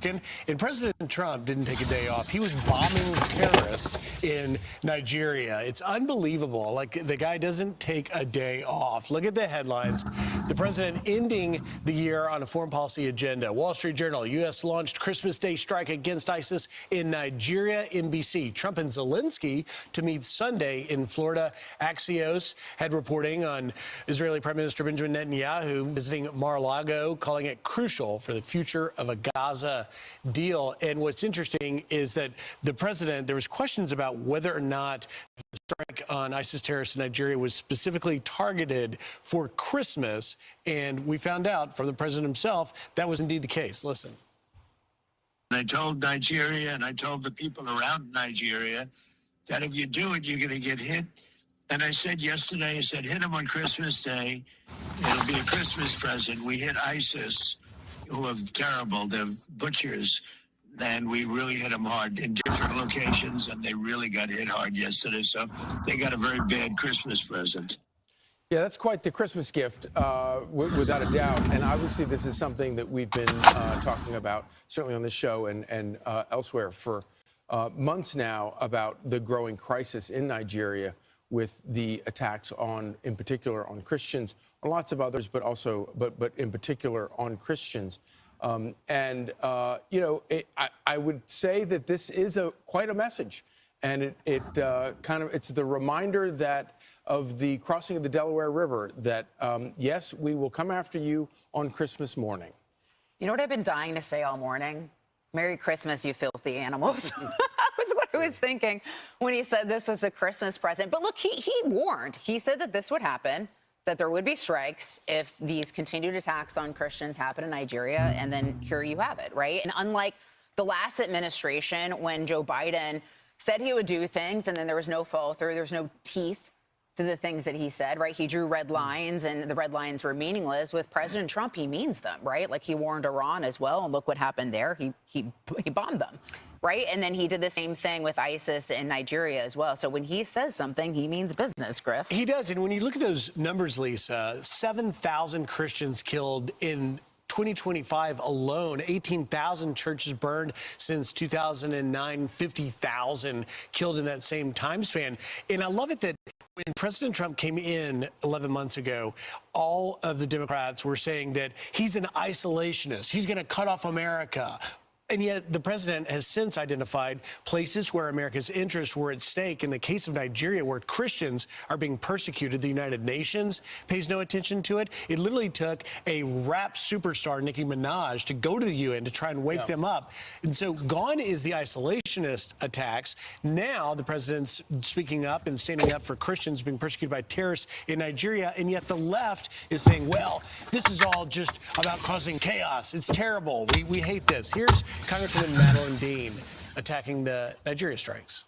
And President Trump didn't take a day off. He was bombing terrorists in Nigeria. It's unbelievable. Like, the guy doesn't take a day off. Look at the headlines. The president ending the year on a foreign policy agenda. Wall Street Journal, U.S. launched Christmas Day strike against ISIS in Nigeria. NBC, Trump and Zelensky to meet Sunday in Florida. Axios had reporting on Israeli Prime Minister Benjamin Netanyahu visiting Mar-a-Lago, calling it crucial for the future of a Gaza deal. And what's interesting is that the president, there was questions about whether or not the strike on ISIS terrorists in Nigeria was specifically targeted for Christmas. And we found out from the president himself that was indeed the case. Listen. I told Nigeria and I told the people around Nigeria that if you do it, you're going to get hit. And I said yesterday, I said, hit them on Christmas Day. It'll be a Christmas present. We hit ISIS, who are terrible. They're butchers. And we really hit them hard in different locations, and they really got hit hard yesterday. So they got a very bad Christmas present. Yeah, that's quite the Christmas gift, without a doubt. And obviously, this is something that we've been talking about, certainly on this show and elsewhere for months now, about the growing crisis in Nigeria with the attacks on, in particular, on Christians, on lots of others, but also, but in particular, on Christians. You know, I would say that this is quite a message, and it's the reminder that of the crossing of the Delaware River, that yes, we will come after you on Christmas morning. You know what I've been dying to say all morning? Merry Christmas, you filthy animals. That's what I was thinking when he said this was the Christmas present. But look, he warned. He said that this would happen, that there would be strikes if these continued attacks on Christians happen in Nigeria, and then here you have it, right? And unlike the last administration, when Joe Biden said he would do things and then there was no follow through, there's no teeth to the things that he said, right? He drew red lines and the red lines were meaningless. With President Trump, he means them, right? Like, he warned Iran as well, and look what happened there. He bombed them, right? And then he did the same thing with ISIS in Nigeria as well. So when he says something, he means business, Griff. He does. And when you look at those numbers, Lisa, 7,000 Christians killed in 2025 alone, 18,000 churches burned since 2009, 50,000 killed in that same time span. And I love it that when President Trump came in 11 months ago, all of the Democrats were saying that he's an isolationist. He's going to cut off America. And yet the president has since identified places where America's interests were at stake. In the case of Nigeria, where Christians are being persecuted, the United Nations pays no attention to it. It literally took a rap superstar, Nicki Minaj, to go to the UN to try and wake them up. And so gone is the isolationist attacks. Now the president's speaking up and standing up for Christians being persecuted by terrorists in Nigeria. And yet the left is saying, well, this is all just about causing chaos. It's terrible. We hate this. Here's Congresswoman Madeline Dean attacking the Nigeria strikes.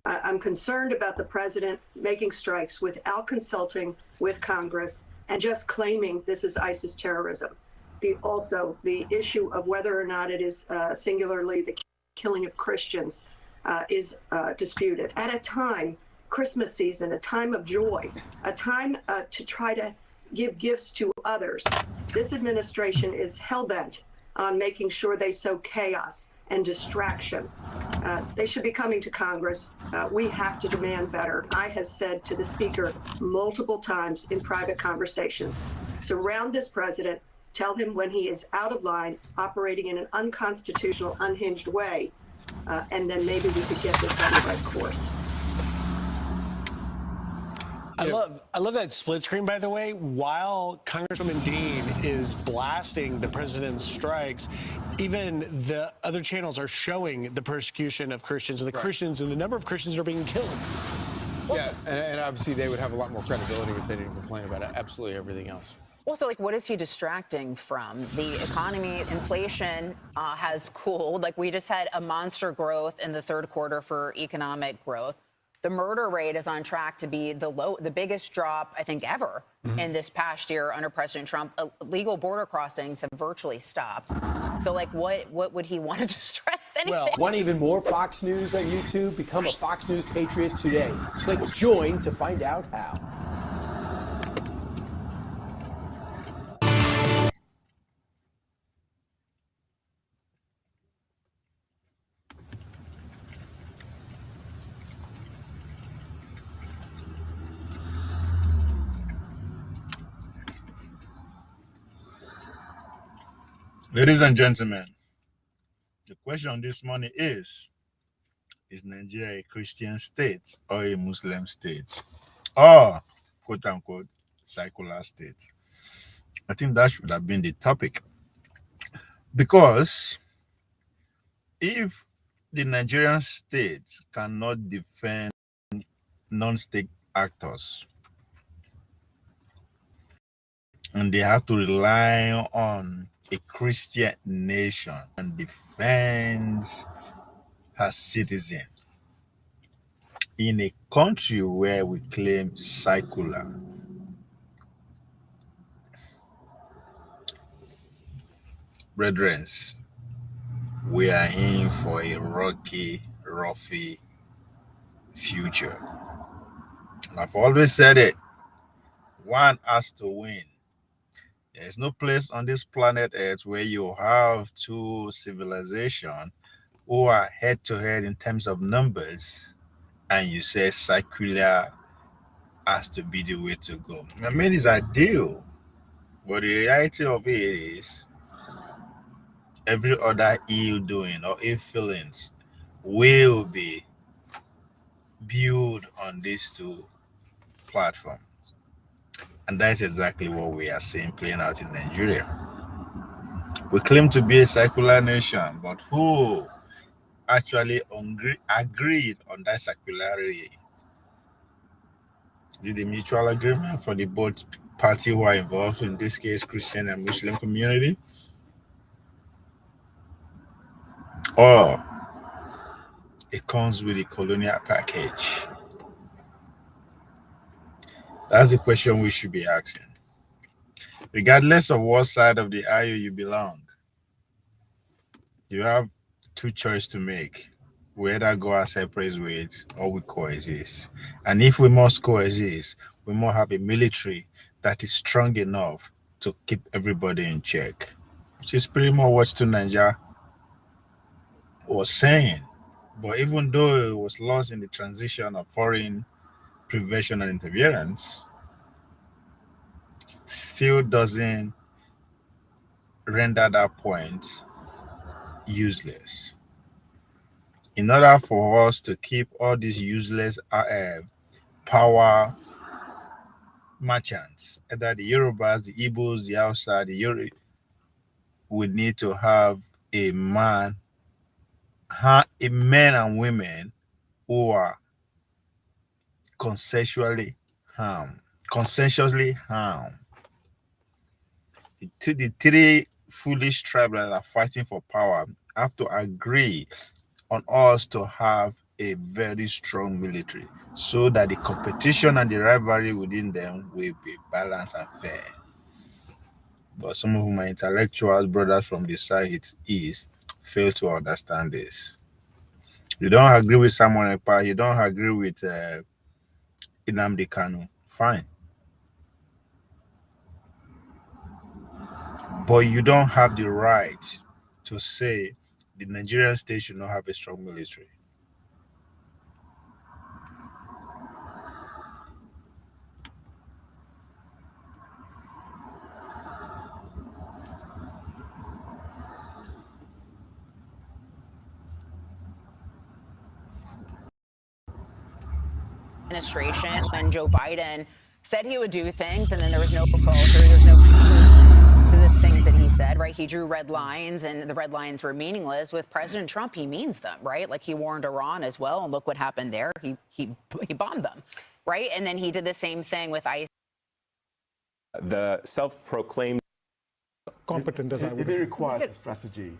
I'm concerned about the president making strikes without consulting with Congress and just claiming this is ISIS terrorism. Also, the issue of whether or not it is singularly the killing of Christians is disputed. At a time, Christmas season, a time of joy, a time to try to give gifts to others, this administration is hell-bent on making sure they sow chaos and distraction. They should be coming to Congress. We have to demand better. I have said to the Speaker multiple times in private conversations, surround this president, tell him when he is out of line, operating in an unconstitutional, unhinged way, and then maybe we could get this on the right course. I love that split screen, by the way. While Congresswoman Dean is blasting the president's strikes, even the other channels are showing the persecution of Christians and the Christians and the number of Christians that are being killed. Yeah, and obviously they would have a lot more credibility if they didn't complain about absolutely everything else. Also, like, what is he distracting from? The economy, inflation has cooled. Like, we just had a monster growth in the third quarter for economic growth. The murder rate is on track to be the biggest drop, I think, ever in this past year under President Trump. Illegal border crossings have virtually stopped. So, like, what would he want to distract? Anything? Want even more Fox News on YouTube? Become a Fox News Patriot today. Click join to find out how. Ladies and gentlemen, the question this morning is Nigeria a Christian state or a Muslim state? Or, quote unquote, secular state? I think that should have been the topic. Because if the Nigerian state cannot defend non-state actors, and they have to rely on a Christian nation and defends her citizen in a country where we claim secular, brethren, we are in for a rocky, roughy future. And I've always said it, one has to win. There's no place on this planet Earth where you have two civilizations who are head to head in terms of numbers, and you say secular has to be the way to go. I mean, it's ideal, but the reality of it is every other ill doing or ill feelings will be built on these two platforms. And that's exactly what we are seeing playing out in Nigeria. We claim to be a secular nation, but who actually agreed on that secularity? Is it the mutual agreement for the both parties who are involved, in this case, Christian and Muslim community? Or it comes with a colonial package? That's the question we should be asking. Regardless of what side of the aisle you belong, you have two choices to make. We either go our separate ways or we coexist. And if we must coexist, we must have a military that is strong enough to keep everybody in check, which is pretty much what Nigeria was saying. But even though it was lost in the transition of foreign prevention and interference, it still doesn't render that point useless. In order for us to keep all these useless power merchants, either the Yorubas, the Igbos, the Hausa, we need to have a men and women who are consciously harmed. The three foolish tribes that are fighting for power have to agree on us to have a very strong military so that the competition and the rivalry within them will be balanced and fair. But some of my intellectuals, brothers from the side east, fail to understand this. You don't agree with Samuel Ekpa, you don't agree with Nnamdi Kanu, fine. But you don't have the right to say the Nigerian state should not have a strong military. Administration when Joe Biden said he would do things and then there was no follow-through, there's no to the things that he said, right? He drew red lines and the red lines were meaningless. With President Trump, he means them, right? Like he warned Iran as well, and look what happened there. He bombed them, right? And then he did the same thing with ICE. The self-proclaimed Competent as I would. If it requires a strategy.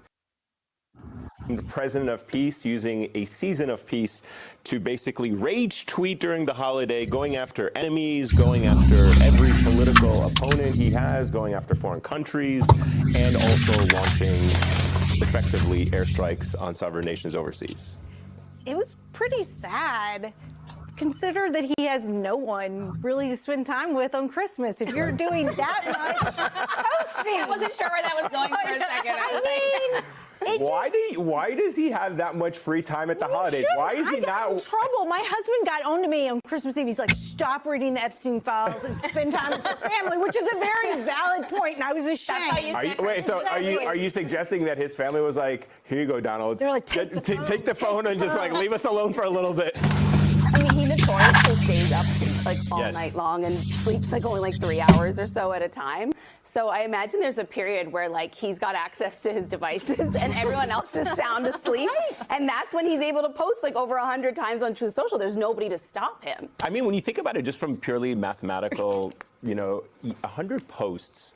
The president of peace using a season of peace to basically rage tweet during the holiday, going after enemies, going after every political opponent he has, going after foreign countries, and also launching effectively airstrikes on sovereign nations overseas. It was pretty sad. Consider that he has no one really to spend time with on Christmas. If you're doing that much posting. I wasn't sure where that was going for a second. I mean, Why does he have that much free time at the holidays? Why is he I got in trouble. My husband got on to me on Christmas Eve. He's like, stop reading the Epstein files and spend time with your family, which is a very valid point, and I was ashamed. Are you suggesting that his family was like, here you go, Donald. They're like, take the phone and just like leave us alone for a little bit. I mean, he notoriously stays up like all night long and sleeps like only like 3 hours or so at a time. So I imagine there's a period where like he's got access to his devices and everyone else is sound asleep. And that's when he's able to post like over 100 times on Truth Social. There's nobody to stop him. I mean, when you think about it just from purely mathematical, 100 posts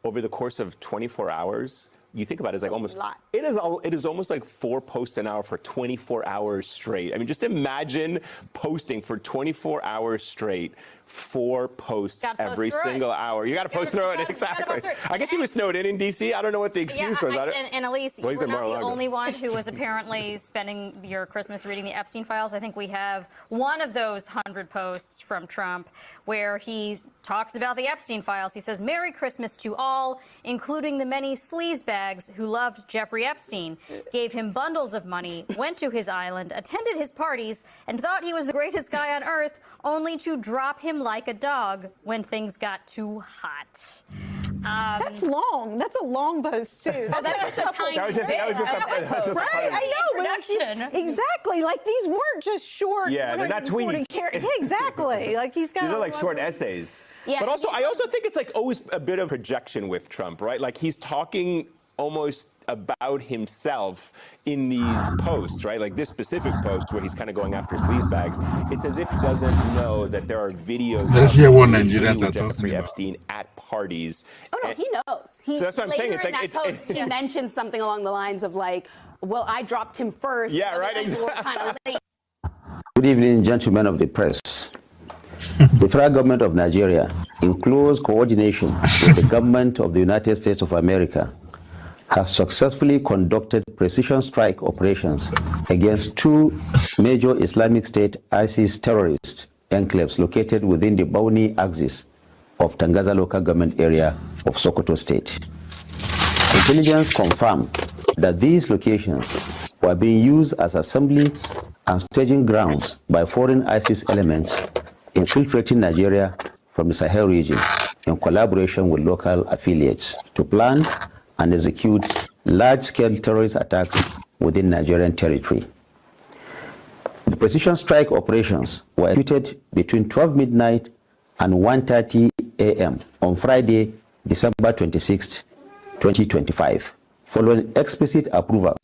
over the course of 24 hours, you think about it, it's like almost, it is almost like 4 posts an hour for 24 hours straight. I mean, just imagine posting for 24 hours straight, 4 posts every single hour. You got to post through it, exactly. I guess he was snowed in D.C. I don't know what the excuse was. And Elise, we're not the only one who was apparently spending your Christmas reading the Epstein files. I think we have one of those 100 posts from Trump where he talks about the Epstein files. He says, "Merry Christmas to all, including the many sleazebags who loved Jeffrey Epstein, gave him bundles of money, went to his island, attended his parties, and thought he was the greatest guy on earth, only to drop him like a dog when things got too hot." That's long. That's a long post too. That's just a tiny. That was just right. I know. Exactly. Like these weren't just short. Yeah, they're not tweets. Yeah, exactly. Like he's got. These are like short essays. Yeah, but also, I also think it's like always a bit of projection with Trump, right? Like he's talking almost about himself in these posts, right? Like this specific post where he's kind of going after sleazebags. It's as if he doesn't know that there are videos. Let's hear what Nigerians are talking Jeffrey about. Epstein at parties. Oh no, he knows. So that's what I'm saying. It's like post, he mentions something along the lines of like, "Well, I dropped him first." Yeah, right. Exactly. Kind of late. Good evening, gentlemen of the press. The federal government of Nigeria, in close coordination with the government of the United States of America, has successfully conducted precision strike operations against 2 major Islamic State ISIS terrorist enclaves located within the Bauni axis of Tangaza local government area of Sokoto State. Intelligence confirmed that these locations were being used as assembly and staging grounds by foreign ISIS elements infiltrating Nigeria from the Sahel region in collaboration with local affiliates to plan and execute large-scale terrorist attacks within Nigerian territory. The precision strike operations were executed between 12 midnight and 1:30 a.m. on Friday, December 26, 2025, following explicit approval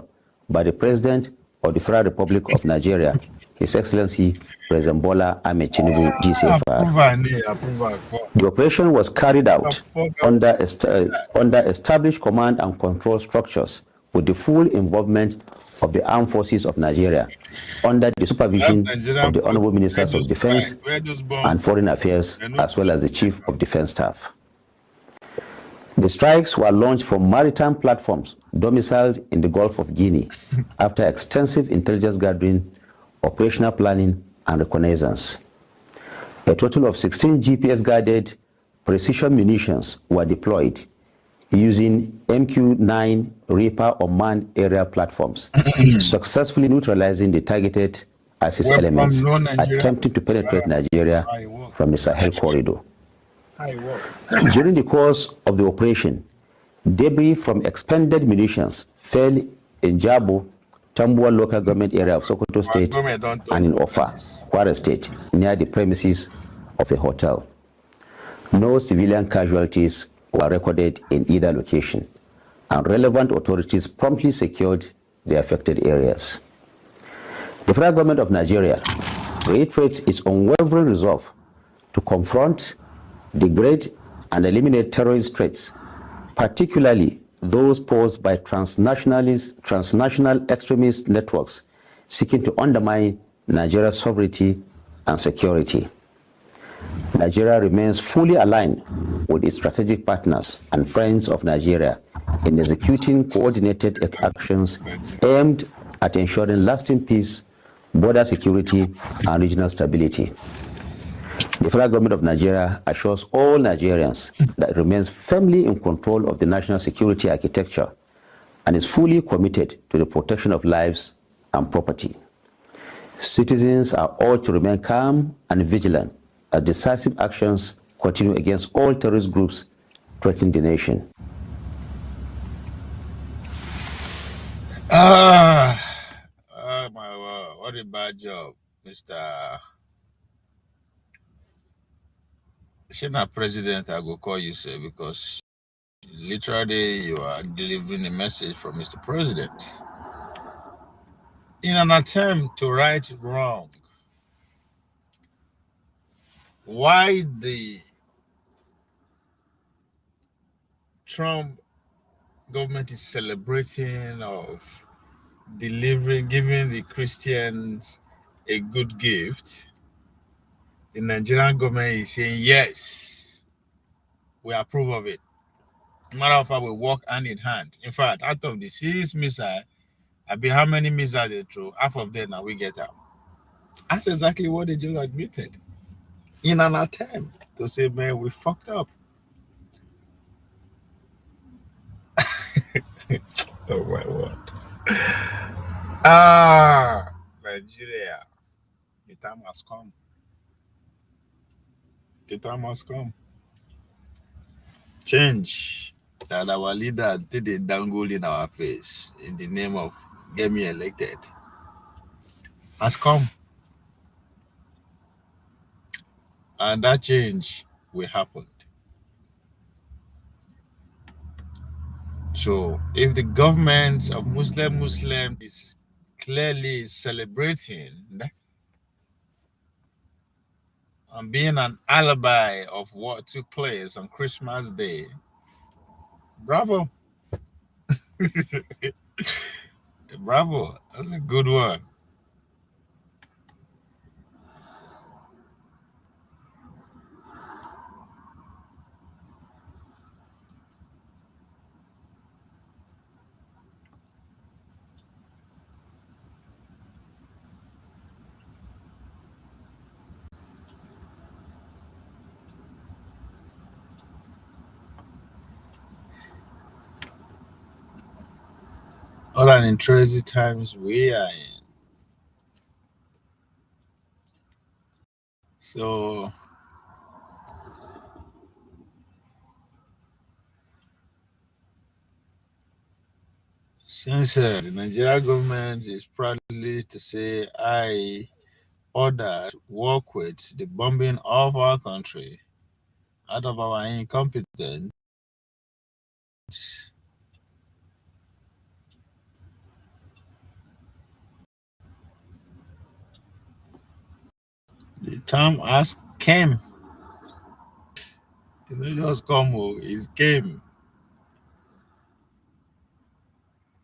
by the President of the Federal Republic of Nigeria, His Excellency President Bola Ahmed Tinubu, GCFR. The operation was carried out under established command and control structures with the full involvement of the Armed Forces of Nigeria under the supervision of the Honorable Ministers of Defense and Foreign Affairs, as well as the Chief of Defense Staff. The strikes were launched from maritime platforms domiciled in the Gulf of Guinea after extensive intelligence gathering, operational planning, and reconnaissance. A total of 16 GPS-guided precision munitions were deployed using MQ-9 Reaper unmanned aerial platforms, successfully neutralizing the targeted ISIS elements attempting to penetrate Nigeria from the Sahel corridor. During the course of the operation, debris from expended munitions fell in Jabo, Tambuwa local government area of Sokoto State, and in Ofa, Kwara State, near the premises of a hotel. No civilian casualties were recorded in either location, and relevant authorities promptly secured the affected areas. The federal government of Nigeria reiterates its unwavering resolve to confront, degrade, and eliminate terrorist threats, particularly those posed by transnational extremist networks seeking to undermine Nigeria's sovereignty and security. Nigeria remains fully aligned with its strategic partners and friends of Nigeria in executing coordinated actions aimed at ensuring lasting peace, border security, and regional stability. The federal government of Nigeria assures all Nigerians that it remains firmly in control of the national security architecture and is fully committed to the protection of lives and property. Citizens are urged to remain calm and vigilant as decisive actions continue against all terrorist groups threatening the nation. Oh my word, what a bad job, Mr. Senate President. I will call you, sir, because literally you are delivering a message from Mr. President in an attempt to right wrong. Why the Trump government is celebrating of giving the Christians a good gift, the Nigerian government is saying, yes, we approve of it. Matter of fact, we work hand in hand. In fact, out of the 6 missiles, how many missiles they throw, half of them now we get out. That's exactly what they just admitted in an attempt to say, man, we fucked up. Oh my word. Nigeria, the time has come. The time has come. Change that our leader did a dangle in our face in the name of get me elected has come. And that change will happen. So if the government of Muslim is clearly celebrating and being an alibi of what took place on Christmas Day, bravo. Bravo. That's a good one. What an interesting times we are in. So since the Nigerian government is proudly to say, I order to work with the bombing of our country out of our incompetence, the time has came. It not just come, it came.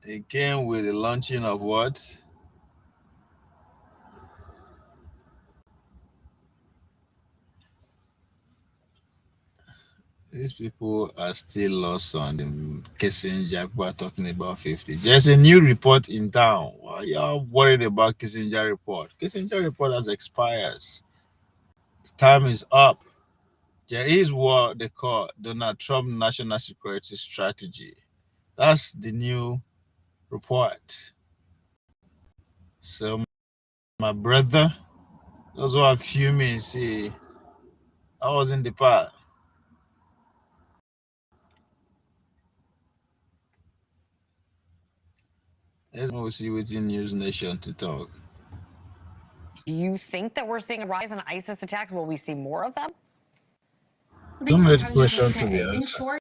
It came with the launching of what? These people are still lost on the Kissinger. People are talking about 50. There's a new report in town. Why y'all worried about Kissinger report? Kissinger report has expires. Time is up. There is what they call Donald Trump National Security Strategy. That's the new report. So, my brother, those who are fuming, see, I was in the part. Let's see what's in News Nation to talk. Do you think that we're seeing a rise in ISIS attacks? Will we see more of them? In short,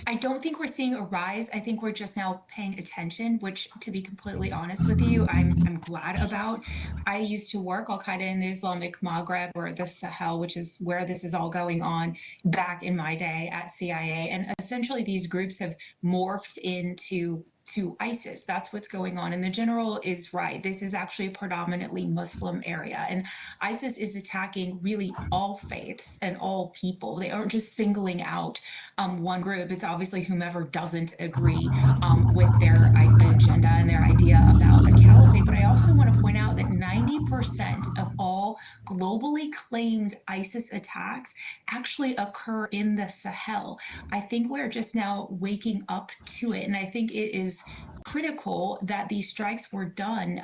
I don't think we're seeing a rise. I think we're just now paying attention, which, to be completely honest with you, I'm glad about. I used to work Al-Qaeda in the Islamic Maghreb or the Sahel, which is where this is all going on, back in my day at CIA. And essentially these groups have morphed into ISIS. That's what's going on. And the general is right. This is actually a predominantly Muslim area. And ISIS is attacking really all faiths and all people. They aren't just singling out one group. It's obviously whomever doesn't agree with their agenda and their idea about a caliphate. But I also want to point out that 90% of all all globally claimed ISIS attacks actually occur in the Sahel. I think we're just now waking up to it. And I think it is critical that these strikes were done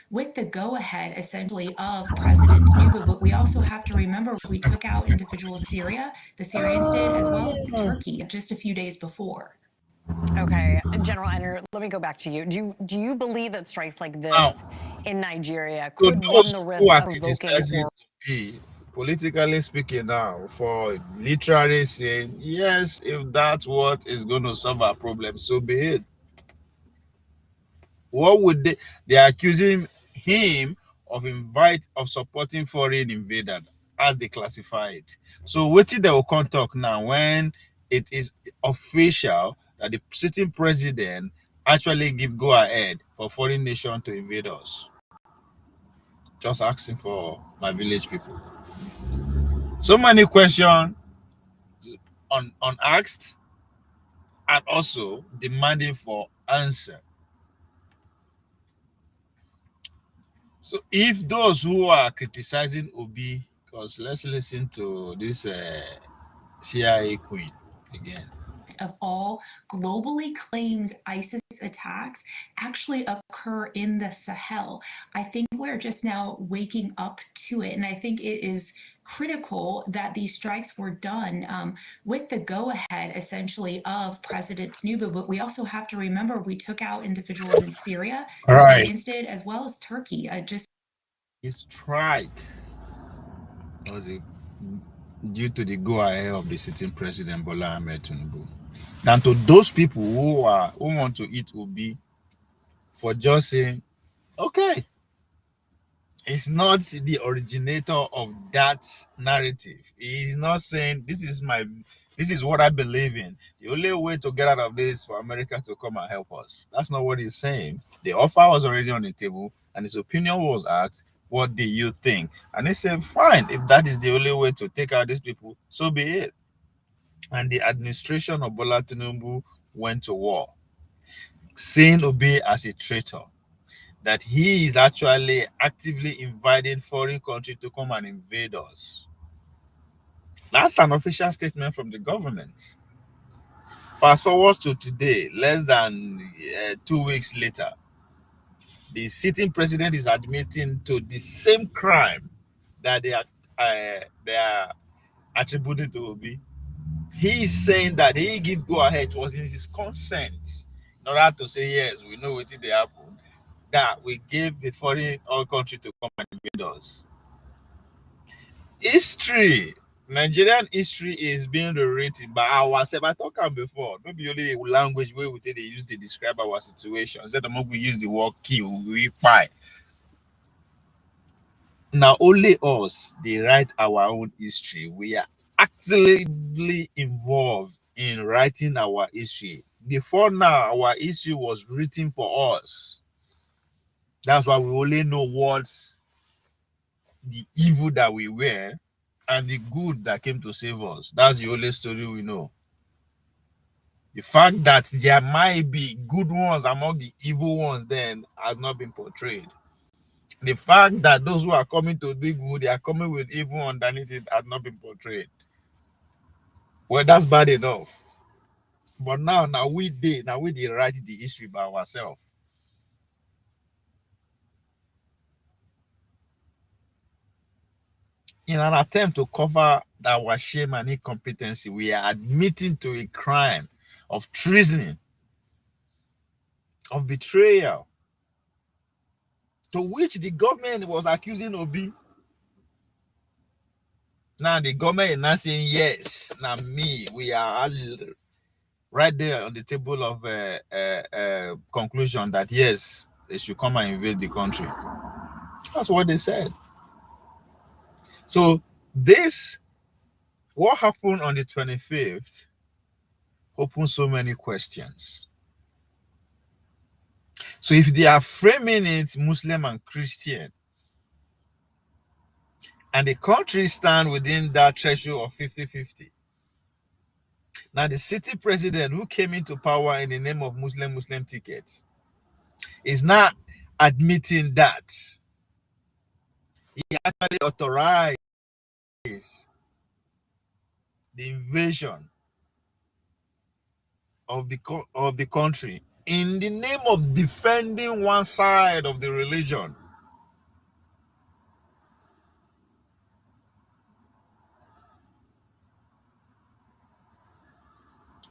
with the go-ahead, essentially, of President Tinubu. But we also have to remember we took out individuals in Syria, the Syrians did, as well as Turkey just a few days before. Okay, General Enner, let me go back to you. Do you believe that strikes like this in Nigeria could run the risk of provoking war? Politically speaking now, for literally saying, yes, if that's what is going to solve our problem, so be it. What would they are accusing him of supporting foreign invaders as they classify it. So what did they will come talk now when it is official that the sitting president actually give go ahead for foreign nation to invade us? Just asking for my village people. So many questions unasked and also demanding for answer. So if those who are criticizing Obi, because let's listen to this CIA queen again. Of all globally claimed ISIS attacks actually occur in the Sahel. I think we're just now waking up to it. And I think it is critical that these strikes were done with the go-ahead, essentially, of President Tinubu. But we also have to remember we took out individuals in Syria, the Syrians did, as well as Turkey. His strike was due to the go-ahead of the sitting president Bola Ahmed Tinubu. And to those people who want to eat Obi for just saying, okay, it's not the originator of that narrative. He's not saying this is what I believe in. The only way to get out of this is for America to come and help us. That's not what he's saying. The offer was already on the table and his opinion was asked, what do you think? And he said, fine, if that is the only way to take out these people, so be it. And the administration of Bola Tinubu went to war, seeing Obi as a traitor, that he is actually actively inviting foreign countries to come and invade us. That's an official statement from the government. Fast forward to today, less than 2 weeks later, the sitting president is admitting to the same crime that they are attributed to Obi. He is saying that he give go ahead, was in his consent in order to say, yes, we know what did happen, that we gave the foreign country to come and invade us. History, Nigerian history is being rewritten by ourselves. I talked about before, maybe only a language where they use to describe our situation. Instead of we use the word kill, we fight. Now only us, they write our own history. We are actively involved in writing our history. Before now, our history was written for us. That's why we only know what's the evil that we were and the good that came to save us. That's the only story we know. The fact that there might be good ones among the evil ones then has not been portrayed. The fact that those who are coming to do good, they are coming with evil underneath it, has not been portrayed. Well, that's bad enough. But now we write the history by ourselves. In an attempt to cover our shame and incompetency, we are admitting to a crime of treason, of betrayal, to which the government was accusing Obi. Now the government is now saying, yes, now we are all right there on the table of conclusion that, yes, they should come and invade the country. That's what they said. So what happened on the 25th opened so many questions. So if they are framing it Muslim and Christian, and the country stand within that threshold of 50-50, now the city president who came into power in the name of Muslim tickets is not admitting that. He actually authorized the invasion of the country in the name of defending one side of the religion.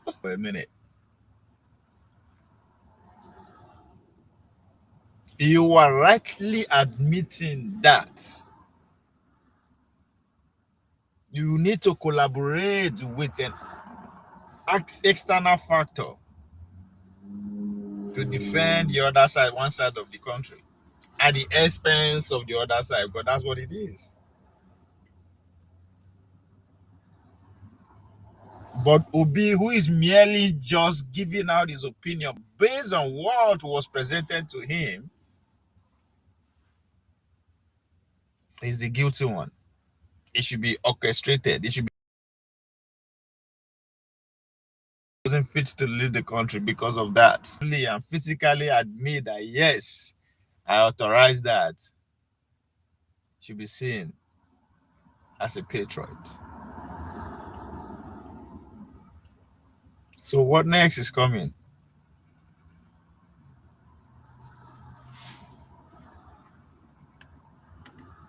Just for a minute. You are rightly admitting that you need to collaborate with an external factor to defend the other side, one side of the country, at the expense of the other side, because that's what it is. But Obi, who is merely just giving out his opinion based on what was presented to him, is the guilty one. It should be orchestrated. It should be doesn't fit to lead the country because of that. And physically admit that yes, I authorize that. Should be seen as a patriot. So what next is coming?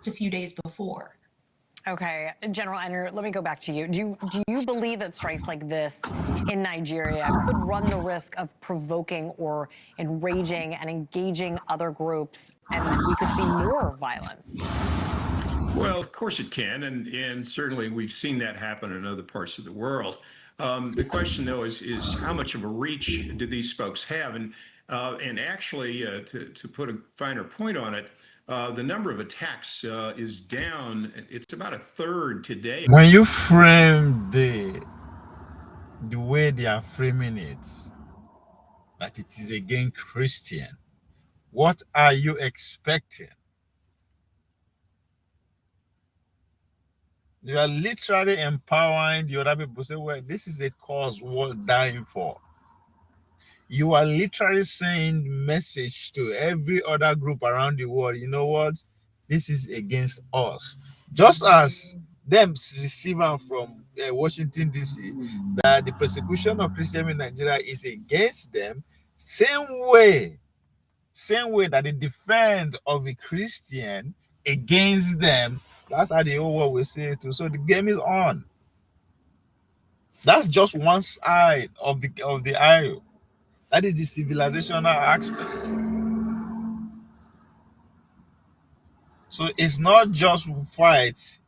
A few days before. Okay, General Enner, let me go back to you. Do you believe that strikes like this in Nigeria could run the risk of provoking or enraging and engaging other groups, and we could see more violence? Well, of course it can, and certainly we've seen that happen in other parts of the world. The question, though, is how much of a reach do these folks have? And actually, to put a finer point on it, the number of attacks is down. It's about a third today. When you frame the way they are framing it, that it is against Christian, what are you expecting? You are literally empowering the other people to say, well, this is a cause worth dying for. You are literally saying message to every other group around the world, you know what? This is against us. Just as them receiving from Washington, D.C., that the persecution of Christians in Nigeria is against them, same way that the defense of a Christian against them, that's how the whole world will say it too. So the game is on. That's just one side of the aisle. That is the civilizational aspect. So it's not just fight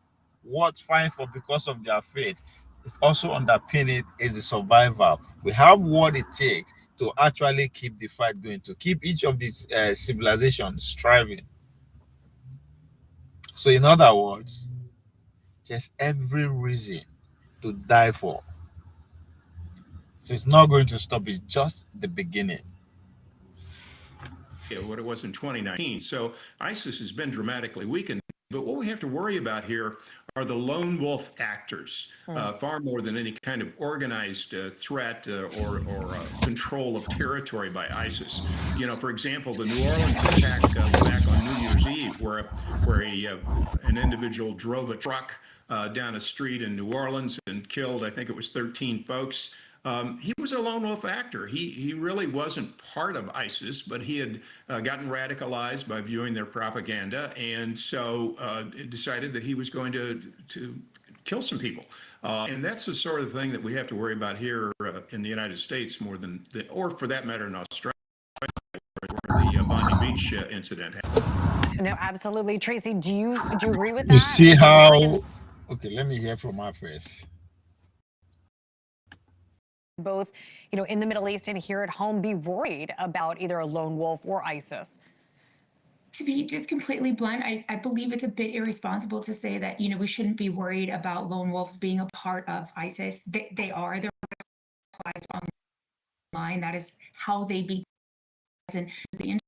for because of their faith. It's also underpinning is the survival. We have what it takes to actually keep the fight going, to keep each of these civilizations striving. So in other words, there's every reason to die for. So it's not going to stop. It's just the beginning. What it was in 2019. So ISIS has been dramatically weakened. But what we have to worry about here are the lone wolf actors, far more than any kind of organized threat or control of territory by ISIS. You know, for example, the New Orleans attack back on New Year's Eve, where an individual drove a truck down a street in New Orleans and killed, I think it was 13 folks. He was a lone wolf actor. He really wasn't part of ISIS, but he had gotten radicalized by viewing their propaganda, and so decided that he was going to kill some people. And that's the sort of thing that we have to worry about here in the United States more than, or for that matter in Australia, where the Bondi Beach incident happened. No, absolutely. Tracy, do you agree with that? You see how... Okay, let me hear from her first. Both, you know, in the Middle East and here at home, be worried about either a lone wolf or ISIS? To be just completely blunt, I believe it's a bit irresponsible to say that, you know, we shouldn't be worried about lone wolves being a part of ISIS. They are. They're radicalized online. That is how they become. And the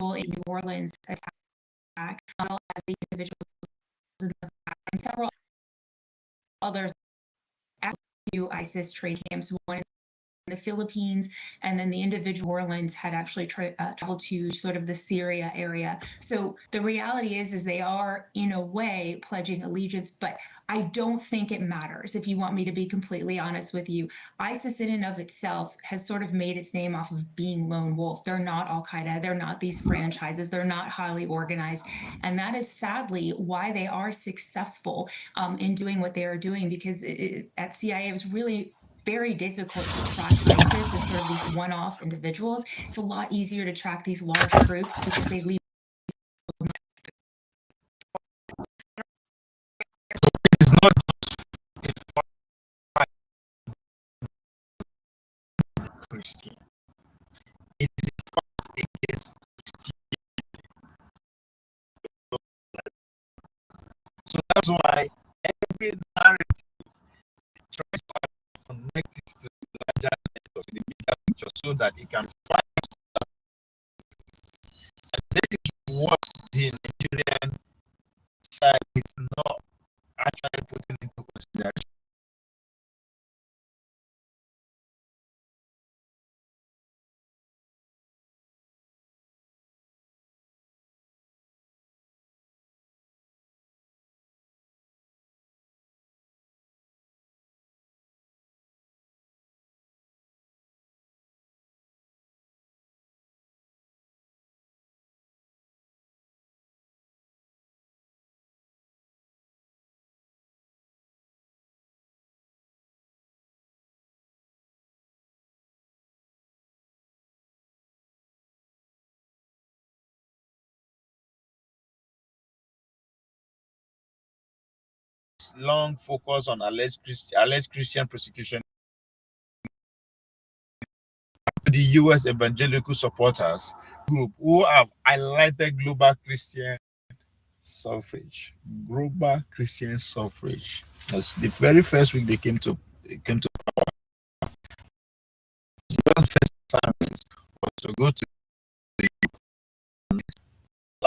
individual in New Orleans attack, as well as the individuals in the back, and several others at ISIS trade camps. One the Philippines, and then the individual Orleans had actually traveled to sort of the Syria area. So the reality is they are in a way pledging allegiance, but I don't think it matters. If you want me to be completely honest with you, ISIS in and of itself has sort of made its name off of being lone wolf. They're not Al-Qaeda. They're not these franchises. They're not highly organized. And that is sadly why they are successful in doing what they are doing, because at CIA it was really very difficult to track ISIS as sort of these one-off individuals. It's a lot easier to track these large groups because they leave. It's not Christian. It is against Christianity. So that's why every narrative tries to connect it to the larger network, the bigger picture, so that it can find. And this is what the Nigerian side is not actually putting into consideration. Long focus on alleged Christian persecution. The U.S. evangelical supporters group who have highlighted global Christian suffrage. Global Christian suffrage. That's the very first week they came to power. The first assignment was to go to the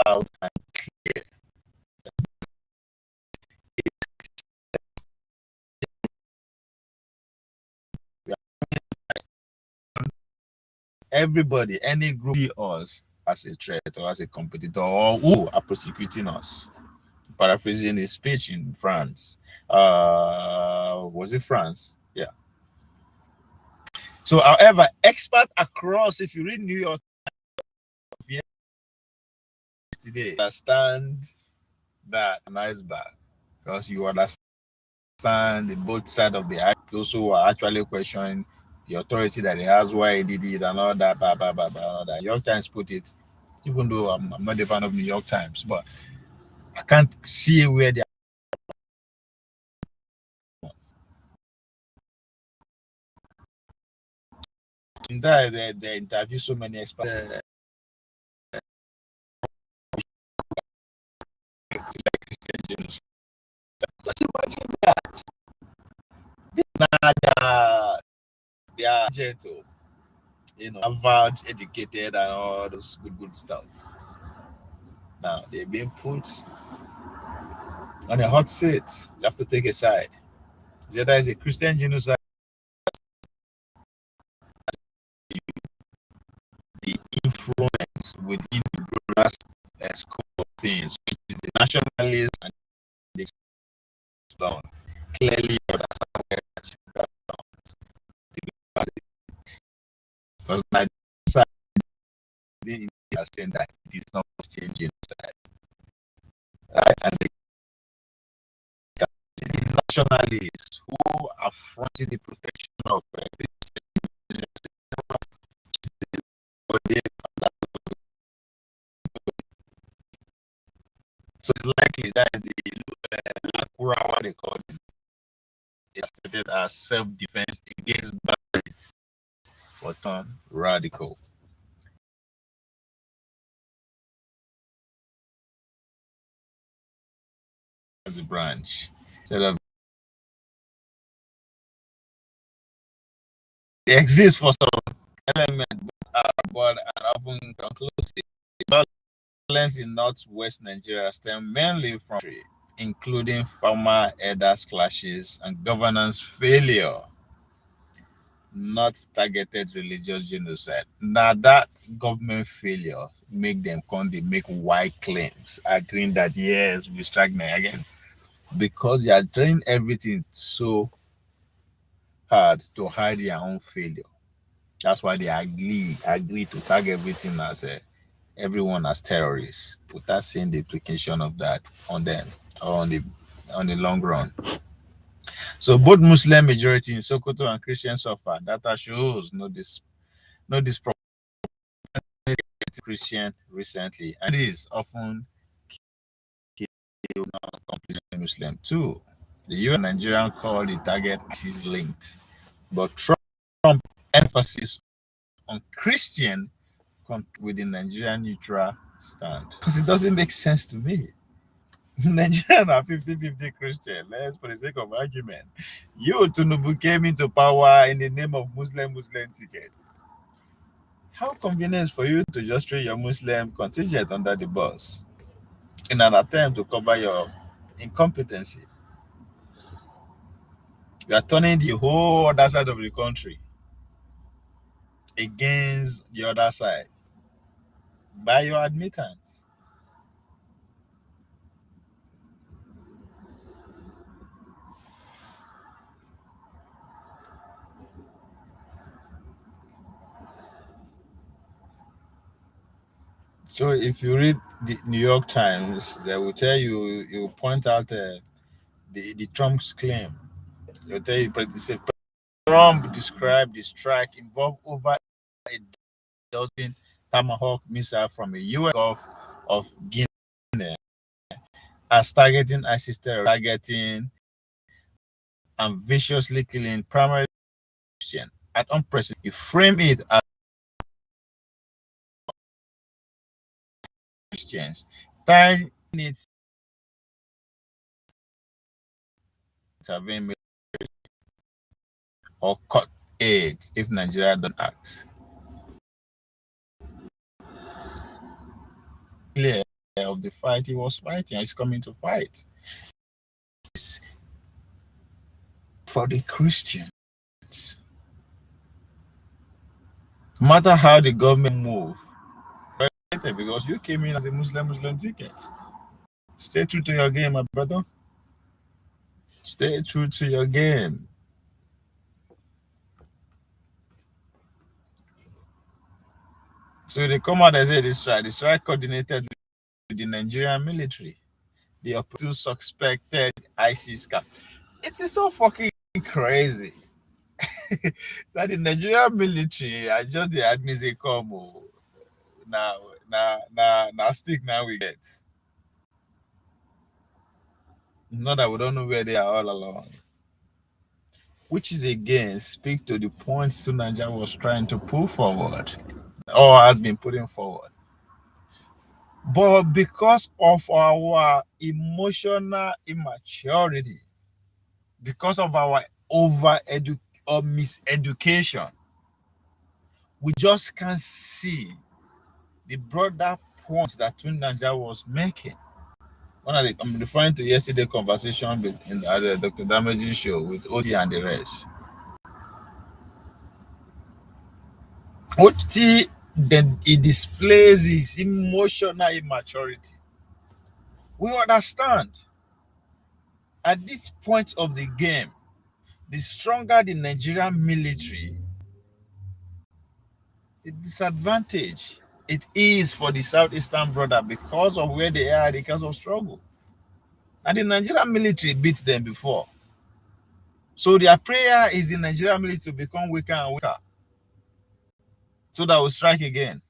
loud and clear. Everybody, any group, see us as a threat or as a competitor or who are persecuting us. Paraphrasing his speech in France. Was it France? Yeah. So, however, experts across, if you read New York today, understand that an iceberg, because you understand the both sides of the act. Those who are actually questioning the authority that he has, why he did it, and all that, blah, blah, blah, blah, all that. New York Times put it, even though I'm not a fan of New York Times, but I can't see where they are. In that, they interview so many experts. Like Christian genocide. Just imagine that. They are gentle, average, educated, and all those good stuff. Now they're being put on a hot seat. You have to take a side. The other is a Christian genocide. The influence within the broader scope of things, which is the nationalists and the down. Clearly, that's where because Nigeria are saying that it is not Christian genocide, right? And the nationalists who are fronting the protection of so it's likely that is the Lakura, what they call it. It stated as self-defense against bandits, but radical. As a branch, instead of it exists for some element, but are often conclusive. Violence in northwest Nigeria stem mainly from, including farmer herders clashes and governance failure. not targeted religious genocide. Now that government failure make them come, they make wide claims, agreeing that yes, we strike Nigeria again, because they are doing everything so hard to hide their own failure. That's why they agree to tag everything as everyone as terrorists, without seeing the implication of that on them or on the long run. So both Muslim majority in Sokoto and Christian suffer. Data shows no Christian recently, and it is often killed non-completely Muslim too. The US and Nigerian call the target ISIS linked, but Trump emphasis on Christian with the Nigerian neutral stand, because it doesn't make sense to me. Nigerian are 50-50 Christian. Let's, for the sake of argument, you Tinubu came into power in the name of Muslim ticket. How convenient for you to just throw your Muslim contingent under the bus in an attempt to cover your incompetency? You are turning the whole other side of the country against the other side by your admittance. So if you read the New York Times, they will tell you, it will point out the Trump's claim. They'll tell you, Trump described the strike involved over a dozen Tomahawk missiles from a U.S. Gulf of Guinea as targeting ISIS terror, targeting and viciously killing primarily Christian. At unprecedented, you frame it as Christians, tying it intervene or cut aid if Nigeria don't act. Clear of the fight he was fighting, he's coming to fight. It's for the Christians. No matter how the government move, because you came in as a Muslim ticket. Stay true to your game, my brother. Stay true to your game. So they come out and say the strike coordinated with the Nigerian military. The two suspected ISIS camp. It is so fucking crazy that the Nigerian military are just the admins they come. Now stick now we get. Not that we don't know where they are all along. Which is again speak to the points Nigeria was trying to pull forward or has been putting forward. But because of our emotional immaturity, because of our miseducation, we just can't see the broader points that Nigeria was making. I'm referring to yesterday's conversation in the Dr. Damage's show with OT and the rest. OT, then it displays his emotional immaturity. We understand at this point of the game, the stronger the Nigerian military, the disadvantage it is for the Southeastern brother because of where they are, because of struggle. And the Nigerian military beat them before. So their prayer is the Nigerian military to become weaker and weaker, so that will strike again.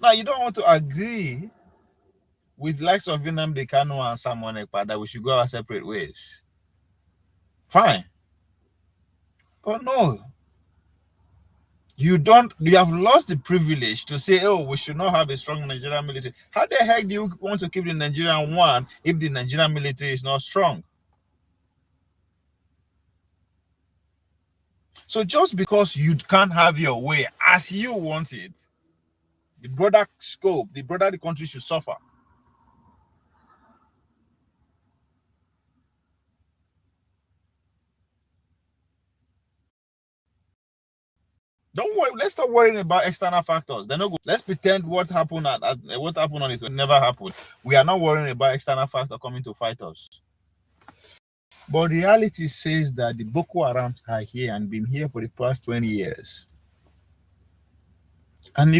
Now, you don't want to agree with likes of Nnamdi Kanu and Simon Ekpa that we should go our separate ways. Fine. But no, you have lost the privilege to say, oh, we should not have a strong Nigerian military. How the heck do you want to keep the Nigerian one if the Nigerian military is not strong? So just because you can't have your way as you want it, the broader scope, the broader the country should suffer. Don't worry. Let's stop worrying about external factors. They're not good. Let's pretend what happened what happened on it never happened. We are not worrying about external factor coming to fight us. But reality says that the Boko Haram are here and been here for the past 20 years. And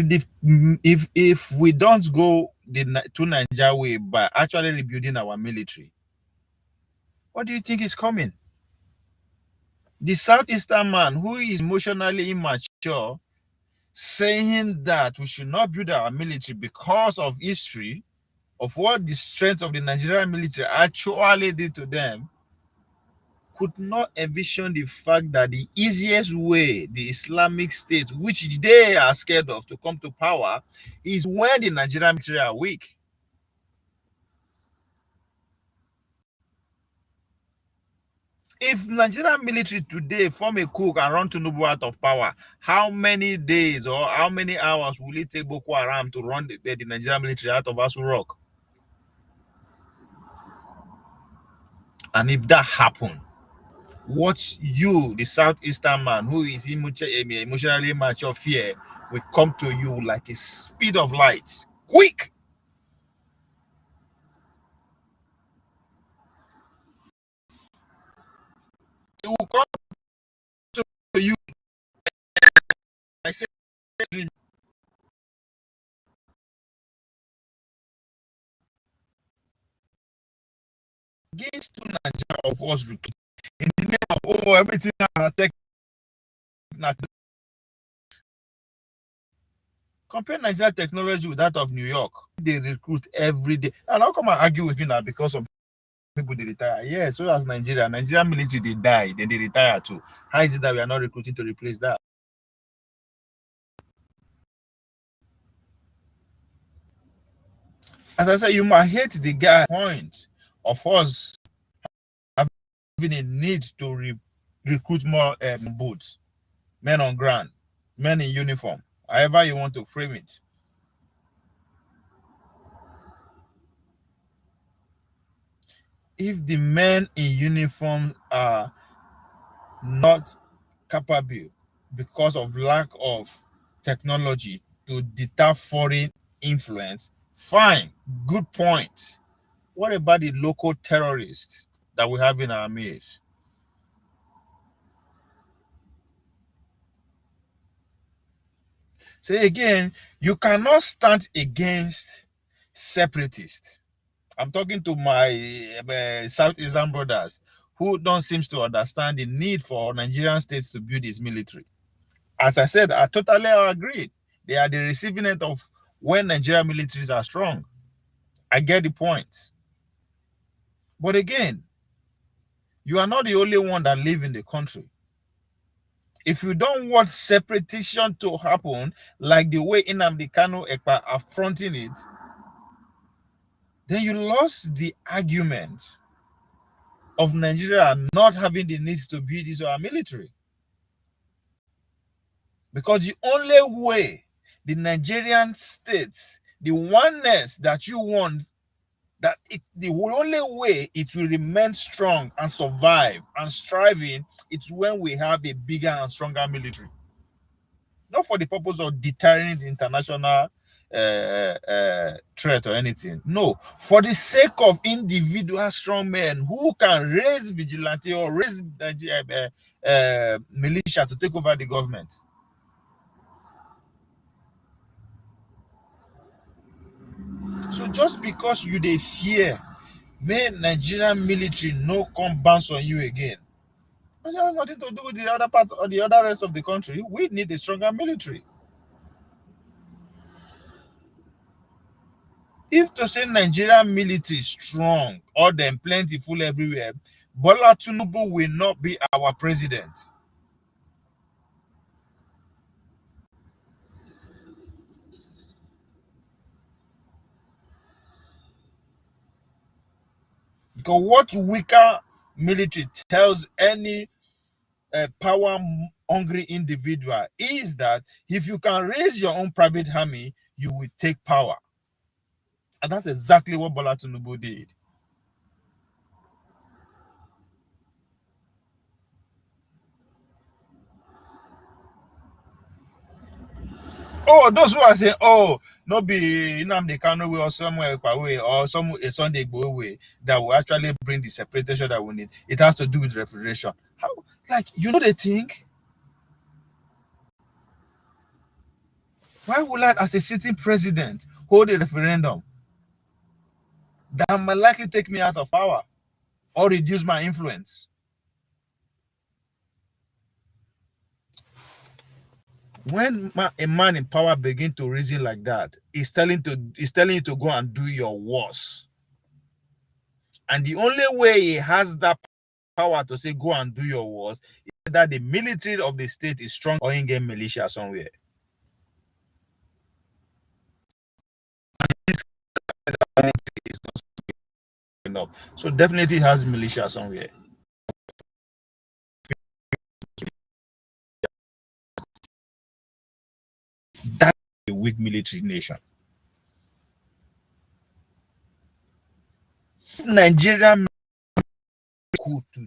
if we don't go to Nigeria way by actually rebuilding our military, what do you think is coming? The Southeastern man who is emotionally immature saying that we should not build our military because of history of what the strength of the Nigerian military actually did to them, could not envision the fact that the easiest way the Islamic State, which they are scared of, to come to power is when the Nigerian military are weak. If Nigerian military today form a coup and run Tinubu out of power, how many days or how many hours will it take Boko Haram to run the Nigerian military out of Asu Rock? And if that happens, what you, the Southeastern man who is emotionally mature, fear will come to you like a speed of light, quick. It will come to you. I say, against two Nigeria of us recruit in the name of everything compare Nigerian technology with that of New York. They recruit every day. And how come and argue with me now because of people they retire? Yeah, so as Nigerian military they die, then they retire too. How is it that we are not recruiting to replace that? As I said, you might hate the guy point of us having a need to recruit more boots, men on ground, men in uniform, however you want to frame it. If the men in uniform are not capable because of lack of technology to deter foreign influence, fine, good point. What about the local terrorists that we have in our midst? So again, you cannot stand against separatists. I'm talking to my Southeastern brothers who don't seem to understand the need for Nigerian states to build its military. As I said, I totally agree. They are the receiving end of when Nigerian militaries are strong. I get the point. But again, you are not the only one that live in the country. If you don't want separation to happen like the way Nnamdi Kanu Ekpa are fronting it, then you lost the argument of Nigeria not having the needs to build this our military. Because the only way the Nigerian states, the oneness that you want, the only way it will remain strong and survive and striving, it's when we have a bigger and stronger military. Not for the purpose of deterring the international threat or anything. No, for the sake of individual strong men who can raise vigilante or raise militia to take over the government. So just because you dey fear, may Nigerian military no come bounce on you again. It has nothing to do with the other part or the other rest of the country. We need a stronger military. If to say Nigerian military is strong or them plentiful everywhere, Bola Tinubu will not be our president. Because what weaker military tells any power-hungry individual is that if you can raise your own private army, you will take power. And that's exactly what Bola Tinubu did. Oh, those who are saying, oh, no be Nnamdi Kanu way or somewhere away or some a Sunday go away that will actually bring the separation that we need. It has to do with refrigeration. How, like, you know, they think, why would I, as a sitting president, hold a referendum that might likely take me out of power or reduce my influence? When a man in power begins to reason like that, he's telling you to go and do your worst. And the only way he has that power to say go and do your worst is that the military of the state is strong or in-game militia somewhere. So definitely has militia somewhere. That's a weak military nation. Nigeria could to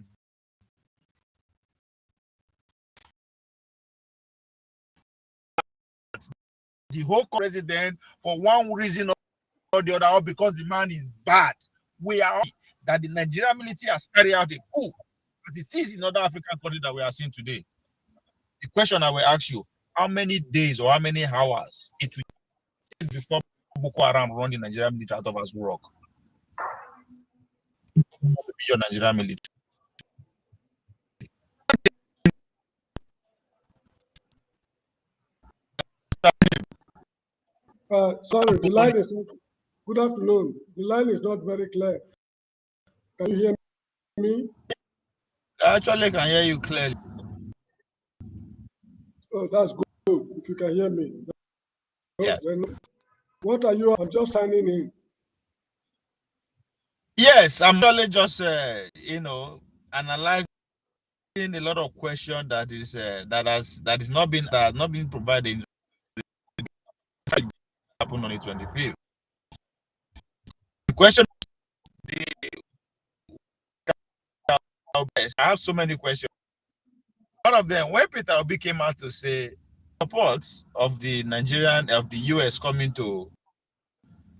the whole president for one reason or the other, or because the man is bad. We are that the Nigerian military has carried out a coup, as it is in other African countries that we are seeing today. The question I will ask you: how many days or how many hours it will take before Boko Haram run the Nigerian military out of us rock? Your Nigerian military. Sorry, the line is not. Good afternoon. The line is not very clear. Can you hear me? I actually can hear you clearly. Oh, that's good. If you can hear me. Yes. Then what are you? I'm just signing in. Yes, I'm only just analyzing a lot of questions that has not been provided. Happened on the 25th. The question, I have so many questions. One of them, when Peter Obi came out to say supports of the US coming to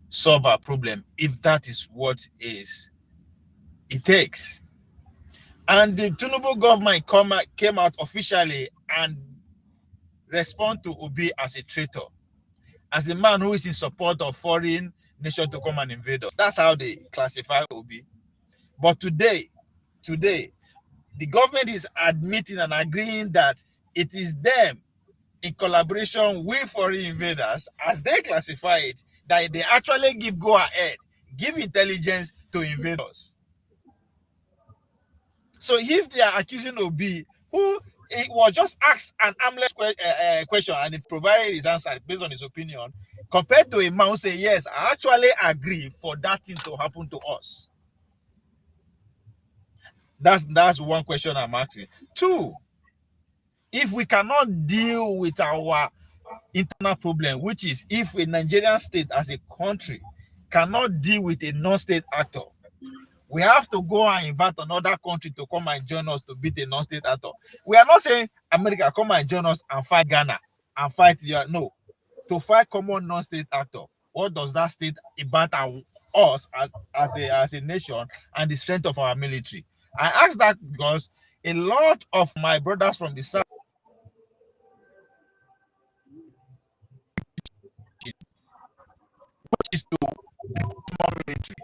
solve our problem, if that is what it takes. And the Tinubu government came out officially and respond to Obi as a traitor, as a man who is in support of foreign nation to come and invade us. That's how they classify Obi. But today, the government is admitting and agreeing that it is them, in collaboration with foreign invaders, as they classify it, that they actually give go-ahead, give intelligence to invade us. So if they are accusing Obi, who it was just asked an armless question and he provided his answer based on his opinion, compared to a man who say, yes, I actually agree for that thing to happen to us. That's one question I'm asking. Two, if we cannot deal with our internal problem, which is if a Nigerian state as a country cannot deal with a non-state actor, we have to go and invite another country to come and join us to beat a non-state actor. We are not saying America come and join us and fight Ghana and fight no, to fight common non-state actor. What does that state about us as a nation and the strength of our military? I ask that because a lot of my brothers from the south is to military.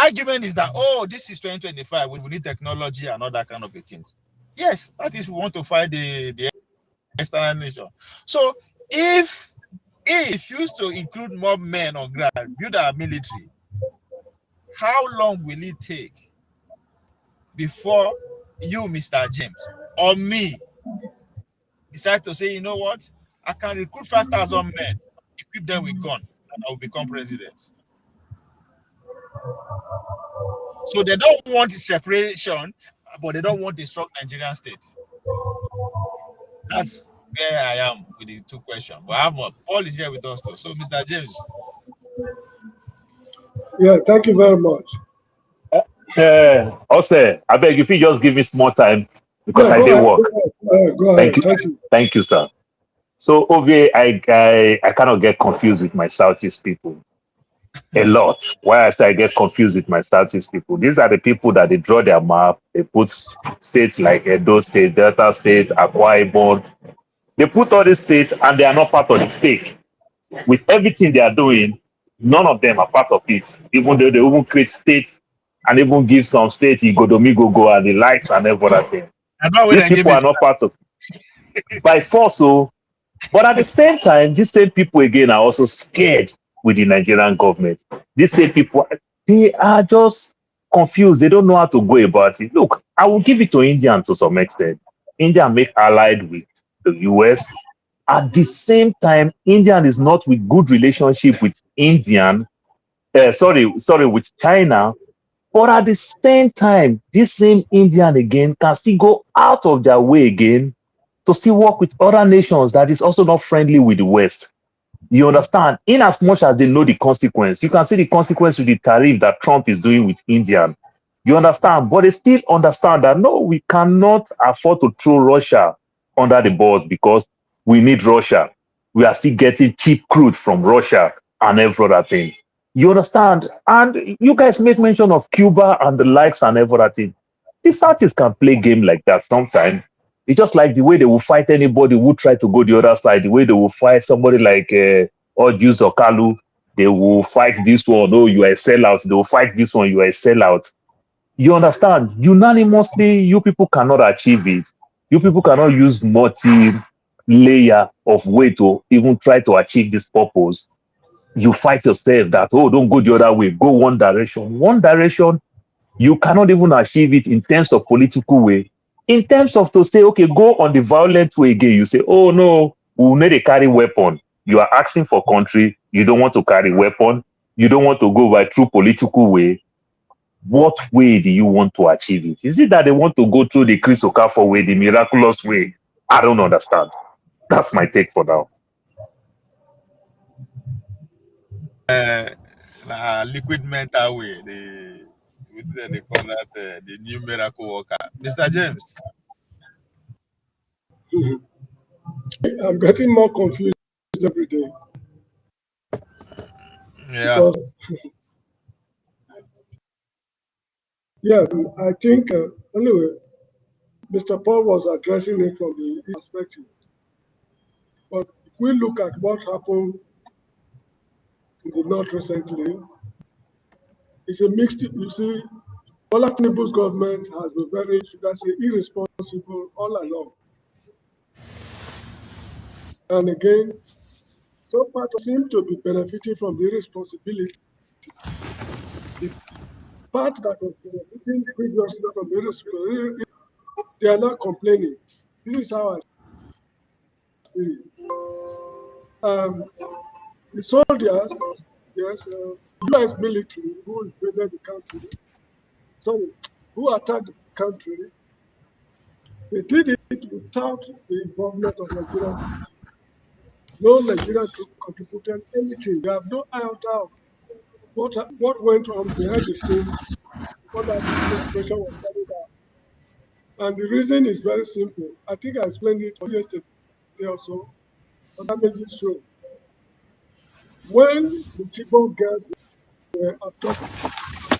Argument is that, oh, this is 2025, we need technology and all that kind of things. Yes, that is, we want to fight the external nation. So if used to include more men on ground, build our military, how long will it take before you, Mr. James, or me, decide to say, you know what, I can recruit 5,000 men, equip them with guns, and I will become president? So they don't want separation, but they don't want a strong Nigerian state. That's where I am with the two questions. But I have more. Paul is here with us too. So, Mr. James. Yeah, thank you very much. Also, I beg if you just give me small time because I did work. Go ahead. Thank you, sir. So OVA, I kind of get confused with my Southeast people a lot. Why I say I get confused with my Southeast people? These are the people that they draw their map, they put states like Edo State, Delta State, Akwa Ibom. They put all these states and they are not part of the state. With everything they are doing, none of them are part of it. Even though they even create states and even give some states Igodomigogo and the likes and everything. And now when These I give people it are not part of it by force. So, but at the same time, these same people again are also scared with the Nigerian government. These same people, they are just confused. They don't know how to go about it. Look, I will give it to India to some extent. India make allied with the US. At the same time, India is not with good relationship with with China. But at the same time, this same Indian again can still go out of their way again to still work with other nations that is also not friendly with the West. You understand? In as much as they know the consequence, you can see the consequence with the tariff that Trump is doing with India. You understand? But they still understand that no, we cannot afford to throw Russia under the bus because we need Russia. We are still getting cheap crude from Russia and every other thing. You understand? And you guys made mention of Cuba and the likes and every other thing. The Southeast can play game like that sometimes. It's just like the way they will fight anybody who try to go the other side, the way they will fight somebody like Ojus or Kalu, they will fight this one, oh, you are a sellout. They will fight this one, you are a sellout. You understand? Unanimously, you people cannot achieve it. You people cannot use multi-layer of way to even try to achieve this purpose. You fight yourself that, oh, don't go the other way, go one direction. One direction, you cannot even achieve it in terms of political way. In terms of to say, okay, go on the violent way again, you say, oh no, we will need to carry weapon. You are asking for country, you don't want to carry weapon, you don't want to go by through political way. What way do you want to achieve it? Is it that they want to go through the Chris Okafor way, the miraculous way? I don't understand. That's my take for now. Liquid mental way. They call that the new miracle worker. Mr. James. I'm getting more confused every day. Yeah. Because, yeah, I think, anyway, Mr. Paul was addressing it from the perspective. But if we look at what happened in the north recently, it's a mixed, you see, Bola Tinubu's government has been very, should I say, irresponsible all along. And again, some part seem to be benefiting from the irresponsibility. The part that was benefiting previously from the irresponsibility, they are not complaining. This is how I see it. The soldiers, yes, U.S. military who invaded the country, who attacked the country, they did it without the involvement of Nigerian troops. No Nigerian troop contributed anything. They have no iota of what went on behind the scene before that operation was carried out. And the reason is very simple. I think I explained it yesterday also, but that makes it show. When the Chibok girls were abducted,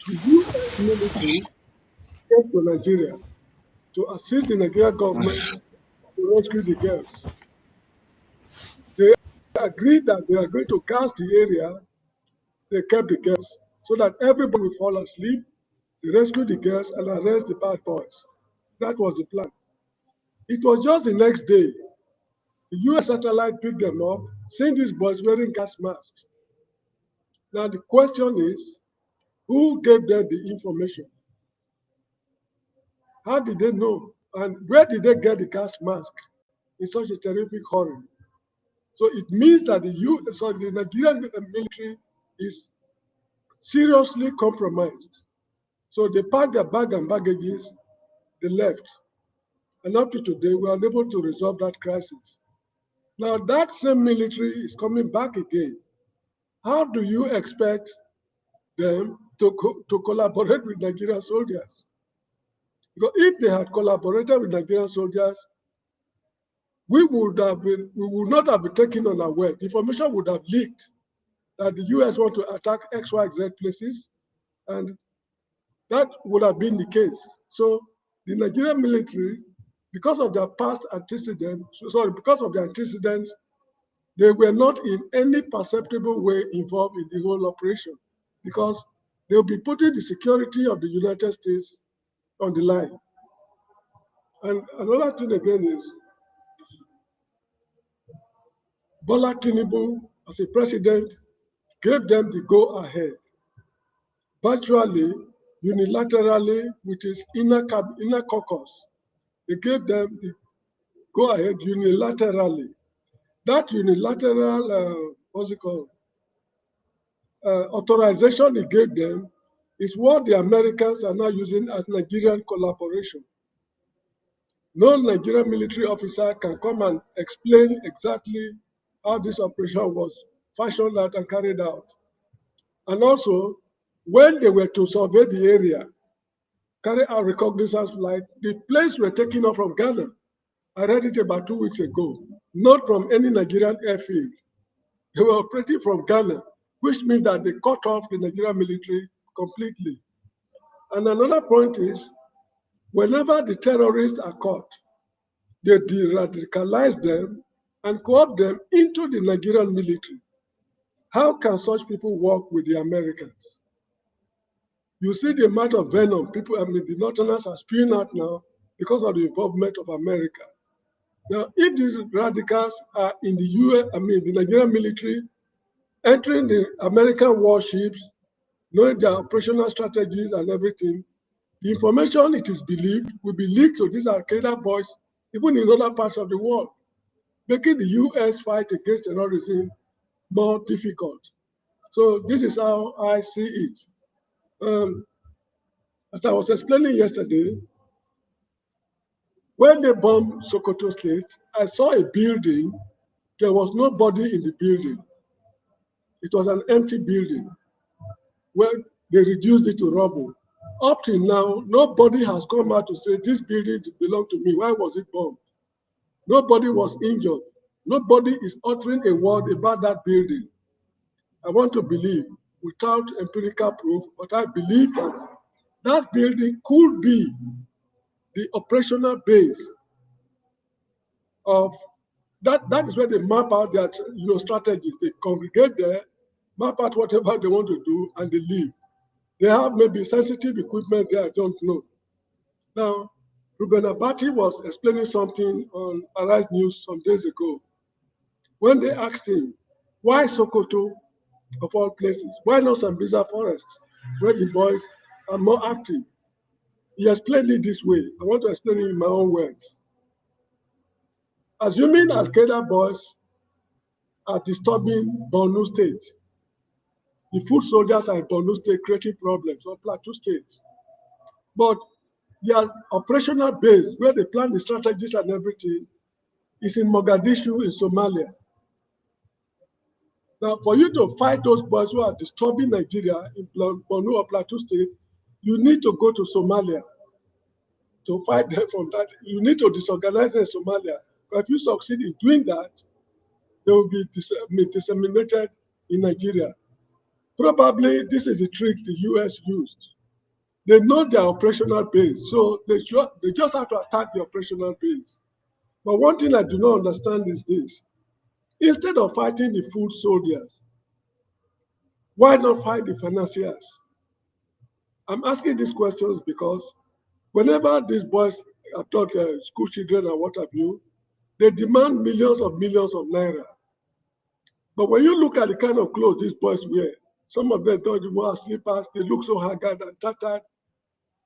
the U.S. military came to Nigeria to assist the Nigerian government to rescue the girls. They agreed that they are going to gas the area. They kept the girls so that everybody will fall asleep. They rescue the girls and arrest the bad boys. That was the plan. It was just the next day, the US satellite picked them up, seeing these boys wearing gas masks. Now the question is, who gave them the information? How did they know? And where did they get the gas mask in such a terrific hurry? So it means that the Nigerian military is seriously compromised. So they packed their bag and baggages, they left. And up to today, we are unable to resolve that crisis. Now that same military is coming back again. How do you expect them to collaborate with Nigerian soldiers? Because if they had collaborated with Nigerian soldiers, we would not have been taken unaware. The information would have leaked that the US want to attack XYZ places, and that would have been the case. So the Nigerian military, because of their past antecedents, they were not in any perceptible way involved in the whole operation, because they'll be putting the security of the United States on the line. And another thing again is, Bola Tinubu, as a president, gave them the go-ahead, virtually, unilaterally, with his inner caucus. They gave them the go-ahead unilaterally. That unilateral, authorization he gave them is what the Americans are now using as Nigerian collaboration. No Nigerian military officer can come and explain exactly how this operation was fashioned out and carried out. And also, when they were to survey the area, carry out reconnaissance flight, the planes were taken off from Ghana. I read it about 2 weeks ago, not from any Nigerian airfield. They were operating from Ghana, which means that they cut off the Nigerian military completely. And another point is, whenever the terrorists are caught, they de-radicalize them and co-opt them into the Nigerian military. How can such people work with the Americans? You see the amount of venom the Northerners are spewing out now because of the involvement of America. Now, if these radicals are in the the Nigerian military, entering the American warships, knowing their operational strategies and everything, the information, it is believed, will be leaked to these Al-Qaeda boys, even in other parts of the world, making the US fight against terrorism more difficult. So this is how I see it. As I was explaining yesterday, when they bombed Sokoto State, I saw a building. There was nobody in the building. It was an empty building where they reduced it to rubble. Up till now, nobody has come out to say this building belonged to me. Why was it bombed? Nobody was injured. Nobody is uttering a word about that building. I want to believe, without empirical proof, but I believe that that building could be the operational base of that is where they map out their strategies. They congregate there, map out whatever they want to do, and they leave. They have maybe sensitive equipment there, I don't know. Now, Ruben Abati was explaining something on Arise News some days ago. When they asked him, why Sokoto, of all places? Why not Sambisa Forest, where the boys are more active? He explained it this way. I want to explain it in my own words. Assuming Al-Qaeda boys are disturbing Borno State, the foot soldiers are in Borno State creating problems, or Plateau State. But their operational base, where they plan the strategies and everything, is in Mogadishu, in Somalia. Now, for you to fight those boys who are disturbing Nigeria in Borno or Plateau State, you need to go to Somalia to fight them from that. You need to disorganize them in Somalia. But if you succeed in doing that, they will be disseminated in Nigeria. Probably this is the trick the US used. They know their operational base, so they just have to attack the operational base. But one thing I do not understand is this. Instead of fighting the foot soldiers, why not fight the financiers? I'm asking these questions because whenever these boys are taught school children and what have you, they demand millions of naira. But when you look at the kind of clothes these boys wear, some of them don't even have slippers, they look so haggard and tattered.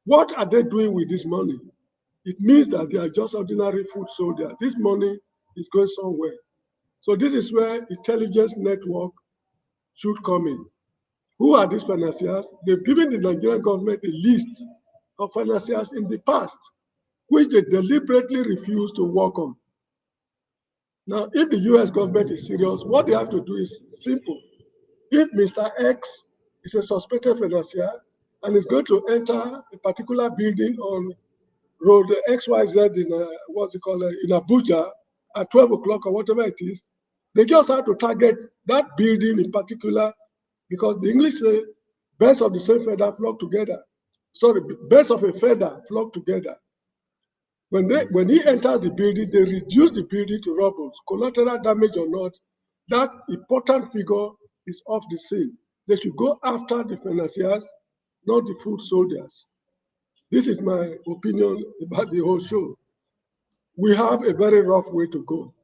What are they doing with this money? It means that they are just ordinary foot soldiers. This money is going somewhere. So this is where intelligence network should come in. Who are these financiers? They've given the Nigerian government a list of financiers in the past, which they deliberately refuse to work on. Now, if the US government is serious, what they have to do is simple. If Mr. X is a suspected financier and is going to enter a particular building on road XYZ in in Abuja, at 12 o'clock or whatever it is. They just have to target that building in particular, because the English say, birds of the same feather flock together. Sorry, birds of a feather flock together. When he enters the building, they reduce the building to rubble, collateral damage or not. That important figure is off the scene. They should go after the financiers, not the food soldiers. This is my opinion about the whole show. We have a very rough way to go.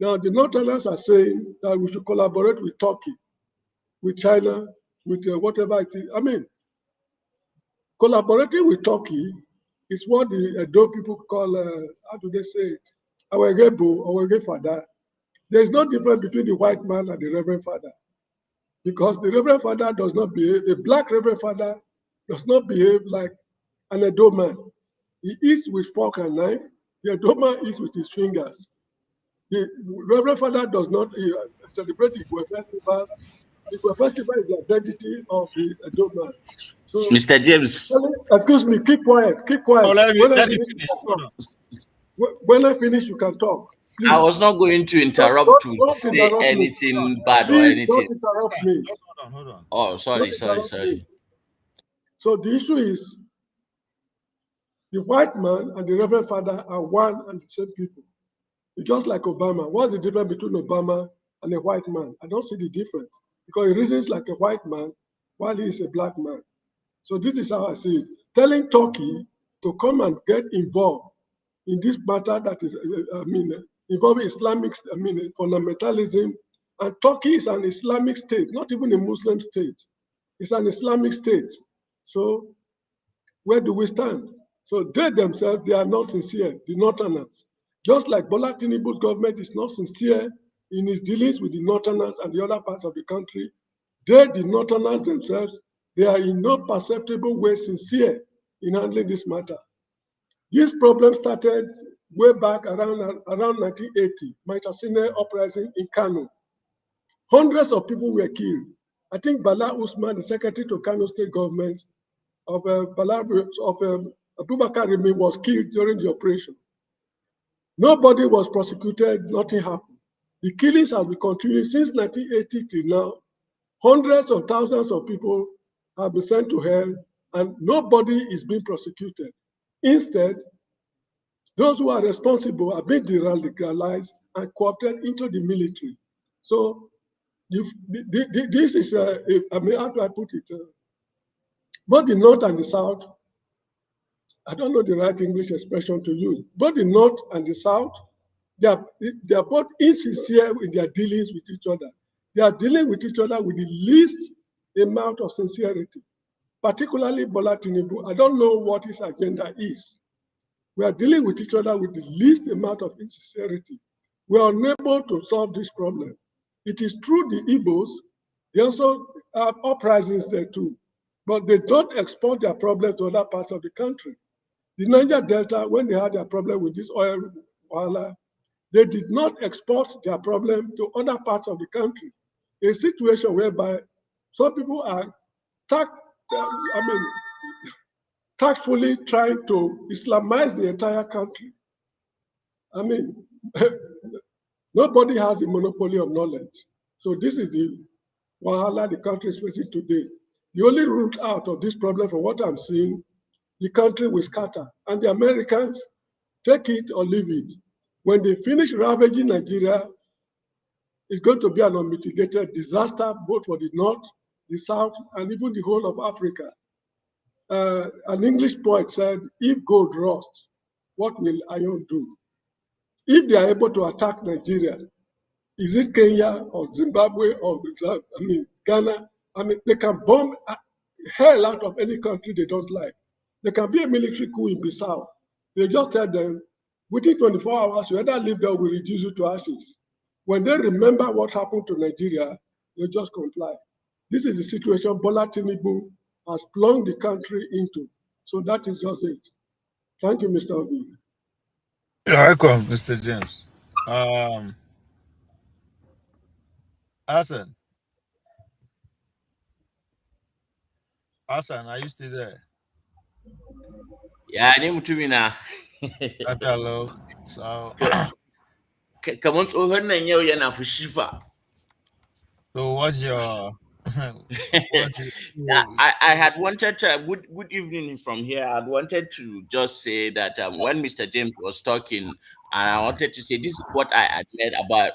Now, the Northerners are saying that we should collaborate with Turkey, with China, with whatever it is. I mean, collaborating with Turkey is what the Edo people call, how do they say it? Awegebo, Father. There is no difference between the white man and the Reverend Father, because the Reverend Father does not behave, a black Reverend Father does not behave like an Edo man. He eats with fork and knife. The Edo man eats with his fingers. The Reverend Father does not celebrate the Igwe festival. The Igwe festival is the identity of the Edo man. So, Mr. James. Excuse me, keep quiet, keep quiet. Oh, let me finish. When I finish, you can talk. Please. I was not going to interrupt to say anything bad or anything. Don't interrupt me. Hold on. Oh, sorry. So the issue is, the white man and the Reverend Father are one and the same people. It's just like Obama. What's the difference between Obama and a white man? I don't see the difference, because he reasons like a white man while he is a black man. So this is how I see it. Telling Turkey to come and get involved in this matter that is, involving Islamic, fundamentalism. And Turkey is an Islamic state, not even a Muslim state. It's an Islamic state. So where do we stand? So they themselves, they are not sincere, the Northerners. Just like Bola Tinubu's government is not sincere in its dealings with the Northerners and the other parts of the country, they, the Northerners themselves, they are in no perceptible way sincere in handling this matter. This problem started way back around 1980, Maitasine uprising in Kano. Hundreds of people were killed. I think Bala Usman, the secretary to Kano state government of Abubakar Rimi, was killed during the operation. Nobody was prosecuted, nothing happened. The killings have been continuing since 1980 till now. Hundreds of thousands of people have been sent to hell, and nobody is being prosecuted. Instead, those who are responsible are being de-radicalized and co-opted into the military. So this is, how do I put it? Both the North and the South, I don't know the right English expression to use, both the North and the South, they are both insincere in their dealings with each other. They are dealing with each other with the least amount of sincerity, particularly Bola Tinubu. I don't know what his agenda is. We are dealing with each other with the least amount of insincerity. We are unable to solve this problem. It is true the Igbos, they also have uprisings there too, but they don't export their problem to other parts of the country. The Niger Delta, when they had their problem with this oil, they did not export their problem to other parts of the country. A situation whereby some people are tactfully trying to Islamize the entire country. I mean, nobody has a monopoly of knowledge. So this is the wahala the country is facing today. The only route out of this problem, from what I'm seeing, the country will scatter, and the Americans take it or leave it. When they finish ravaging Nigeria, it's going to be an unmitigated disaster, both for the North, the South, and even the whole of Africa. An English poet said, if gold rusts, what will iron do? If they are able to attack Nigeria, is it Kenya or Zimbabwe or Ghana? They can bomb hell out of any country they don't like. There can be a military coup in Bissau. They just tell them, within 24 hours, you either live there or we reduce you to ashes. When they remember what happened to Nigeria, they just comply. This is the situation Bola Tinubu has plunged the country into. So that is just it. Thank you, Mr. Obi. You're welcome, Mr. James. Hassan, are you still there? Yeah, I need to be now. Hello. So kamar tsohon nan yau yana fushi fa. So what's your what's it? I had wanted to good evening from here. I wanted to just say that when Mr. James was talking, and I wanted to say this is what I admire about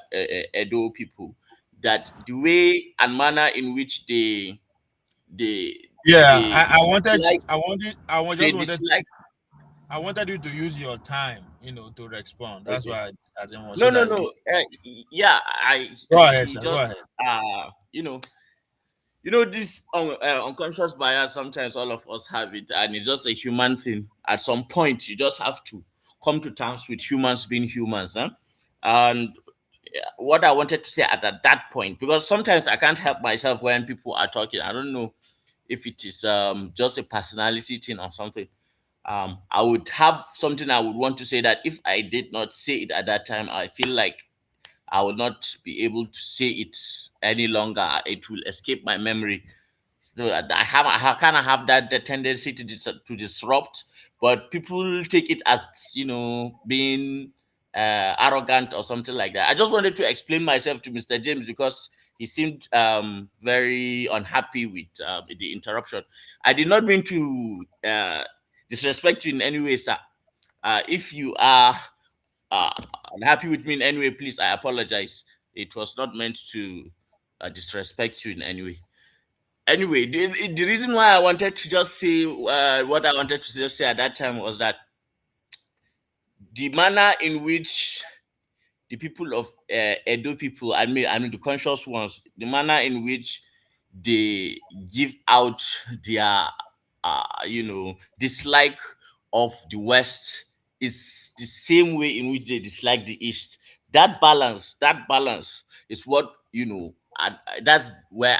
Edo people, that the way and manner in which they Yeah, they dislike they just wanted dislike. I wanted you to use your time, to respond. That's Okay. why I didn't want No, so no, that no. Yeah, go ahead, he sir. Go just ahead. you know. This unconscious bias, sometimes all of us have it, and it's just a human thing. At some point, you just have to come to terms with humans being humans. Huh? And what I wanted to say at that point, because sometimes I can't help myself when people are talking. I don't know if it is just a personality thing or something. I would have something I would want to say that if I did not say it at that time, I feel like I will not be able to say it any longer. It will escape my memory. So I kind of have that tendency to disrupt, but people take it as being arrogant or something like that. I just wanted to explain myself to Mr. James because he seemed very unhappy with the interruption. I did not mean to disrespect you in any way, sir. If you are uh, unhappy with me in any way, please, I apologize. It was not meant to disrespect you in any way. Anyway, the reason why I wanted to just say what I wanted to just say at that time was that the manner in which the people of Edo people, I mean the conscious ones, the manner in which they give out their, dislike of the West is the same way in which they dislike the East. That balance is what and that's where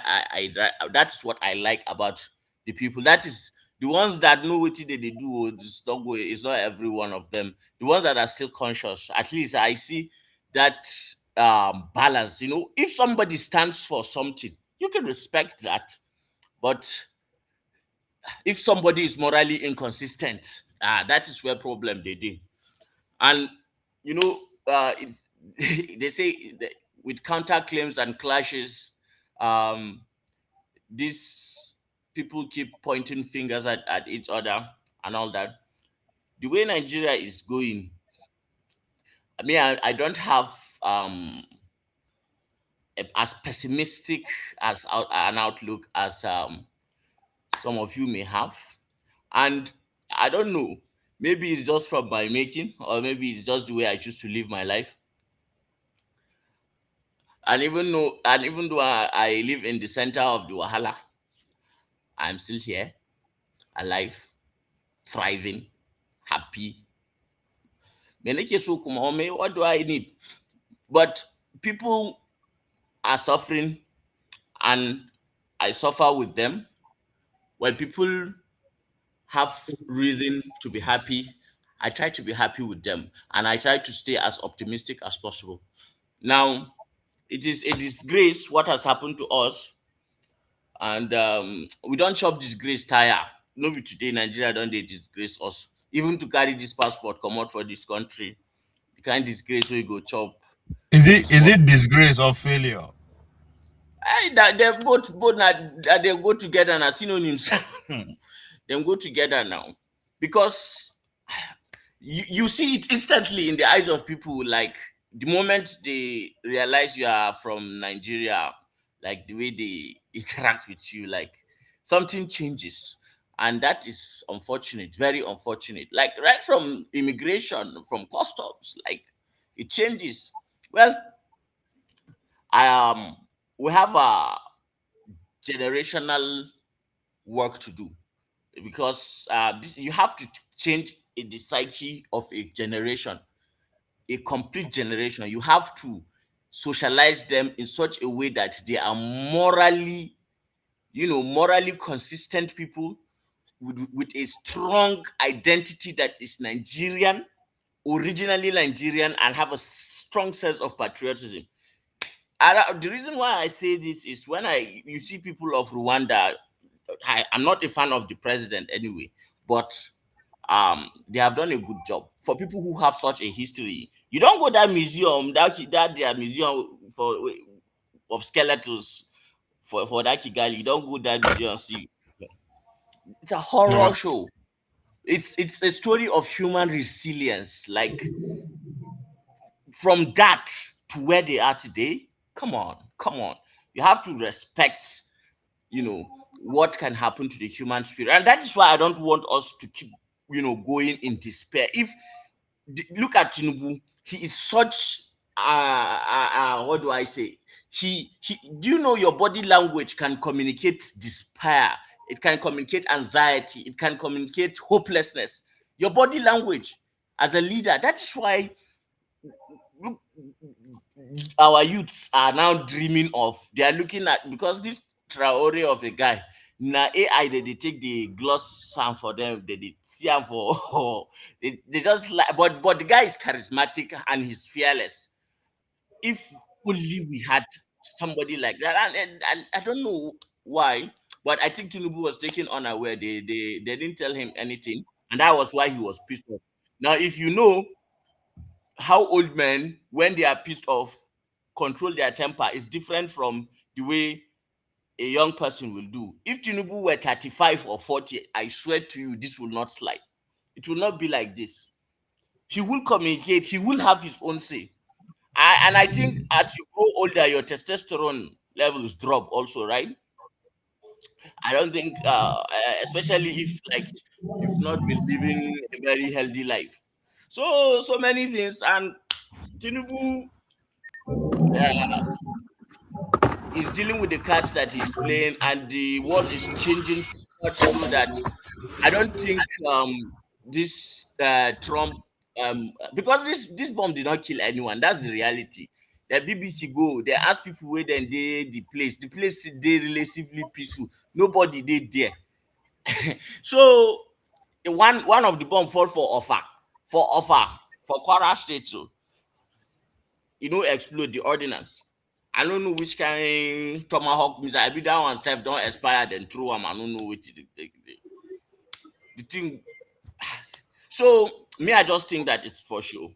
that's what I like about the people. That is the ones that know what they do. It's not every one of them. The ones that are still conscious, at least I see that balance. If somebody stands for something, you can respect that. But if somebody is morally inconsistent, that is where problem they do. And they say that with counterclaims and clashes, um, these people keep pointing fingers at each other and all that. The way Nigeria is going, I don't have as pessimistic an outlook as some of you may have. And I don't know, maybe it's just from my making, or maybe it's just the way I choose to live my life. And even though I live in the center of the Wahala, I'm still here, alive, thriving, happy. Me nake so kuma, what do I need? But people are suffering, and I suffer with them. When people have reason to be happy, I try to be happy with them, and I try to stay as optimistic as possible. Now, it is a disgrace what has happened to us, and we don't chop disgrace tire. No be today Nigeria don't dey disgrace us. Even to carry this passport come out for this country, the kind disgrace we go chop. Is it disgrace or failure? That they both that they go together na synonyms. Them go together now, because you see it instantly in the eyes of people. Like the moment they realize you are from Nigeria, like the way they interact with you, like something changes. And that is unfortunate, very unfortunate. Like right from immigration, from customs, like it changes. Well, I we have a generational work to do, because you have to change the psyche of a generation, a complete generation. You have to socialize them in such a way that they are morally consistent people with a strong identity that is Nigerian, originally Nigerian, and have a strong sense of patriotism. And the reason why I say this is when you see people of Rwanda. I'm not a fan of the president anyway, but they have done a good job. For people who have such a history, you don't go that museum, that their museum of skeletons for that Kigali. You don't go that museum. See, it's a horror show. It's a story of human resilience. Like from that to where they are today. Come on, come on. You have to respect, what can happen to the human spirit, and that is why I don't want us to keep, going in despair. Look at Tinubu. He is such what do I say? He do you know your body language can communicate despair, it can communicate anxiety, it can communicate hopelessness. Your body language as a leader. That is why look, our youths are now dreaming of, they are looking at, because this Traore of a guy, now AI they take the gloss sound for them, they see him for they just like, but the guy is charismatic and he's fearless. If only we had somebody like that, and I don't know why, but I think Tinubu was taken unaware. They didn't tell him anything, and that was why he was pissed off. Now, if you know how old men, when they are pissed off, control their temper, is different from the way a young person will do. If Tinubu were 35 or 40, I swear to you, this will not slide. It will not be like this. He will communicate, he will have his own say. And I think as you grow older, your testosterone levels drop also, right? I don't think, especially if like you've not been living a very healthy life. So many things, and Tinubu is dealing with the cards that he's playing, and the world is changing so much so that I don't think this Trump, because this bomb did not kill anyone. That's the reality. The BBC go, they ask people where then they the place. The place they relatively peaceful. Nobody did there. So one of the bomb fall for Kwara State. So explode the ordinance. I don't know which kind tomahawk missile. I be that one self don't expire then throw them. I don't know what the thing. So me, I just think that it's for show.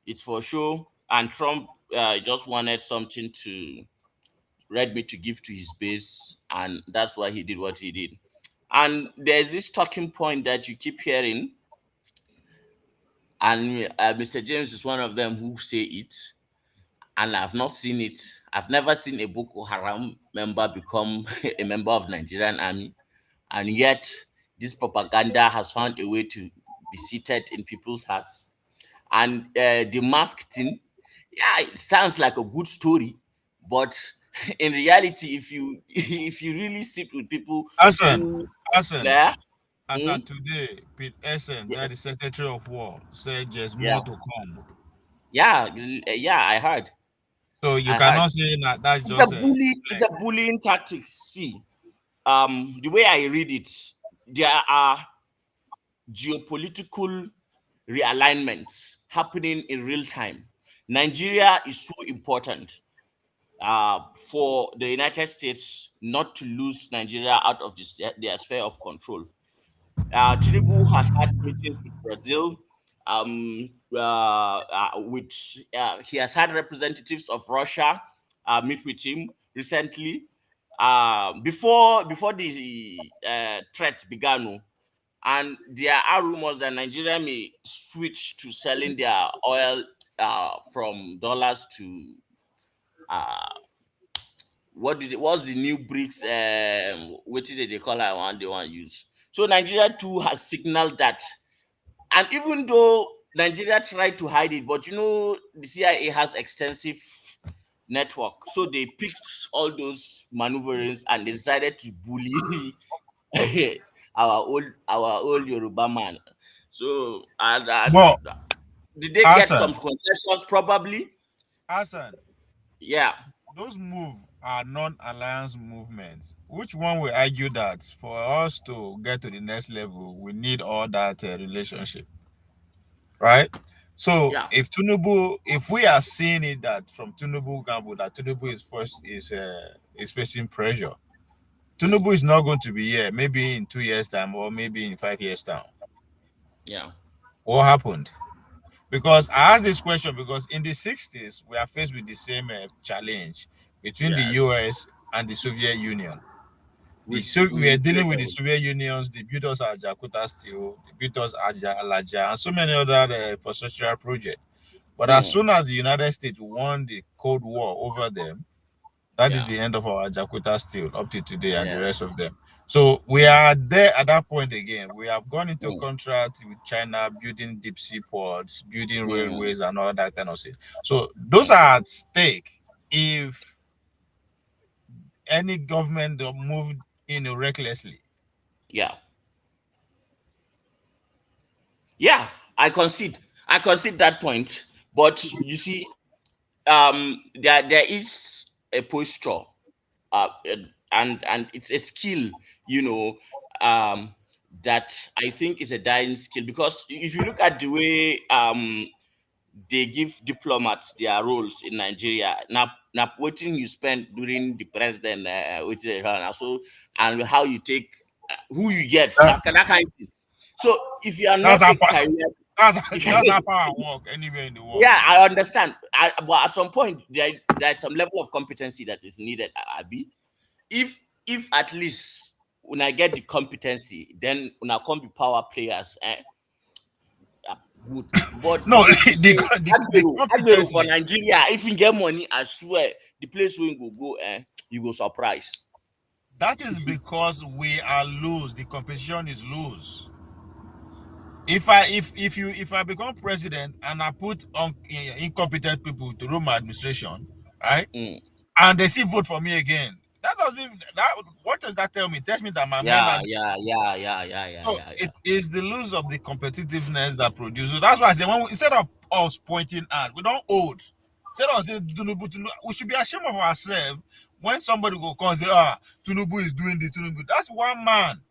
It's for show, and Trump just wanted something to read me to give to his base, and that's why he did what he did. And there's this talking point that you keep hearing, and Mr. James is one of them who say it, and I've not seen it. I've never seen a Boko Haram member become a member of Nigerian army, and yet this propaganda has found a way to be seated in people's hearts. And the mask thing, yeah, it sounds like a good story, but in reality, if you if you really sit with people who, Hassan, yeah, as of today, Pete Essen, that is Secretary of War, said there's more yeah, to come. yeah, I heard. So you I heard. cannot say that that's It's a just a bully. It's a bullying tactic. See, the way I read it, there are geopolitical realignments happening in real time. Nigeria is so important for the United States not to lose Nigeria out of their sphere of control. Tinubu has had meetings with Brazil. With he has had representatives of Russia meet with him recently. Before the threats began, and there are rumors that Nigeria may switch to selling their oil from dollars to uh, what's the new bricks? What did they call it? One they want to use. So Nigeria too has signaled that, and even though Nigeria tried to hide it, but the CIA has extensive network, so they picked all those maneuverings and they decided to bully our old Yoruba man. So well, did they get some Hassan, concessions? Probably. Hassan, Yeah. those moves are non-alliance movements. Which one will argue that for us to get to the next level, we need all that relationship, right? So Yeah. if we are seeing it that from Tinubu Gambo that Tinubu is facing pressure, Tinubu is not going to be here maybe in 2 years time or maybe in 5 years time. Yeah. What happened? Because I asked this question because in the 60s, we are faced with the same challenge between the Yes. US and the Soviet Union. With We are dealing with the nuclear Soviet Unions, they built us at Jakarta Steel, they built us at Alaja, and so many other infrastructure projects. But as soon as the United States won the Cold War over them, that is Yeah. the end of our Jakarta Steel up to today and the Yeah. rest of them. So we are there at that point again. We have gone into contract with China, building deep sea ports, building railways, and all that kind of thing. So those are at stake if any government moved in recklessly. Yeah. Yeah, I concede. I concede that point. But you see, there is a posture, and it's a skill, that I think is a dying skill. Because if you look at the way they give diplomats their roles in Nigeria, now what you spend during the president, which they run, so and how you take who you get, that kind of thing. So if you are That's not how a career, that's how power work anywhere in the world. yeah, I understand. But at some point, there's some level of competency that is needed. Abi, if at least when I get the competency, then when I come be power players, good. But No, if you say the Agbero for competency. Nigeria, if you get money, I swear the place where you go, you go surprise. That is because we are loose. The competition is loose. If I become president and I put incompetent people to run my administration, right, and they still vote for me again, what does that tell me? It tells me that my men are. Yeah. So it is the lose of the competitiveness that produces. So that's why I say instead of us pointing at, we don't hold. Instead of saying Tunubu, we should be ashamed of ourselves when somebody go come and say, Tunubu is doing this, Tunubu. That's one man.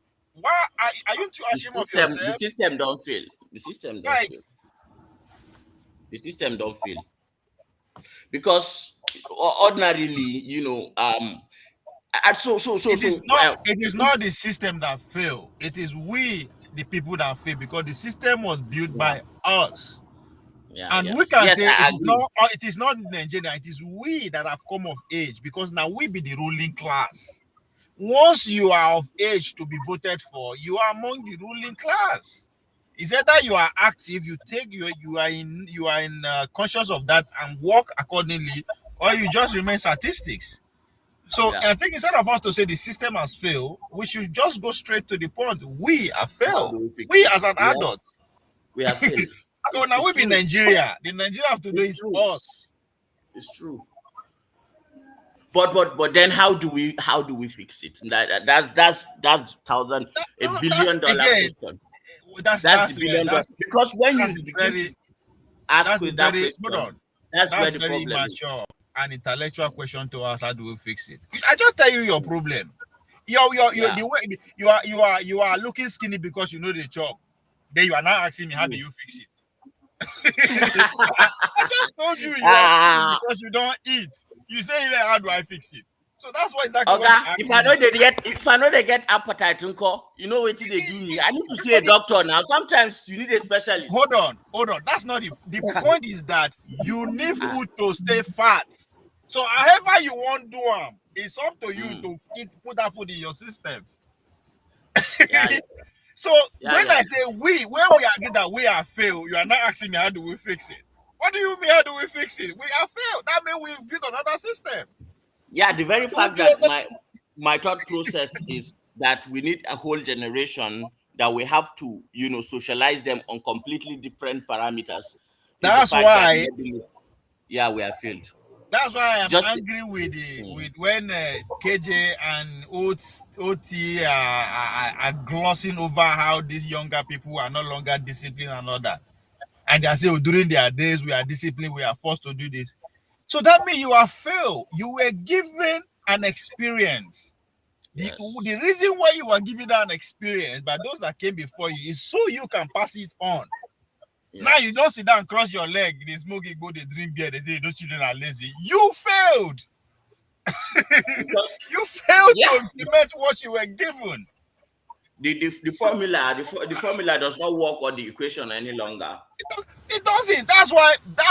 Why are you too ashamed of yourself? The system don't fail. The system don't fail. The system don't fail. Because ordinarily, it is not the system that fail. It is we, the people, that fail because the system was built by us. We can say it is not Nigeria, it is we that have come of age because now we be the ruling class. Once you are of age to be voted for, you are among the ruling class. It's either you are active, you are in conscious of that and work accordingly, or you just remain statistics. So I think instead of us to say the system has failed, we should just go straight to the point. We have failed. We as an adult. We have failed. So now we be Nigeria. The Nigeria have to do is us. It's true. But then how do we fix it? That's $1 billion question. That's the $1 billion. Because when you begin to ask that question, that's where the very problem mature and intellectual question to us. How do we fix it? I just tell you your problem. The way you are looking skinny because you know the job. Then you are now asking me how do you fix it? I just told you are skinny because you don't eat. You say how do I fix it? So that's why exactly. If I know they get appetite, you know what they do me. I need to see a doctor now. Sometimes you need a specialist. Hold on. That's not the point. Is that you need food to stay fat. So however you want to do them, it's up to you to put that food in your system. So when I say when we agree that we have failed, you are not asking me how do we fix it. What do you mean how do we fix it? We have failed. That means we built another system. Yeah, the very fact that my thought process is that we need a whole generation that we have to, socialize them on completely different parameters. That's why. We have failed. That's why I'm angry with when KJ and OT are glossing over how these younger people are no longer disciplined and all that. And they say, during their days, we are disciplined, we are forced to do this. So that means you have failed. You were given an experience. The reason why you were given that experience by those that came before you is so you can pass it on. Now you don't sit down and cross your leg, they smoke it, go, they drink beer, they say those children are lazy. You failed. You failed to implement what you were given. the formula does not work on the equation any longer. It doesn't. That's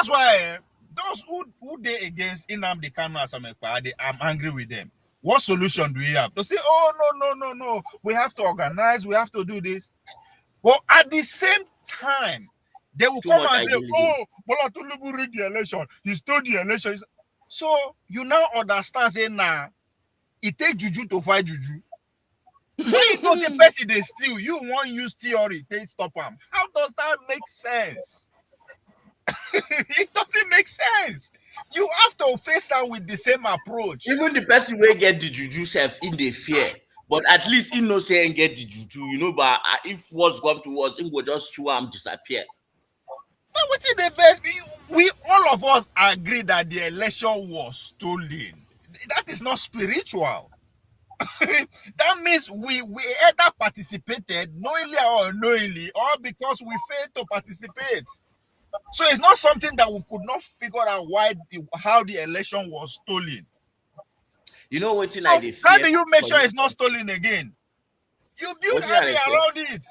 why those who they against Nnamdi Kanu Asamekpa, I'm angry with them. What solution do we have? To say, oh no, we have to organize, we have to do this. But at the same time, they will come and say, oh, Bola Tinubu rigged the election. He stole the election. So you now understand, say, nah, it takes juju to fight juju. Why you don't say person they steal? You want use theory, they stop them. How does that make sense? It doesn't make sense. You have to face out with the same approach. Even the person will get the juju self in the fear, but at least he no say and get the juju, you know. But if what's come to us, he will just chew and disappear. But what's the best? We all of us agree that the election was stolen. That is not spiritual. That means we either participated knowingly or unknowingly, or because we failed to participate. So it's not something that we could not figure out how the election was stolen. You know what? So how do you make sure it's not stolen again? You build army around it.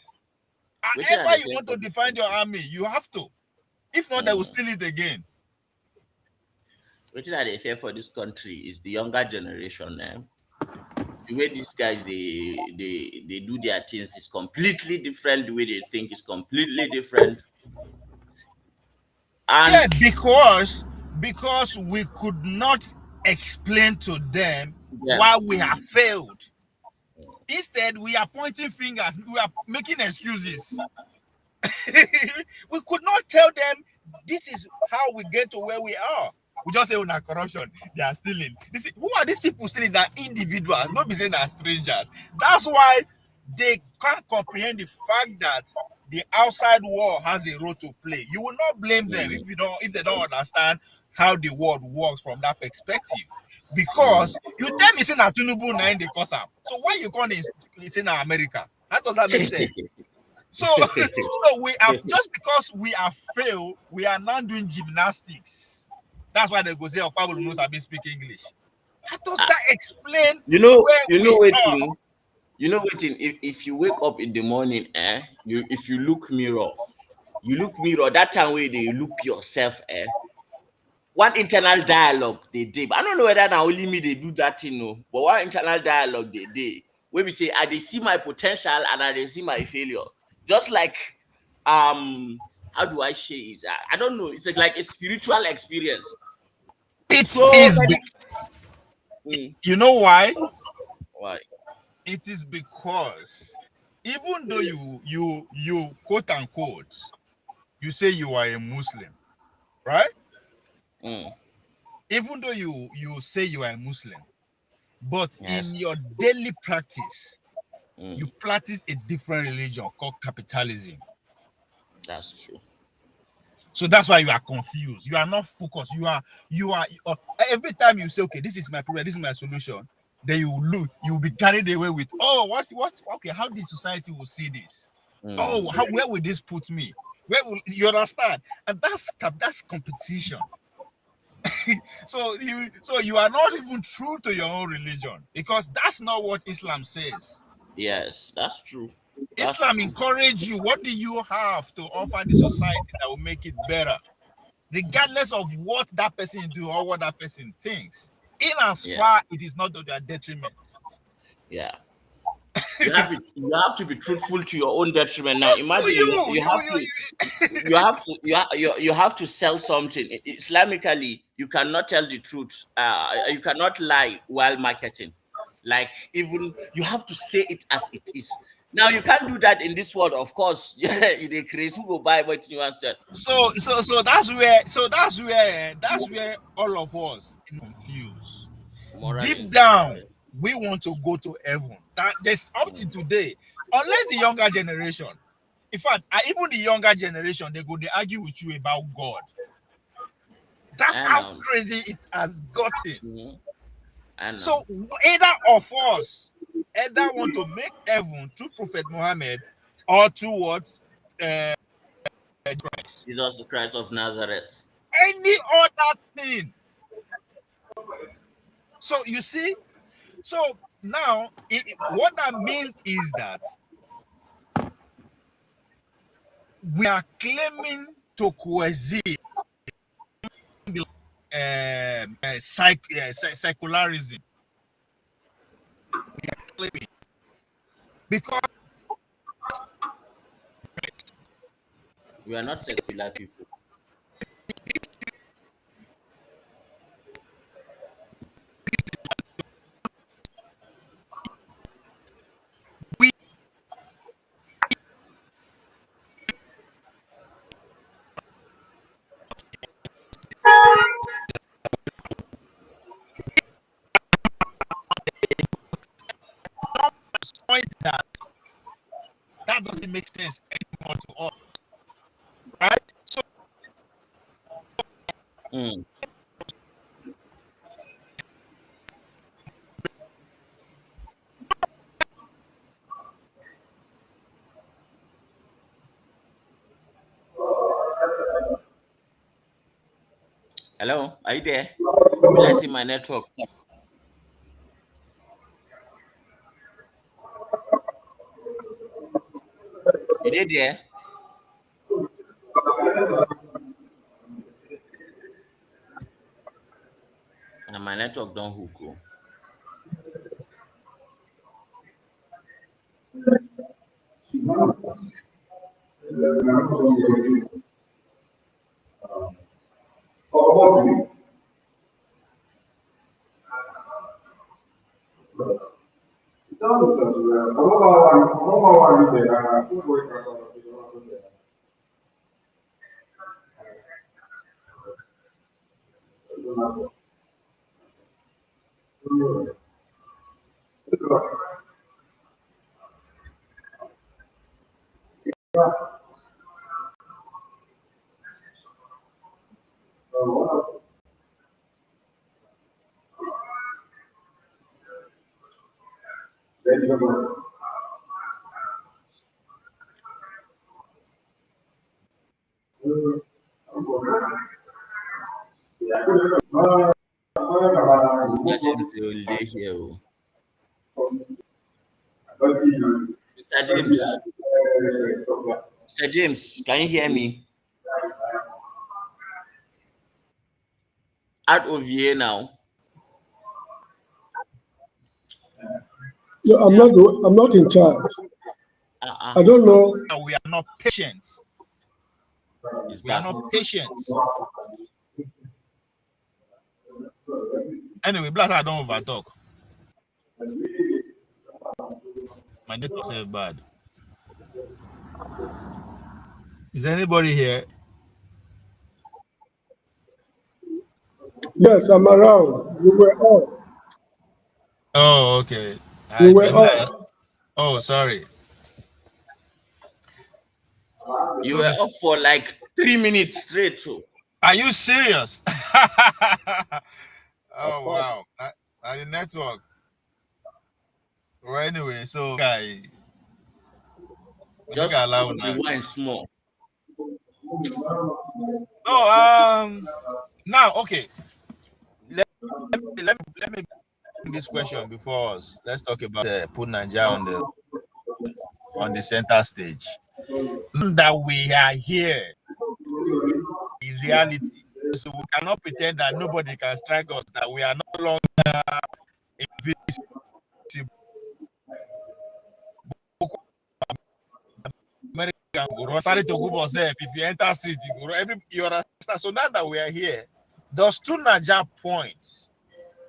Whenever you want to defend your army, you have to. If not, they will steal it again. What they fear for this country is the younger generation. The way these guys they do their things is completely different. The way they think is completely different. And yeah, because we could not explain to them why we have failed. Instead, we are pointing fingers. We are making excuses. We could not tell them this is how we get to where we are. We just say, "Oh, corruption. They are stealing." Who are these people stealing? That individuals, not be saying that strangers. That's why they can't comprehend the fact that the outside world has a role to play. You will not blame them if they don't understand how the world works from that perspective. Because you tell me saying that Tinubu 9 they cause up. So why you calling it's in America? That doesn't make sense. So we have just because we have failed, we are now doing gymnastics. That's why they go say, "Oh, Pablo knows how to speak English." How does that explain? You know what? If you wake up in the morning, if you look mirror, that time where they look yourself, one internal dialogue they did. I don't know whether now only me they do that thing, no. But one internal dialogue they did where we say, I they see my potential and I they see my failure. Just like how do I say it? I don't know. It's like a spiritual experience. You know why? Why? It is because even though you quote unquote you say you are a Muslim, right? Even though you say you are a Muslim, but in your daily practice, you practice a different religion called capitalism. That's true. So that's why you are confused. You are not focused. You are every time you say, okay, this is my problem, this is my solution, then you will be carried away with, oh, what okay, how this society will see this? Oh, where will this put me? Where will you understand? And that's competition. So you are not even true to your own religion, because that's not what Islam says. Yes, that's true. Islam encourages you. What do you have to offer the society that will make it better, regardless of what that person do or what that person thinks, in as far it is not to their detriment. Yeah. You have to be truthful to your own detriment. Now imagine you have to sell something. Islamically, you cannot tell the truth. You cannot lie while marketing. Like, even you have to say it as it is. Now you can't do that in this world, of course. Yeah, they crazy who go buy what you want to sell. So that's where all of us confused. Deep down, we want to go to heaven. That there's up to today, unless the younger generation. In fact, even the younger generation, they argue with you about God. That's how crazy it has gotten. So either of us want to make heaven through Prophet Muhammad or towards Christ. Jesus Christ of Nazareth. Any other thing. So you see, so now what that means is that we are claiming to coexist secularism. We are claiming because We are not secular people. we point that doesn't make sense anymore to us, right? So Hello, are you there? Will I see my network? You did there? And my network don't hook. Oh. Mr. James. Mr. James, can you hear me? Out of here now. No, I'm not in charge. I don't know. We are not patient. We are not patient. Anyway, Black, I don't over talk. My network is bad. Is anybody here? Yes, I'm around. You were off. Oh, okay. You were off. Oh, sorry. You were up for like 3 minutes straight too. Are you serious? Oh wow. The network. Well, anyway, so guy. Just rewind small. No, now okay. Let me bring this question before us. Let's talk about put Nigeria on the center stage. That we are here in reality. So we cannot pretend that nobody can strike us, that we are no longer invisible. If you enter street, you understand. So now that we are here, those two Naija points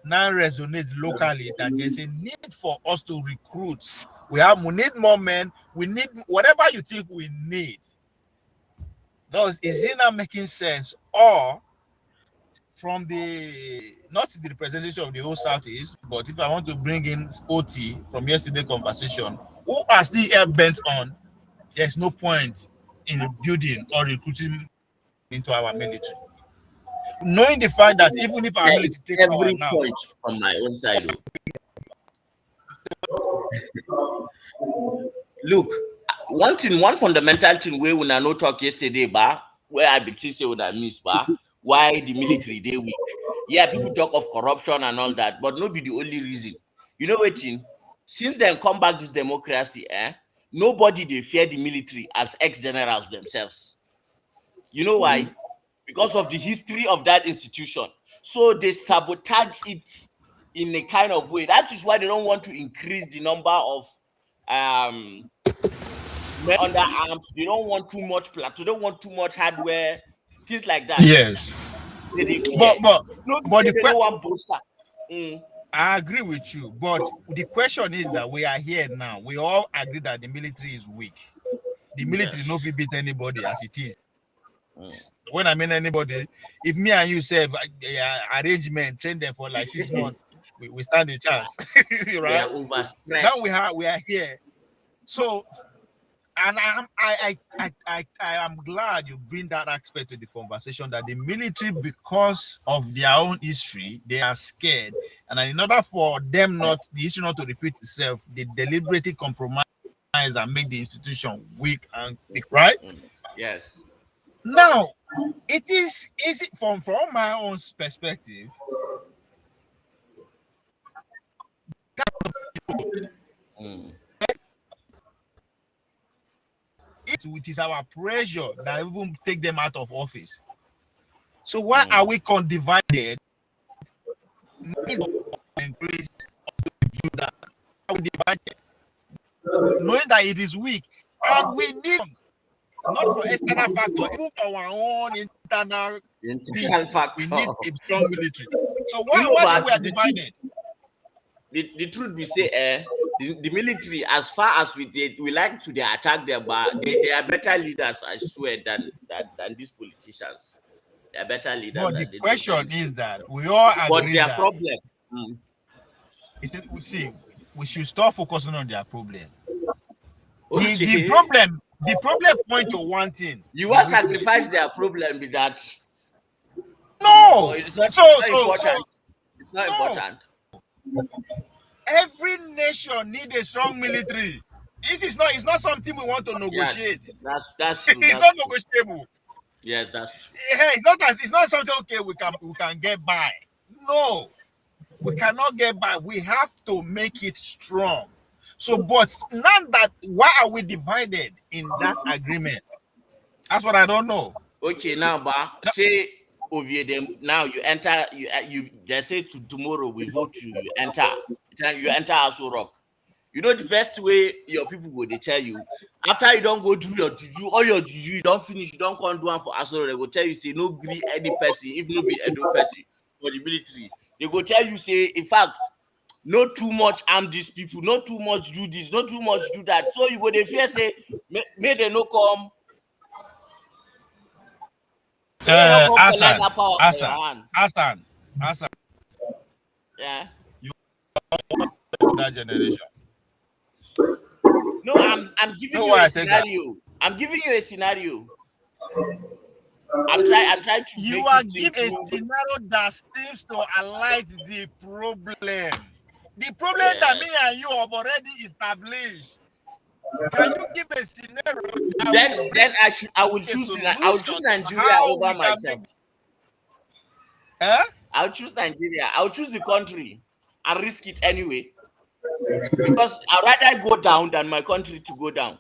now resonate locally that there's a need for us to recruit. We need more men. We need whatever you think we need. Is it not making sense? Or from not the representation of the whole Southeast, but if I want to bring in OT from yesterday's conversation, who are still bent on, there's no point in building or recruiting into our military. Knowing the fact that even if our military take power now, point from my own side. Look, one fundamental thing we will not talk yesterday, where I between say what I miss, why the military they weak. Yeah, people talk of corruption and all that, but not be the only reason. You know what? Since then come back this democracy, nobody they fear the military as ex-generals themselves. You know why? Because of the history of that institution. So they sabotage it in a kind of way. That is why they don't want to increase the number of men under arms. They don't want too much plateau. They don't want too much hardware, things like that. Yes. They fear. But No, but they don't want booster. I agree with you. But the question is that we are here now. We all agree that the military is weak. The military no fit beat anybody as it is. When I mean anybody, if me and you say arrangement, train them for like 6 months, we stand a chance. Right? Now we are here. So, and I am glad you bring that aspect to the conversation, that the military, because of their own history, they are scared, and in order for them the history not to repeat itself, they deliberately compromise and make the institution weak and weak, right? Yes. Now, it is easy from my own perspective. It is our pressure that even take them out of office. So why are we divided? Increase that. Are we divided? Knowing that it is weak, and we need not for external factor, even for our own internal peace, we need a strong military. So why we are divided? The truth we say, the military, as far as we like to attack them, but they are better leaders, I swear, than these politicians. They are better leaders. But the question is that we all agree but their that problem. See, we should stop focusing on their problem. Okay. The problem point to one thing. You want to sacrifice their problem with that? No. It's not, important. It's not important. Every nation needs a strong military. It's not something we want to negotiate. Yeah, that's true. It's not negotiable. Yes, that's true. Yeah, it's not something we can get by. No, we cannot get by. We have to make it strong. So, but now that, why are we divided in that agreement? That's what I don't know. Okay, now, say over them now you enter. They say tomorrow we vote you enter. You enter Aso Rock. You know the first way your people go, they tell you, after you don't go do your juju, all your juju, you don't finish, you don't come do one for Aso Rock, they go tell you, say, no agree any person, if no be Edo person, for the military. They go tell you, say, in fact, not too much arm these people, not too much do this, not too much do that. So you go, they fear, say, may they no come. Hassan. Yeah. You that generation. No, I'm giving you a scenario. I'm giving you a scenario. I'm trying to. You are giving a scenario that seems to highlight the problem. The problem that me and you have already established. Can you give a scenario? Then I will choose Nigeria over myself. I'll choose Nigeria. I'll choose the country and risk it anyway. Because I'd rather go down than my country to go down.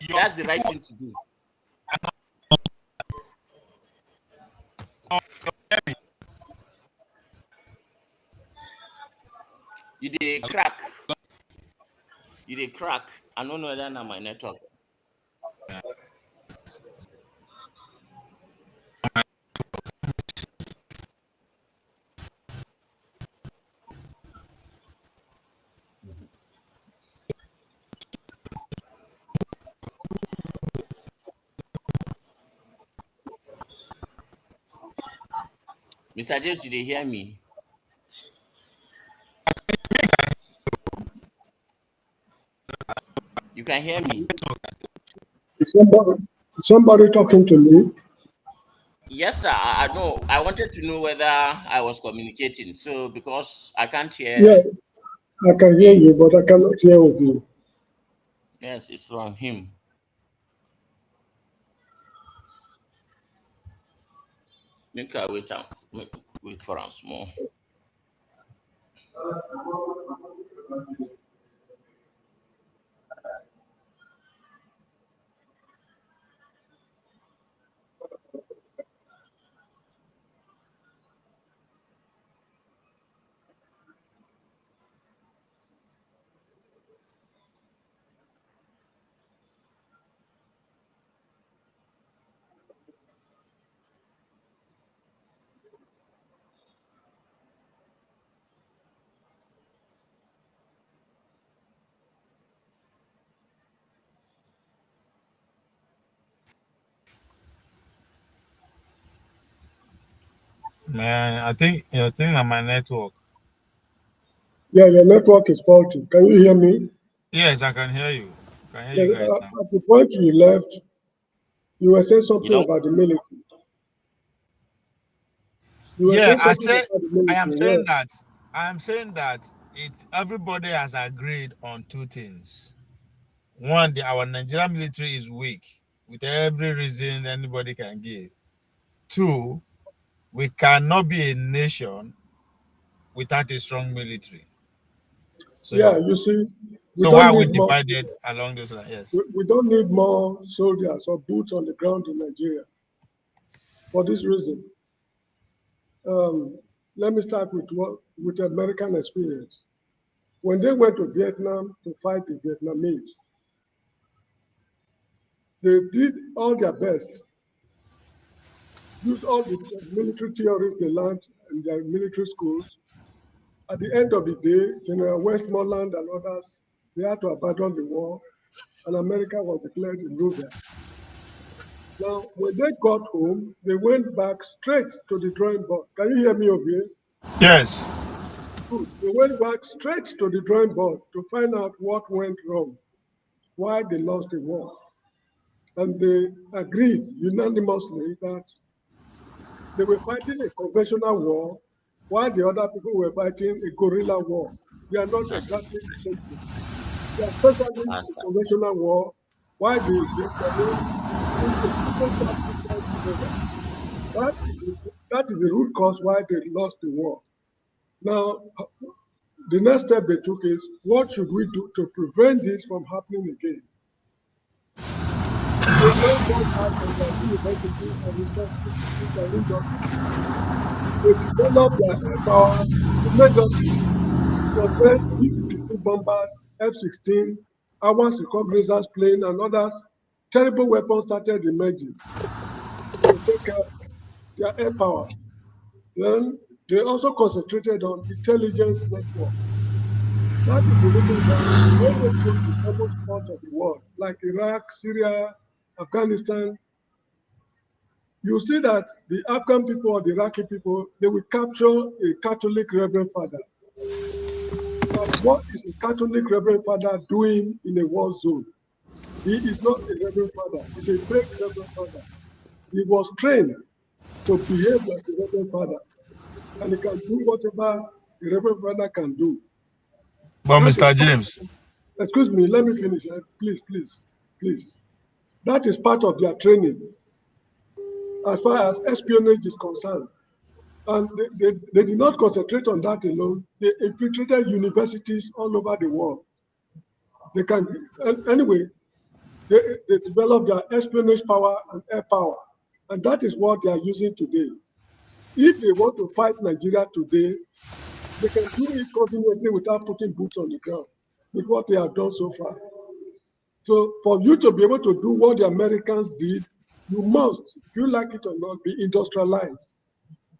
That's the right thing to do. You did crack. I don't know whether that's my network. Mr. James, did you hear me? You can hear me. Somebody talking to me? Yes, sir. I know. I wanted to know whether I was communicating. So because I can't hear. Yeah, I can hear you, but I cannot hear you. Yes, it's from him. Make I wait for us more. Man, I think on my network. Yeah, your network is faulty. Can you hear me? Yes, I can hear you. I can hear you guys now. At the point you left, you were saying something You know, about the military. You were Yeah, saying something about the military. I am saying that it's everybody has agreed on two things. One, our Nigerian military is weak with every reason anybody can give. Two, we cannot be a nation without a strong military. So, Yeah, you see, we so why don't are we need more. divided along those lines? Yes. We don't need more soldiers or boots on the ground in Nigeria. For this reason, let me start with American experience. When they went to Vietnam to fight the Vietnamese, they did all their best, used all the military theories they learned in their military schools. At the end of the day, General Westmoreland and others, they had to abandon the war, and America was declared a loser. Now, when they got home, they went back straight to the drawing board. Can you hear me over here? Yes. Good. They went back straight to the drawing board to find out what went wrong, why they lost the war. And they agreed unanimously that they were fighting a conventional war while the other people were fighting a guerrilla war. They are not exactly the same thing. They are specialists in conventional war, while the Vietnamese used a different tactic altogether. That is the root cause why they lost the war. Now, the next step they took is, what should we do to prevent this from happening again? They now got out of their universities and research institutes and industries. They developed their air power tremendously. But then B-52 bombers, F-16, hours recognizers plane, and others, terrible weapons started emerging to take care of their air power. Then they also concentrated on intelligence network. That is the reason why when they go to almost parts of the world, like Iraq, Syria, Afghanistan, you see that the Afghan people or the Iraqi people, they will capture a Catholic Reverend Father. Now, what is a Catholic Reverend Father doing in a war zone? He is not a Reverend Father. He's a fake Reverend Father. He was trained to behave like a Reverend Father, and he can do whatever a Reverend Father can do. But Mr. James. Excuse me, let me finish. Please. That is part of their training as far as espionage is concerned. And they did not concentrate on that alone. They infiltrated universities all over the world. They can, anyway, they developed their espionage power and air power. And that is what they are using today. If they want to fight Nigeria today, they can do it conveniently without putting boots on the ground with what they have done so far. So for you to be able to do what the Americans did, you must, if you like it or not, be industrialized.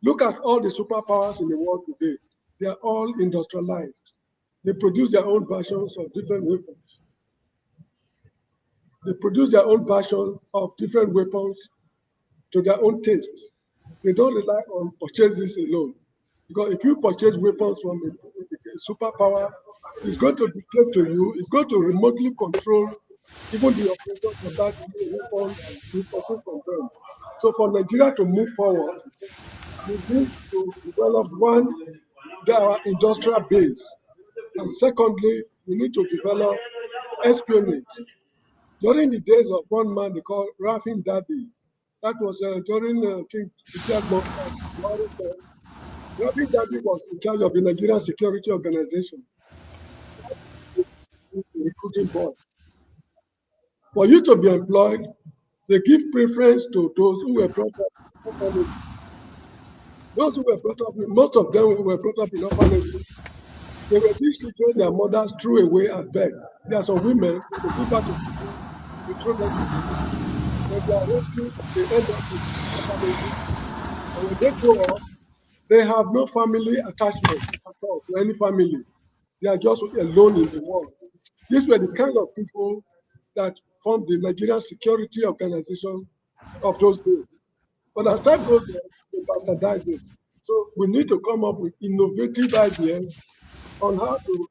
Look at all the superpowers in the world today. They are all industrialized. They produce their own versions of different weapons. They produce their own version of different weapons to their own taste. They don't rely on purchases alone. Because if you purchase weapons from a superpower, it's going to dictate to you, it's going to remotely control even the operators of that weapon you purchase from them. So for Nigeria to move forward, we need to develop our industrial base. And secondly, we need to develop espionage. During the days of one man they call Rafin Dadi, that was during, I think, Buhari's time. Rafin Dadi was in charge of the Nigerian Security Organization, recruiting board. For you to be employed, they give preference to those who were brought up in orphanages. Those who were brought up, most of them who were brought up in orphanages, they were teaching their mothers threw away at birth. There are some women, they give birth to children, they throw them to the sea. When they are rescued, they end up in orphanages. And when they grow up, they have no family attachment at all to any family. They are just alone in the world. These were the kind of people that formed the Nigerian Security Organization of those days. But as time goes on, they bastardize it. So we need to come up with innovative ideas on how to,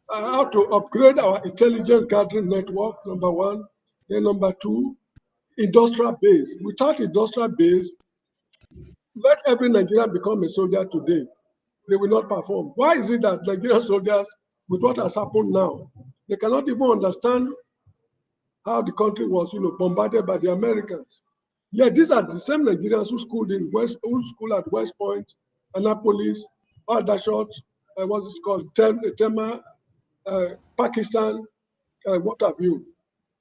how to upgrade our intelligence gathering network, number one. Then number two, industrial base. Without industrial base, let every Nigerian become a soldier today. They will not perform. Why is it that Nigerian soldiers, with what has happened now, they cannot even understand how the country was, bombarded by the Americans? Yet these are the same Nigerians who schooled at West Point, Annapolis, Aldershot, what's it called, Tema, Pakistan, what have you.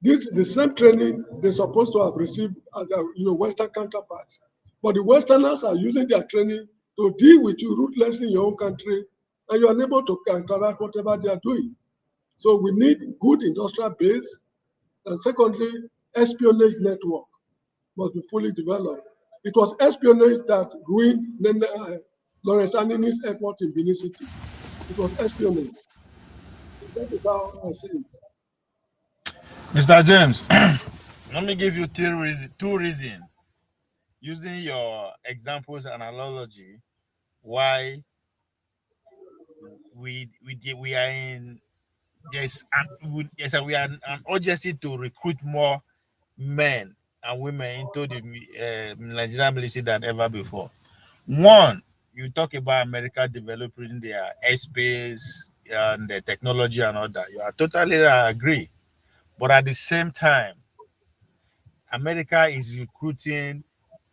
The same training they're supposed to have received as Western counterparts. But the Westerners are using their training to deal with you ruthlessly in your own country, and you are unable to counteract whatever they are doing. So we need good industrial base, and secondly, espionage network must be fully developed. It was espionage that ruined Lawrence Anini's effort in Benin City. It was espionage. So that is how I see it. Mr. James, let me give you two reasons, using your examples and analogy, why we are in we are an urgency to recruit more men and women into the Nigerian military than ever before. One, you talk about America developing their airspace and the technology and all that. You are totally agree. But at the same time, America is recruiting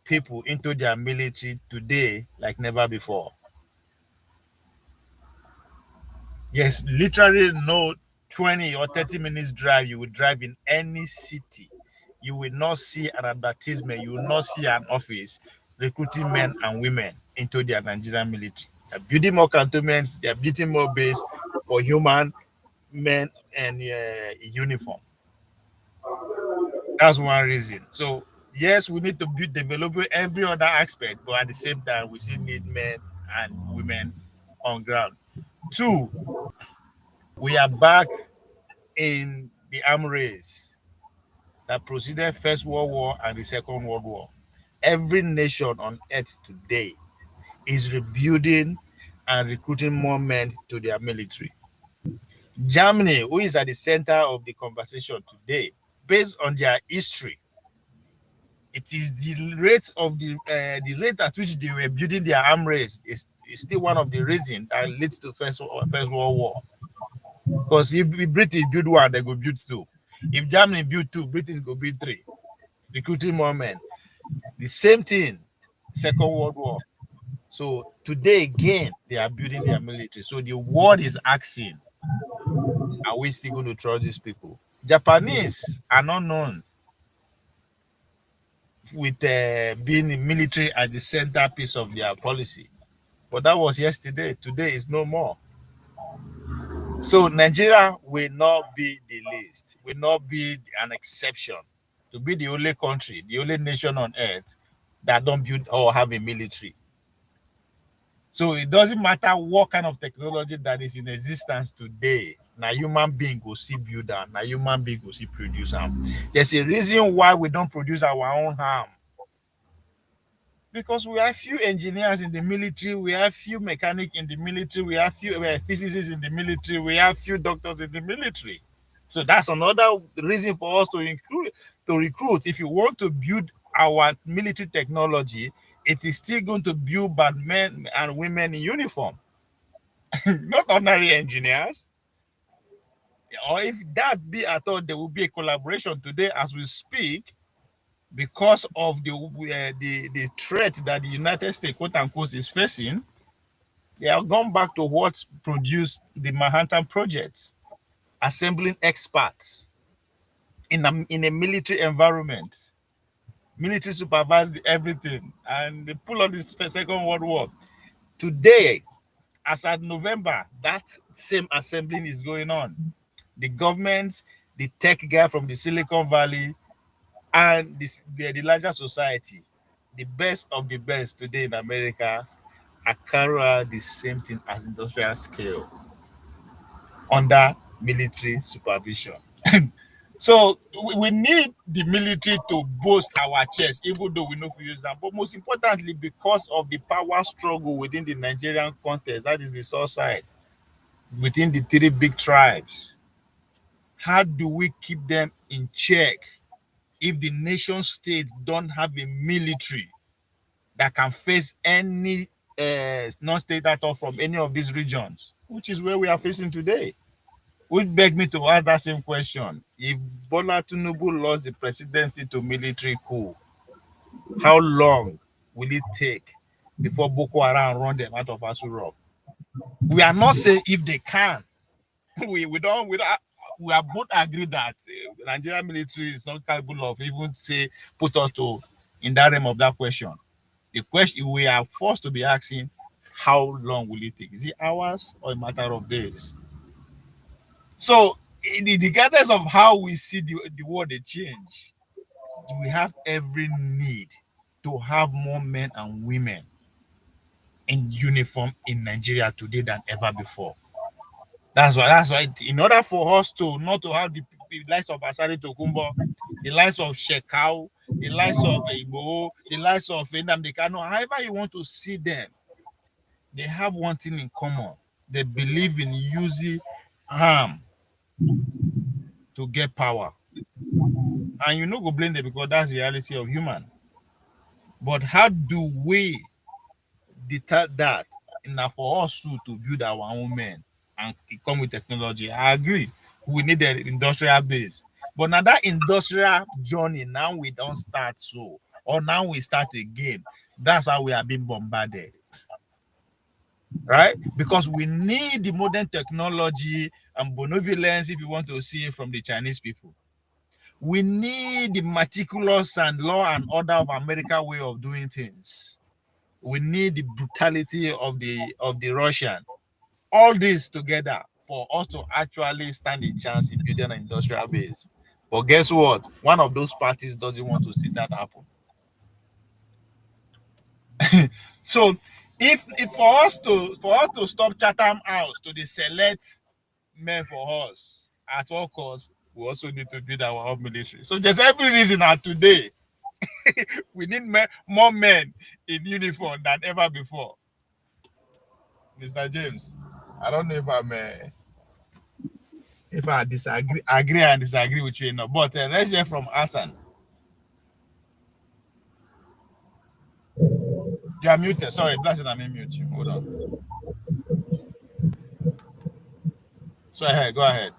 people into their military today like never before. Yes, literally no 20 or 30 minutes drive you will drive in any city. You will not see an advertisement, you will not see an office recruiting men and women into their Nigerian military. They're building more cantonments, they're building more base for human men and uniform. That's one reason. So yes, we need to develop every other aspect, but at the same time, we still need men and women on ground. Two, we are back in the arm race that preceded First World War and the Second World War. Every nation on earth today is rebuilding and recruiting more men to their military. Germany, who is at the center of the conversation today, based on their history, it is the rate the rate at which they were building their arm race is still one of the reasons that leads to First World War. Because if Britain build one, they go build two. If Germany build two, Britain go build three. Recruiting more men. The same thing, Second World War. So today again, they are building their military. So the world is asking, are we still going to trust these people? Japanese are not known with being the military as the centerpiece of their policy. But that was yesterday. Today is no more. So Nigeria will not be the least, will not be an exception to be the only country, the only nation on earth that don't build or have a military. So it doesn't matter what kind of technology that is in existence today. Now human being go see build them, now human being go see produce them. There's a reason why we don't produce our own harm. Because we have few engineers in the military, we have few mechanics in the military, we have few physicists in the military, we have few doctors in the military. So that's another reason for us to recruit. If you want to build our military technology, it is still going to build by men and women in uniform, not ordinary engineers. Or if that be at all, there will be a collaboration today as we speak. Because of the threat that the United States, quote unquote, is facing, they have gone back to what produced the Manhattan Project, assembling experts in a military environment. Military supervised everything, and they pull on the Second World War. Today, as at November, that same assembling is going on. The government, the tech guy from the Silicon Valley, and the larger society, the best of the best today in America, are carrying out the same thing as industrial scale under military supervision. So we need the military to boost our chest, even though we know if we use them. But most importantly, because of the power struggle within the Nigerian context, that is the source side, within the three big tribes, how do we keep them in check if the nation state don't have a military that can face any non-state at all from any of these regions, which is where we are facing today? Which begs me to ask that same question. If Bola Tinubu lost the presidency to military coup, how long will it take before Boko Haram run them out of Asu Rock? We are not saying if they can. We are both agree that the Nigerian military is not capable of even say put us to in that realm of that question. The question we are forced to be asking, how long will it take? Is it hours or a matter of days? So, regardless of how we see the world change, we have every need to have more men and women in uniform in Nigeria today than ever before. That's why in order for us to not to have the likes of Asari Tokumbo, the likes of Shekau, the likes of Igbo, the likes of Nnamdi Kanu, however you want to see them, they have one thing in common. They believe in using harm to get power. And you know go blame them because that's the reality of human. But how do we deter that? Enough for us to build our own men and it come with technology. I agree. We need an industrial base. But now that industrial journey, now we don't start so. Or now we start again. That's how we are being bombarded. Right? Because we need the modern technology and benevolence, if you want to see it, from the Chinese people. We need the meticulous and law and order of America way of doing things. We need the brutality of the Russian. All this together for us to actually stand a chance in building an industrial base. But guess what? One of those parties doesn't want to see that happen. So if for us to stop Chatham House to the select men for us at all costs, we also need to build our own military. So there's every reason that today we need more men in uniform than ever before. Mr. James, I don't know if I agree and disagree with you enough, but let's hear from Hassan. You are muted. Sorry, Blessing, I'm mute you. Hold on. So go ahead.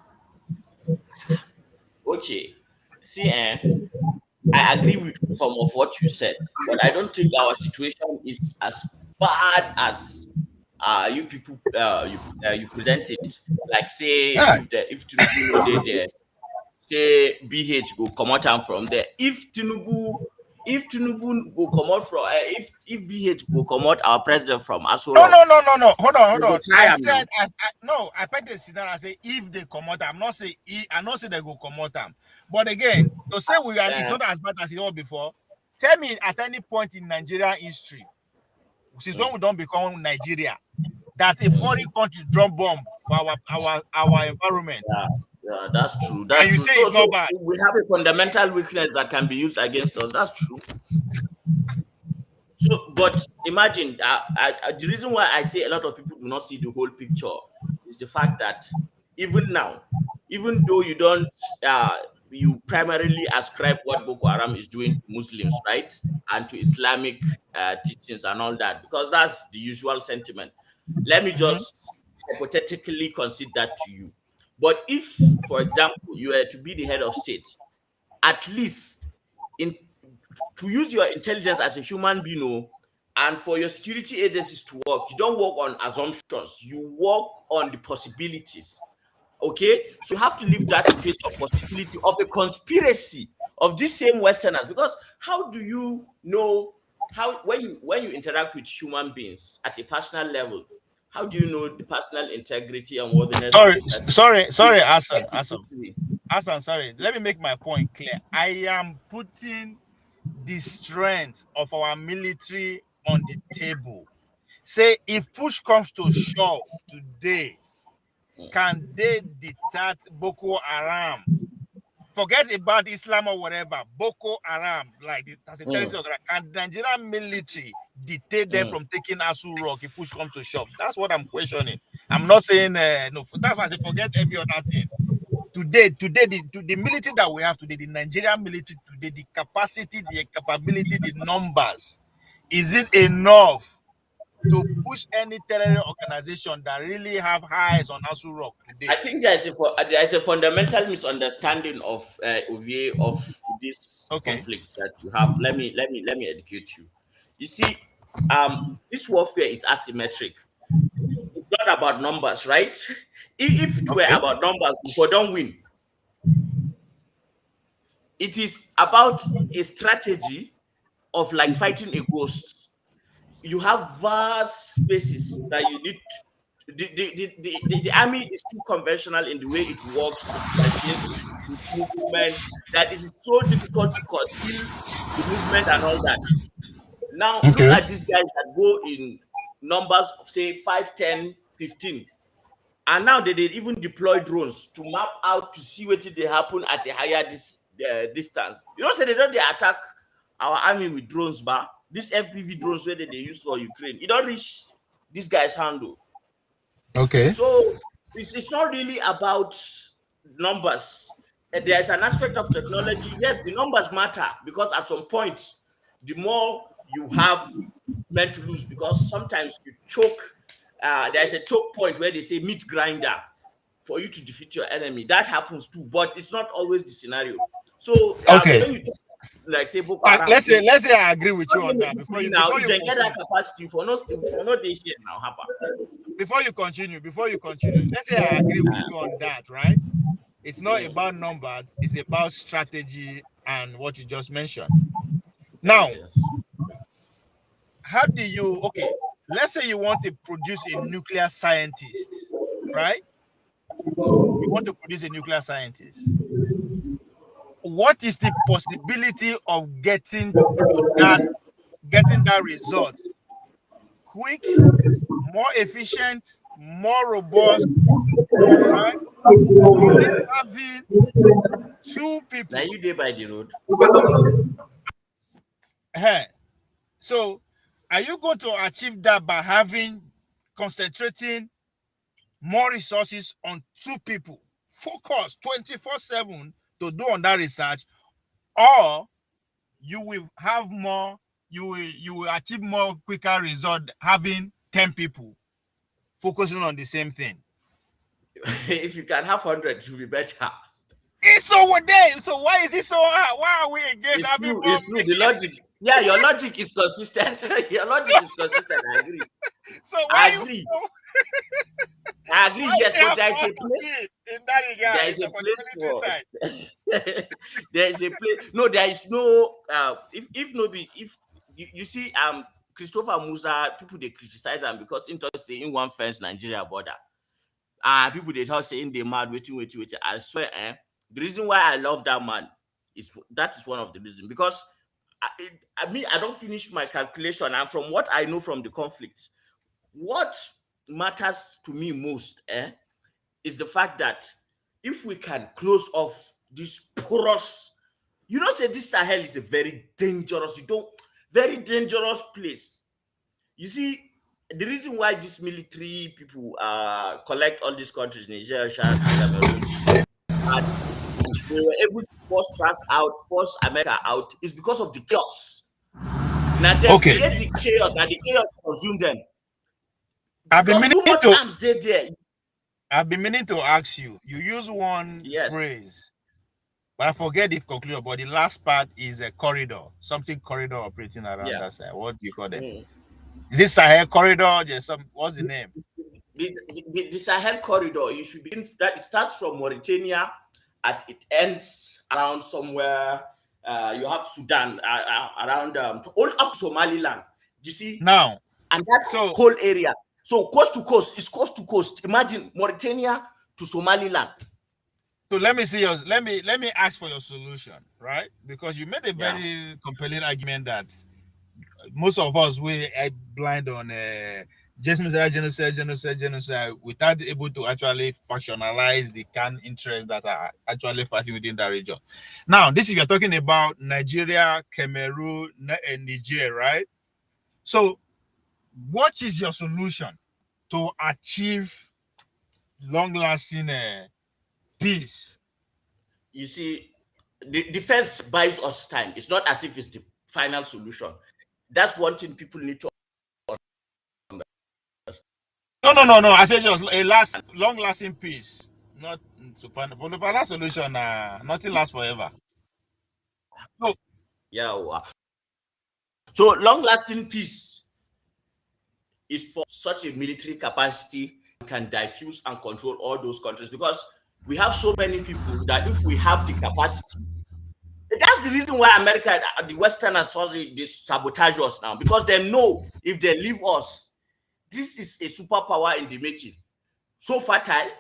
Okay. See, I agree with some of what you said, but I don't think our situation is as bad as you people you present it. Like say if Tinubu they there, say BH go come out from there. If Tinubu go come out from if BH go come out our president from Aso No. Rock. Hold on. I said I put the scenario. I say if they come out, I'm not say they go come out. But again, to say it's not as bad as it was before. Tell me at any point in Nigerian history, since when we don't become Nigeria, that a foreign country drop bomb for our environment. Yeah, that's true. And you say it's not bad. We have a fundamental weakness that can be used against us. That's true. So, but imagine the reason why I say a lot of people do not see the whole picture is the fact that even now, even though you don't, you primarily ascribe what Boko Haram is doing to Muslims, right, and to Islamic teachings and all that, because that's the usual sentiment. Let me just hypothetically concede that to you. But if, for example, you were to be the head of state, at least to use your intelligence as a human being, and for your security agencies to work, you don't work on assumptions, you work on the possibilities. Okay, so you have to leave that space of possibility of a conspiracy of these same Westerners, because how do you know how when you interact with human beings at a personal level, how do you know the personal integrity and worthiness of the person? Sorry, Hassan, sorry. Let me make my point clear. I am putting the strength of our military on the table. Say, if push comes to shove today, can they deter Boko Haram forget about Islam or whatever, Boko Haram, like as a terrorist organization, can Nigerian military deter them from taking Asu Rock if push comes to shove? That's what I'm questioning. I'm not saying no. That's why I say forget every other thing. Today, the military that we have today, the Nigerian military today, the capacity, the capability, the numbers, is it enough to push any terror organization that really have eyes on Asu Rock today? I think there is a fundamental misunderstanding of this conflict that you have. Let me educate you. You see, this warfare is asymmetric. It's not about numbers, right? If it were about numbers, we don't win. It is about a strategy of like fighting a ghost. You have vast spaces that you need. The army is too conventional in the way it works, its machines, its movement, that it is so difficult to conceal the movement and all that. Now, look at these guys that go in numbers of, say, 5, 10, 15. And now they even deploy drones to map out to see what they happen at a higher distance. You know, so they don't attack our army with drones, but these FPV drones where they use for Ukraine, it don't reach these guys' handle. Okay. So it's not really about numbers. There's an aspect of technology. Yes, the numbers matter because at some point, the more you have meant to lose, because sometimes you choke. There's a choke point where they say meat grinder for you to defeat your enemy. That happens too, but it's not always the scenario. So when you talk, like say Boko Haram, let's say I agree with you on that. Before you get that capacity for no day here now, happen. Before you continue, let's say I agree with you on that, right? It's not about numbers, it's about strategy and what you just mentioned. Now, how do you, okay, let's say you want to produce a nuclear scientist, right? You want to produce a nuclear scientist. What is the possibility of getting that result? Quick, more efficient, more robust, right? Having two people. Now you day by the road. So, are you going to achieve that by concentrating more resources on two people, focus 24/7 to do on that research, or you will have more? You will achieve more quicker result having 10 people focusing on the same thing. If you can have 100, it will be better. It's over there. So why is it so hard? Why are we against having more? It's true. The logic. Yeah, your logic is consistent. Your logic is consistent. I agree. So why I agree. I agree. Yes, but there is a place. In that regard, there is a place for. There is a place. No, there is no. If you see, Christopher Musa, people they criticize him because interested in one fence Nigeria border. People they talk saying they mad waiting. I swear, the reason why I love that man is one of the reasons, because I don't finish my calculation, and from what I know from the conflict, what matters to me most is the fact that if we can close off this porous, say this Sahel is a very dangerous place. You see, the reason why these military people collect all these countries, Nigeria, Chad, Cameroon, they were able to force us out, force America out, is because of the chaos. Now they create the chaos, and the chaos consume them. I've been meaning to ask you. You use one phrase, but I forget if concluded. But the last part is a corridor, something corridor operating around that side. What do you call it? Is it Sahel corridor? What's the name? The Sahel corridor. You should begin that. It starts from Mauritania, and it ends around somewhere. You have Sudan around all up Somaliland. You see now, and that's whole area. So coast to coast, it's coast to coast. Imagine Mauritania to Somaliland. So let me see let me ask for your solution, right? Because you made a very compelling argument that most of us we are blind on genocide, without able to actually factionalize the can interests that are actually fighting within that region. Now, this is you're talking about Nigeria, Cameroon, and Niger, right? So, what is your solution to achieve long-lasting peace? You see, the defense buys us time. It's not as if it's the final solution. That's one thing people need to understand. No. I said just a long-lasting peace. Not for the final solution. Nothing lasts forever. No. Yeah. So long-lasting peace is for such a military capacity can diffuse and control all those countries, because we have so many people that if we have the capacity, that's the reason why America, the Westerners, sorry, they sabotage us now, because they know if they leave us, this is a superpower in the making. So fertile,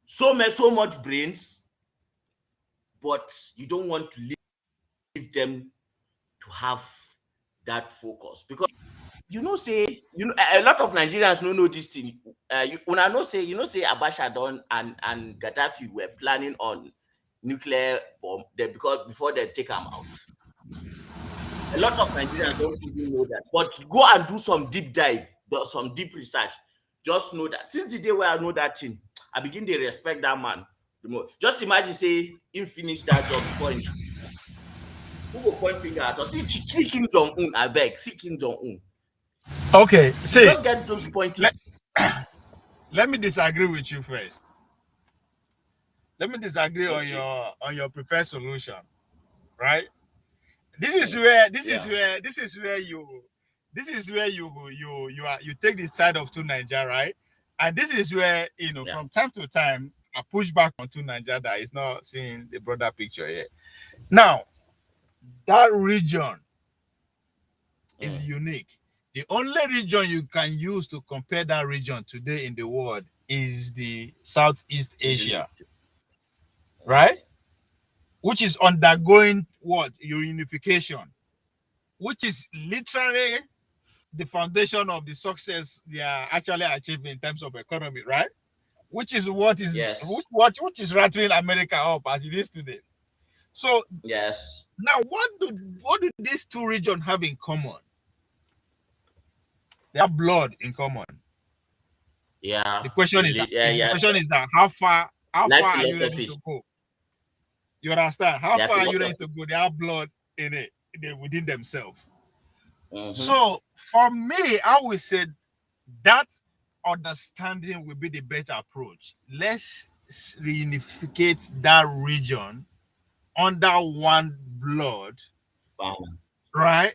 so much brains, but you don't want to leave them to have that focus, because say a lot of Nigerians don't know this thing. Say Abacha Don and Gaddafi were planning on nuclear bomb because before they take them out. A lot of Nigerians don't even know that. But go and do some deep dive, some deep research. Just know that since the day where I know that thing, I begin to respect that man. Just imagine, say, him finish that job before him. Who will point finger at us? See Kim Jong-un, I beg. See Kim Jong-un. Okay, see. Just get those points. Let me disagree with you first. Let me disagree on your preferred solution, right? This is where you take the side of two Nigeria, right? And this is where from time to time I push back on two Nigeria that is not seeing the broader picture here. Now, that region is unique. The only region you can use to compare that region today in the world is the Southeast Asia, right? Which is undergoing what? Unification, which is literally the foundation of the success they are actually achieving in terms of economy, right? Which is what is which is rattling America up as it is today. So now what do these two regions have in common? They have blood in common. Yeah. The question is that how far are you ready to go? You understand? How far are you ready to go? They have blood in it, within themselves. So for me, I would say that understanding will be the better approach. Let's reunify that region under one blood, right?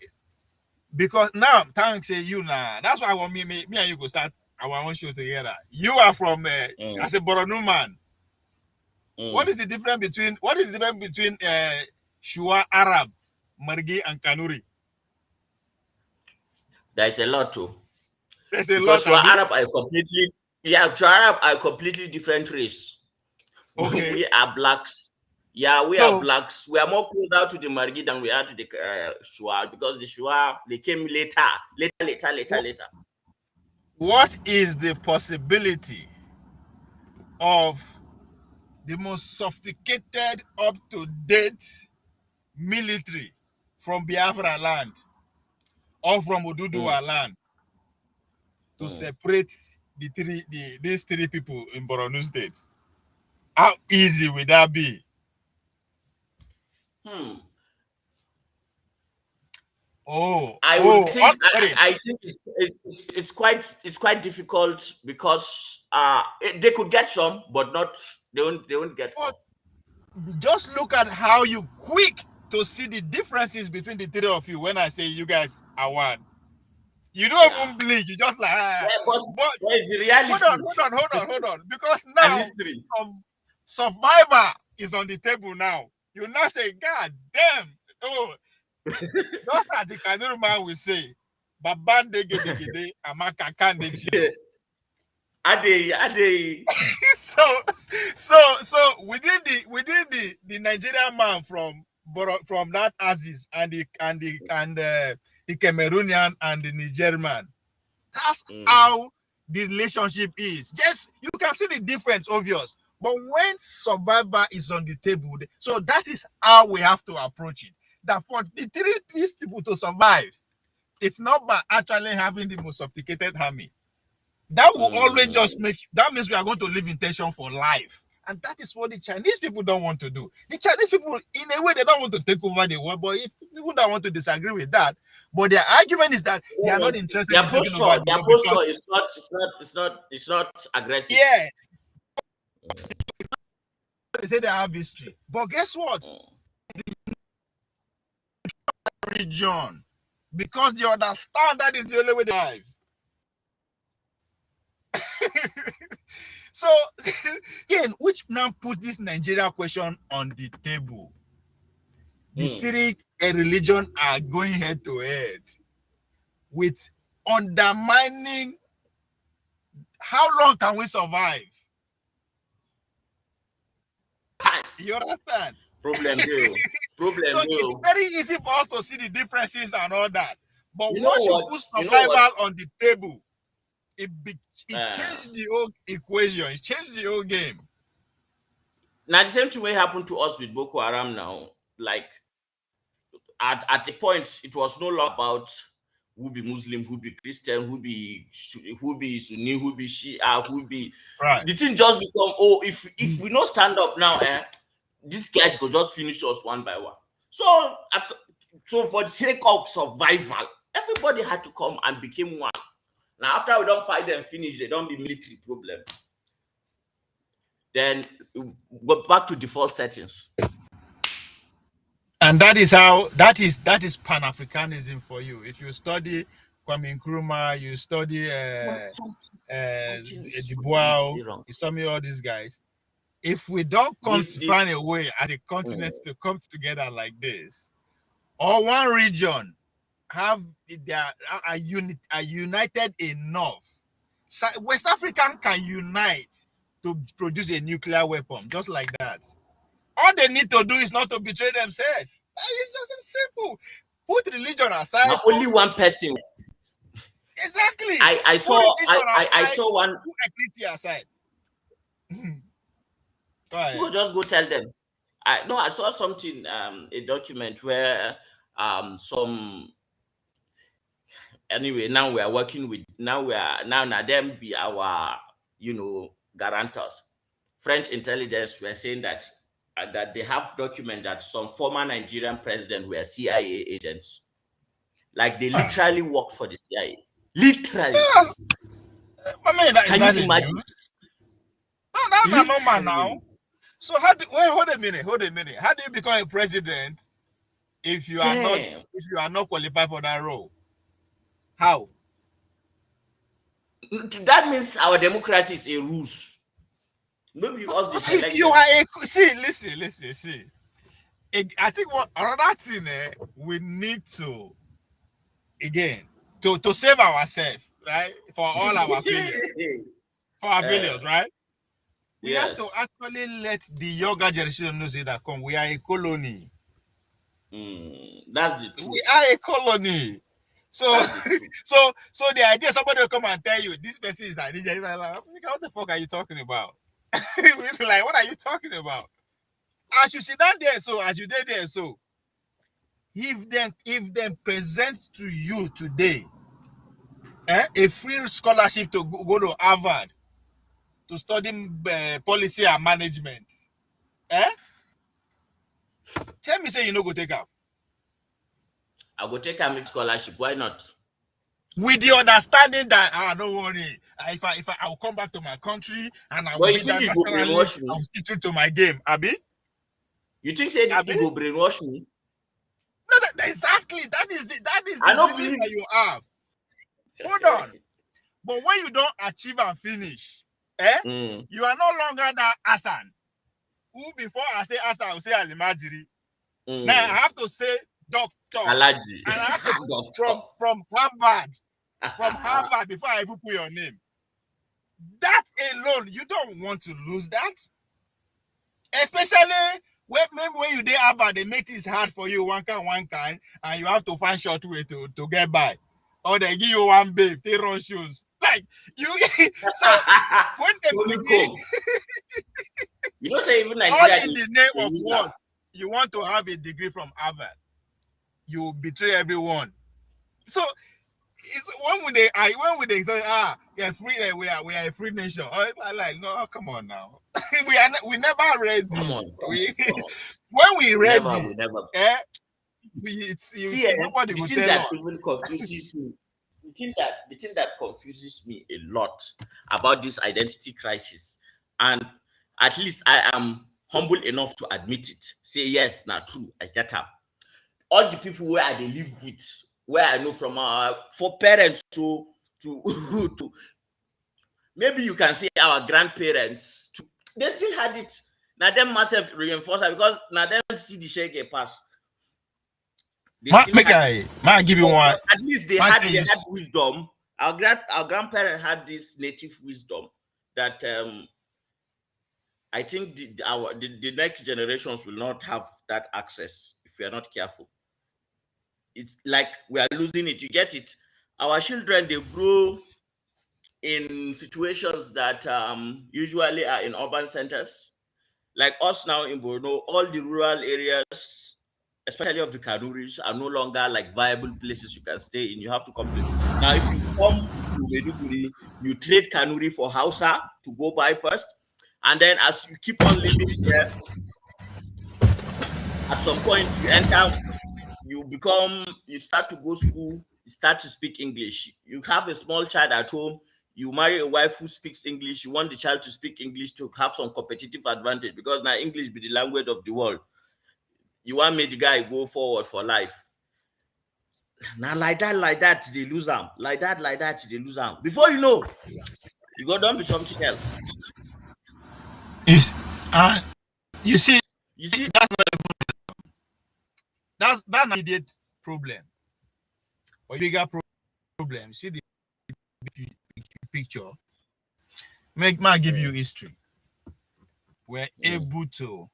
Because now, thanks to you now, that's why I want me and you go start our own show together. You are from as a Boronu man. What is the difference between Shua Arab, Margi, and Kanuri? There's a lot too. There's a because lot. Shua Arab are completely different race. Okay. We are blacks. Yeah, we are blacks. We are more closer to the Margi than we are to the Shua, because the Shua, they came later. What is the possibility of the most sophisticated, up-to-date military from Biafra land or from Oduduwa land to separate these three people in Borno State? How easy would that be? I think it's quite difficult, because they could get some, but not they won't get all. Just look at how you quick to see the differences between the three of you when I say you guys are one. You don't even blink. You just like but where's the reality? Hold on. Because now survivor is on the table now. You now say, God damn. Just as the Kanuru man will say, Babande gede amaka kande chiyo. Ade. So within the Nigerian man from that Aziz and the Cameroonian and the Nigerian man, That's how the relationship is. Just you can see the difference, obvious. But when survivor is on the table, so that is how we have to approach it. That for these people to survive, it's not by actually having the most sophisticated army. That will always just that means we are going to live in tension for life. And that is what the Chinese people don't want to do. The Chinese people, in a way, they don't want to take over the world. But if people don't want to disagree with that, but their argument is that they are not interested in taking over the world. Their posture is not aggressive. Yes. They say they have history. But guess what? Region. Because they understand that is the only way they live. So, again, which now put this Nigeria question on the table. The three religions are going head to head with undermining. How long can we survive? You understand? Problem. So it's very easy for us to see the differences and all that. But once you put survival on the table, it changed the whole equation. It changed the whole game. Now the same thing will happen to us with Boko Haram now. Like at a point, it was no longer about who be Muslim, who be Christian, who be Sunni, who be Shia, who be right. The thing just become if we not stand up now, these guys go just finish us one by one. So for the sake of survival, everybody had to come and became one. Now, after we don't fight them finish, they don't be military problem. Then go back to default settings. And that is Pan-Africanism for you. If you study Kwame Nkrumah, you study Dubois, you study all these guys. If we don't find a way as a continent to come together like this, or one region are united enough. So West African can unite to produce a nuclear weapon, just like that. All they need to do is not to betray themselves. It's just simple. Put religion aside. Now, only one person. Exactly. I saw one. Put ethnicity aside. Go ahead. Just go tell them. I saw something, a document where anyway, now we are working with now them be our guarantors. French intelligence were saying that they have document that some former Nigerian presidents were CIA agents. Like they literally worked for the CIA. Literally. Yes. I mean, Can you imagine? No, that's normal now. So hold a minute. How do you become a president if you are not qualified for that role? How? That means our democracy is a ruse. Maybe you are listen. I think what another thing we need to again to save ourselves, right? For all our failures. For our failures, right? We have to actually let the younger generation know that we are a colony. That's the truth. We are a colony. So the idea somebody will come and tell you this person is a Niger, like, what the fuck are you talking about? Like, what are you talking about? As you sit down there, as you did there, if them present to you today a free scholarship to go to Harvard to study policy and management, tell me, say you no go take up. I go take a scholarship. Why not? With the understanding that don't worry, if I will come back to my country and I will be that nationalist, I will stick true to my game, Abi. You think say you go brainwash me? No, exactly. That is the belief that you have. Hold on. But when you don't achieve and finish, you are no longer that Hassan. Who before I say Hassan, I will say Alimajiri. Now I have to say doctor. Alaji. And I have to from Harvard. From Harvard before I even put your name. That alone, you don't want to lose that. Especially when you did Harvard, they make this hard for you one kind, and you have to find short way to get by. or they give you one babe, they run shoes. Like you so when they begin, you know, say even all Nigeria in the name of what? You want to have a degree from Harvard. You betray everyone. So it's when they say you're free, we are a free nation. I'm like, no, come on now. we never ready. Come on. When we ready, we never. nobody will tell us. Even confuses me. The thing that confuses me a lot about this identity crisis, and at least I am humble enough to admit it. Say yes, now true, I get up. All the people where I live with, where I know from for parents to maybe you can say our grandparents, they still had it. Now them massive reinforcer because now them see the shake pass. I give you one. At least they had wisdom. Our grandparents had this native wisdom that I think the next generations will not have that access if we are not careful. It's like we are losing it. You get it? Our children, they grow in situations that usually are in urban centers. Like us now in Borno, all the rural areas, especially of the Kanuris, are no longer like viable places you can stay in. You have to come to. Now, if you come to Maiduguri, you trade Kanuri for Hausa to go by first. And then as you keep on living there, at some point you start to go school, you start to speak English. You have a small child at home, you marry a wife who speaks English, you want the child to speak English to have some competitive advantage because now English be the language of the world. You want me the guy go forward for life. Now like that, they lose them. Like that, they lose them. Before you know, you go down with something else. You see, that's not an immediate problem. Or bigger problem. See the picture. May give you history. We're able to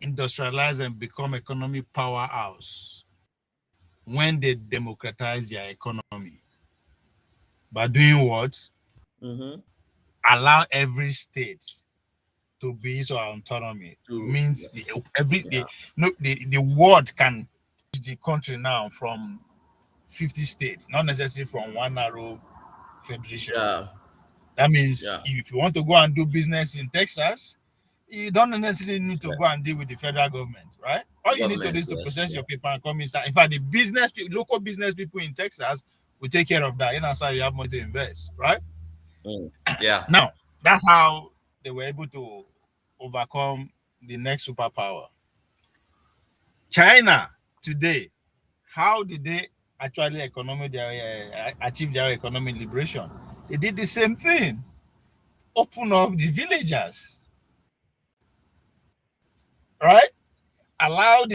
industrialize and become economic powerhouse when they democratize their economy. By doing what? Allow every state to be its autonomy. Means the world can use the country now from 50 states, not necessarily from one narrow federation. That means if you want to go and do business in Texas, you don't necessarily need to go and deal with the federal government, right? All you need to do is to process your paper and come inside. In fact, the local business people in Texas will take care of that. That's how you have money to invest, right? Now, that's how they were able to overcome the next superpower. China today, how did they actually achieve their economic liberation? They did the same thing. Open up the villagers, right? Allow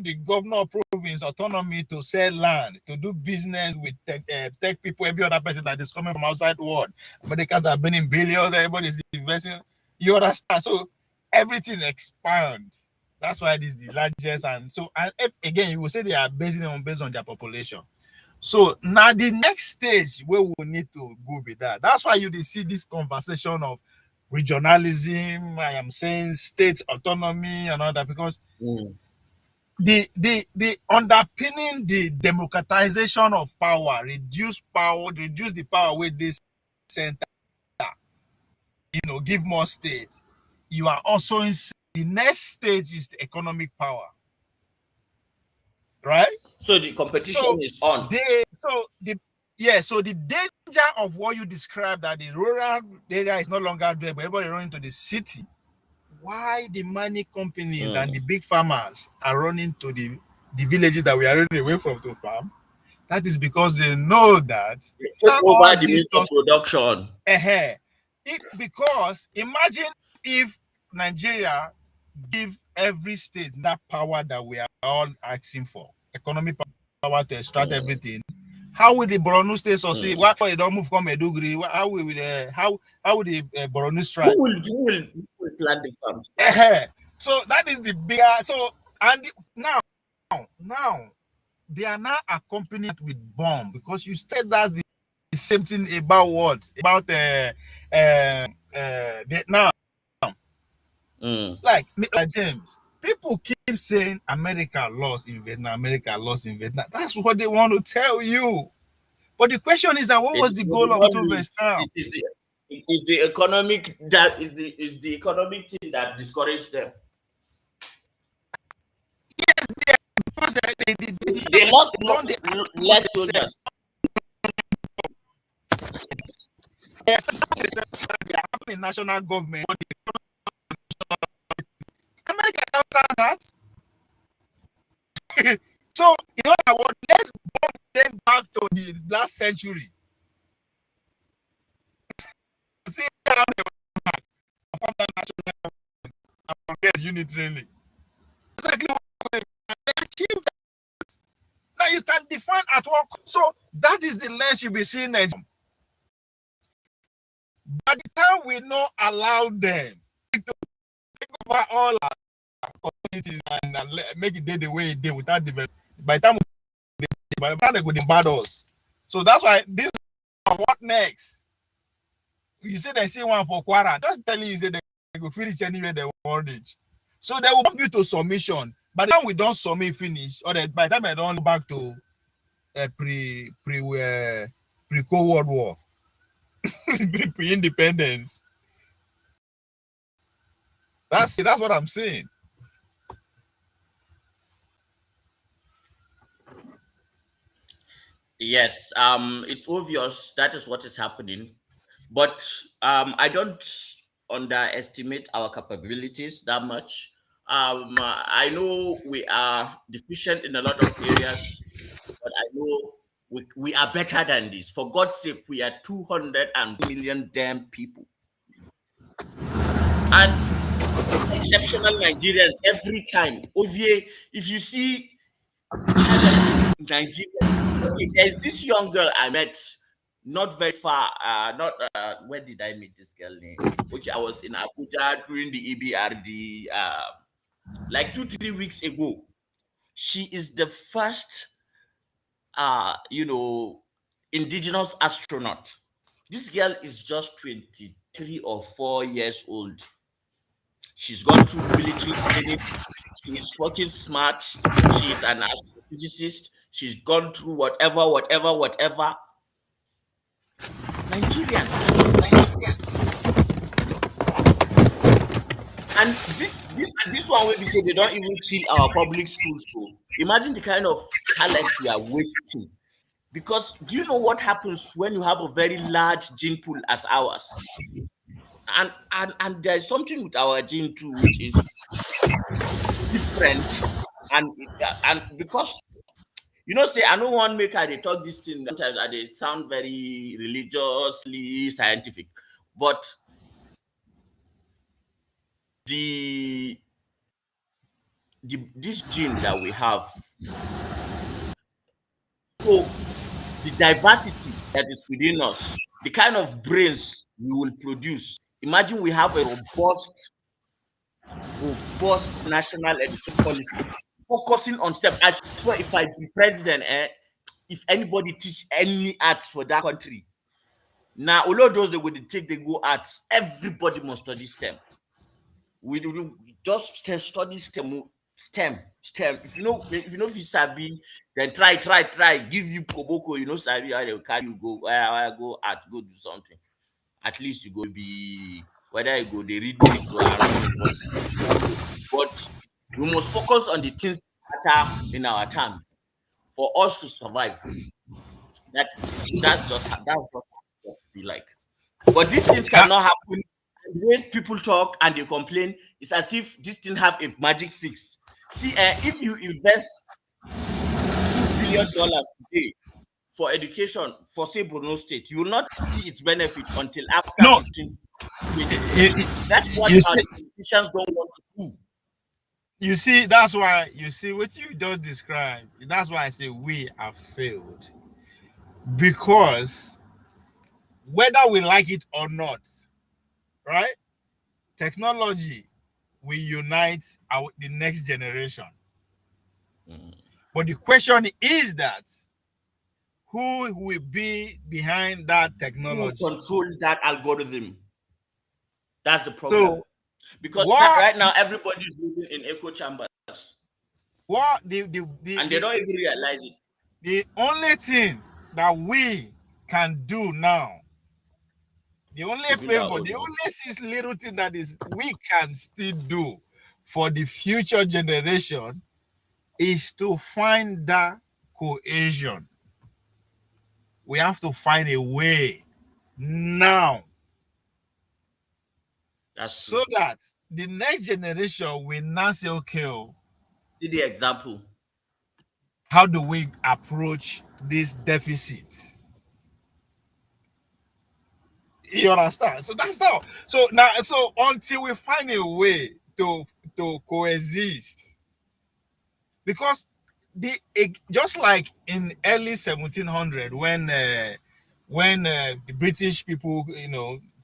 the governor of province autonomy to sell land, to do business with tech people, every other person that is coming from outside the world. Americans are burning billions, everybody's investing. You understand? So everything expand. That's why it is the largest. And again, you will say they are based on their population. So now the next stage where we need to go with that. That's why you see this conversation of regionalism. I am saying state autonomy and all that because the underpinning the democratization of power, reduce the power with this center. Give more state. You are also in the next stage is the economic power. Right? So the competition is on. So the danger of what you described, that the rural area is no longer there, but everybody running to the city. Why the money companies and the big farmers are running to the villages that we are already away from to farm? That is because they know that over the means of production. Because imagine if Nigeria give every state that power that we are all asking for, economic power to extract everything. How will the Borno state succeed? Why don't move from Maiduguri? How will the Borno strike? Who will plant the farm? So that is the bigger. So and now, they are now accompanied with bomb, because you said that the same thing about what? About Vietnam. Like James, people keep saying America lost in Vietnam, America lost in Vietnam. That's what they want to tell you. But the question is that what was the goal of Vietnam? It is the economic that is the economic thing that discouraged them. Yes, because they lost less soldiers. Yes, they are having a national government. America don't count that. So, in other words, let's bring them back to the last century. See how they form that national government. Yes, unitarily. Exactly what they achieved that. Now you can define at what. So that is the lens you'll be seeing. By the time we not allow them to take over all our communities and make it the way it did without development, by the time they go invade us. So that's why this what next? You say they see one for Quara, just telling you say they go finish anywhere they want it. So they will want you to submission. By the time we don't submit finish, or by the time I don't go back to pre-Cold World War, pre-independence. That's what I'm saying. Yes, it's obvious that is what is happening, but I don't underestimate our capabilities that much. I know we are deficient in a lot of areas, but I know we are better than this. For God's sake, we are 200 million damn people, and exceptional Nigerians every time. Ovie, if you see Nigeria, okay, there's this young girl I met not very far. Not where did I meet this girl name? Okay, I was in Abuja during the EBRD like 2-3 weeks ago. She is the first indigenous astronaut. This girl is just 23 or 4 years old. She's gone through military training. She is fucking smart. She is an astrophysicist. She's gone through whatever. Nigerian. And this one will be said they don't even fill our public schools. So imagine the kind of talent we are wasting. Because do you know what happens when you have a very large gene pool as ours? And there's something with our gene too, which is different, and because say I don't want make they talk this thing sometimes and they sound very religiously scientific, but this gene that we have, so the diversity that is within us, the kind of brains we will produce. Imagine we have a robust national education policy focusing on STEM. I swear, if I be president, if anybody teach any arts for that country, now all of those they would take they go arts. Everybody must study STEM. We do just study STEM. If you know Visabi, then try. Give you Koboko, Sabi, how they carry you go. Go art, go do something. At least you go be whether you go they read lyrics or running. But we must focus on the things that are in our time for us to survive. That's just what be like. But these things cannot happen. The way people talk and they complain, it's as if this thing have a magic fix. See, if you invest $2 billion today for education for say Borno State, you will not see its benefit until after 15 20. That's what our politicians don't want to do. You see, that's why what you just described. That's why I say we have failed, because whether we like it or not, right? Technology will unite the next generation. But the question is that who will be behind that technology? Who control that algorithm? That's the problem. So, because right now everybody's living in echo chambers. And they don't even realize it. The only thing that we can do now, the only little thing that is we can still do for the future generation is to find that cohesion. We have to find a way now so that the next generation will not say, okay, see the example. How do we approach this deficit? You understand? So that's how. So now, so until we find a way to coexist, because just like in early 1700 when the British people,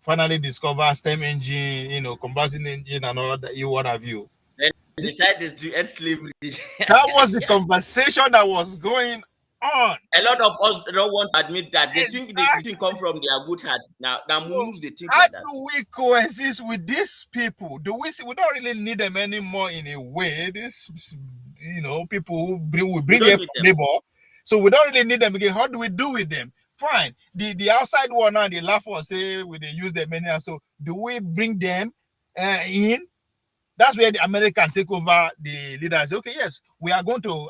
finally discovered steam engine, combustion engine and all that, what have you. Then they decided to end slavery. That was the conversation that was going on. A lot of us don't want to admit that. They think the thing come from their good heart. Now moves, they think how like that. do we coexist with these people? We don't really need them anymore in a way. These people who bring their labor. So we don't really need them again. How do we do with them? Fine. The outside one now, they laugh or say they use them anyhow. So do we bring them in? That's where the American take over the leaders. Okay, yes, we are going to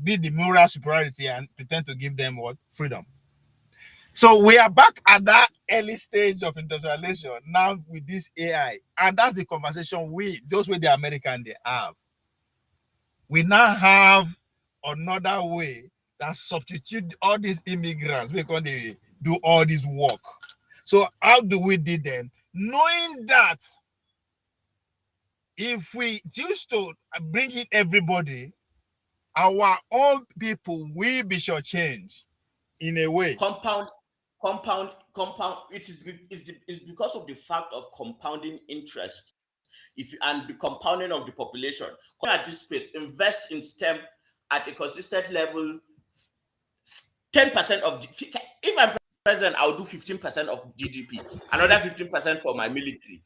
be the moral superiority and pretend to give them what? Freedom. So we are back at that early stage of industrialization now with this AI. And that's the conversation those with the American they have. We now have another way that substitute all these immigrants because they do all this work. So how do we do them? Knowing that if we choose to bring in everybody, our own people will be shortchanged in a way. Compound. It's because of the fact of compounding interest. And the compounding of the population. Come at this space, invest in STEM at a consistent level. 10% of if I'm president, I'll do 15% of GDP. Another 15% for my military.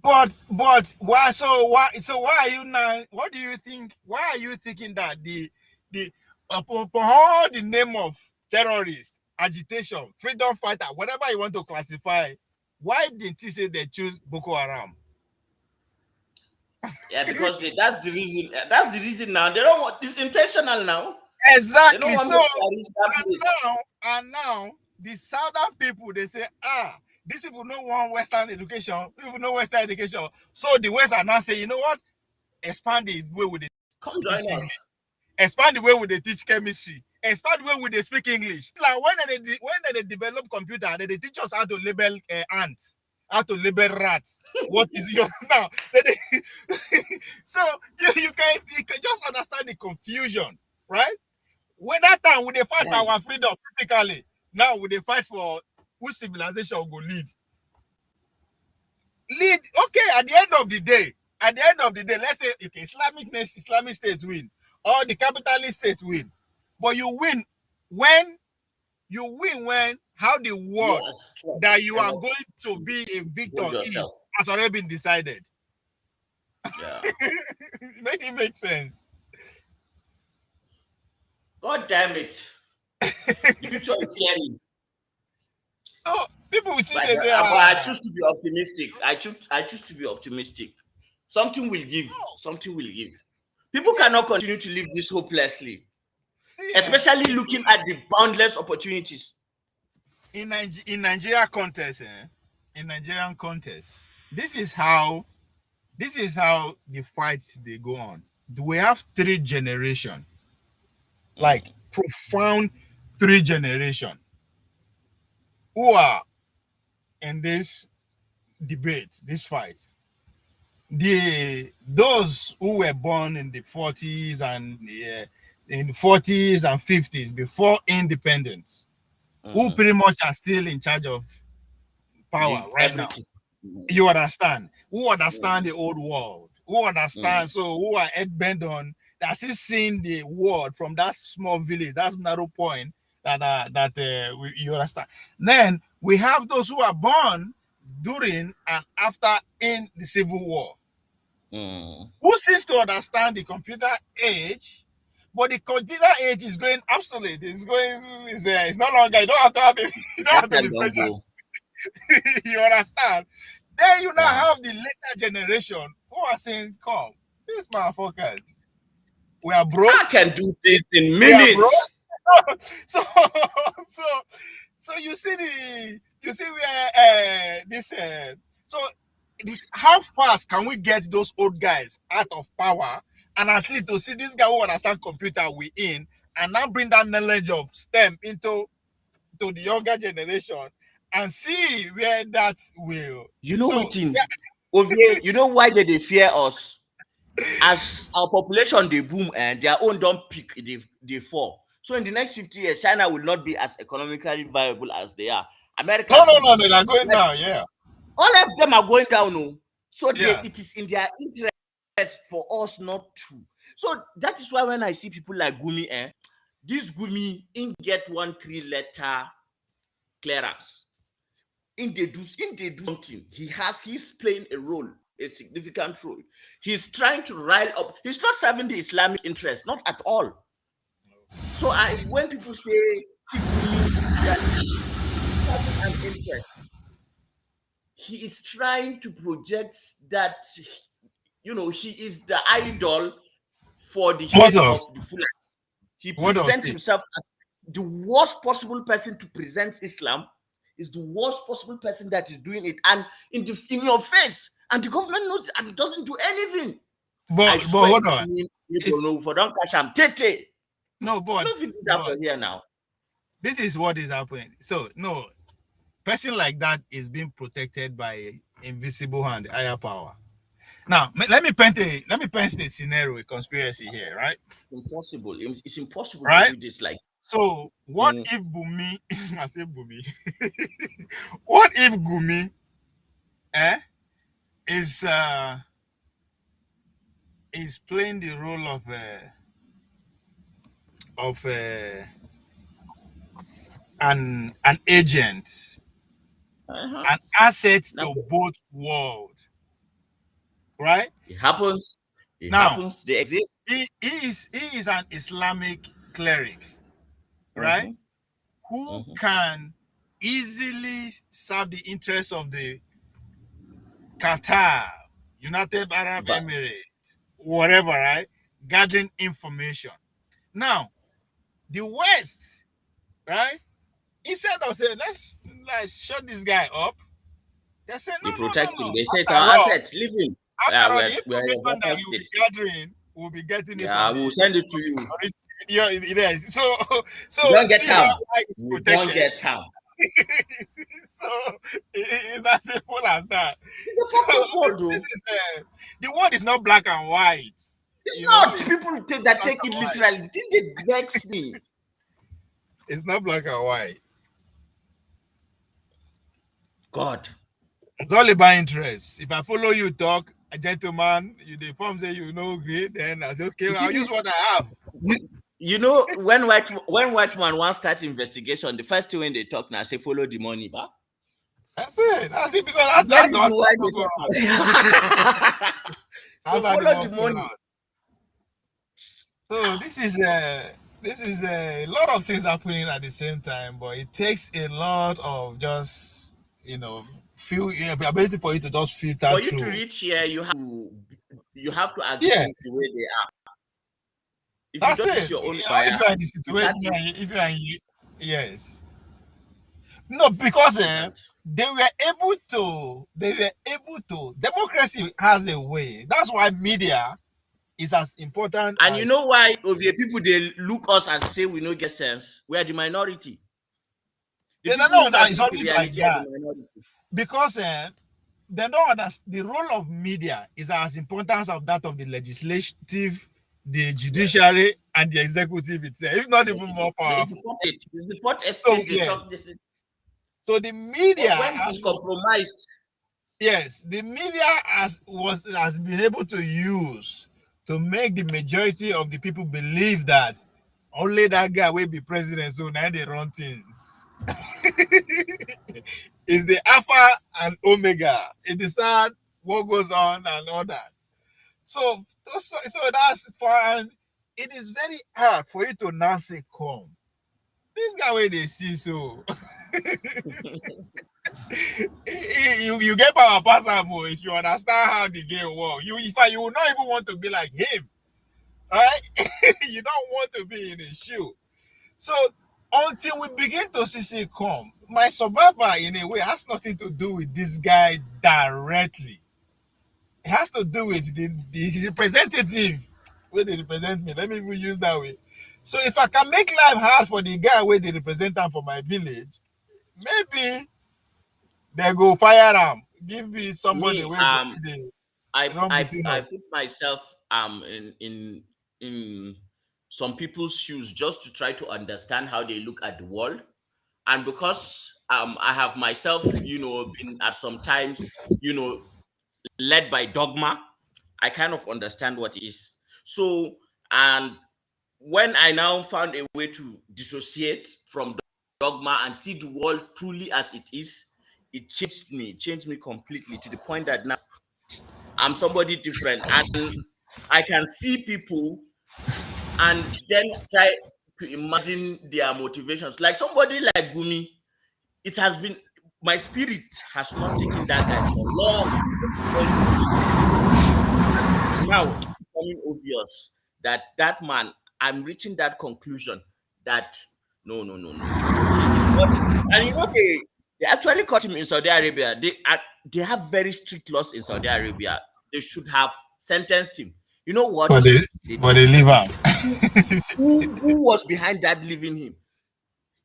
But why? So why are you now? What do you think? Why are you thinking that the upon all the name of terrorists, agitation, freedom fighter, whatever you want to classify, why didn't he say they choose Boko Haram? Yeah, because that's the reason. That's the reason now. They don't want. It's intentional now. Exactly. So now the southern people they say, these people don't want Western education. People know Western education. So the West are now saying, you know what? Expand the way with the expand the way with they teach chemistry. Expand the way with they speak English. Like when they develop computer, they teach us how to label ants, how to label rats. What is yours now? So you can just understand the confusion, right? When that time we they fight for our freedom physically, now we they fight for whose civilization will lead. Okay, at the end of the day, let's say okay, Islamic state win, or the capitalist state win. But you win when how the world that you are going to be a victor in has already been decided. Yeah. Make it make sense. God damn it. The future is scary. Oh, people will see but, this. I choose to be optimistic. I choose to be optimistic. Something will give. Something will give. People cannot continue to live this hopelessly. Especially looking at the boundless opportunities. In Nigeria context, in Nigerian context, this is how the fights they go on. We have 3 generations, like profound 3 generations, who are in this debate, these fights. Those who were born in the 40s and in the 40s and 50s before independence, who pretty much are still in charge of power right now. You understand? Who understand the old world, who understand, so who are head bent on, that's seeing the world from that small village, that's narrow point you understand. Then we have those who are born during and after in the Civil War, who seems to understand the computer age, but the computer age is going obsolete. It's no longer. You don't have to have it. You don't have to be special. You understand? Then you now have the later generation who are saying, "Come, these motherfuckers, we are broke. I can do this in minutes." so you see where this how fast can we get those old guys out of power, and at least to see this guy who understand computer we in, and now bring that knowledge of STEM into the younger generation, and see where that will. You know what? You know why they fear us? As our population they boom and their own don't peak, they fall. So in the next 50 years, China will not be as economically viable as they are. America. No, they're going down. Yeah, all of them are going down. No, so it is in their interest for us not to. So that is why when I see people like Gumi, this Gumi in get 1 3-letter clearance. In they do something. He's playing a role, a significant role. He's trying to rile up. He's not serving the Islamic interest, not at all. So when people say that he's having an interest, he is trying to project that he is the idol for the head of the Fulani. He presents himself as the worst possible person to present Islam. Is the worst possible person that is doing it, and in your face, and the government knows it, and it doesn't do anything. But hold on, you don't know for don't catch him, Tete. No, but here now. This is what is happening. So no, person like that is being protected by invisible hand, higher power. Now let me paint the scenario, a conspiracy here, right? Impossible. It's impossible right? to do this like. So what if Bumi? I say Bumi. What if Gumi is playing the role of an agent, an asset to both worlds, right? It happens. It happens. They exist. He is an Islamic cleric, right? Who can easily serve the interests of the Qatar, United Arab Emirates, whatever, right? Gathering information. Now, the West, right? Instead of saying, let's shut this guy up, they say, no, protect him. They say it's after our asset. Leave him. After all, the information that you'll be gathering, we'll be getting it from we'll send it to you. Yeah, it is. So don't get town. Don't get town. So it's as simple as that. So this is the word is not black and white. It's not. People take it literally. The thing that vexes me. It's not black and white. God. It's all about interest. If I follow you talk, a gentleman, the form say you know great, then I say, okay, I'll use what I have. You know, when white man wants to start investigation, the first thing when they talk now, say follow the money, ba. That's it, because that's not why they talk. So follow the money. So this is a lot of things happening at the same time, but it takes a lot of just the ability for you to just filter for through. You to reach here, you have to agree with the way they are. If that's you don't it. Your own fire, if you're in the situation, yes. No, because they were able to. Democracy has a way. That's why media is as important. And you know why people they look us and say we don't get sense. We are the minority. They don't know that it's always like that. Because they don't understand the role of media is as important as that of the legislative, the judiciary, and the executive itself. It's not even more powerful. It's the fourth estate. So the media when it's compromised. Yes, the media has been able to use to make the majority of the people believe that only that guy will be president, so now they run things. It's the alpha and omega. It decides what goes on and all that. So that's far, and it is very hard for you to now say, come. This guy where they see so. you get power pass if you understand how the game works. You will not even want to be like him, right? You don't want to be in his shoe. So until we begin to see come, my survivor in a way has nothing to do with this guy directly. It has to do with the representative where they represent me. Let me even use that way. So if I can make life hard for the guy where they represent him for my village, maybe they go fire him. Give me somebody where I put myself in some people's shoes just to try to understand how they look at the world. And because I have myself, been at some times, led by dogma, I kind of understand what it is. So, and when I now found a way to dissociate from dogma and see the world truly as it is, it changed me completely, to the point that now I'm somebody different, and I can see people and then try to imagine their motivations. Like somebody like Gumi, it has been, my spirit has not taken that guy for long. Now it's becoming obvious that that man, I'm reaching that conclusion that no. And they actually caught him in Saudi Arabia. They have very strict laws in Saudi Arabia. They should have sentenced him. You know what? But they leave him. Who was behind that leaving him?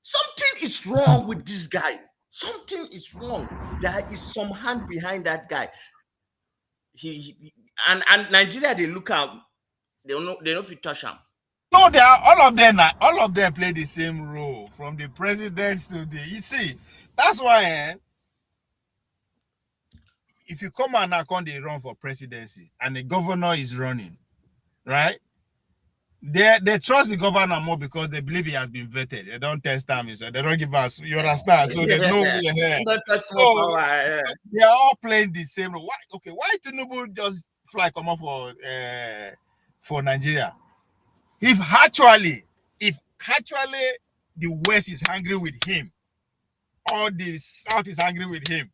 Something is wrong with this guy. Something is wrong. There is some hand behind that guy. And Nigeria, they look at, they don't know if you touch him. No, they are all of them play the same role, from the presidents to the. You see, that's why if you come and now they run for presidency and the governor is running, right? They trust the governor more because they believe he has been vetted. They don't test him, so they don't give us. You understand? So they know we're here. So they are all playing the same role. Why Tinubu just fly come up for Nigeria? If actually the West is angry with him, or the South is angry with him,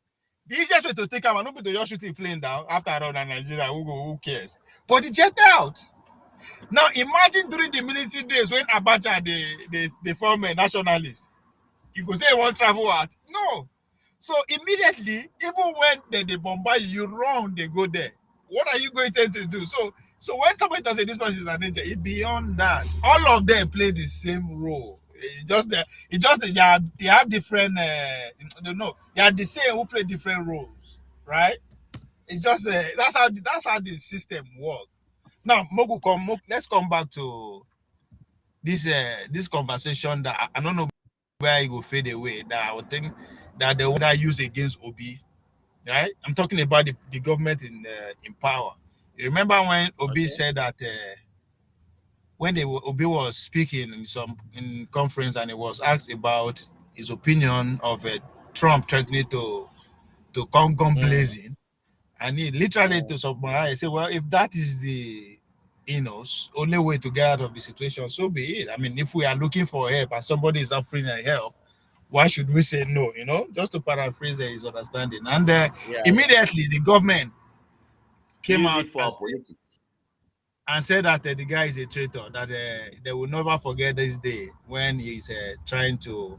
the easiest way to take him and not be to just shoot the plane down. After all, in Nigeria, who cares? But he jet out. Now imagine during the military days when Abacha they form a nationalist. You go say you want travel out. No. So immediately, even when they bombard you run, they go there. What are you going to do? So when somebody does say this person is an danger, it's beyond that. All of them play the same role. They have different. They are the same who play different roles, right? It's just that's how the system works. Now, let's come back to this conversation that I don't know where it will fade away. That I would think that the one that used against Obi, right? I'm talking about the government in power. You remember when Obi said that when Obi was speaking in conference and he was asked about his opinion of Trump threatening to come blazing, and he literally to summarize, say, well, if that is the only way to get out of the situation, so be it. I mean, if we are looking for help and somebody is offering help, why should we say no? Just to paraphrase his understanding. And immediately the government came out and said that the guy is a traitor, that they will never forget this day when he's trying to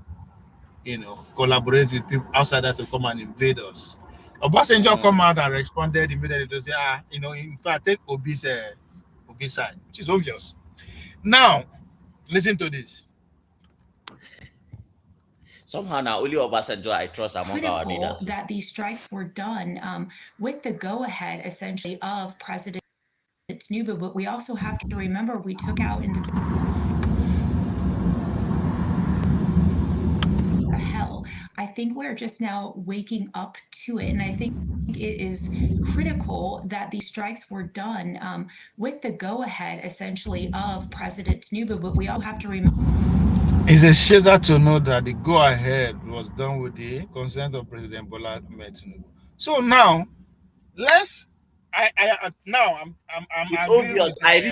collaborate with people outside that to come and invade us. Obasanjo come out and responded immediately to say, in fact, take Obi's side, which is obvious. Now, listen to this. Somehow now, only Obasanjo I trust among our leaders. That these strikes were done with the go-ahead, essentially, of President Tinubu, but we also have to remember we took out hell. I think think we're just now waking up to it. And I think it is critical that these strikes were done with the go-ahead, essentially, of President Tinubu. But we also have to remember. It's a shiza to know that the go-ahead was done with the consent of President Bola Ahmed Tinubu. So now, let's. I'm It's agreeing obvious. with. I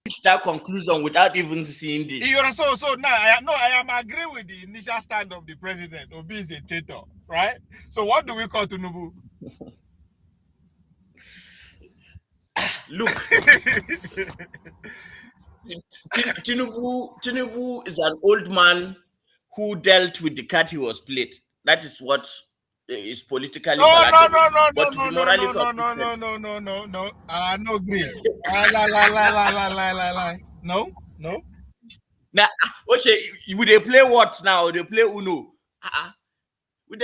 reached that conclusion without even seeing this. So now I am agreeing with the initial stand of the president. Obi is a traitor, right? So what do we call Tinubu? Look, Tinubu is an old man who dealt with the card he was played. That is what is politically palatable. No. I no agree. No. Now, okay, would they play what now? They play Uno. Would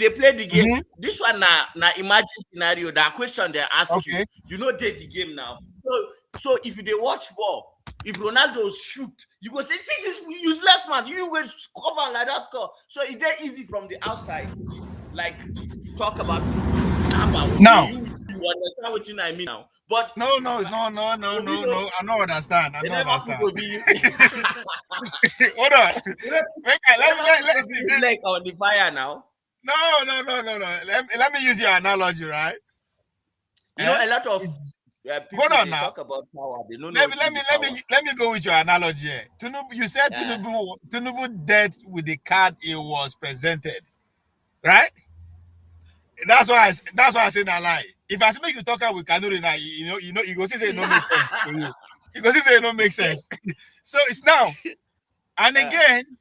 they play the game? Mm-hmm. This one now imagine scenario. That question they ask okay. You know, take the game now. So if they watch ball, if Ronaldo shoot, you go say, see this useless man, you will cover like that score. So it's very easy from the outside, like talk about now. You understand what I mean now? But no. I don't understand. Hold on. Let's see this. Like on the fire now. No. Let me use your analogy, right? You know, a lot of people hold on now. Talk about power. They don't let me go with your analogy here. Tinubu, you said Tinubu dealt with the card it was presented, right? That's why I say na lie. If I say make you talk with Kanuri now, you go say it don't make sense to you. You go say it don't make sense. So it's now. And again,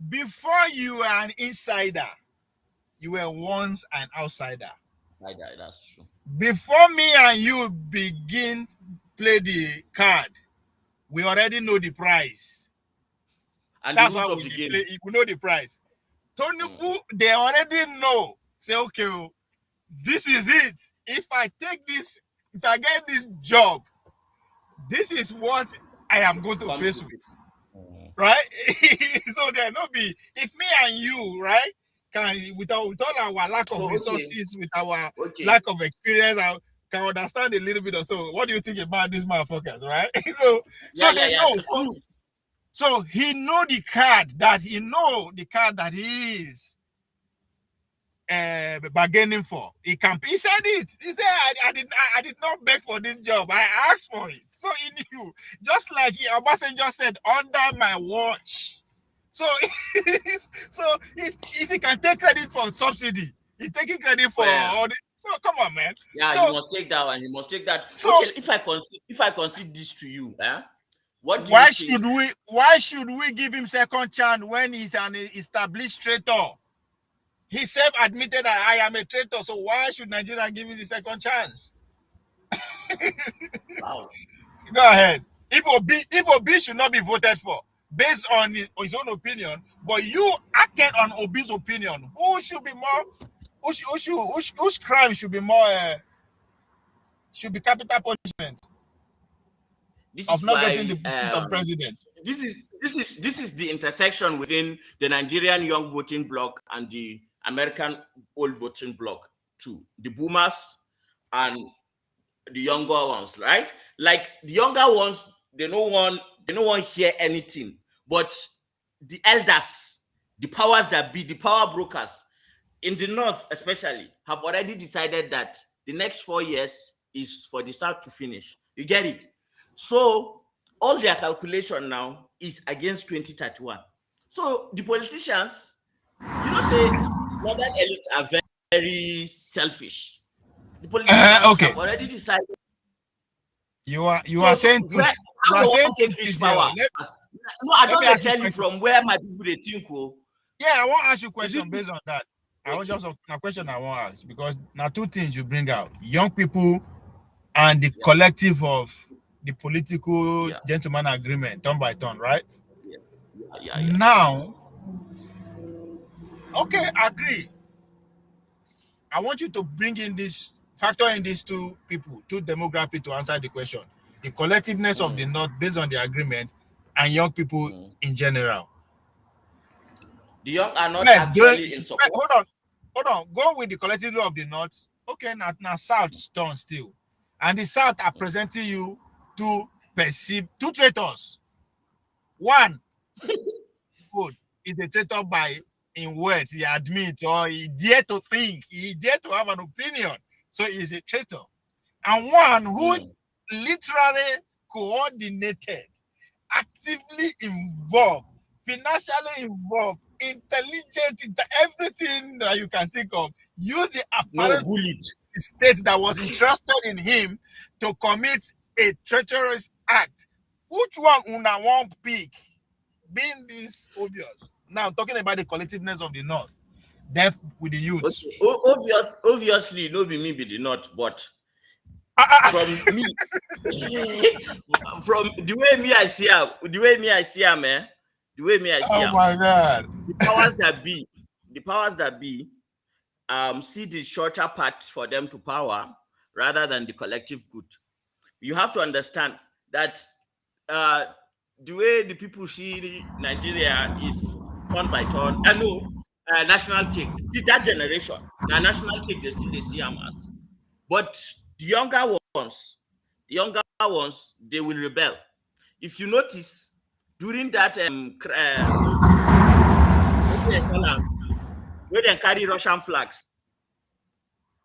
before you were an insider, you were once an outsider. That's true. Before me and you begin play the card, we already know the price. And that's why we know the price. Tinubu, they already know. Say, okay, this is it. If I take this, if I get this job, this is what I am going to face with. Right? So there no be, if me and you, right, can with all our lack of resources, with our lack of experience, I can understand a little bit or so. What do you think about these motherfuckers, right? They know. So he know the card that he is bargaining for. He said it. He said, I did not beg for this job. I asked for it. So he knew. Just like Obasanjo said, under my watch. So if he can take credit for subsidy, he's taking credit for all the. So come on, man. Yeah, so, you must take that one. You must take that. So okay, if I concede this to you, why should we give him second chance when he's an established traitor? He self-admitted that I am a traitor, so why should Nigeria give him the second chance? Wow. Go ahead. If Obi should not be voted for based on his own opinion, but you acted on Obi's opinion, who should be more? Whose crime should be more? Should be capital punishment of not getting the seat of president. This is the intersection within the Nigerian young voting bloc and the American old voting bloc too. The boomers and the younger ones, right? Like the younger ones, they don't want to hear anything. But the elders, the powers that be, the power brokers in the north especially, have already decided that the next 4 years is for the South to finish. You get it? So all their calculation now is against 2031. So the politicians, say northern elites are very, very selfish. The politicians have already decided. You are saying take this power. No, I don't tell you from where my people they think. Yeah, I want to ask you a question based on that. I want just a question I want to ask, because now two things you bring out: young people and the collective of the political gentleman agreement, turn by turn, right? Yeah. Now, okay, agree. I want you to bring in this, factor in these two demographics to answer the question: the collectiveness of the North based on the agreement, and young people in general. The young are not Yes, actually in support. hold on. Go with the collectively of the North. Okay, now South done still. And the South are presenting you two traitors. One, good, is a traitor by in words, he admits, or he dare to think, he dare to have an opinion. So he's a traitor. And one who literally coordinated, actively involved, financially involved, intelligent, everything that you can think of, use the apparatus state that was entrusted in him to commit a treacherous act. Which one una won't pick? Being this obvious. Now talking about the collectiveness of the North, death with the youths. Okay. Obviously, no be me be the North, but from me, from the way me I see am, man. The way me I see oh my God. The powers that be, see the shorter path for them to power rather than the collective good. You have to understand that the way the people see Nigeria is turn by turn. I know national cake. See that generation, now national cake they still see them as. But the younger ones, they will rebel. If you notice, during that where they carry Russian flags.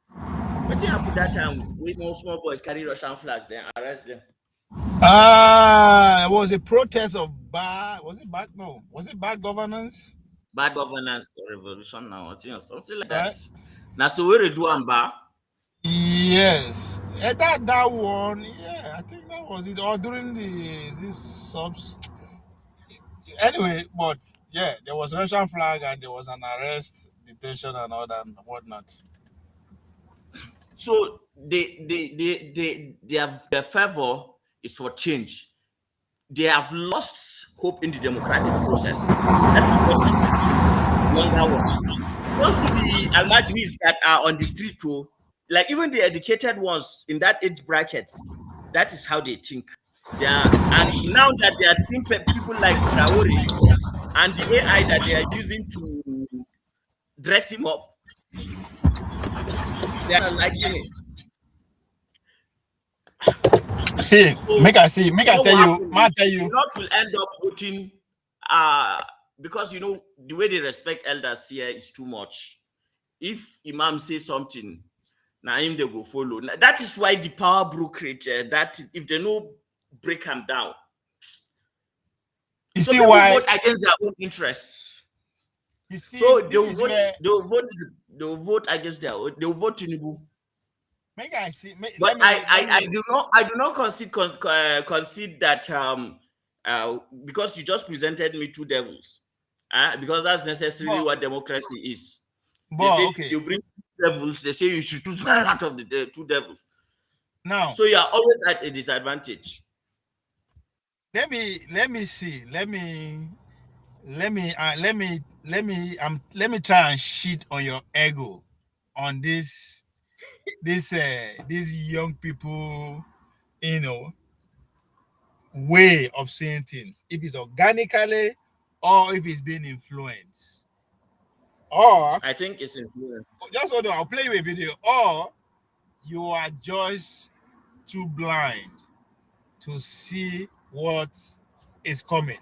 What happened that time? We know small boys carry Russian flags, then arrest them. It was a protest of bad. Was it bad? No, was it bad governance? Bad governance or revolution now, something like that. Now, so where they do amba? Yes, that one. Yeah, I think that was it. Or during this subs. Anyway, but yeah, there was Russian flag and there was an arrest, detention, and all that and whatnot. So their favor is for change. They have lost hope in the democratic process. That is what younger ones. Most of the Almajis that are on the street too, like even the educated ones in that age bracket, that is how they think. And now that they are seeing people like Traore and the AI that they are using to dress him up, they are liking it. See, make I tell you. Not will end up voting because you know the way they respect elders here is too much. If Imam says something, now him they go follow. Now, that is why the power brokerage that if they know break them down. You see why vote against their own interests. You see, so they'll vote against their own. They'll vote Tinubu. Make I see. But I do not concede that because you just presented me two devils. Because that's necessarily what democracy is. You bring two devils, they say you should choose one out of the two devils. Now, so you are always at a disadvantage. Let me try and shit on your ego on these young people, way of seeing things. If it's organically or if it's being influenced. Or I think it's influenced. Just hold on, I'll play you a video. Or you are just too blind to see what is coming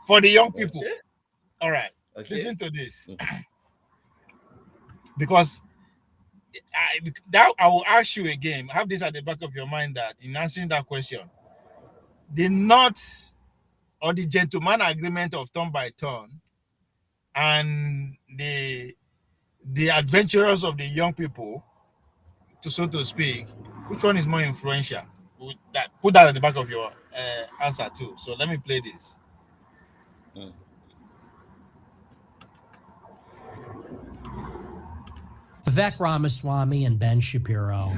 for the young people. All right, listen to this. Because I will ask you again, have this at the back of your mind, that in answering that question, the North or the gentleman agreement of turn by turn and the adventurers of the young people, so to speak, which one is more influential? Put that at the back of your answer too. So let me play this. Vivek Ramaswamy and Ben Shapiro.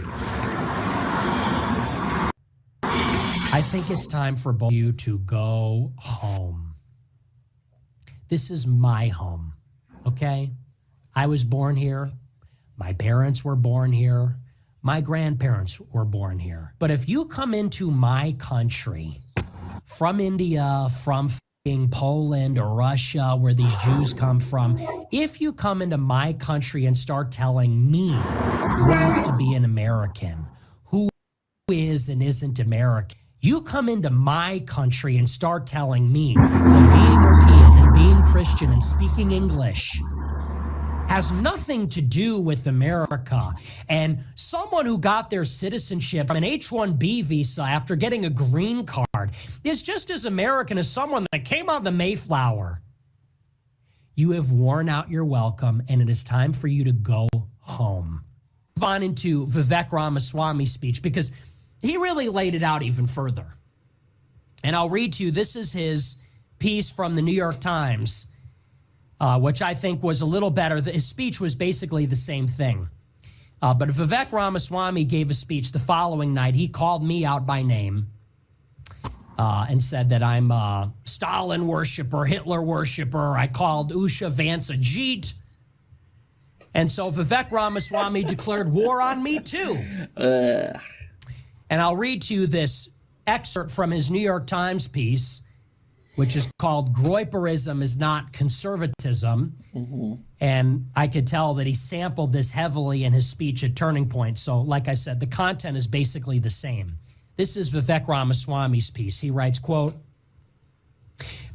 I think it's time for both of you to go home. This is my home, okay? I was born here. My parents were born here. My grandparents were born here. But if you come into my country from India, from Poland or Russia, where these Jews come from. If you come into my country and start telling me what is to be an American, who is and isn't American, you come into my country and start telling me that being European and being Christian and speaking English has nothing to do with America. And someone who got their citizenship from an H-1B visa after getting a green card is just as American as someone that came on the Mayflower. You have worn out your welcome, and it is time for you to go home. Move on into Vivek Ramaswamy's speech, because he really laid it out even further. And I'll read to you, this is his piece from the New York Times, which I think was a little better. His speech was basically the same thing. But Vivek Ramaswamy gave a speech the following night. He called me out by name and said that I'm a Stalin worshiper, Hitler worshiper. I called Usha Vance a Jeet. And so Vivek Ramaswamy declared war on me too. And I'll read to you this excerpt from his New York Times piece, which is called Groyperism is Not Conservatism. And I could tell that he sampled this heavily in his speech at Turning Point. So like I said, the content is basically the same. This is Vivek Ramaswamy's piece. He writes, quote,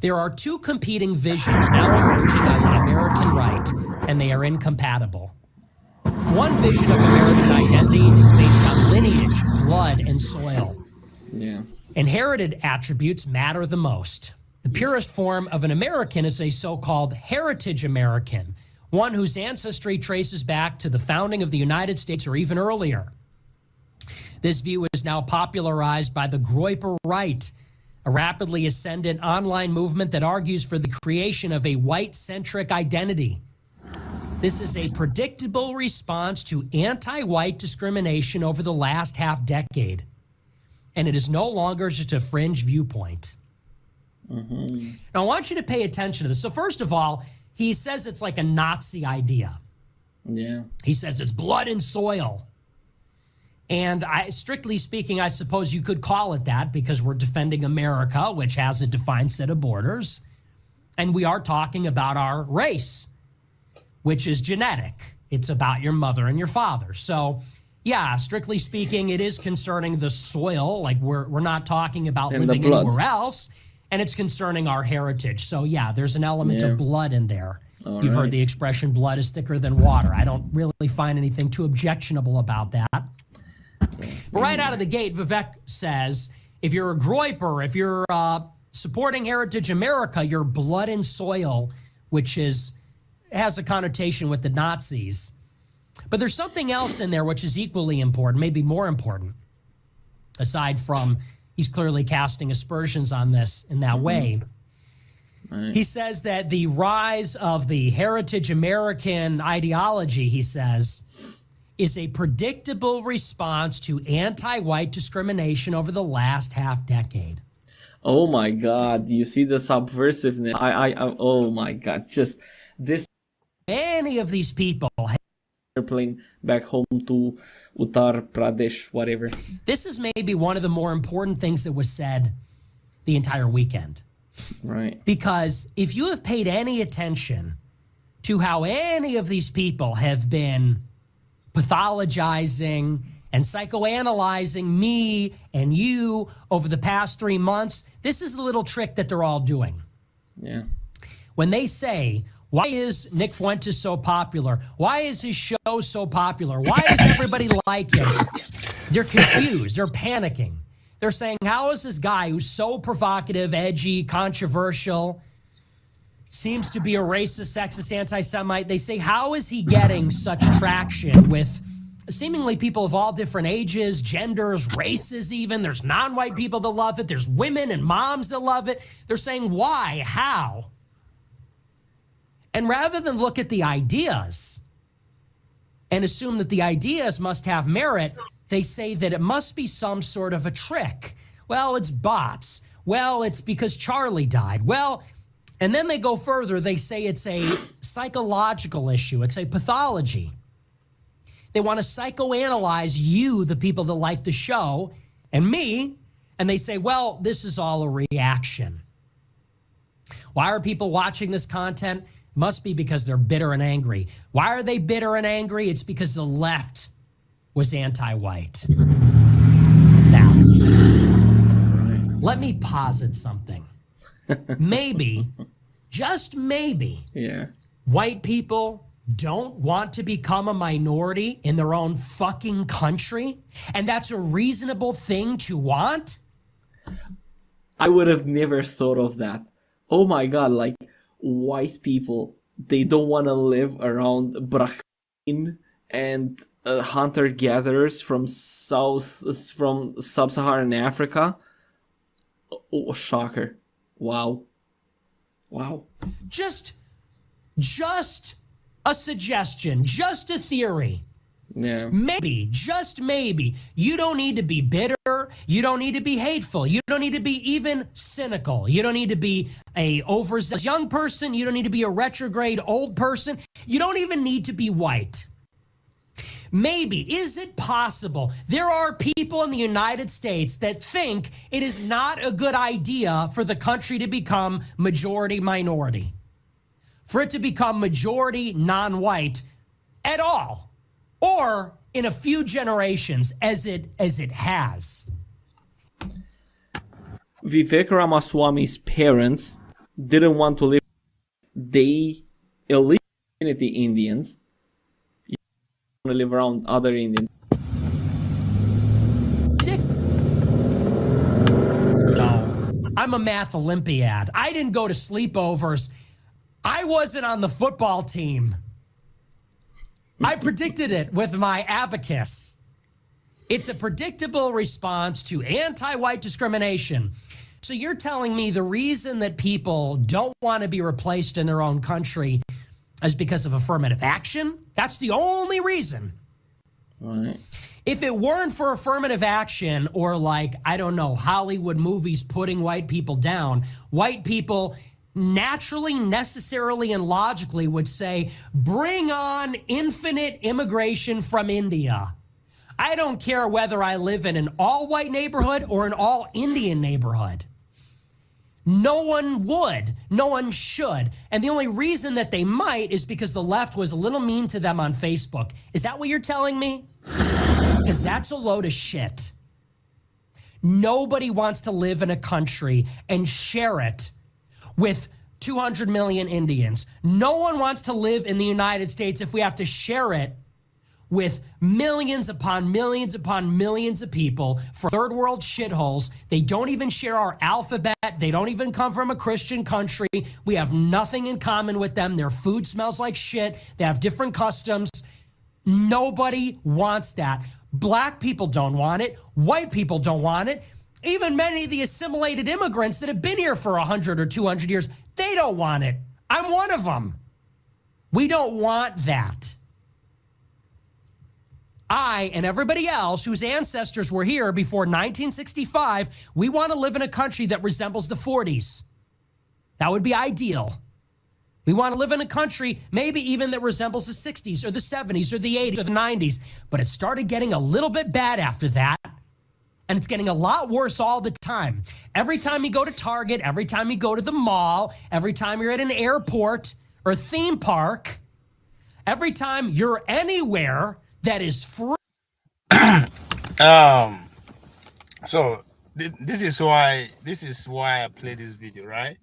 "There are two competing visions now emerging on the American right, and they are incompatible. One vision of American identity is based on lineage, blood, and soil. Yeah. Inherited attributes matter the most. The purest form of an American is a so-called heritage American, one whose ancestry traces back to the founding of the United States or even earlier. This view is now popularized by the Groyper right, a rapidly ascendant online movement that argues for the creation of a white-centric identity. This is a predictable response to anti-white discrimination over the last half-decade, and it is no longer just a fringe viewpoint." Now, I want you to pay attention to this. So first of all, he says it's like a Nazi idea. Yeah. He says it's blood and soil. And strictly speaking, I suppose you could call it that because we're defending America, which has a defined set of borders. And we are talking about our race, which is genetic. It's about your mother and your father. So, yeah, strictly speaking, it is concerning the soil. Like we're not talking about And living the blood. anywhere else. And it's concerning our heritage. So, yeah, there's an element of blood in there. All You've right. heard the expression, blood is thicker than water. I don't really find anything too objectionable about that. But right out of the gate, Vivek says, if you're a Groyper, if you're supporting Heritage America, you're blood and soil, which has a connotation with the Nazis. But there's something else in there which is equally important, maybe more important, aside from he's clearly casting aspersions on this in that way. Right. He says that the rise of the Heritage American ideology, he says, is a predictable response to anti-white discrimination over the last half-decade. Oh my God! You see the subversiveness? Oh my God! Just this. Any of these people. Airplane back home to Uttar Pradesh, whatever. This is maybe one of the more important things that was said the entire weekend. Right. Because if you have paid any attention to how any of these people have been pathologizing and psychoanalyzing me and you over the past 3 months, this is the little trick that they're all doing. Yeah. When they say, why is Nick Fuentes so popular? Why is his show so popular? Why does everybody like him? They're confused. They're panicking. They're saying, how is this guy who's so provocative, edgy, controversial, seems to be a racist, sexist, anti-Semite, they say, how is he getting such traction with seemingly people of all different ages, genders, races even? There's non-white people that love it. There's women and moms that love it. They're saying, why? How? And rather than look at the ideas and assume that the ideas must have merit, they say that it must be some sort of a trick. Well, it's bots. Well, it's because Charlie died. Well, and then they go further. They say it's a psychological issue. It's a pathology. They want to psychoanalyze you, the people that like the show, and me, and they say, well, this is all a reaction. Why are people watching this content? It must be because they're bitter and angry. Why are they bitter and angry? It's because the left was anti-white. Now, let me posit something. Maybe, just maybe, white people don't want to become a minority in their own fucking country, and that's a reasonable thing to want? I would have never thought of that. Oh my god, like white people, they don't want to live around Brahmin and hunter-gatherers from sub-Saharan Africa. Oh, shocker. Wow. Just a suggestion, just a theory. Yeah. Maybe, just maybe, you don't need to be bitter. You don't need to be hateful. You don't need to be even cynical. You don't need to be a overzealous young person. You don't need to be a retrograde old person. You don't even need to be white. Maybe, is it possible there are people in the United States that think it is not a good idea for the country to become majority minority, for it to become majority non-white at all? Or in a few generations, as it has. Vivek Ramaswamy's parents didn't want to live. They eliminated the Indians. You want to live around other Indians. No, I'm a math Olympiad. I didn't go to sleepovers. I wasn't on the football team. I predicted it with my abacus. It's a predictable response to anti-white discrimination. So you're telling me the reason that people don't want to be replaced in their own country is because of affirmative action? That's the only reason. All right. If it weren't for affirmative action or like, I don't know, Hollywood movies putting white people down, white people naturally, necessarily, and logically would say, bring on infinite immigration from India. I don't care whether I live in an all-white neighborhood or an all-Indian neighborhood. No one would. No one should. And the only reason that they might is because the left was a little mean to them on Facebook. Is that what you're telling me? Because that's a load of shit. Nobody wants to live in a country and share it with 200 million Indians. No one wants to live in the United States if we have to share it with millions upon millions upon millions of people for third world shitholes. They don't even share our alphabet. They don't even come from a Christian country. We have nothing in common with them. Their food smells like shit. They have different customs. Nobody wants that. Black people don't want it. White people don't want it. Even many of the assimilated immigrants that have been here for 100 or 200 years, they don't want it. I'm one of them. We don't want that. I and everybody else whose ancestors were here before 1965, we want to live in a country that resembles the 40s. That would be ideal. We want to live in a country maybe even that resembles the 60s or the 70s or the 80s or the 90s. But it started getting a little bit bad after that. And it's getting a lot worse all the time. Every time you go to Target, every time you go to the mall, every time you're at an airport or theme park, every time you're anywhere that is free. So this is why I play this video, right?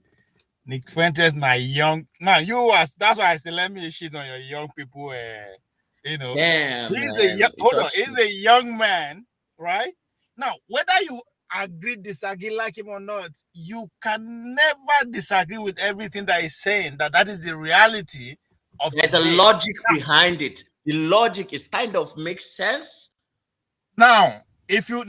Nick Fuentes, now young. Now that's why I say let me shit on your young people. Damn, he's a young man, right? Now, whether you disagree like him or not, you can never disagree with everything that he's saying. That is the reality of. There's a logic behind it. The logic is kind of makes sense. Now, if you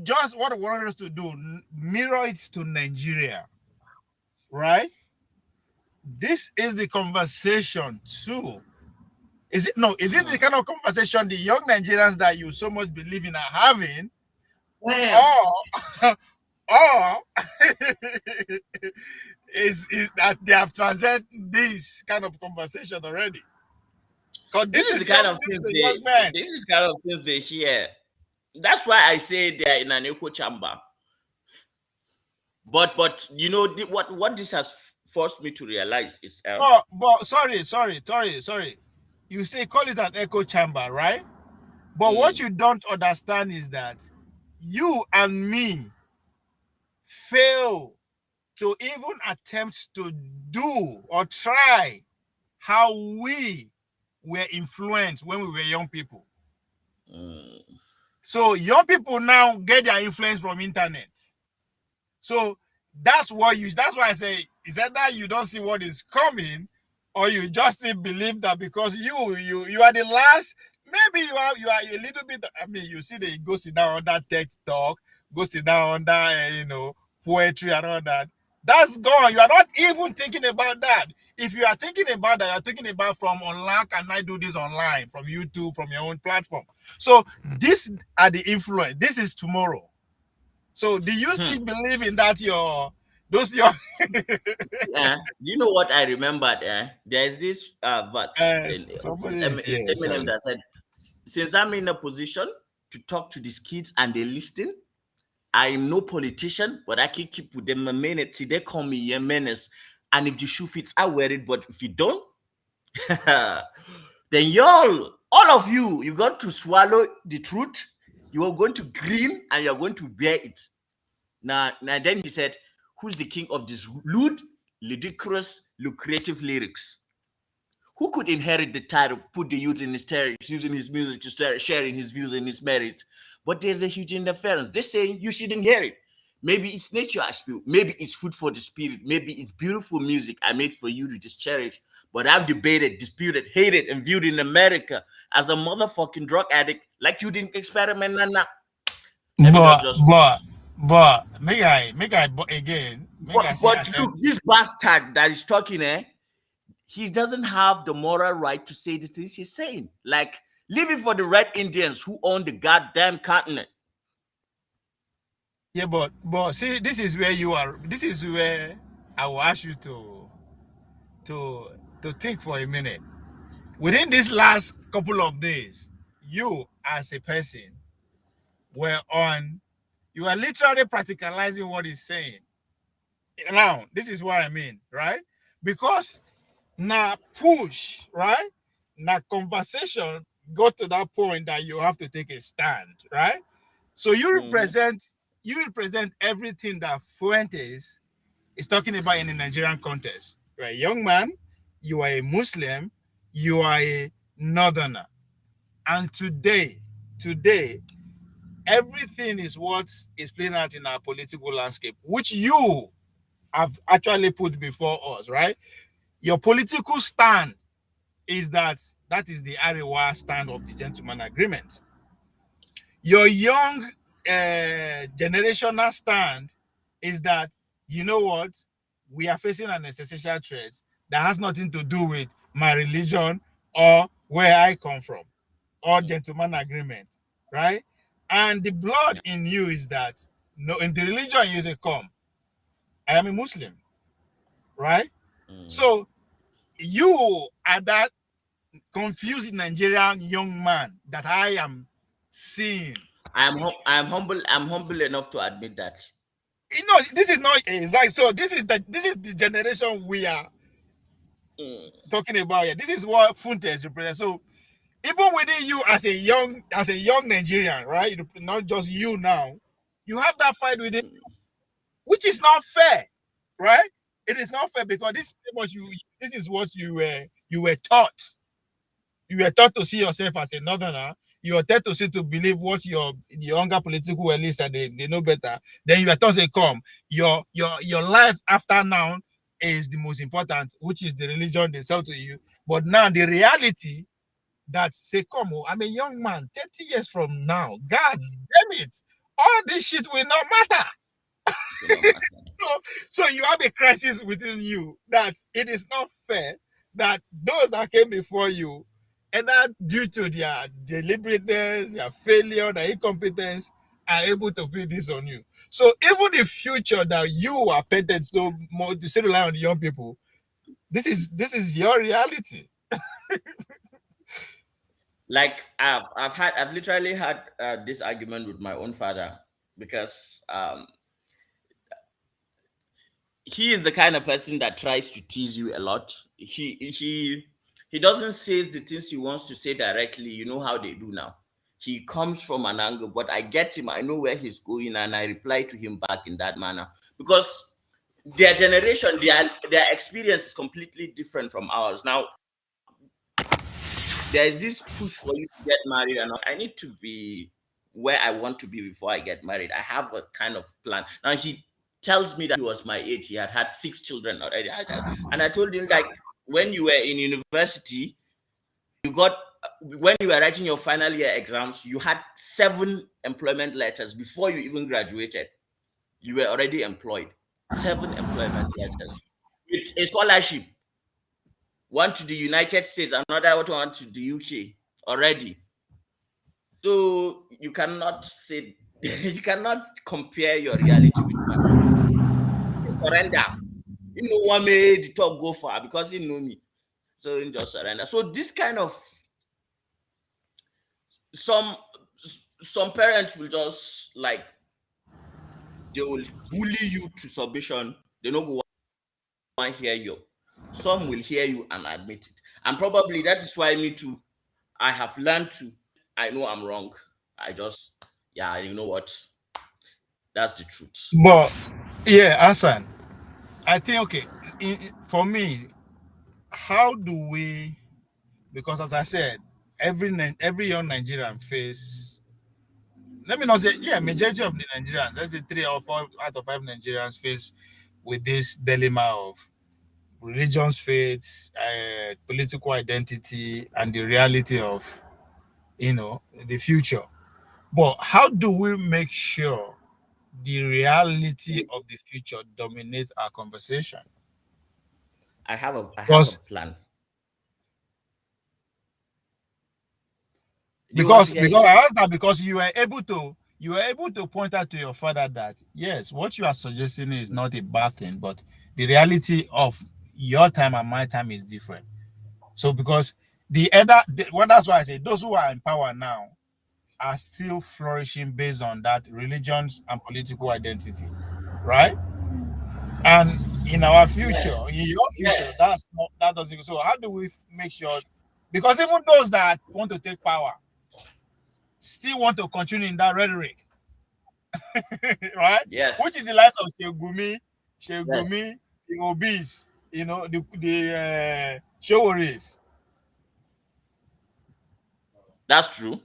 just what I want us to do, mirror it to Nigeria, right? This is the conversation too. Is it the kind of conversation the young Nigerians that you so much believe in are having? Or is that they have transcended this kind of conversation already? Because this is the kind of things they hear. That's why I say they are in an echo chamber. But you know what this has forced me to realize is But sorry. You say call it an echo chamber, right? But what you don't understand is that you and me fail to even attempt to do or try how we were influenced when we were young people. So young people now get their influence from internet. So that's why I say, is that you don't see what is coming, or you just still believe that because you are the last. Maybe you are a little bit. I mean, you see, they go sit down under tech talk, go sit down under poetry and all that. That's gone. You are not even thinking about that. If you are thinking about that, you're thinking about from online. Can I do this online from YouTube, from your own platform? So these are the influence. This is tomorrow. So do you still believe in that those your do you know what I remembered? There's this somebody is here, Eminem that said, since I'm in a position to talk to these kids and they listen, I'm no politician, but I can keep with them a minute till they call me a menace. And if the shoe fits, I wear it. But if you don't, then all of you got to swallow the truth. You are going to grin and you're going to bear it. Now then he said, who's the king of this lewd, ludicrous, lucrative lyrics? Who could inherit the title, put the youth in his terrors, using his music to start sharing his views and his merits? But there's a huge interference. They're saying you shouldn't hear it. Maybe it's nature I spill. Maybe it's food for the spirit. Maybe it's beautiful music I made for you to just cherish. But I'm debated, disputed, hated, and viewed in America as a motherfucking drug addict, like you didn't experiment, Nana. But may I again? But look, this bastard that is talking, he doesn't have the moral right to say the things he's saying. Like, leave it for the Red Indians who own the goddamn continent. Yeah, but see, this is where you are. This is where I will ask you to think for a minute. Within this last couple of days, you as a person you are literally practicalizing what he's saying. Now, this is what I mean, right? Because now push, right? Now conversation got to that point that you have to take a stand, right? So you represent everything that Fuentes is talking about in the Nigerian context. You're a young man, you are a Muslim, you are a northerner. And today, everything is what is playing out in our political landscape, which you have actually put before us, right? Your political stand is that is the Arewa stand of the gentleman agreement. Your young generational stand is that, you know what, we are facing an existential threat that has nothing to do with my religion or where I come from or gentleman agreement, right? And the blood in you is that, no, in the religion you say, come, I am a Muslim, right? So you are that confused Nigerian young man that I am seeing. I'm humble enough to admit that. You know, this is not exactly. So this is the generation we are talking about here. This is what Fuentes represents. So even within you as a young Nigerian, right? Not just you now, you have that fight within you, which is not fair, right? It is not fair because this is what you were taught. You were taught to see yourself as a northerner. You were taught to believe what your younger political elites and they know better. Then you were taught to say, come, your life after now is the most important, which is the religion they sell to you. But now the reality that say, come, I'm a young man, 30 years from now, God damn it, all this shit will not matter. So you have a crisis within you that it is not fair that those that came before you, and that due to their deliberateness, their failure, their incompetence, are able to put this on you. So even the future that you are painted so more to say rely on the young people, this is your reality. Like I've literally had this argument with my own father because he is the kind of person that tries to tease you a lot. He doesn't say the things he wants to say directly. You know how they do now. He comes from an angle, but I get him. I know where he's going, and I reply to him back in that manner because their generation, their experience is completely different from ours. Now, there is this push for you to get married, and I need to be where I want to be before I get married. I have a kind of plan. Now, he tells me that he was my age. He had 6 children already. And I told him, like, when you were in university, when you were writing your final year exams, you had 7 employment letters before you even graduated. You were already employed. 7 employment letters with a scholarship. One to the United States, another one to the UK already. So you cannot say, you cannot compare your reality with mine. Surrender. You know what made the talk go far because he know me. So you just surrender. So this kind of some parents will just like, they will bully you to submission. They don't go want to hear you. Some will hear you and admit it. And probably that is why me too, I have learned to, I know I'm wrong. I just, yeah, you know what? That's the truth. But yeah, Hassan, I think, okay, for me, how do we, because as I said, every young Nigerian face, let me not say, yeah, majority of the Nigerians, let's say 3 or 4 out of 5 Nigerians face with this dilemma of religions, faiths, political identity, and the reality of, the future. But how do we make sure the reality of the future dominates our conversation? I have a plan. Because I asked that because you were able to point out to your father that yes, what you are suggesting is not a bad thing, but the reality of your time and my time is different. So because that's why I say those who are in power now are still flourishing based on that religions and political identity, right? And in our future, in your future, that doesn't. So how do we make sure? Because even those that want to take power still want to continue in that rhetoric, right? Yes. Which is the likes of Shegumi, the obese, the Showaris. That's true.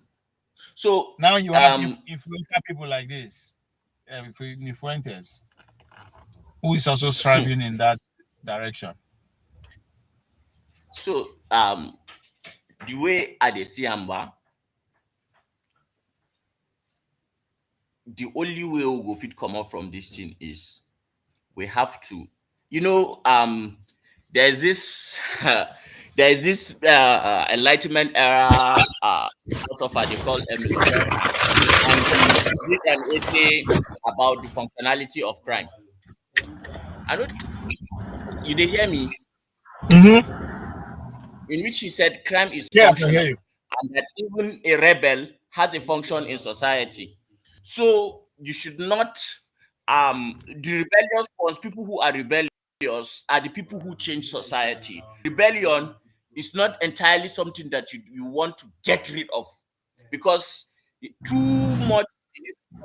So now you have influential people like this, influencers, who is also striving in that direction. So the way I see Amba, the only way we go fit come up from this thing is we have to, there's this Enlightenment era philosopher they call Emily, and he did an essay about the functionality of crime. I don't. You did hear me? Mm-hmm. In which he said crime is functional, I can hear you. And that even a rebel has a function in society. So you should not the rebellious ones, people who are rebellious are the people who change society. Rebellion is not entirely something that you want to get rid of, because too much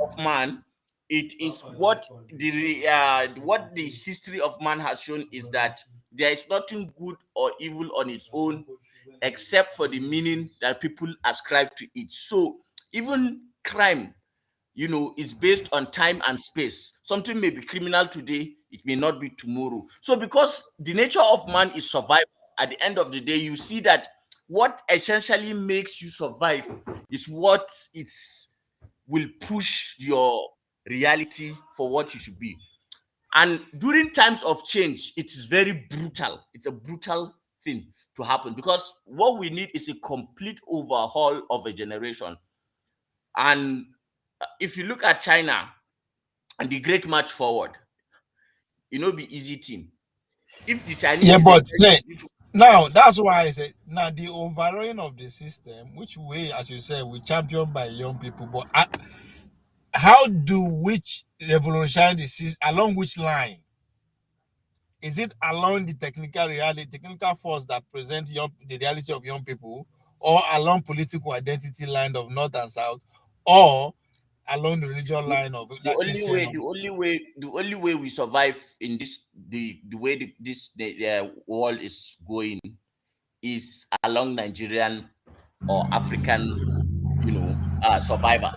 of man, it is what the history of man has shown is that there is nothing good or evil on its own except for the meaning that people ascribe to it. So even crime, is based on time and space. Something may be criminal today, it may not be tomorrow. So because the nature of man is survival, at the end of the day, you see that what essentially makes you survive is what will push your reality for what you should be. And during times of change, it is very brutal. It's a brutal thing to happen, because what we need is a complete overhaul of a generation. And if you look at China and the Great March Forward, be easy thing. If the Chinese, but say now that's why I say now the overhauling of the system, which way, as you said, we champion by young people, but how do which revolutionize the system along which line? Is it along the technical force that presents the reality of young people, or along political identity line of North and South, or along the religious line of the only way we survive in this the way the world is going is along Nigerian or African, survival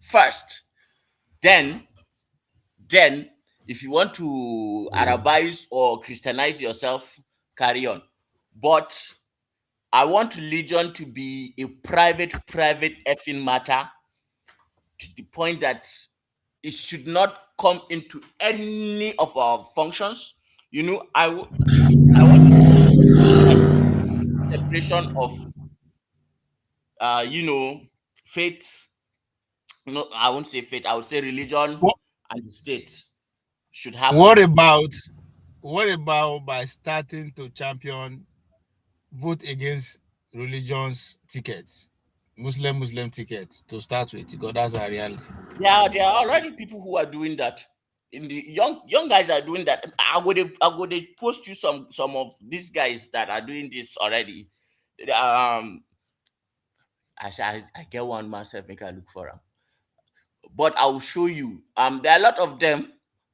first. Then if you want to Arabize or Christianize yourself, carry on. But I want religion to be a private effing matter, to the point that it should not come into any of our functions. I want separation of faith. No, I won't say faith, I would say religion and the state should happen. What about by starting to champion vote against religions tickets, Muslim tickets to start with, because that's our reality. Yeah, there are already people who are doing that. In the young guys are doing that. I would post you some of these guys that are doing this already. I get one myself, make I look for them. But I will show you. There are a lot of them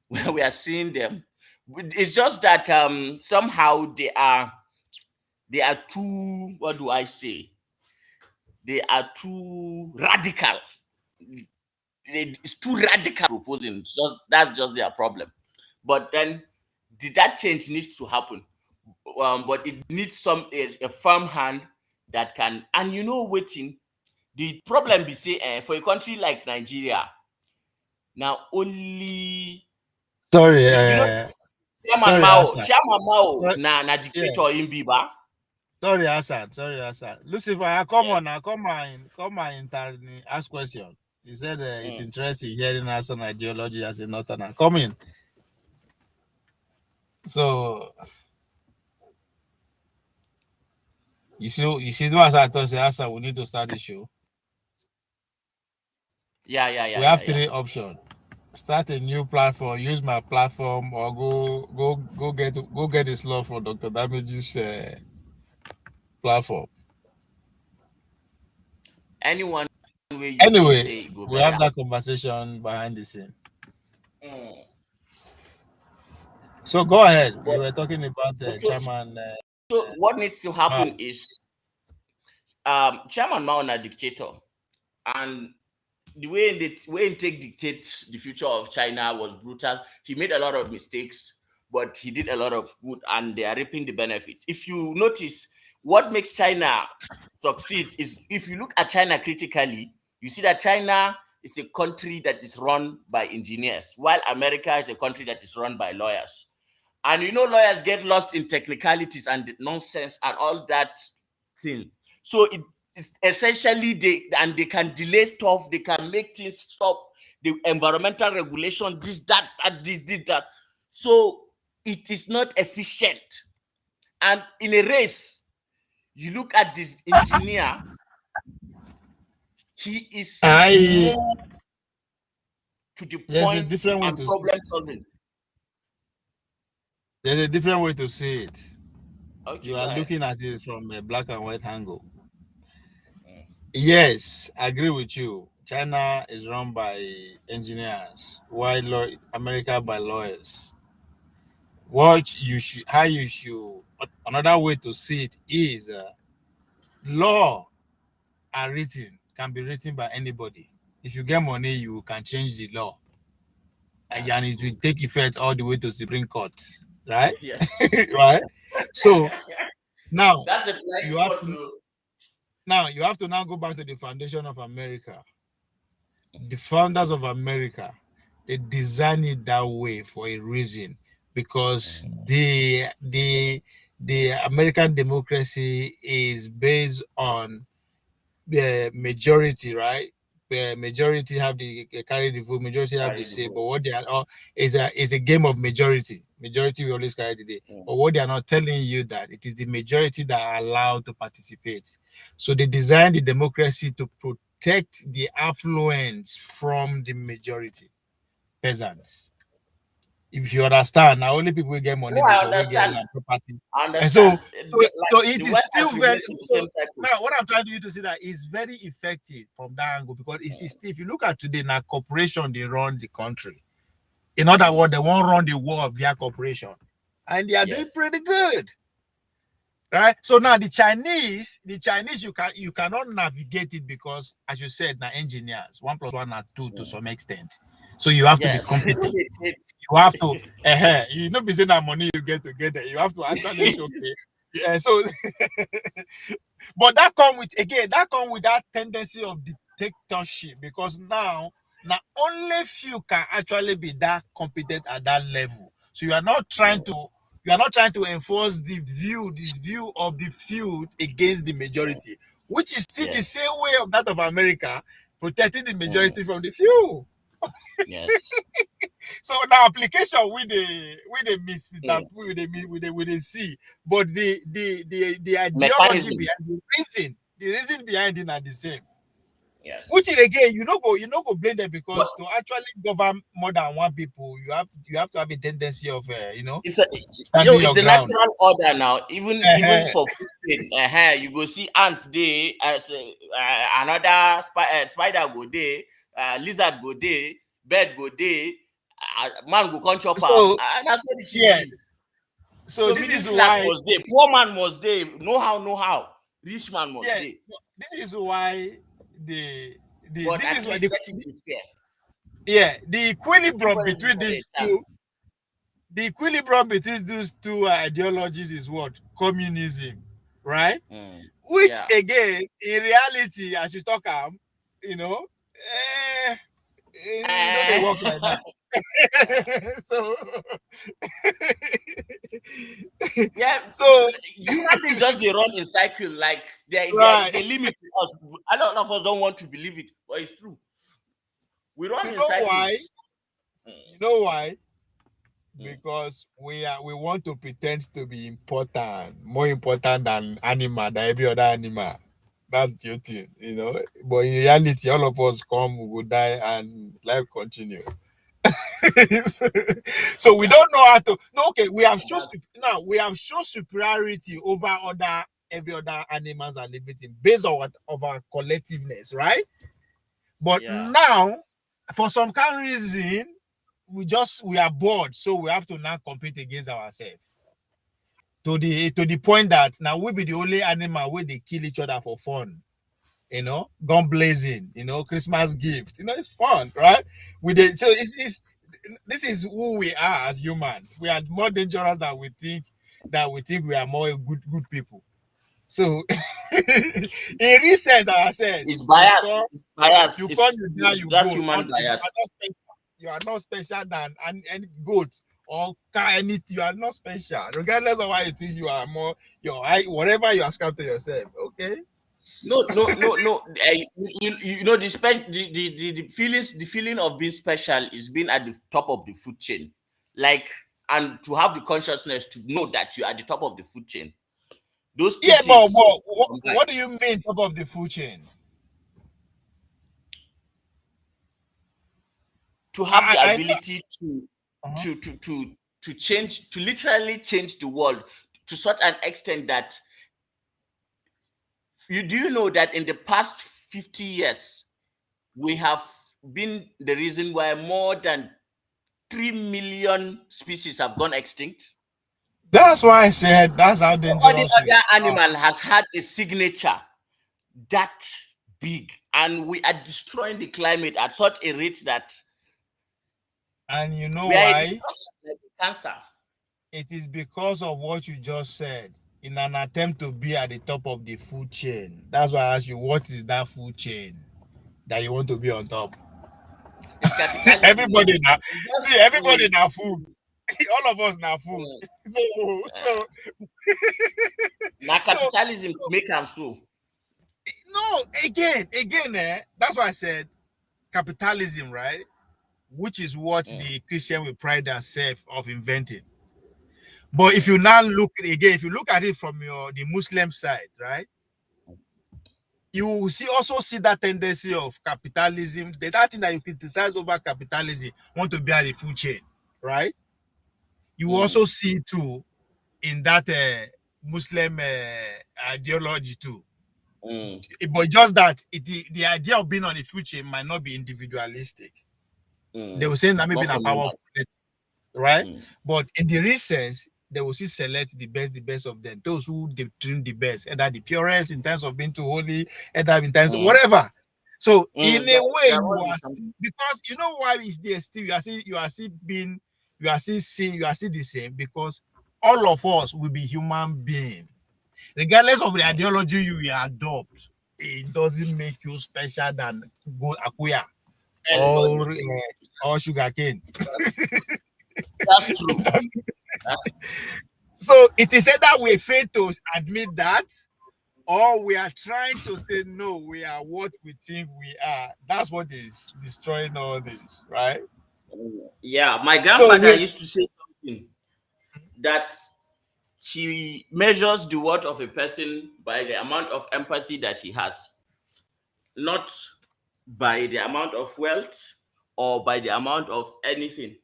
where we are seeing them. It's just that somehow they are too, what do I say? They are too radical. It's too radical proposing. That's just their problem. But then that change needs to happen. But it needs a firm hand that can. And waiting. The problem be say for a country like Nigeria, now only. Sorry, Chairman Mao, na dictator in Biba. Sorry, Hassan. Lucifer, come on now. Come on, ask question. He said it's interesting hearing Hassan ideology as a northerner. Come in. So, you see what I thought, Hassan, we need to start the show. Yeah. We have three options. Start a new platform, use my platform, or go get a slot for Dr. Damage's platform. Anyway, we have that conversation behind the scene. So go ahead. You were talking about the chairman. So what needs to happen is Chairman Mao na dictator, and the way he dictate the future of China was brutal. He made a lot of mistakes, but he did a lot of good, and they are reaping the benefits. If you notice, what makes China succeed is, if you look at China critically, you see that China is a country that is run by engineers, while America is a country that is run by lawyers. And lawyers get lost in technicalities and nonsense and all that thing. So it's essentially they can delay stuff, they can make things stop, the environmental regulation, this, that, that. So it is not efficient. And in a race, you look at this engineer, he is more to the point and problem solving. There's a different way to see it. Okay, you are looking at it from a black and white angle. Yes, I agree with you. China is run by engineers, while America by lawyers. Another way to see it is law can be written by anybody. If you get money, you can change the law. And it will take effect all the way to Supreme Court, right? Yeah. Right? So now that's a you have to now go back to the foundation of America. The founders of America, they designed it that way for a reason, because the American democracy is based on the majority, right? The majority have carry the vote, majority have the say, but what they are is a game of majority. Majority will always carry the day. But what they are not telling you that it is the majority that are allowed to participate. So they designed the democracy to protect the affluence from the majority, peasants. If you understand, now only people will get money, No, I will get understand. land property. I And so, understand. so it The is West still has very. reverted to the So same cycle. now, what I'm trying to you to see that is very effective from that angle, because it's still, if you look at today, now corporation they run the country. In other words, they won't run the war via corporation, and they are doing pretty good. Right. So now the Chinese, you cannot navigate it because, as you said, now engineers 1 + 1 are 2 to some extent. So you have to be competent. You have to, you know, be saying that money you get together. You have to actually show. Okay. Yeah. So, but that come with that tendency of dictatorship, because now only few can actually be that competent at that level. So you are not trying to enforce this view of the few against the majority, which is still the same way of that of America, protecting the majority from the few. Yes. So now application with the miss that with the see, but the ideology behind the reason behind it are the same. Yes. Which is again, you know go blame them, because to actually govern more than one people, you have to have a tendency of it's your the ground. natural order now. Even for food chain, you go see ants day as another spider go day, lizard go day, bird go day, man go come chop am. That's what it is. So this is class why must day, poor man must day, no how, rich man must day. This is why the equilibrium between these two. The equilibrium between these two ideologies is what? Communism, right? Which again, in reality, as you talk about, it doesn't work like that. So so human beings just they run in cycle, like there is a limit to us. A lot of us don't want to believe it, but it's true. We run in cycles. Why? You know why? Because we want to pretend to be important, more important than every other animal. That's the thing, But in reality, all of us come, we will die, and life continue. So we don't know how to. No, okay, we have shown superiority over every other animals and everything based on our collectiveness, right? But now, for some kind of reason, we are bored, so we have to now compete against ourselves. To the point that now we be the only animal where they kill each other for fun. Gun blazing, Christmas gift. It's fun, right? So this is who we are as humans. We are more dangerous than we think. We are more good people. So in recent ourselves, it's bias. That's human bias. You are not special than any goat or anything. You are not special, regardless of why you think you are more. Whatever you ascribe to yourself, okay. No. The feeling of being special is being at the top of the food chain, and to have the consciousness to know that you are at the top of the food chain. Those two things. But what do you mean top of the food chain? To have the ability to change, to literally change the world to such an extent that do you know that in the past 50 years, we have been the reason why more than 3 million species have gone extinct? That's why I said that's how dangerous. No other animal has had a signature that big, and we are destroying the climate at such a rate that. And you know why? Cancer. It is because of what you just said. In an attempt to be at the top of the food chain. That's why I asked you, what is that food chain that you want to be on top? Everybody now. See, everybody now food. All of us now food. So now capitalism make them so. No, again, that's why I said capitalism, right? Which is what the Christian will pride themselves of inventing. But if you now look at it from the Muslim side, right? You will also see that tendency of capitalism. That thing that you criticize over capitalism want to be at the food chain, right? you also see too in that Muslim ideology too. But just that the idea of being on the food chain might not be individualistic. They were saying that maybe in a power of right? But in the real sense, they will still select the best of them, those who they dream the best, either the purest in terms of being too holy, either in terms of whatever. So in a way, you are still, because you know why is there still you are still the same, because all of us will be human beings, regardless of the ideology you adopt. It doesn't make you special than go akuya or sugarcane. That's true. So it is either we fail to admit that, or we are trying to say no, we are what we think we are. That's what is destroying all this, right? Yeah, my grandfather used to say something that he measures the worth of a person by the amount of empathy that he has, not by the amount of wealth or by the amount of anything,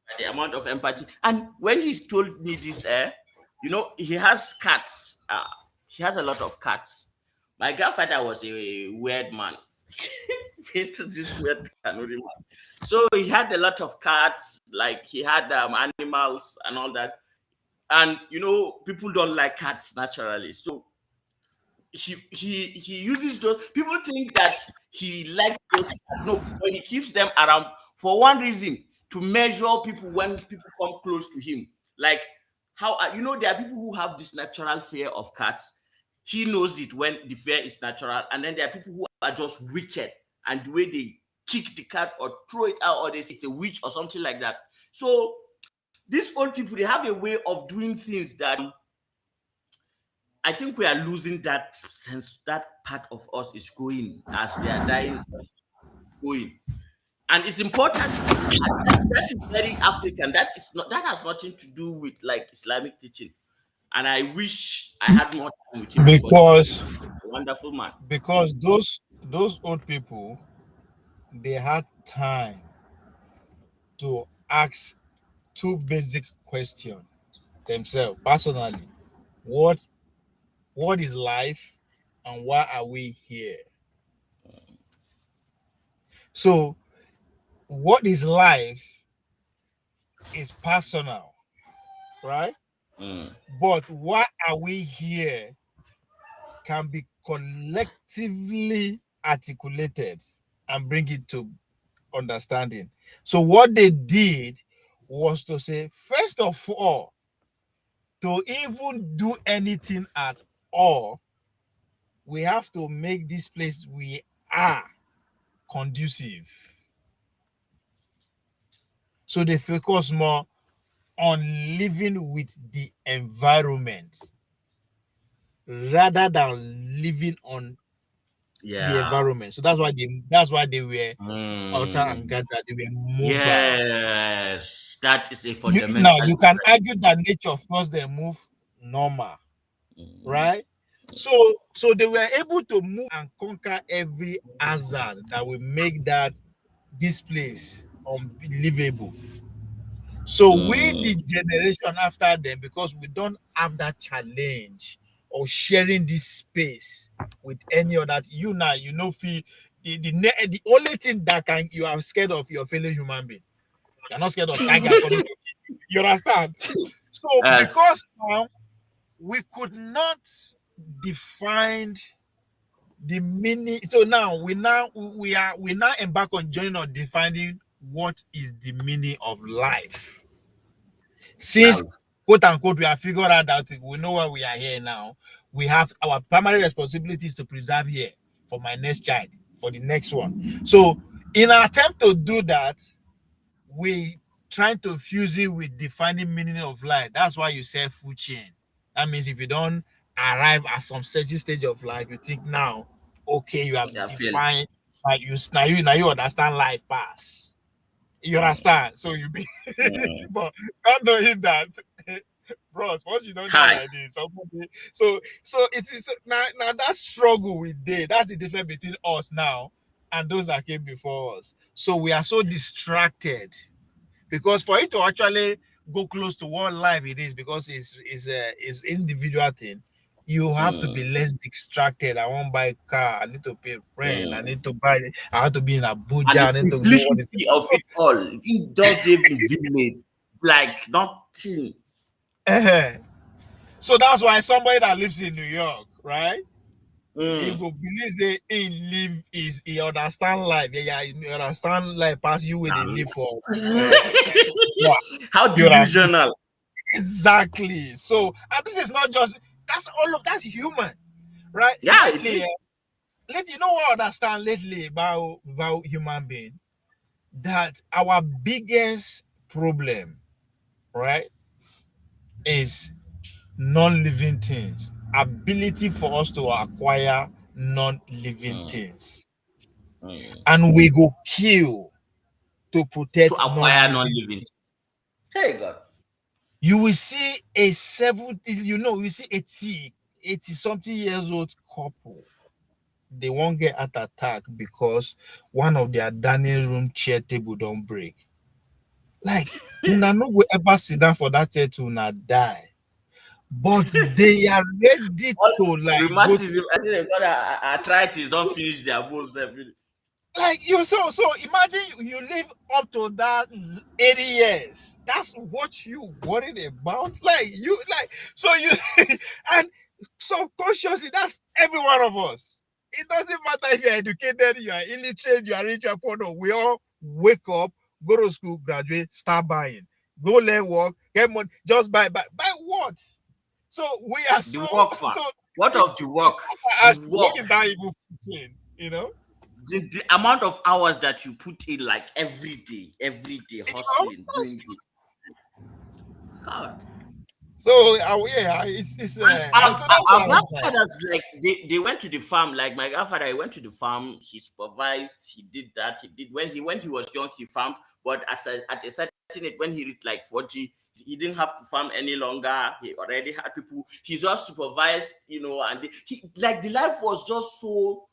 by the amount of empathy. And when he's told me this, he has cats. He has a lot of cats. My grandfather was a weird man. This weird man. So he had a lot of cats, like he had animals and all that. And people don't like cats naturally. So he uses those. People think that he likes those cats. No, but he keeps them around for one reason: to measure people when people come close to him. Like how there are people who have this natural fear of cats. He knows it when the fear is natural, and then there are people who are just wicked, and the way they kick the cat or throw it out, or they say it's a witch or something like that. So these old people, they have a way of doing things that I think we are losing that sense. That part of us is going as they are dying, going. And it's important. That is very African. That has nothing to do with like Islamic teaching. And I wish I had more time with him, because a wonderful man. Because those old people, they had time to ask two basic questions themselves personally. What is life, and why are we here? So what is life is personal, right? But why are we here can be collectively articulated and bring it to understanding. So what they did was to say, first of all, to even do anything at all, we have to make this place we are conducive. So they focus more on living with the environment rather than living on the environment. So that's why they were alter and gather. They were mobile. Yes, that is a fundamental. Now you can argue that nature forced them move normal, right? So they were able to move and conquer every hazard that will make this place unbelievable. So we, the generation after them, because we don't have that challenge of sharing this space with any other, feel the only thing that you are scared of your fellow human being. You're not scared of tiger coming to you. You understand? So because now we could not define the meaning. So now we now embark on journey of defining what is the meaning of life. Since quote unquote we have figured out that we know why we are here now, we have our primary responsibilities to preserve here for my next child, for the next one. So in an attempt to do that, we trying to fuse it with defining meaning of life. That's why you say food chain. That means if you don't arrive at some certain stage of life, you think now, okay, you have defined, like you understand life pass. You understand? So you be but don't know him that bros, once you don't know like this, somebody so it is now that struggle we did. That's the difference between us now and those that came before us. So we are so distracted, because for it to actually go close to what life it is because it's individual thing. You have to be less distracted. I won't buy a car. I need to pay rent. I need to buy. I have to be in Abuja. And the I need to go. simplicity of it all, it just even village, like nothing. So that's why somebody that lives in New York, right? He go believe say he understand life. Yeah, he understand life past you with the live for. How delusional. Exactly. So, and this is not just that's human, right? Yeah, lately, you know what I understand lately about human being, that our biggest problem, right, is non-living things. Ability for us to acquire non-living things, and we go kill to protect to acquire non-living. non-living. Hey God. You will see a 70, you see 80 something years old couple. They won't get heart attack because one of their dining room chair table don't break. Like, una no go ever sit down for that chair to not die. But they are ready to like rheumatism. I think they got arthritis. Don't finish their bones. Like you so imagine you live up to that 80 years. That's what you worried about. Like you so you and subconsciously that's every one of us. It doesn't matter if you're educated, you are illiterate, you are rich, you are poor. No, we all wake up, go to school, graduate, start buying, go learn work, get money, just buy what? So we are the so work what of the work? Work is not even 15, the amount of hours that you put in, like every day hustling, doing this. God. So it's our grandfathers, like they went to the farm. Like my grandfather, he went to the farm. He supervised. He did that. He did when he was young. He farmed, but at a certain age, when he reached like 40, he didn't have to farm any longer. He already had people. He just supervised, and the life was just so.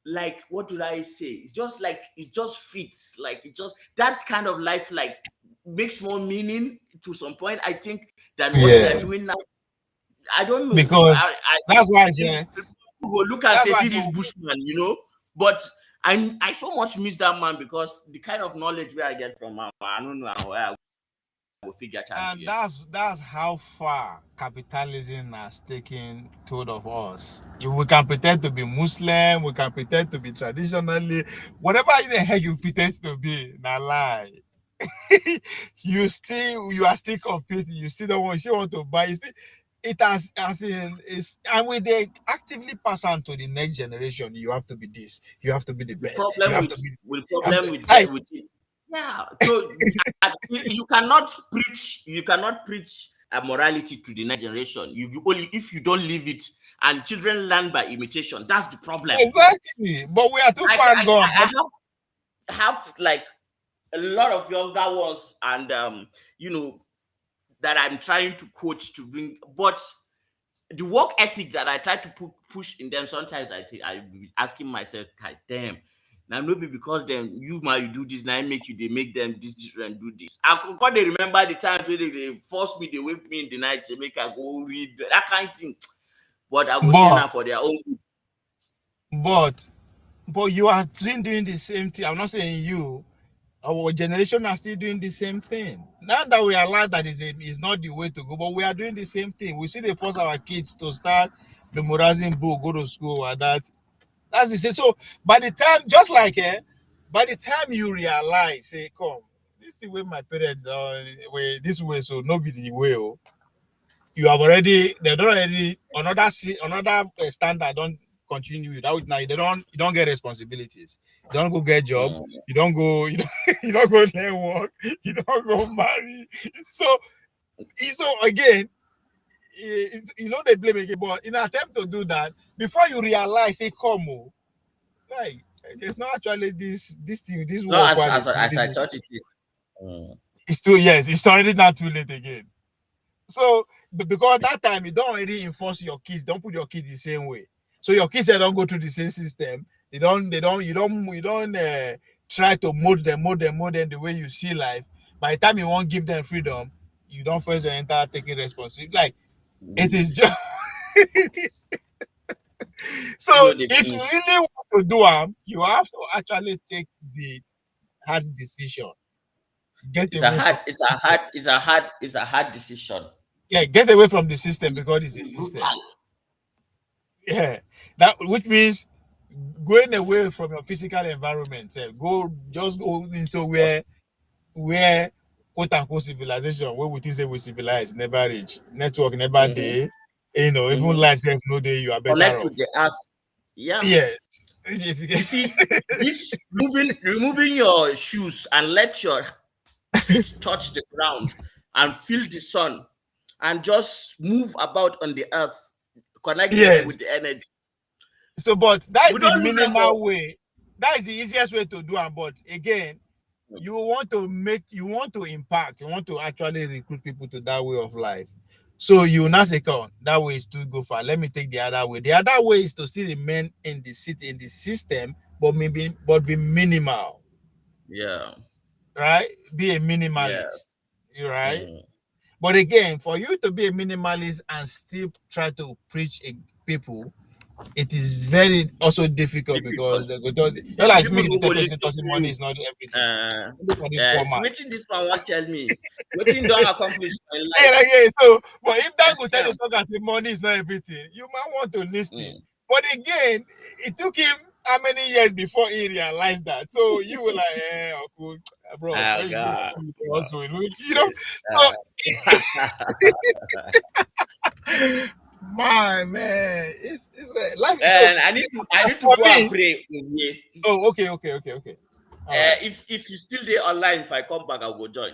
Like, what did I say? It's just like it just fits. Like it just that kind of life like makes more meaning to some point, I think, than what we are doing now. I don't know, because that's why I say people will look and say, see this bushman, But I so much miss that man because the kind of knowledge where I get from him, I don't know how I will figure it out. And that's how far capitalism has taken hold of us. We can pretend to be Muslim, we can pretend to be traditionally, whatever the heck you pretend to be, not lie. you are still competing, you still want to buy. It has and when they actively pass on to the next generation, you have to be this, you have to be the best. Problem with it. Yeah, so you cannot preach a morality to the next generation. You only if you don't live it, and children learn by imitation. That's the problem. Exactly, but we are too far gone. I have like a lot of younger ones, and that I'm trying to coach to bring, but the work ethic that I try to push in them, sometimes I think I be asking myself, God damn. Now maybe because them you do this, now I make you, they make them this and do this. I can't remember the times where they force me, they wake me in the night, they make I go read that kind of thing. But I will say now for their own. But you are doing the same thing. I'm not saying you. Our generation are still doing the same thing. Now that we realize that is not the way to go, but we are doing the same thing. We see they force our kids to start memorizing book, go to school, and that's the same. So by the time, just like by the time you realize, say, come, this is the way my parents are, this way, so nobody the way. You have already, another standard don't continue with that. Now you don't get responsibilities. You don't go get job. You don't go learn work. You don't go marry. So again, they blame again. But in an attempt to do that, before you realize, say, come on, like there's not actually this thing, this no, work. As I thought it is. It's still it's already not too late again. So because that time you don't already enforce your kids, don't put your kids the same way. So your kids don't go through the same system. You don't try to mold them the way you see life. By the time you won't give them freedom, you don't first enter taking responsibility. Like, it is just. So if you really want to do them, you have to actually take the hard decision. Get It's away a hard decision. Yeah, get away from the system because it's a system. Yeah, that which means going away from your physical environment. Just go into where quote unquote civilization, where we think say we civilize, never reach, network never day. Even light self no day, you are better Connect off. with the earth. Yeah. Yes. You see, this removing your shoes and let your feet touch the ground and feel the sun and just move about on the earth, connect with the energy. So, but that is the minimal way. That is the easiest way to do it. But again, you want to impact, you want to actually recruit people to that way of life. So you not say, "Oh, that way is to go far. Let me take the other way." The other way is to still remain in the city, in the system, but be minimal. Yeah. Right? Be a minimalist. Right? But again, for you to be a minimalist and still try to preach people, it is very also difficult because you're like me, the money is not everything. Look at this poor man. Waiting this man won't tell me. Waiting don't accomplish my life. Yeah. So, but if that could tell you the money is not everything, you might want to listen. But again, it took him how many years before he realized that? So you were like, bro, also, my man, it's life. And I need to go and pray. Oh, okay. If you still there online, if I come back, I'll go join.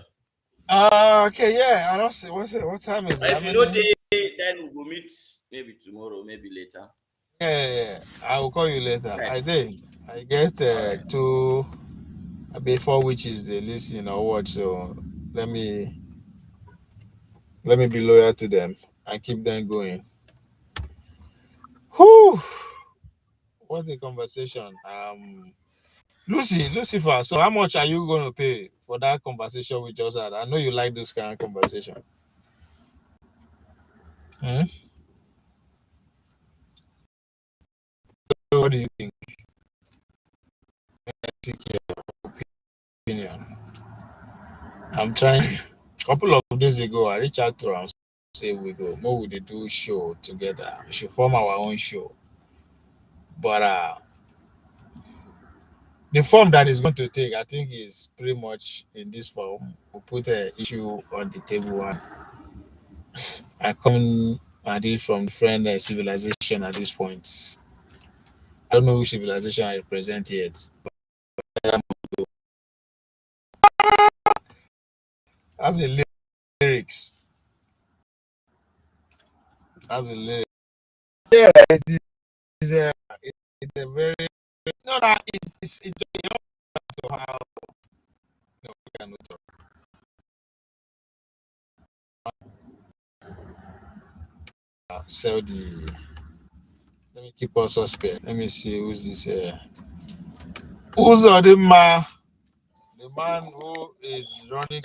Okay, yeah. I don't see what time is it? If you know then we'll meet maybe tomorrow, maybe later. Yeah. I will call you later. Right. I get two before which is the listen or what. So let me be loyal to them and keep them going. Whew. What a conversation. Lucifer, so how much are you going to pay for that conversation we just had? I know you like this kind of conversation. What do you think? Opinion. I'm trying. A couple of days ago, I reached out to him, say we go. More would they do show together? We should form our own show. But the form that is going to take, I think, is pretty much in this form. We'll put an issue on the table and I come at it from different civilization at this point. I don't know which civilization I represent yet. But that's the lyrics. That's the lyrics. Yeah, it's a very no. That it's just how we can talk. Sell the. Let me keep us suspect. Let me see who's this. Who's the man? The man who is running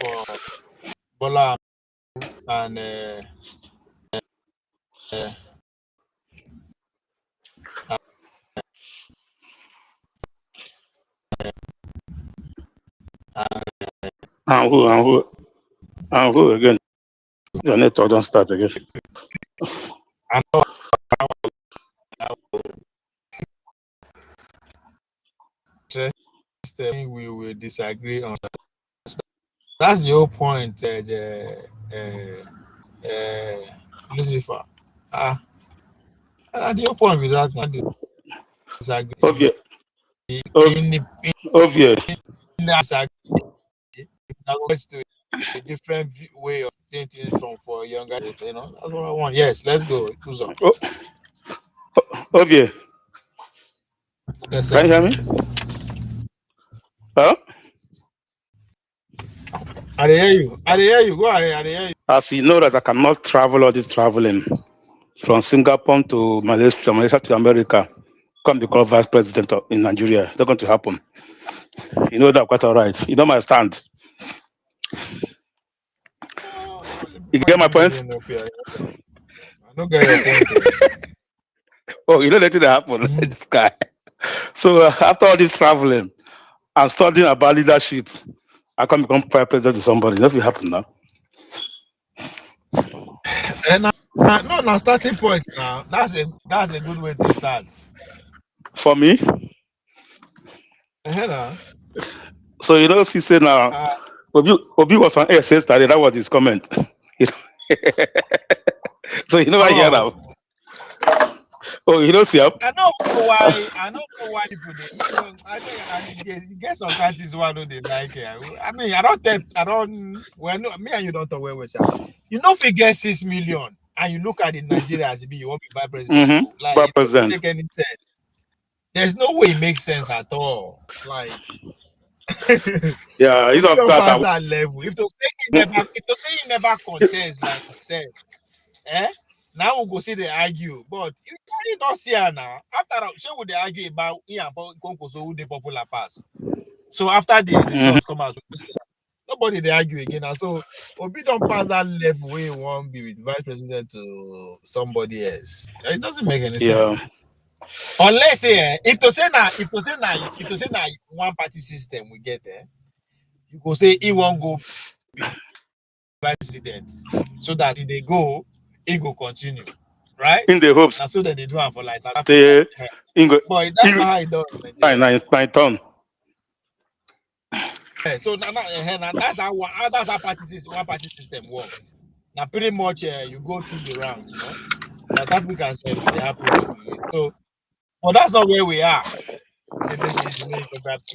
for Bola and and who again? The network don't start again. I know. We will disagree on that. That's the whole point, Lucifer. The whole point with that one disagree. To a different way of thinking for younger, that's what I want. Yes, let's go. Who's up? Ovie. Yes, can you hear me? Huh? I hear you. Go ahead. I hear you. As you know that I cannot travel all this traveling from Singapore to Malaysia to America, come become vice president in Nigeria. It's not going to happen. You know that quite all right. You know my stand. You get my point? I don't get your point. Oh, you don't let it happen. This guy. So after all this traveling and studying about leadership, I can become prime president to somebody. Nothing happen now. And no, starting point now. That's a good way to start. For me. So you know, he said now, Obi was on air yesterday. That was his comment. So you know I hear now. Oh, you know, see up. I don't know why people they, I think you get some countries who don't they like it. I mean, well, no, me and you don't talk well with you. You know, if you get 6 million and you look at it Nigeria as you want to be vice president, like it doesn't make any sense. There's no way it makes sense at all. Like, yeah, you don't pass that level. If to say he never contest by himself, now we'll go see they argue, but you don't see her now. After that, would they argue about who the popular pass? So after the results come out, nobody they argue again. And so Obi don't pass that level where you want to be with vice president to somebody else. It doesn't make any sense. Unless if to say now one party system we get there, you go say he won't go be vice president so that if they go. It will continue, right? In the hopes. And so that they do it for like South Africa. But that's not how it does. My turn. Yeah, so now that's how one party system work. Now pretty much you go through the rounds, you know. South Africa said they happen. So, but that's not where we are.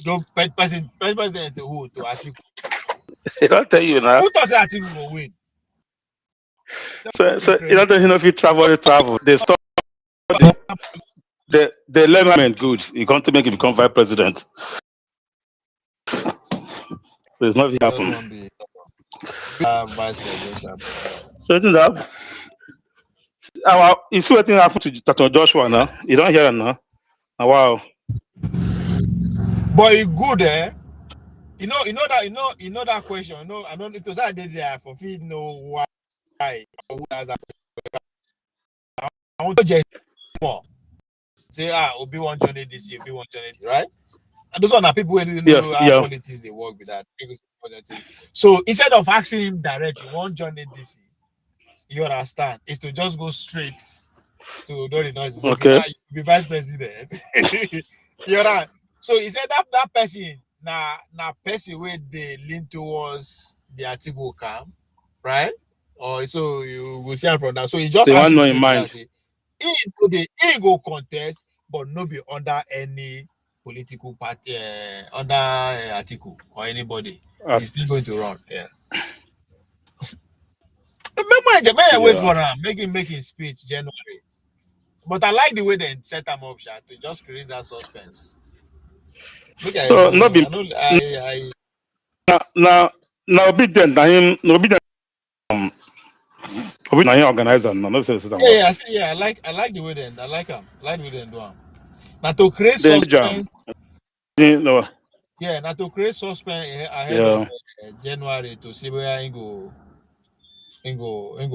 Don't president to who to Atiku. I'll tell you now. Who does Atiku will win? So you know if you travel, they stop the learning good. You can't make it become vice president. There's nothing happen. Vice president. So it is that. You see what thing happened to Dr. Joshua now? You don't hear it now. Oh, wow. But it's good, You know that question. I don't know if I did there for feed know why. I want to just more. Say Obi-Wan journey this year, Obi-Wan journey, right? And those are people who don't know how politics they work with that. So instead of asking him directly, one journey this year, you understand, is to just go straight to the noise. Okay, you be vice president. You know. So he said that person now person where they lean towards the article camp, right? Or so you will see from that. So he just has know in mind. He go contest, but no be under any political party, under article or anybody. He's still going to run. Yeah. Remember, wait for him, making speech January. But I like the way they set him up, to just create that suspense. Look at so not be now big then him no big then organizer no I like the way then I like him. I like the way they do him. Now to create suspense. No. Yeah, now to create suspense ahead of January to see where he go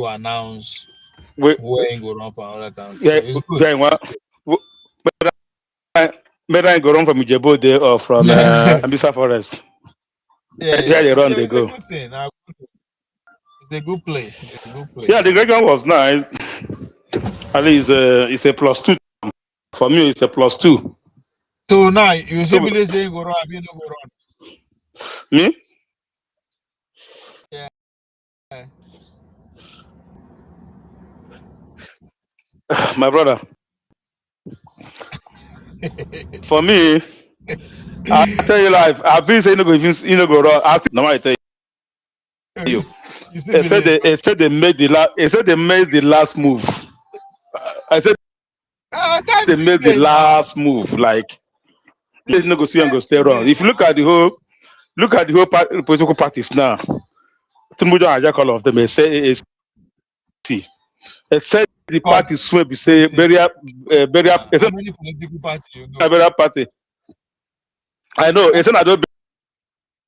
announce where he go run for other towns. Yeah, so it's good. Better I go run from Ijebode or from Ambisa Forest. Yeah, they run, they go. It's a good thing. It's a good play. Yeah, the great one was nice. At least it's a +2. For me, it's a +2. So now you simply say go run, you no go run. Me? Yeah. My brother. For me, I tell you live, I've been saying you know go run. I tell you. They said they made the last move. I said they made the last move. Like they no go see and go stay wrong. If you look at the whole political parties now, Tinubu and Ajak, all of them, they say see. They said the party swear be say very political party, party. I know. It's not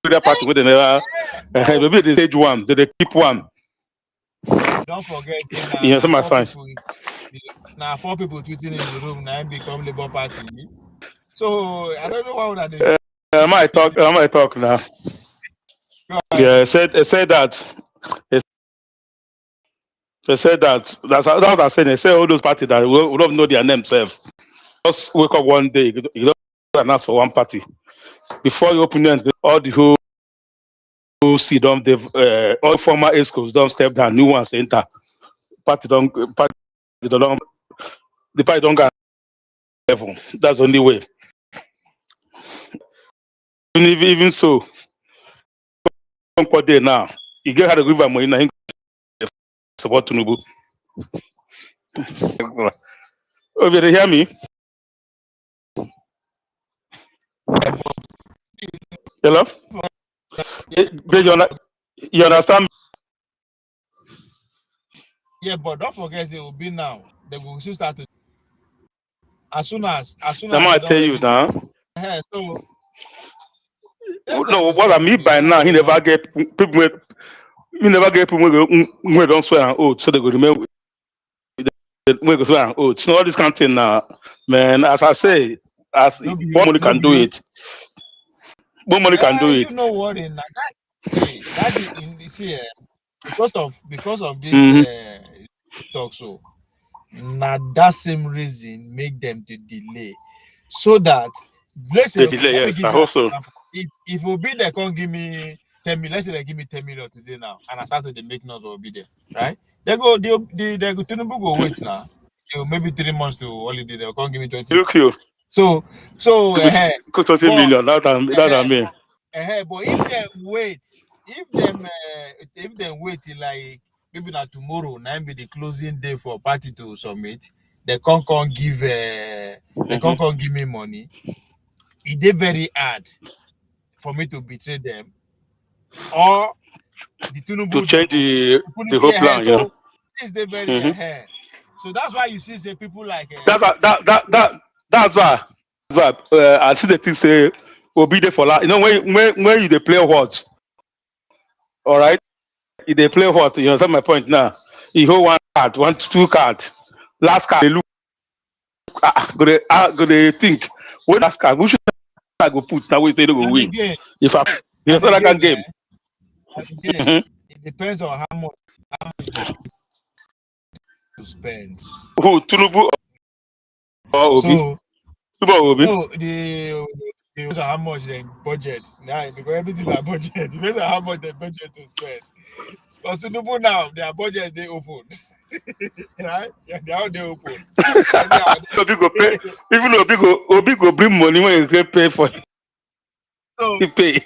that party where they never maybe they stage one, they keep one. Don't forget, You know, some are fine. Now 4 people tweeting in the room now become Labour Party. So I don't know why would they. I might talk now. Yeah, they said that. They said that. That's what I said. They say all those parties that we don't know their name self. Just wake up one day, you don't announce for one party. Before you open it, all the who see them, all former ESCOs don't step down, new ones enter. The party don't get level. That's the only way. Even so, day now, you get how to give money now. Support Tinubu. Oh, you hear me? Hello? You understand me? Yeah, but don't forget it will be now. They will soon start to as soon as I tell you now. So no, what I mean by now, he never get people. He never get people who don't swear an oath, so they go remember. We go swear an oath. So all this kind of thing now, man. As I say, as more money can do it. More money can do it. You know what? In see, because of this talk, so now that same reason make them to delay, so that let's say delay, yes, I hope so. If Obi they can't give me 10 million, let's say they give me 10 million today now, and I start to make noise of Obi there, right? They go Tinubu go wait now. So maybe 3 months to holiday, they can't give me 20. Look you. So 20 million. That I mean. But if they wait till like maybe not tomorrow, now be the closing day for party to submit, they can't give give me money. It is very hard for me to betray them, or the Tinubu to change the whole plan. So yeah. It's the very So that's why you see people like that's why I see the thing say Obi dey for that. You know when you dey play what, all right? You dey play what? You understand my point now? You hold one, 2 cards. Last card they look. Go they think. When last card, which I go put now? We say they go win. If I that kind game. It depends on how much to spend. Who Tinubu or Obi? So, Obi? No, depends on how much they budget. Now, because everything is budget. It depends on how much they budget to spend. Because Tinubu now, their budget they open. Right? Yeah, they are they open. Obi go pay. Even Obi go bring money when you get pay for. So pay.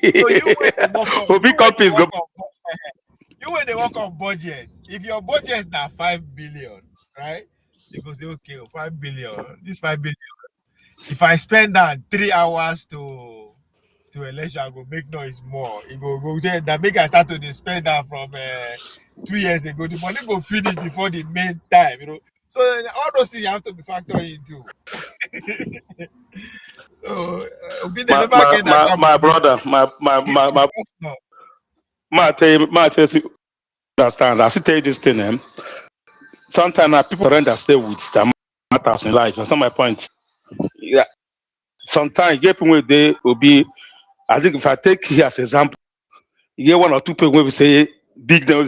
Obi companies go. You when they work on budget, if your budget is now 5 billion, right? You go say, okay, 5 billion. This 5 billion. If I spend that 3 hours to election, I go make noise more. It go say that make I start to spend that from 2 years ago. The money go finish before the main time, you know. So all those things you have to be factored into. So my brother, I tell you, understand. I still tell you this thing, sometimes people surrender stay with their matters in life. That's not my point. Yeah. Sometimes you get people where they will be. I think if I take here as example, you get 1 or 2 people where we say big deals.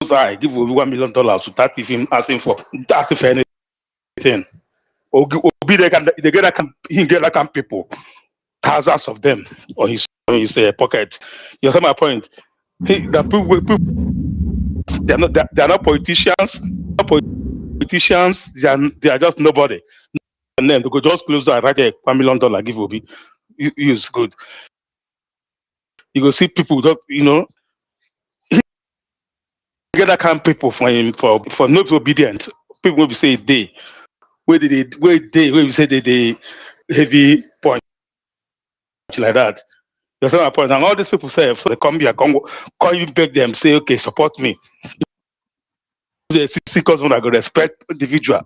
I give Obi $1 million without even asking for anything. Obi they get that kind of people, thousands of them on his pocket. You see my point? The people they are not politicians. They are just nobody. And then they go just close and write $1 million give Obi. Use good. You go see people that get that kind of people for him for not obedient. People will say they where we say they heavy point like that. That's not my point. And all these people say if they come here, call you beg them, say, okay, support me. They see customers are gonna respect individual.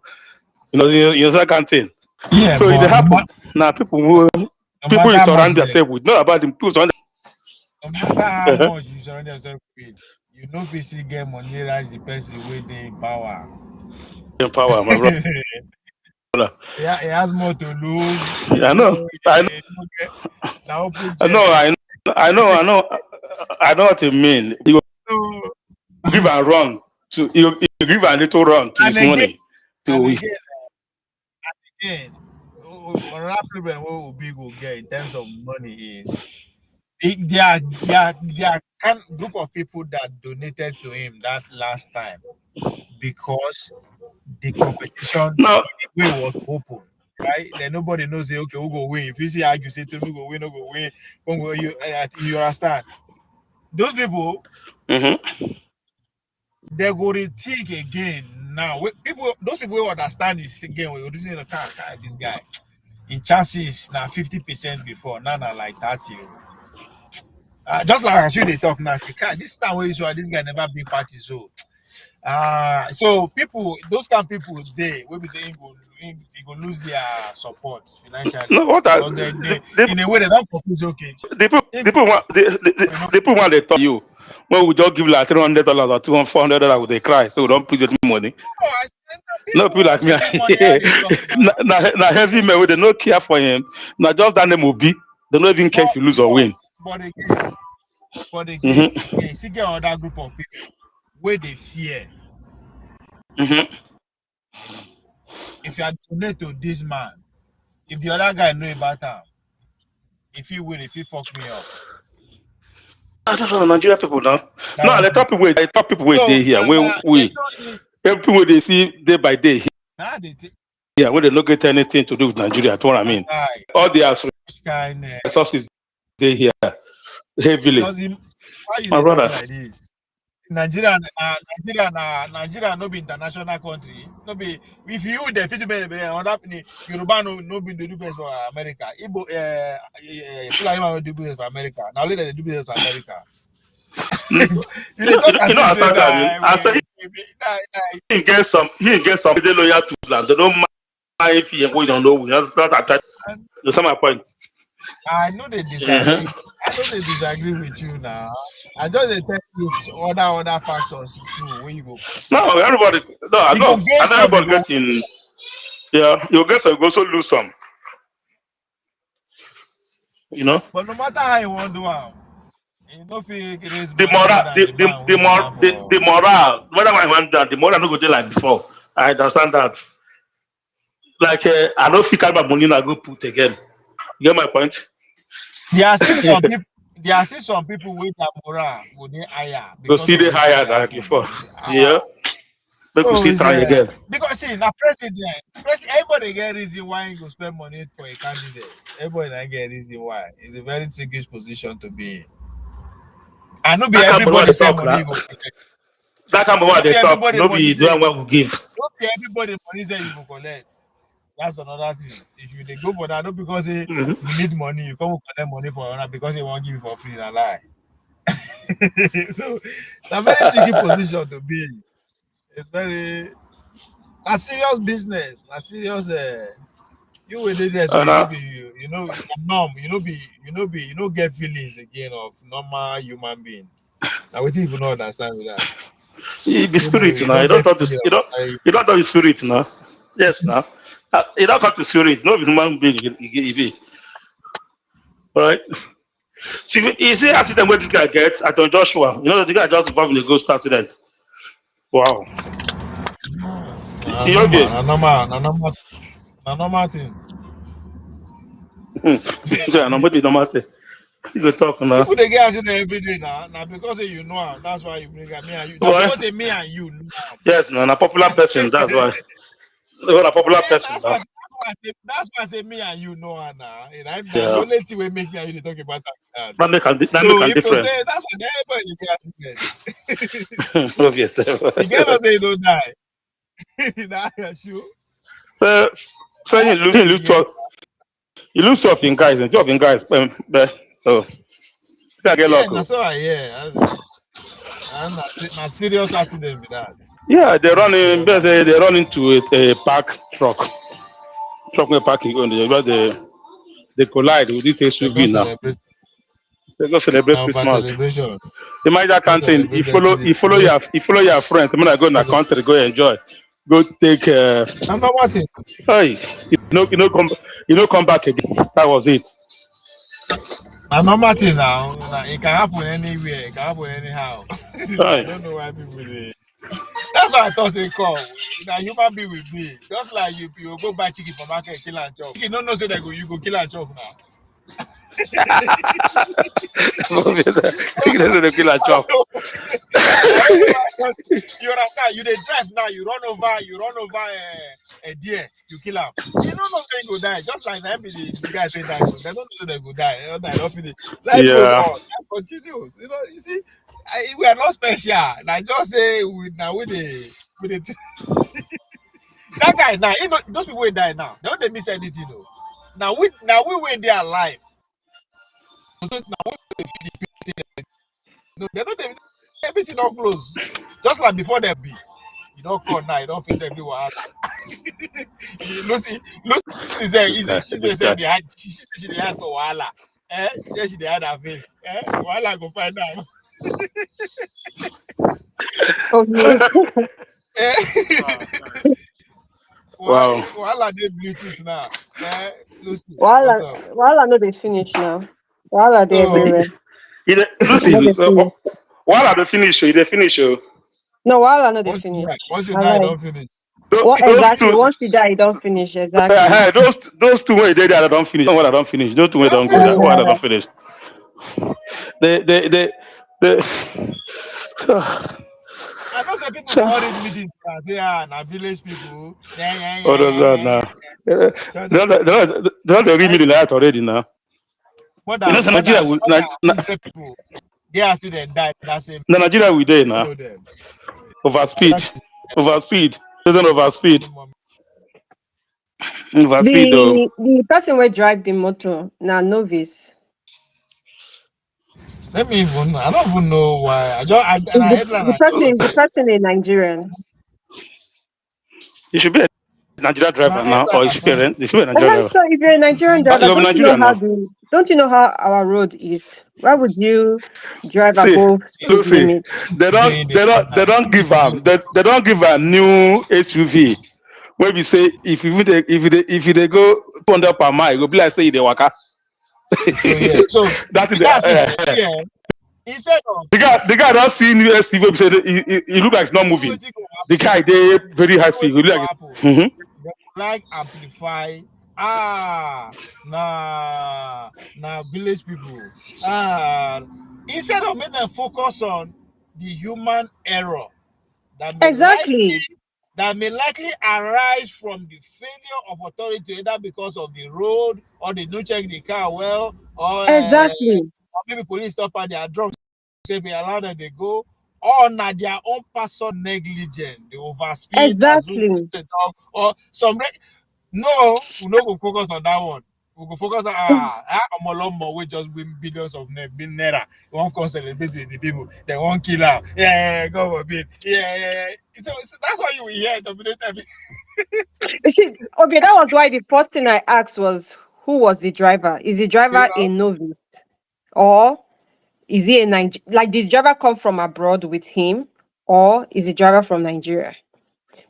You know that kind of thing. Yeah. So it happen. Now people surround themselves with not about them. People surround No matter how much you surround yourself with, you know, basically get money as the person with the power. In power, my brother. Yeah, he has more to lose. I know. Now open I know what you mean. You give a run to you give a little run to his money. Again, another problem what big will get in terms of money is there are group of people that donated to him that last time because the competition no. the way was open. Right? Then nobody knows say, okay, who go win. If you see argue, say who go win, who go win, you understand. Those people they go rethink again now. Those people who understand this again, we're using the car, this guy. In chances now 50% before, now like 30. Just like I should they talk now. This time where usually this guy never been party, so people, those kind of people they will be saying he go lose their support financially. No, what Because they in a way they don't confuse okay. The people want they tell you when we just give like $300 or $400 would they cry, so we don't put the money. No people like me. Now heavy men they no care for him. Now just that name will be they don't even care if you lose or win. But again, you see get another group of people where they fear. If you are donate to this man, if the other guy know about him, if he win, if he fuck me up. I don't know Nigeria people now. No, the top people wait day here. Everything they see day by day here, when they don't get anything to do with Nigeria, that's what I mean. All the resources they here heavily. My brother. Like this? Nigeria no be international country. No be if you the fit be other Yoruba no be the do business for America. Igbo Fulani man do business for America. Now only they do business for America. You don't he get some they loyal to land. They don't mind if he go don't know. That's my point. I know they disagree. I know they disagree with you now. I just tell you other factors too when you go. No, everybody. No, I know. And everybody getting. Yeah, you get some, you also lose some. You know. But no matter how you want to do it, no feel the moral. Whether I want that, the moral no go there like before. I understand that. Like I don't feel carry my money I go put again. You get my point? There are still some people with a moral go dey higher. Go see they higher than before. Yeah. Make we see try again. Because see, now president, everybody get reason why you go spend money for a candidate. Everybody get reason why. It's a very tricky position to be in. And not be everybody say money you go collect. That kind of what they talk. No be the one we give. Not be everybody money say you go collect. That's another thing. If you go for that, not because you need money, you come collect money for another because they won't give you for free. Na lie. So, it's a very tricky position to be in. It's very a serious business. A serious. You will do this. So you know, numb. You know, get feelings again of normal human being. Now, we think people don't understand with that. You be spirit now. You don't talk to you don't talk to spirit now. Yes, now. You don't talk to spirit. No human being. You be. All right. So you see accident where this guy gets at Joshua. You know the guy just involved in a ghost accident. Wow. You're okay. Normal thing. Yeah, normal thing. You go talk now. People they get accident every day now. Now because you know, that's why you bring me and you. Now because me and you know. Yes, no, a popular person. That's why. You're a popular person. That's why I say me and you know her now. The only thing we make me and you talk about that. That make a difference. Say, that's why everybody get accident. Obvious. You cannot say you don't die. That's sure. So you lose 12 in guys and 12 in guys. So you can get lucky. That's all I hear. And a serious accident with that. Yeah, they run into a park truck. Truck may park they collide with this SUV now. They go celebrate Now, for Christmas. celebration. You mind that Go kind of thing. celebrate them to this. You follow your friends. I mean, I go in the country, go enjoy, go take. I'm not watching. Hey, you know, come back again. That was it. I'm not watching now. It can happen anywhere. It can happen anyhow. I Hey. don't know why people they. That's why I thought they call. Now human being with me. Just like you go buy chicken from market, kill and chop. You don't know say that you go kill and chop now. You kill a job. You understand? You they drive now. You run over a deer. You kill him. You don't know they go die. Just like that, the guys say die. So they don't know they go die. They don't finish. Life goes on. Life continues. You know. You see, we are not special. I just say with the that guy now. You know, those people will die now. They don't miss anything though. Now we wait there alive. So now we no, they don't even everything all close. Just like before they be. You don't call now, you don't face everyone. Lucy said she had for Wala. Then she had her face. Wala go find out. Wow. Wala did Bluetooth now. Lucy, Wala no they finish now. Wala they everywhere. Lucy, while I finish, they finish. No, Wala no they finish. Once you die, don't finish. Exactly. Once you die, you don't finish. Exactly. Those two way they don't finish. What I don't finish. Those two way don't go. That one I don't finish. They I know some people already meeting and say, now village people. Oh, that's that now. They're not the real middle light already now. More You know, than Nigeria will. 100 people. They accident died. That's it. No, Nigeria we there now. Overspeed. Doesn't overspeed. Overspeed though. The person will drive the motor now novice. Let me even. I don't even know why. The person is Nigerian. You should be a Nigerian driver now, or you should be a Nigerian driver. So if you're a Nigerian driver, don't you know how our road is? Why would you drive above speed limit? They don't give a new SUV. Where we say if you they go 200 per mile, it will be like say they waka. So that is it. Instead of the guy don't see new SUV. He look like it's not moving. The guy they very high speed. He look like like amplify. Village people. Instead of making them focus on the human error that may likely arise from the failure of authority, either because of the road or they don't check the car well, or maybe police stop and they are drunk, so if they allow them they go, or not their own personal negligence, they overspeed, or some. No, we no go focus on that one. We go focus on Omolomo, we just win billions of naira. We won't celebrate with the people. They won't kill her. Yeah, go for bit. Yeah. So that's why you hear dominate everything. Okay, that was why the first thing I asked was who was the driver? Is the driver a novice, or is he a Nigerian? Like, did the driver come from abroad with him, or is the driver from Nigeria?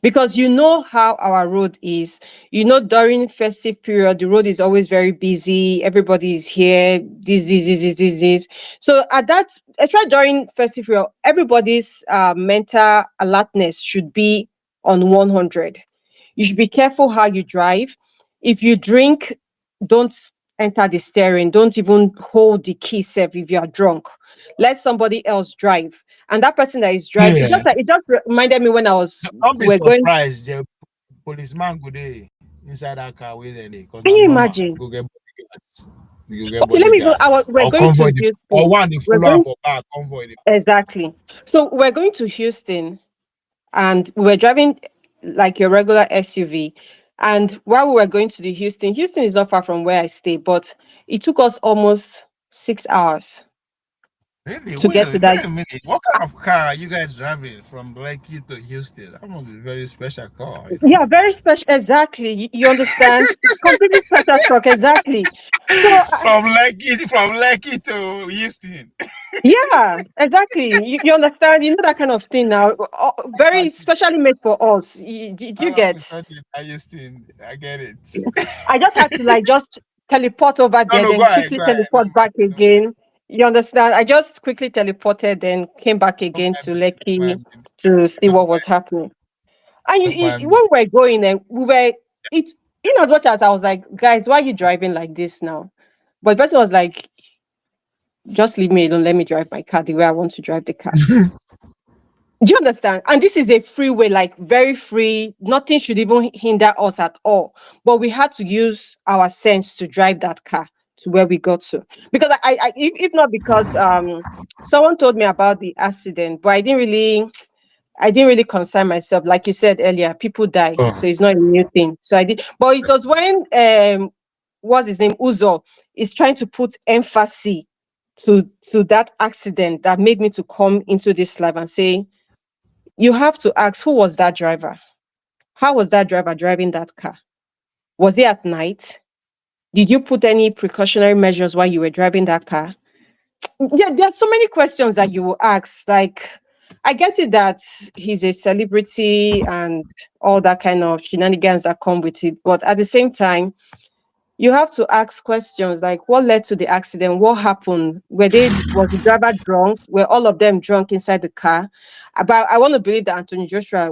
Because you know how our road is. You know, during festive period, the road is always very busy. Everybody is here. This. So at that, especially during festive period, everybody's mental alertness should be on 100. You should be careful how you drive. If you drink, don't enter the steering. Don't even hold the key safe if you are drunk. Let somebody else drive. And that person that is driving, it just reminded me when I was. Don't be surprised. The policeman go there inside that car with them. Can you imagine? Go get bodyguards. Okay, let me go. We're going to Houston. Or one the follow for back convoy. Exactly. So we're going to Houston, and we're driving like a regular SUV. And while we were going to the Houston is not far from where I stay, but it took us almost 6 hours. Really? To get to that. What kind of car are you guys driving from Lekki to Houston? That must be a very special car. Yeah, very special. Exactly. You understand? It's completely special truck. Exactly. So from Lekki to Houston. yeah, exactly. You understand? You know that kind of thing now. Very specially made for us. You All of a get? sudden, Houston, I get it. I just had to like just teleport over No, there, no, then go ahead, quickly go ahead. No teleport back again. You understand? I just quickly teleported, then came back again to Lekki mind me. to see what was happening. And Don't mind me. when we were going, we were it. In as much as I was like, guys, why are you driving like this now? But the person was like, just leave me alone. Let me drive my car the way I want to drive the car. Do you understand? And this is a freeway, like very free. Nothing should even hinder us at all. But we had to use our sense to drive that car to where we got to. Because if not because someone told me about the accident, but I didn't really concern myself. Like you said earlier, people die, so it's not a new thing. So I did, but it was when what's his name, Uzo, is trying to put emphasis to that accident that made me to come into this live and say, you have to ask, who was that driver? How was that driver driving that car? Was it at night? Did you put any precautionary measures while you were driving that car? Yeah, there are so many questions that you will ask. Like, I get it that he's a celebrity and all that kind of shenanigans that come with it, but at the same time, you have to ask questions like, what led to the accident? What happened? Was the driver drunk? Were all of them drunk inside the car? But I want to believe that Anthony Joshua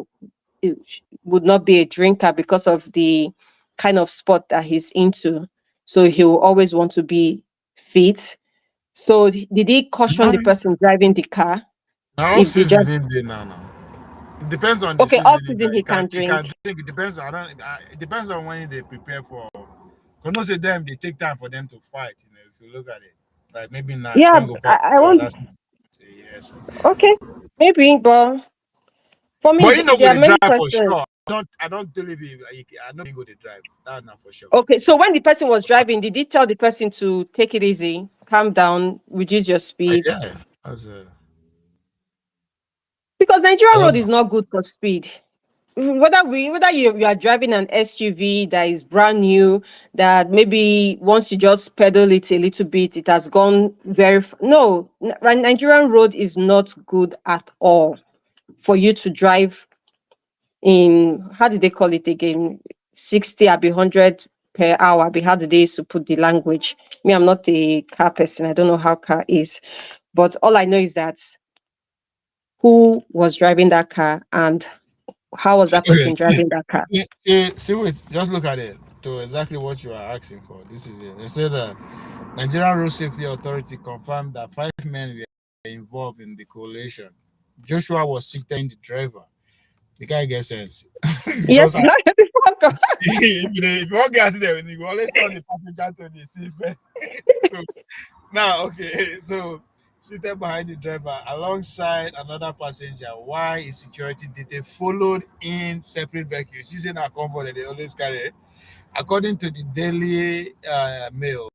would not be a drinker because of the kind of sport that he's into. So he will always want to be fit. So did he caution the person driving the car? Now off If they season just in there now. It depends on the okay, season. off season he can He can drink. drink. It depends. It depends on when they prepare for. Because most of them they take time for them to fight. You know, if you look at it, like maybe now if you Yeah, can go fight I want that's yes. okay, maybe, but for me, But you know, go there are to many drive for questions. sure. I don't believe you. I don't go to drive. That's not for sure. Okay, so when the person was driving, did he tell the person to take it easy, calm down, reduce your speed? Yeah, that's Because I Nigerian don't road know. is not good for speed. Whether you are driving an SUV that is brand new, that maybe once you just pedal it a little bit, it has gone no, Nigerian road is not good at all for you to drive in, how did they call it again? 60 or 100 per hour. How do they used to put the language? Me, I'm not a car person. I don't know how car is. But all I know is that who was driving that car and how was that Okay, person driving that car? wait, just look at it to exactly what you are asking for. This is it. They said that Nigerian Road Safety Authority confirmed that 5 men were involved in the collation. Joshua was seated in the driver. The guy gets sense. Yes, Because if you want to get accident, you always turn the passenger to the seat. So now, okay, so seated behind the driver alongside another passenger, why is security detail followed in separate vehicles using our comfort that they always carry. According to the Daily Mail,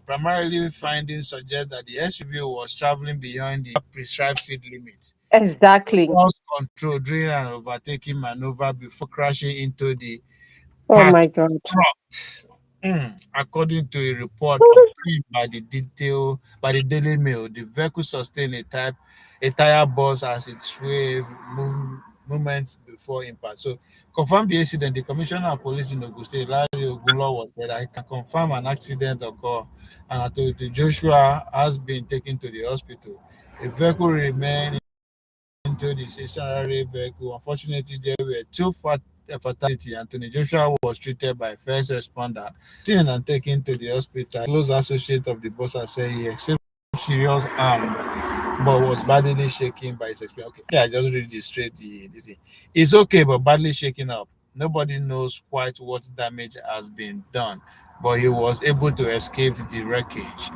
primarily findings suggest that the SUV was traveling beyond the prescribed speed limit. exactly. Lost control during an overtaking maneuver before crashing into the Oh my parked God. truck. According to a report obtained by the Daily Mail, the vehicle sustained a tire burst as it swerved moments before impact. So, confirmed the incident. The Commissioner of Police in Ogun State, Larry Ogunlo, was said I can confirm an accident occurred, and Authority Joshua has been taken to the hospital. A vehicle remained into the stationary vehicle. Unfortunately, there were two fatalities. Anthony Joshua was treated by first responder, seen and taken to the hospital. Close associate of the boss said he received serious harm, but was badly shaken by his experience. Okay, yeah, I just read it straight. This thing. It's okay, but badly shaken up. Nobody knows quite what damage has been done, but he was able to escape the wreckage.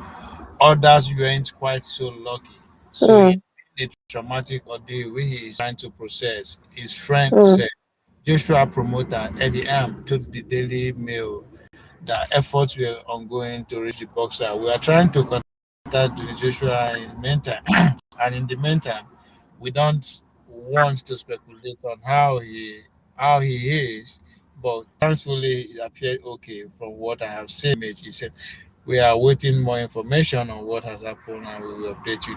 Others weren't quite so lucky. So he Mm, had a traumatic ordeal which he is trying to process. His friend mm, said. Joshua promoter Eddie M told the Daily Mail that efforts were ongoing to reach the boxer. We are trying to contact Joshua in the meantime, and in the meantime, we don't want to speculate on how he is, but thankfully it appeared okay from what I have seen. He said We are waiting more information on what has happened, and we will update you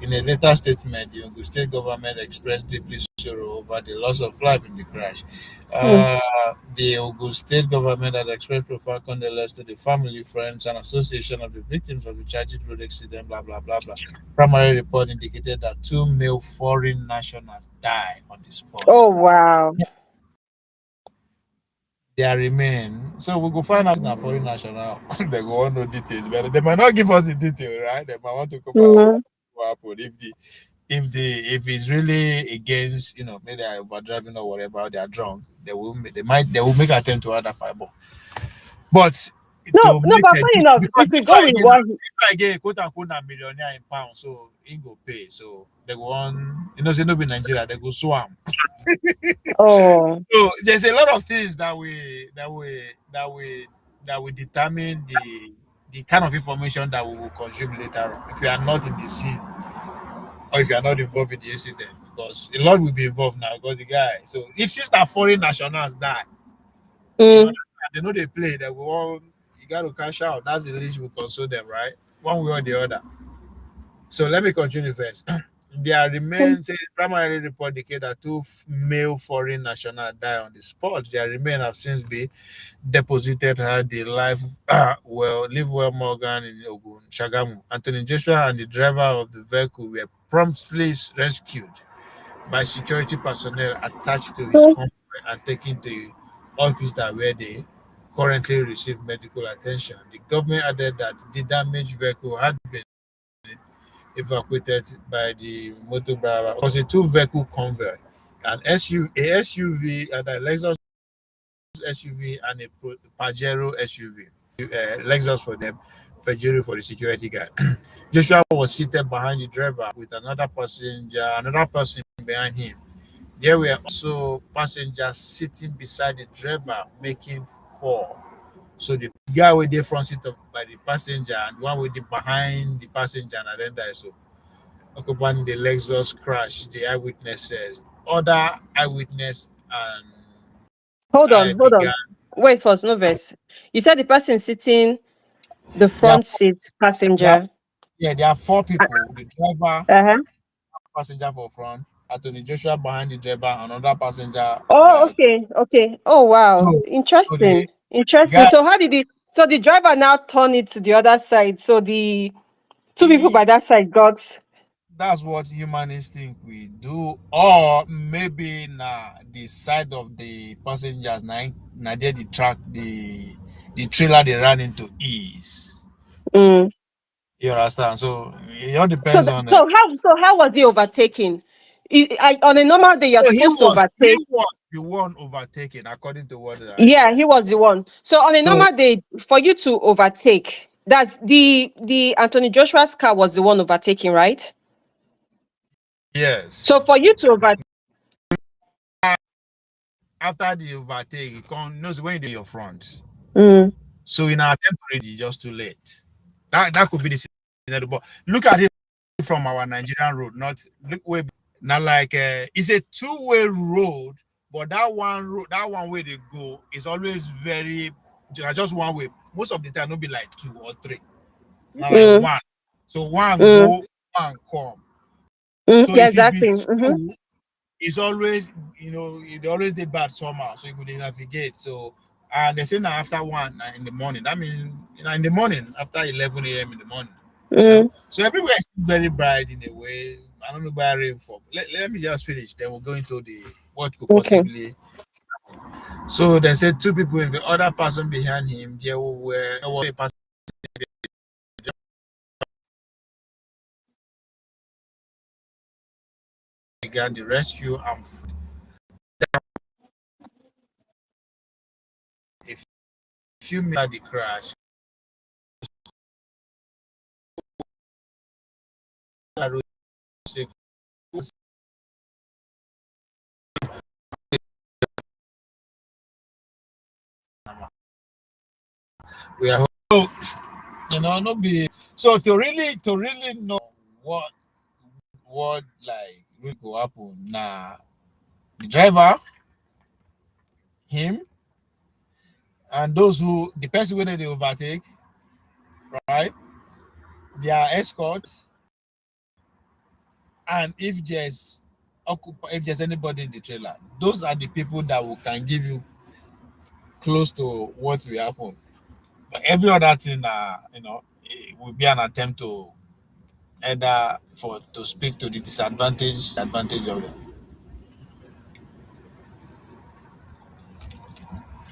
in a later statement. The Ogun State government expressed deeply sorrow over the loss of life in the crash. The Ogun State government had expressed profound condolences to the family, friends, and association of the victims of the tragic road accident. Blah blah blah blah. Primary report indicated that 2 male foreign nationals died on the spot. Oh wow. Their remain. So we go find out now foreign national. They go want no details, but they might not give us the detail, right? They might want to come out what happened if it's really against, maybe they're over driving or whatever, they are drunk. They will make attempt to add a fireball. But No, but funny enough, because if we go with what if I get quote unquote a millionaire in pounds, so he go pay. So they go on, say no be Nigeria, they go swam. Oh. So there's a lot of things that we determine the kind of information that we will consume later on if you are not in the scene or if you are not involved in the incident, because a lot will be involved now because the guy. So if since that foreign nationals die, they know they play, they will all, you got to cash out. That's the least we console them, right? One way or the other. So let me continue first. There remains a primary report indicate that 2 male foreign nationals died on the spot. Their remains have since been deposited at the live Live Well Morgan in Ogun, Shagamu. Anthony Joshua and the driver of the vehicle were promptly rescued by security personnel attached to his convoy and taken to the hospital where they currently receive medical attention. The government added that the damaged vehicle had been evacuated by the motor driver. It was a 2-vehicle convoy, an SUV, and a Lexus SUV and a Pajero SUV. Lexus for them, Pajero for the security guard. Joshua was seated behind the driver with another person behind him. There were also passengers sitting beside the driver, making 4. So the guy with the front seat by the passenger and one with the behind the passenger, and then die. So occupying the Lexus crash, the eyewitnesses, other eyewitness, and hold on. Wait first, no verse. You said the person sitting the front seat passenger. There are 4 people. The driver, passenger for front, Anthony Joshua behind the driver, another passenger. Oh, okay. Oh wow. Interesting. So how did so the driver now turn it to the other side? So the 2 people by that side got. That's what humanists think we do, or maybe the side of the passengers now there the track the trailer they ran into is. You understand? So it all depends on. So how was he overtaken? On a normal day, you're supposed to overtake. He was the one overtaken, according to what. Yeah, he was the one. So on a normal day, for you to overtake, that's the Anthony Joshua's car was the one overtaking, right? Yes. So for you to overtake, after the overtake, you can't know when you're in your front. So in our attempt already, it's just too late. That could be the scenario. But look at it from our Nigerian road, not look way now. Like it's a 2-way road, but that one way they go is always very just one way. Most of the time, it'll be like 2 or 3, not like 1. So 1 go, 1 come. So if exactly. It be 2, it's always it always they bad somehow, so you could navigate. So and they say now after 1 in the morning, that means in the morning after 11 a.m. in the morning. So everywhere is very bright in a way. I don't know about rainfall. Let me just finish, then we'll go into the what could possibly. So they said 2 people and the other person behind him, there were a person began the rescue and a few minutes after the crash. We are no be so to really know what like will go happen. Nah, the driver, him, and those who the person whether they overtake, right? Their escorts, and if there's anybody in the trailer, those are the people that can give you close to what will happen. But every other thing, it will be an attempt to either to speak to the disadvantage of them.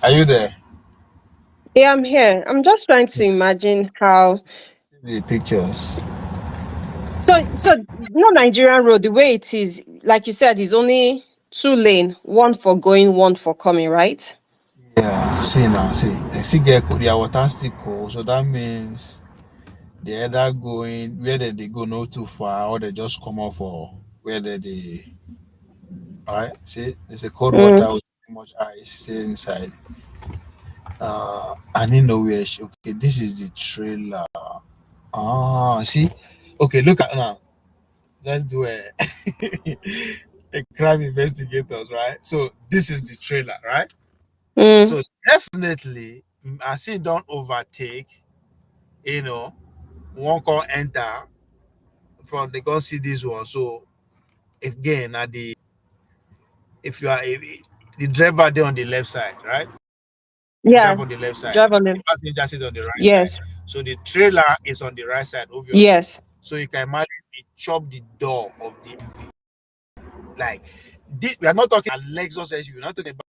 Are you there? Yeah, I'm here. I'm just trying to imagine how. See the pictures. So no Nigerian road, the way it is, like you said, is only 2 lane, one for going, one for coming, right? Yeah, see, get their water still cold, so that means they either going where they go not too far, or they just come off for where they. All right, see, there's a cold water with too much ice stay inside. I didn't know where okay, this is the trailer. See, okay, look at now. Let's do a crime investigators, right? So this is the trailer, right? So definitely, I see don't overtake. One call enter from they go see this one. So again, at the if you are the driver there on the left side, right? Yeah, Drive on the left side. drive on The them. passenger is on the right side. Yes. So the trailer is on the right side, obviously. Yes. So you can imagine they chop the door of the EV. Like this, we are not talking about Lexus SUV. We're not talking about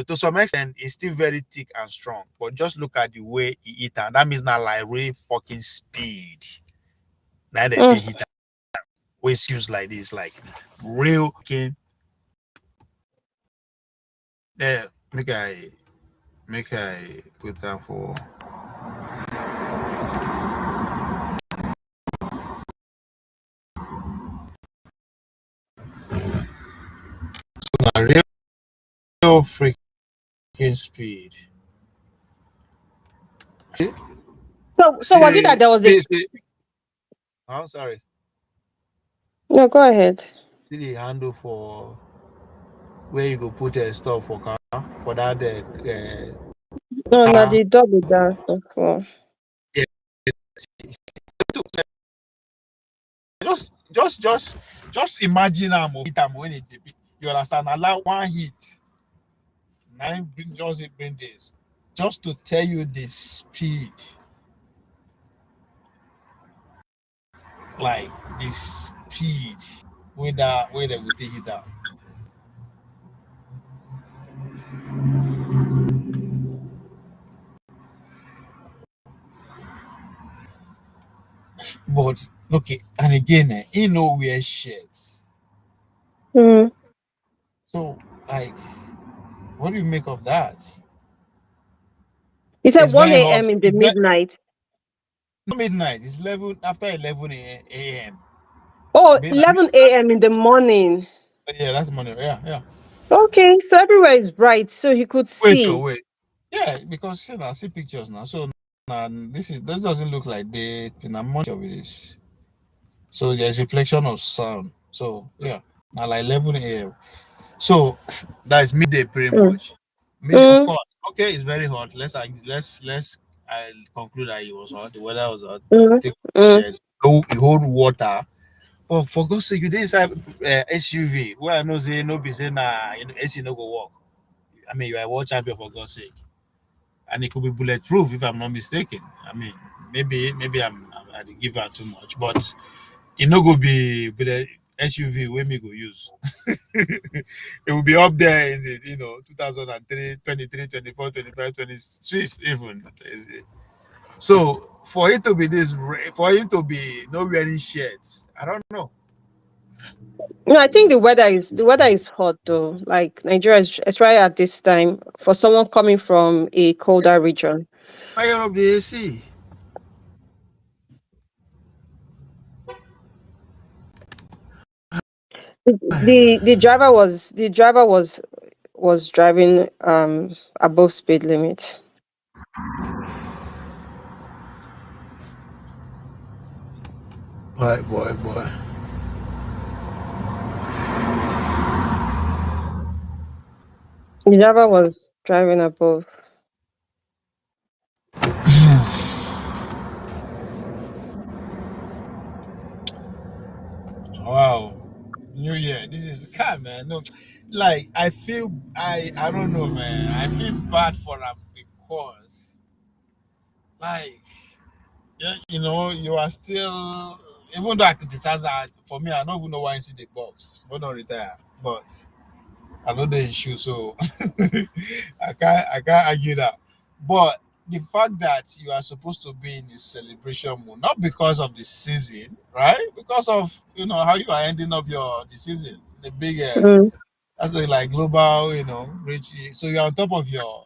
to some extent it's still very thick and strong. But just look at the way he hit, and that means not like really fucking speed. Now that they hit, always use like this, like real fucking. Yeah, make I put down for. So now real freaking speed. So was it that there was a? Oh, sorry. No, go ahead. See the handle for where you go put a stuff for car for that. No, not the double dance. Yeah. Just imagine when it you understand. Allow one hit. Just bring this. Just to tell you the speed. Like the speed where they would take it down. But okay, and again, he know wear shirts. So like, what do you make of that? It's at 1 a.m. in the midnight. Not midnight. It's 11 after 11 a.m. Oh, 11 a.m. in the morning. Yeah, that's morning. Yeah. Okay, so everywhere is bright, so he could see. Wait. Yeah, because see pictures now. So now this doesn't look like day in a month of this. So there's reflection of sound. So yeah, now like 11 a.m. So that's midday pretty much. Midday, of course. Okay, it's very hot. Let's conclude that it was hot. The weather was hot. Take shed. You hold water. Oh, for God's sake, you did inside SUV. Where I know say no be saying AC no go work. I mean, you are a world champion for God's sake, and it could be bulletproof if I'm not mistaken. I mean, maybe I give her too much, but it no go be with the SUV where me go use. It will be up there in the 2003, 23, 24, 25, 26 even. So for it to be for him to be not wearing shirts, I don't know. No, I think the weather is hot though. Like Nigeria is right at this time for someone coming from a colder region. Fire up the AC. The driver was driving above speed limit. Boy. The driver was driving above. Wow. New Year. This is calm, man. No, like I don't know, man. I feel bad for them because, like, yeah, you are still. Even though I criticize that, for me, I don't even know why I see the box. But not retire, but I know the issue, so I can't argue that. But the fact that you are supposed to be in a celebration mood, not because of the season, right? Because of how you are ending up the season, the big that's like global, rich. So you're on top of your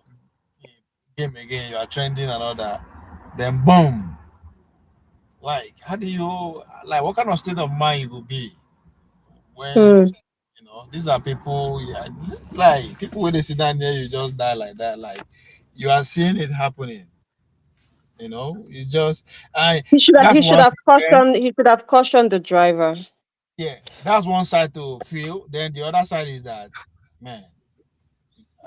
game again. You are trending and all that. Then boom, like how do you like? What kind of state of mind you will be when? Mm. These are people, yeah, like people when they sit down there, you just die like that. Like you are seeing it happening. It's just He should have. that's He should one have thing. cautioned. He should have cautioned the driver. Yeah, that's one side to feel. Then the other side is that, man.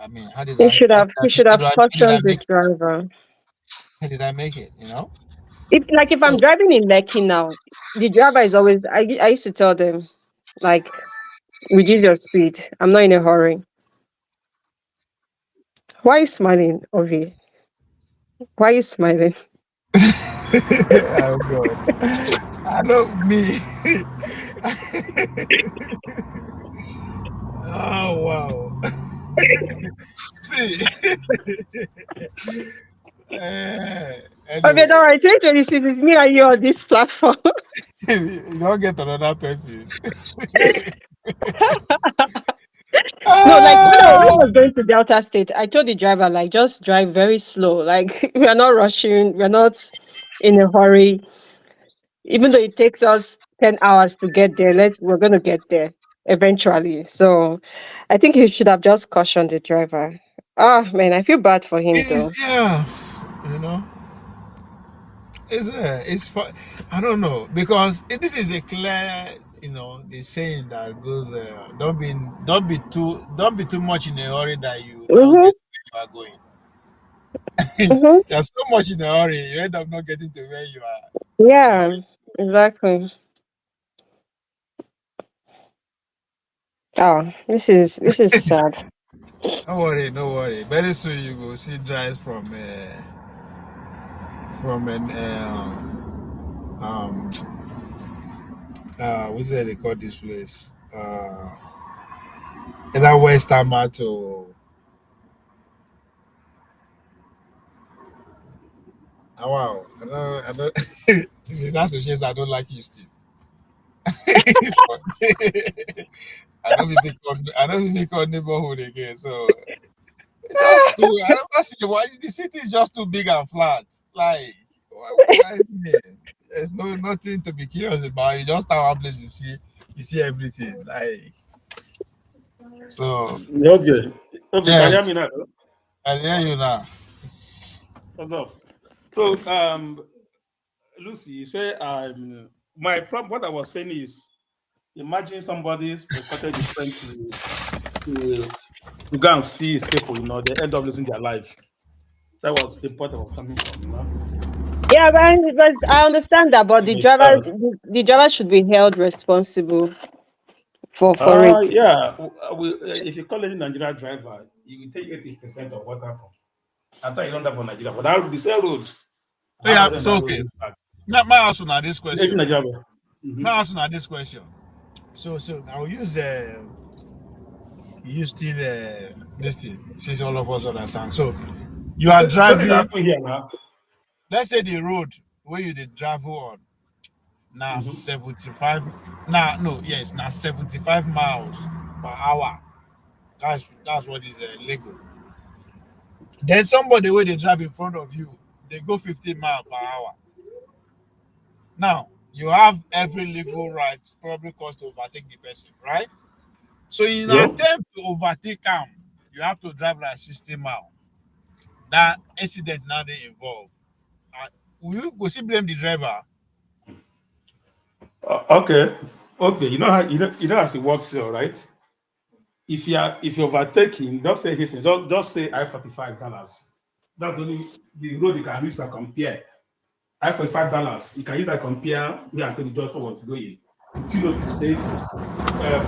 I mean, how did He I? should How have. did I, He should how have do I, how did I cautioned the make? driver. How did I make it? If I'm So driving in Lekki now, the driver is always. I used to tell them, like, reduce your speed. I'm not in a hurry. Why are you smiling, Ovi? Why are you smiling? oh God, I don't me. oh wow. See. Okay, Anyway, all right. 2026 is me and you on this platform. you don't get another person. No, like when I ah! was going to Delta State, I told the driver, like, just drive very slow. Like, we are not rushing, we're not in a hurry. Even though it takes us 10 hours to get there, we're gonna get there eventually. So I think you should have just cautioned the driver. Ah man, I feel bad for him It though. is, yeah. You know, it's I don't know because this is a clear, the saying that goes, don't be too much in a hurry that you don't Mm-hmm. get where you are going. Mm-hmm. You're so much in a hurry, you end up not getting to where you are. Yeah, exactly. Oh, this is sad. Don't worry, don't worry. Very soon you go see drives from an what's that they call this place? Either West Hammer or wow. I don't see that's the chase I don't like Houston. I don't think call neighborhood again. So it's just too I don't see why the city is just too big and flat. Like why there's nothing to be curious about. You just have one place you see everything. Like so Okay. Okay, can you hear yes, me now? I hear you now. What's up? So, Lucy, you say my problem. What I was saying is, imagine somebody's escorted his friend to go and see his people. They end up losing their life. That was the point I was coming from. Yeah, but I understand that, but It's sad. the driver should be held responsible for it. Yeah. If you call any Nigeria driver, he will take 80% of what happened. I thought you don't have for Nigeria, but that would be same road. Yeah, so okay. Now, my answer now this question. My answer now this question. So I will use still this thing since all of us understand. So you are driving. Here now. Let's say the road where you did travel on now 75. Now no, yes, now 75 miles per hour. That's what is legal. Then somebody where they drive in front of you, they go 50 miles per hour. Now you have every legal right, probably cause to overtake the person, right? So in an attempt to overtake him, you have to drive like 60 miles. That incident now they involve. Will you go see blame the driver? Okay. You know how as it works here, right? If you overtake him, just say his just say $45. That's only the road you can use to compare. $45. You can use that compare where Anthony Joshua was going. between Ogun State,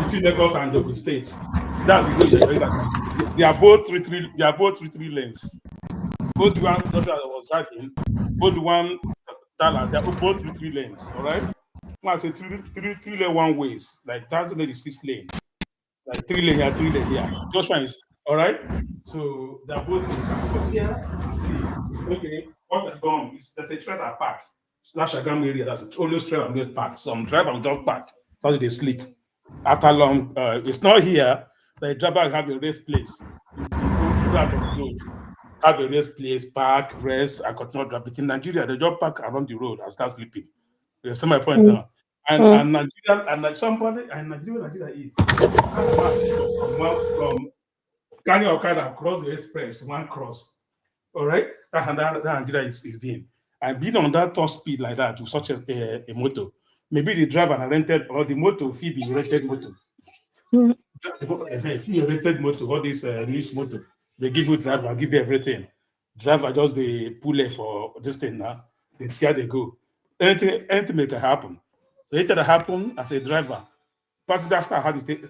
between Lagos and Ogun State. That's the road that you're in. They are both three lanes. Both the one that was driving, both the one Dallas, they're both three lanes. All right. When I say three lane one ways, like that's only the 6 lane. Like 3 lane here, 3 lane here. Just one is all right. So they're both here. See, okay, what I've done is there's a trailer park. That's Shagam area. That's always trailer just park. Some driver will just park so they sleep. After long, it's not here. The driver have a rest place. You go out of the road, have a rest place, park, rest, and continue driving. In Nigeria, they just park around the road and start sleeping. You see my point now. And Nigeria and somebody and Nigeria is from Kanye Okada across the express, one cross. All right, that Nigeria is being. And being on that top speed like that to such a motor, maybe the driver rented or the motor fee be rented motor. Fee rented motor, all this lease motor, they give you driver, give you everything. Driver just the pull it for this thing now. They see how they go. Anything make it happen. So it can happen as a driver. Passengers start have to take the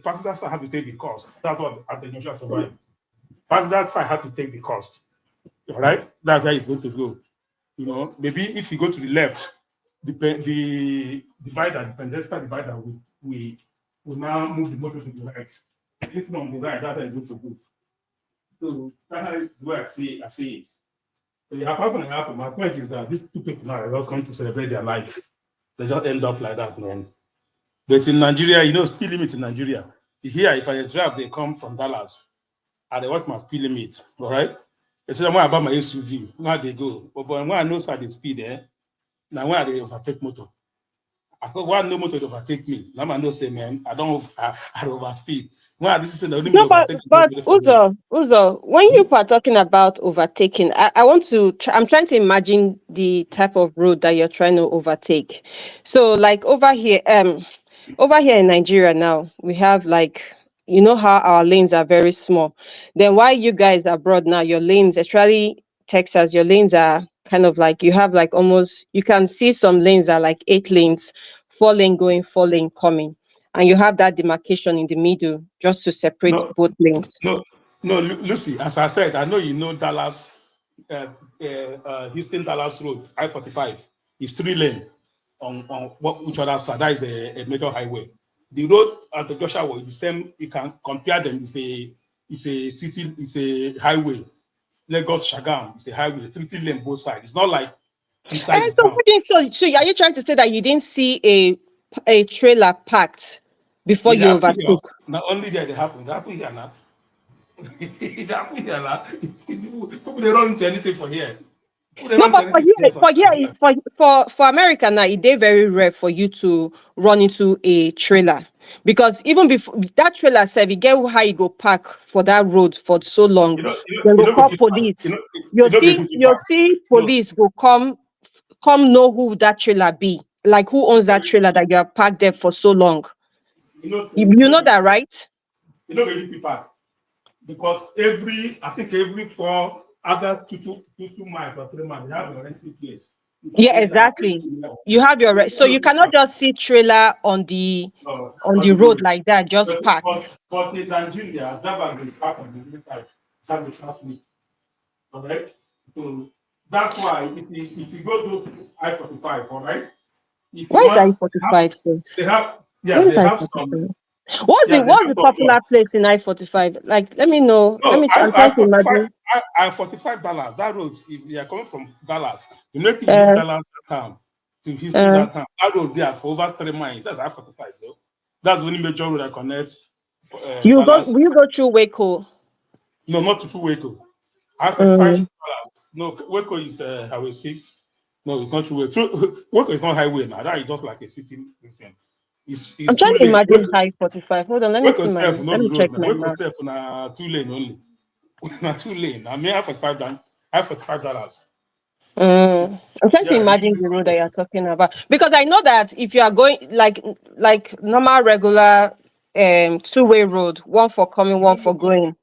cost. That's what attention survive. Passengers have to take the cost. All right, that's where it's going to go. You know, maybe if you go to the left, the divider, the pedestrian divider, we now move the motor to the right. If on the right, that's how it goes to move. So that's the way I see it. So it happen. My point is that these two people now are just going to celebrate their life. They just end up like that, man. But in Nigeria, you know, speed limit in Nigeria. Here, if I drive, they come from Dallas, and they watch my speed limit, all right? They say, when I buy my SUV, where they go. But when I know how they speed, now when they overtake motor. I thought, why no motor overtake me? Now I know, say, man, I overspeed. Well, this is the only but Uzo, when you are talking about overtaking, I'm trying to imagine the type of road that you're trying to overtake. So, like over here in Nigeria now, we have like, you know how our lanes are very small. Then while you guys abroad now, your lanes, especially Texas, your lanes are kind of like you have like almost you can see some lanes are like 8 lanes, 4 lane going, 4 lane coming. And you have that demarcation in the middle just to separate both lanes. No, Lucy, as I said, I know you know Dallas, Houston Dallas Road, I-45 is 3 lane on which other side. That is a major highway. The road at the Joshua is the same. You can compare them. It's a city, it's a highway. Lagos Shagam, it's a highway, 3 lane both sides. It's not like inside. So are you trying to say that you didn't see a trailer packed before you overtook? Not only that, it happened. It happened here now. It happened here now. People they run into anything for here. No, but for America now, it is very rare for you to run into a trailer, because even before that trailer said, you get how you go park for that road for so long. Then go call police. You'll see police go come know who that trailer be, like who owns that trailer that you have parked there for so long. You know that, right? You know where you park, because every 4 other 2 miles or 3 miles, you have a renting place. Yeah, exactly. You have your so you cannot just see trailer on the road like that, just parked. But in Nigeria, driver will park on the inside. Some trust me. All right. So that's why if you go to I-45, all right. Why is I-45 so? They have some. What's the popular place in I-45? Like, let me know. No, I'm trying to imagine. I-45 Dallas. That road, if you are coming from Dallas, you need to leave Dallas town to Houston downtown. That road there for over 3 miles. That's I-45, though. That's the only major road that connects. Will you go through Waco? No, not through Waco. I-45 Dallas. No, Waco is Highway 6. No, it's not through Waco. Waco is not highway now. That is just like a city. I'm trying to imagine I-45. Hold on, let me see let me check my map. Waco na 2 lane only. Na 2 lane. I mean I-45 Dallas. I'm trying to imagine the road that you're talking about, because I know that if you are going like normal regular 2-way road, one for coming, one for going,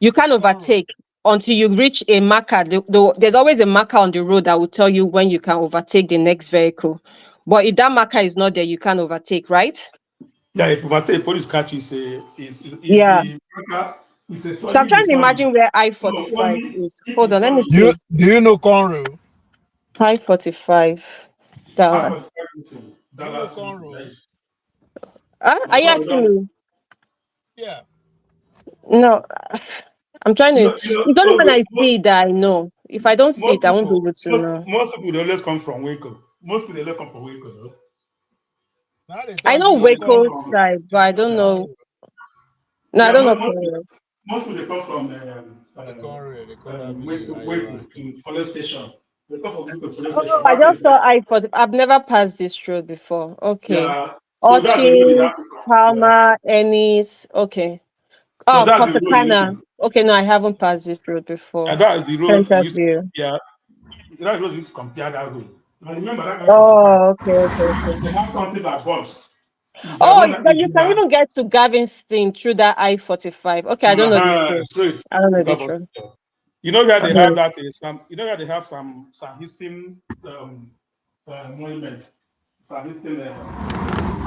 you can't overtake until you reach a marker. There's always a marker on the road that will tell you when you can overtake the next vehicle. But if that marker is not there, you can't overtake, right? Yeah, if overtake, police catch you, Yeah. it's a So I'm solid trying to missouri. imagine where No, I-45 only is. if Hold you on, let me solid. see. Do you know Conroe? I-45 Dallas. Do you know Conroe? Are you asking me? Yeah. No, I'm trying to. It's only when I Most see it that I know. If I don't see it, I won't be able to know. most people they always come from Waco. Most people they always come from Waco, though. Now they I tell know you know Waco Conroe. side, but I don't know. No, I Yeah, don't know. most people they come from The Conroe Waco to police station. They come from Waco police Oh, station. I That just place, saw I-40. I've never passed this road before. Okay. yeah. So that's the road they have to Orchins, come. Yeah. Palmer, Ennis. Okay. So Oh, that's the road they used Corsicana. to. Okay, no, I haven't passed this road Yeah, before. that is the road we used to Centerview. compare. That road we used to compare that road. Now remember that guy 45. Oh, okay. They have something like bumps. If you're Oh, not but if you you can are even get to Galveston through that I-45. Okay, I don't know this road. straight. I don't know this Because road. you know that they Okay. have that you know that they have some Houston monument. Some Houston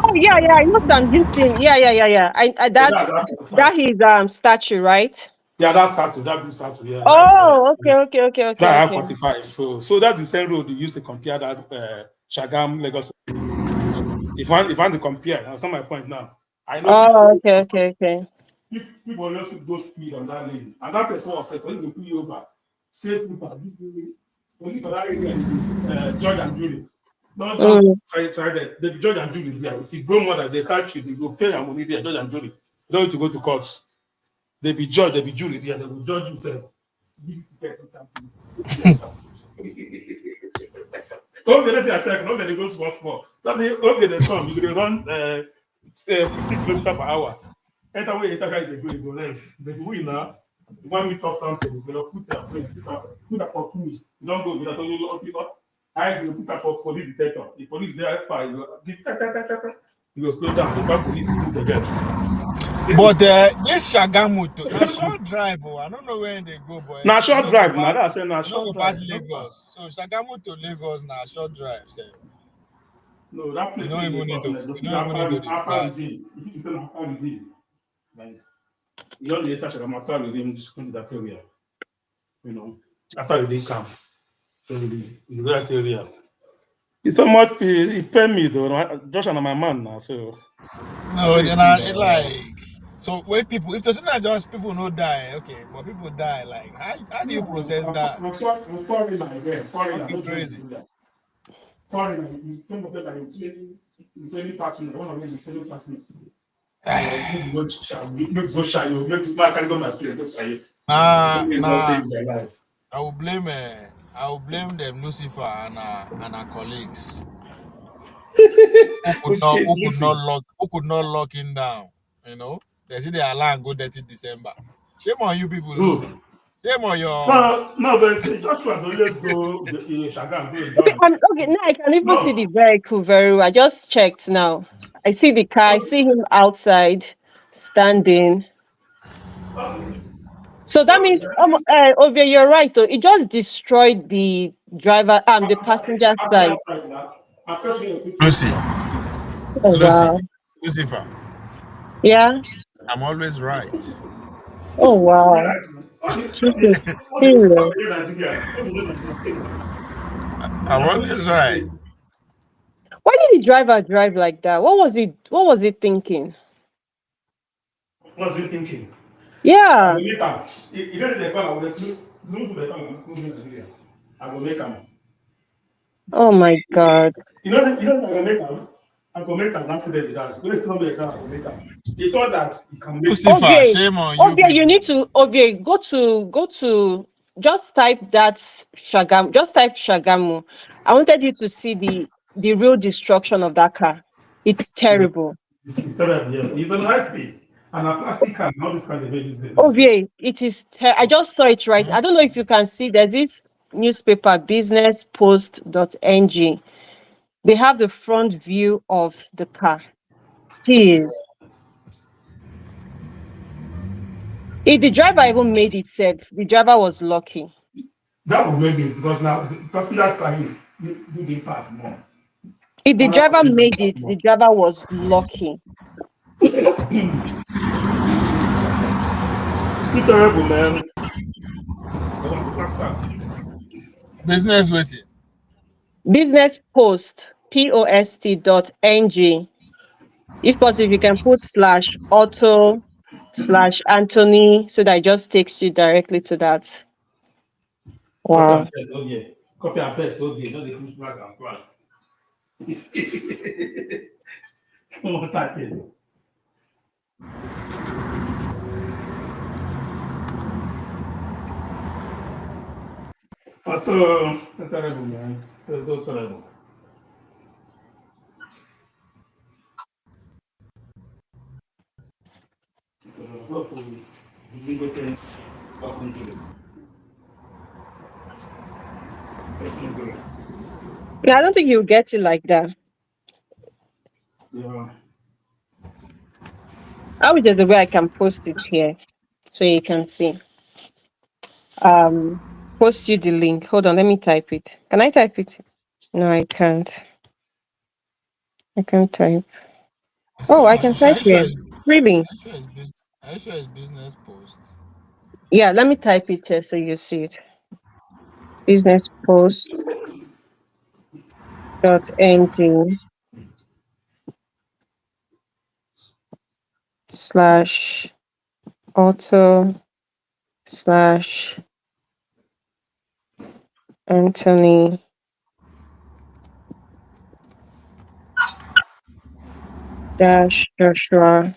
Oh yeah, I know Sam Houston. Yeah. I so that's that his statue, right? yeah, that's statue. That big statue. Yeah, that's Oh, that okay. I-45. So that's the same road they used to compare that Shagam Lagos. If I want to compare, that's not my point now. I know Oh, okay. people always go speed on that lane, and that person was like, when they pull you over, save people, only for that area, George and Julie. Don't just try that. The George and Julie there. If you go more than they catch you, they go pay your money there, George and Julie. You don't need to go to courts. They be judge, they be Julie there, they will judge you say, give you get something. Okay, let me attack, no, they go small. That means, okay, they come, you can run 50 kilometers per hour. Enter way, enter guy, they go left. But we now, when we talk something, we put that for police. You don't go, you don't I say put that for police detector. The police there, you go slow down, the call police, use the gun. But this Shagamu, na short drive. I don't know where they go, but na short drive. Now that's a na short drive. Past Lagos. So Shagamu to Lagos na short drive. Sir. No, that place. You don't even need to. You don't even need to fly. You don't need to touch them after we didn't just come to that area. You know, after we didn't come, so we go that area. It's so much. He pay me though. Josh and my man now, so. No, then it's like. So when people, if it's not just people no die, okay, but people die. Like how do you process that? I'm sorry, my friend. Foreigner, crazy. Foreigner, you think of it like in 20 partners, one of them is 20 partners. Make go shy, you make my can go my spirit, go shy. I will blame them, Lucifer and our colleagues. who could not lock him down, you know? They see the alarm go dirty December. Shame on you people, Lucy. Shame on your. No, but Joshua, let's go Shagam, go Okay, now I can even see the vehicle very well. I just checked now. I see the car. I see him outside, standing. So that means, Ovie, you're right. Though it just destroyed the driver, the passenger side. Lucy. Oh, wow. Lucifer. Yeah. I'm always right. Oh wow. I'm always right. Why did the driver drive like that? What was he thinking? What was he thinking? Yeah. I will make him. Oh my God. You know I will make him. I will make an accident with that. Let's not make him. He thought that he can make Lucifer, shame on you. Okay, you need to go to just type that Shagamu. Just type Shagamu. I wanted you to see the real destruction of that car. It's terrible. It's terrible, yeah. He's on high speed. And a plastic car, all this kind of babies. Ovie, it is. I just saw it right. I don't know if you can see. There's this newspaper, businesspost.ng. They have the front view of the car. Jeez. If the driver even made it safe, the driver was lucky. That was maybe because now the passengers can do the part more. If the driver made it, the driver was lucky. It's terrible, man. Business waiting. Business post, post.ng. If possible, you can put /auto/Anthony so that it just takes you directly to that. Wow. Copy and paste, okay. Not the push flag and flag. Come on, type it. So terrible, man. So terrible. Hopefully, we go to person to Yeah, I don't think you'll get it like that. Yeah. I will just the way I can post it here so you can see. Post you the link. Hold on, let me type it. Can I type it? No, I can't. I can't type. Oh, I can type here. Really? Are you sure it's business posts? Yeah, let me type it here so you see it. Business post .ng /auto/Anthony Joshua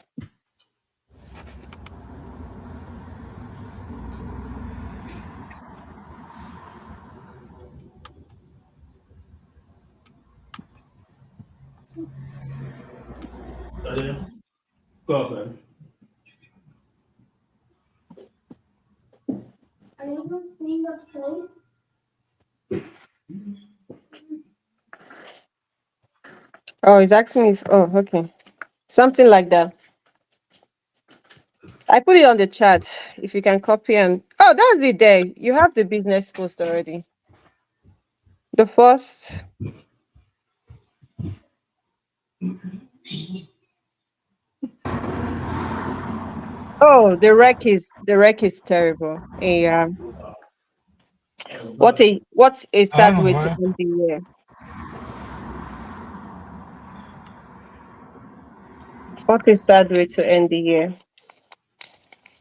Go ahead. Oh, it's asking me if, oh, okay. Something like that. I put it on the chat. If you can copy and oh, that's it there. You have the business post already. The first. Oh, the wreck is terrible. What a sad way to end the year. What a sad way to end the year.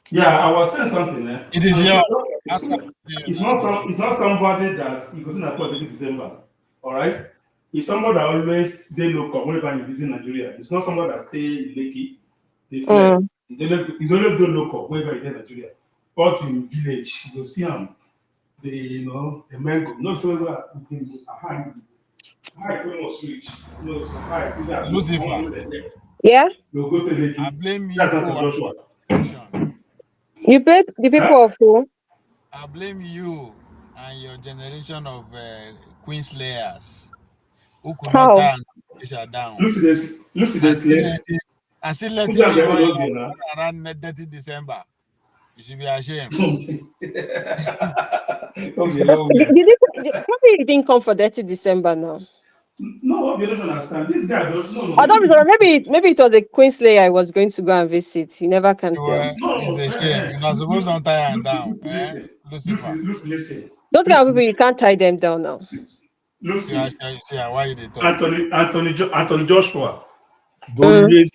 Yeah, I was saying something. It is your. It's not somebody that you go to Napoli December. All right. It's somebody that always they local whenever you visit Nigeria. It's not somebody that stay in Lekki. They flex. It's always go local wherever you in Nigeria. But in village, you see them. The mango. Not so well. High almost reach. No, so high. Lucifer. Yeah. You go to Lekki. I blame you. That's not Joshua. You blame the people of who? I blame you and your generation of Queen Slayers who could not tie Patricia down. Lucy this and still letting you around 30 December. You should be ashamed. Probably you didn't come for 30 December now. No, you don't understand. This guy don't know. Maybe it was a Queen Slayer I was going to go and visit. He never can tell. It's a shame. You're not supposed to tie him down. Lucifer. Listen. Those kind of people, you can't tie them down now. Lucy. Why you talk? Anthony Joshua. Always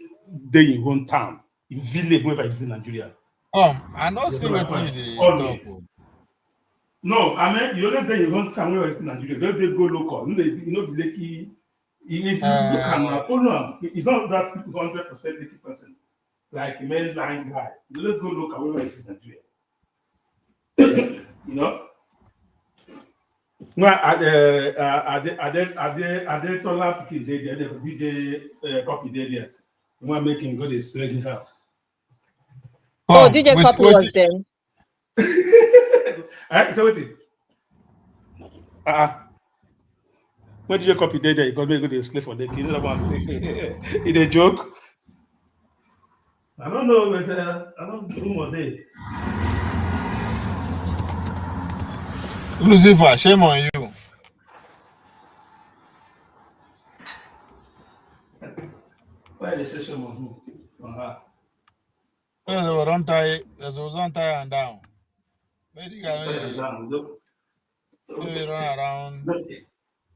day in hometown. In village wherever he's in Nigeria. I know see what you talk. No, I mean you only day in hometown where he's in Nigeria. They go local. The Lekki. It's not that 100% Lekki person. Like a mainline guy. You let's go local where he's in Nigeria. You know? No, I did tola pikin dey there. The DJ copy dey there. You want make him go dey straight help. Oh, DJ copy was there. So wait. When DJ copy dey there, you got me go dey slave for the kid. You know one. It's a joke. I don't know whether I don't know more day. Lucifer, shame on you. Why they say shame on who? On her. There's a one tie and down. Maybe they run around.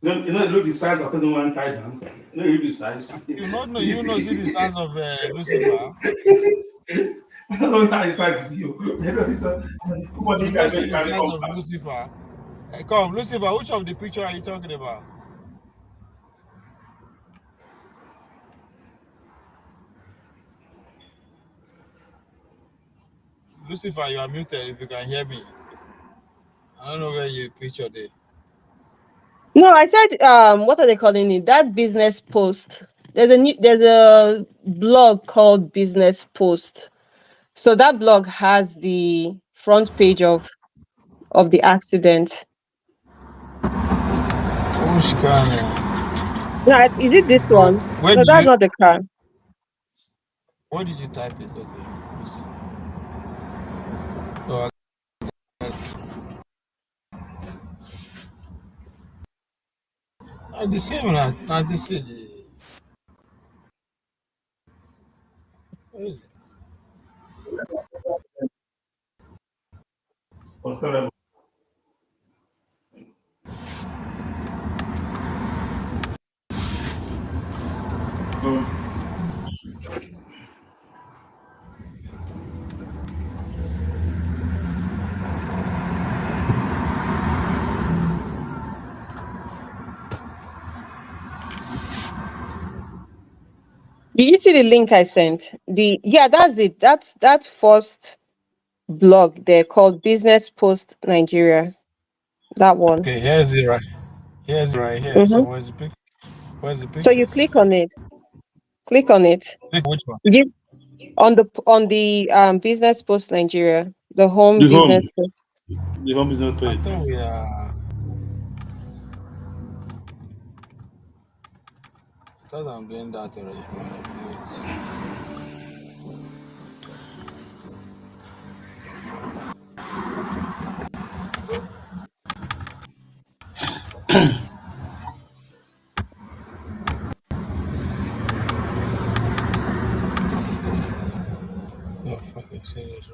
You know, look the size of the one tie down. You know, the size. You know, see the size of Lucifer. I don't know how the size of you. You know, see the size of Lucifer. Come, Lucifer, which of the picture are you talking about? Lucifer, you are muted if you can hear me. I don't know where you pictured it. No, I said, what are they calling it? That business post. There's a blog called Business Post. So that blog has the front page of the accident. Which car? No, is it this one? Where No, did that's you not the car. What did you type it? Okay. Oh, the same. Not the same. Where is it? Did you see the link I sent? That's it. That's that first blog there called Business Post Nigeria. That one. Okay, here's it right. Here's it right here. Mm-hmm. So where's the pic? Where's the pictures? So you click on it. Click on it. Click which one? On the Business Post Nigeria, the home The business. home. The home business page. I thought we are. I thought I'm doing that already. No fucking serious.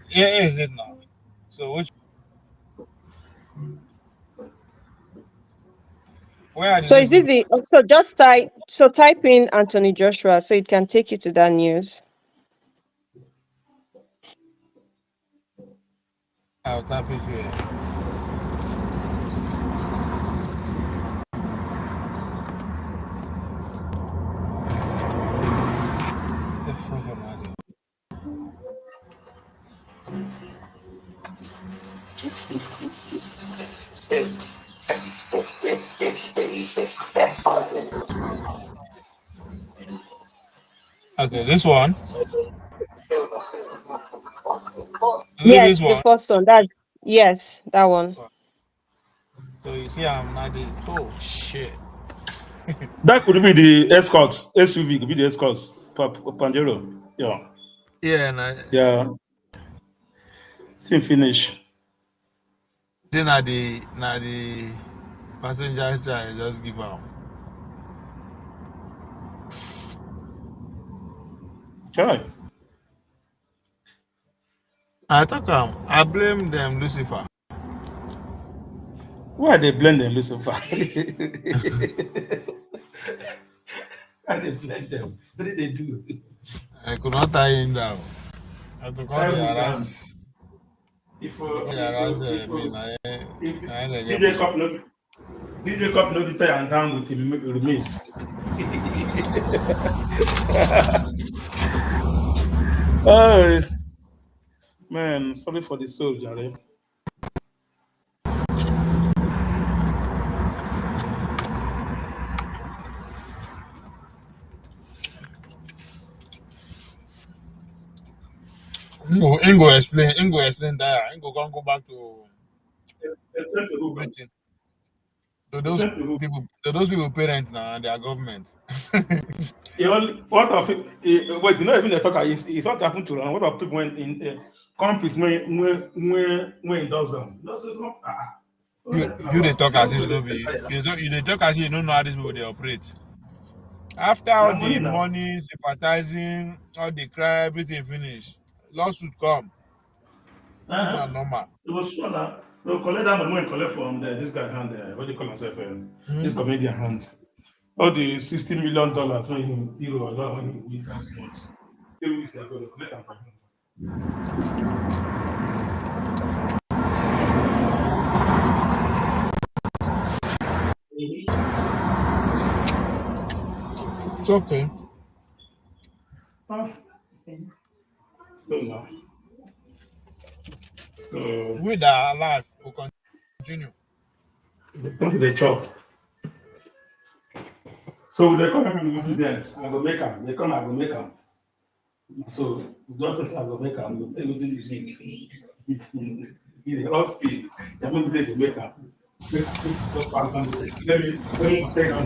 Here is it now. So which? Where are So is the it just type in Anthony Joshua so it can take you to that news. I'll tap it here. The fuck am I doing? Okay, this one. Yes, This the one. first one. Yes, that one. So you see, I'm not the. Oh shit. That could be the escort. SUV could be the escort. Pandero. Yeah. Yeah, Yeah. Thing finish. Then na the passenger side just give out. Okay. I talk I blame them, Lucifer. Why they blend them, Lucifer? Why they blend them? What did they do? I could not tie him down. I had to call the harass. If DJ Cup no tie and down with him remiss. Oh man, sorry for the soul, Jare. Ingo explain that. Ingo can't go back to everything. So those people parents now and their government. What of it? Wait, you know, even the talker is what happened to them. What of people when in companies when it does them? You they talk as if no be. You they talk as if you don't know how these people they operate. After all the money, sympathizing, all the cry, everything finish, lawsuit come. Not normal. It was sure now. They'll collect that money when collect from this guy hand. What do you call himself? This comedian hand. All the $60 million when he hero when he last month. 3 weeks ago, they collect them from him. It's okay. So now. So we that are alive will continue. They come to the chop. So they come to incidents. I go make them. They come, I go make them. So doctors I go make them. Everything is in the hospital. They make them make them. Let me take on.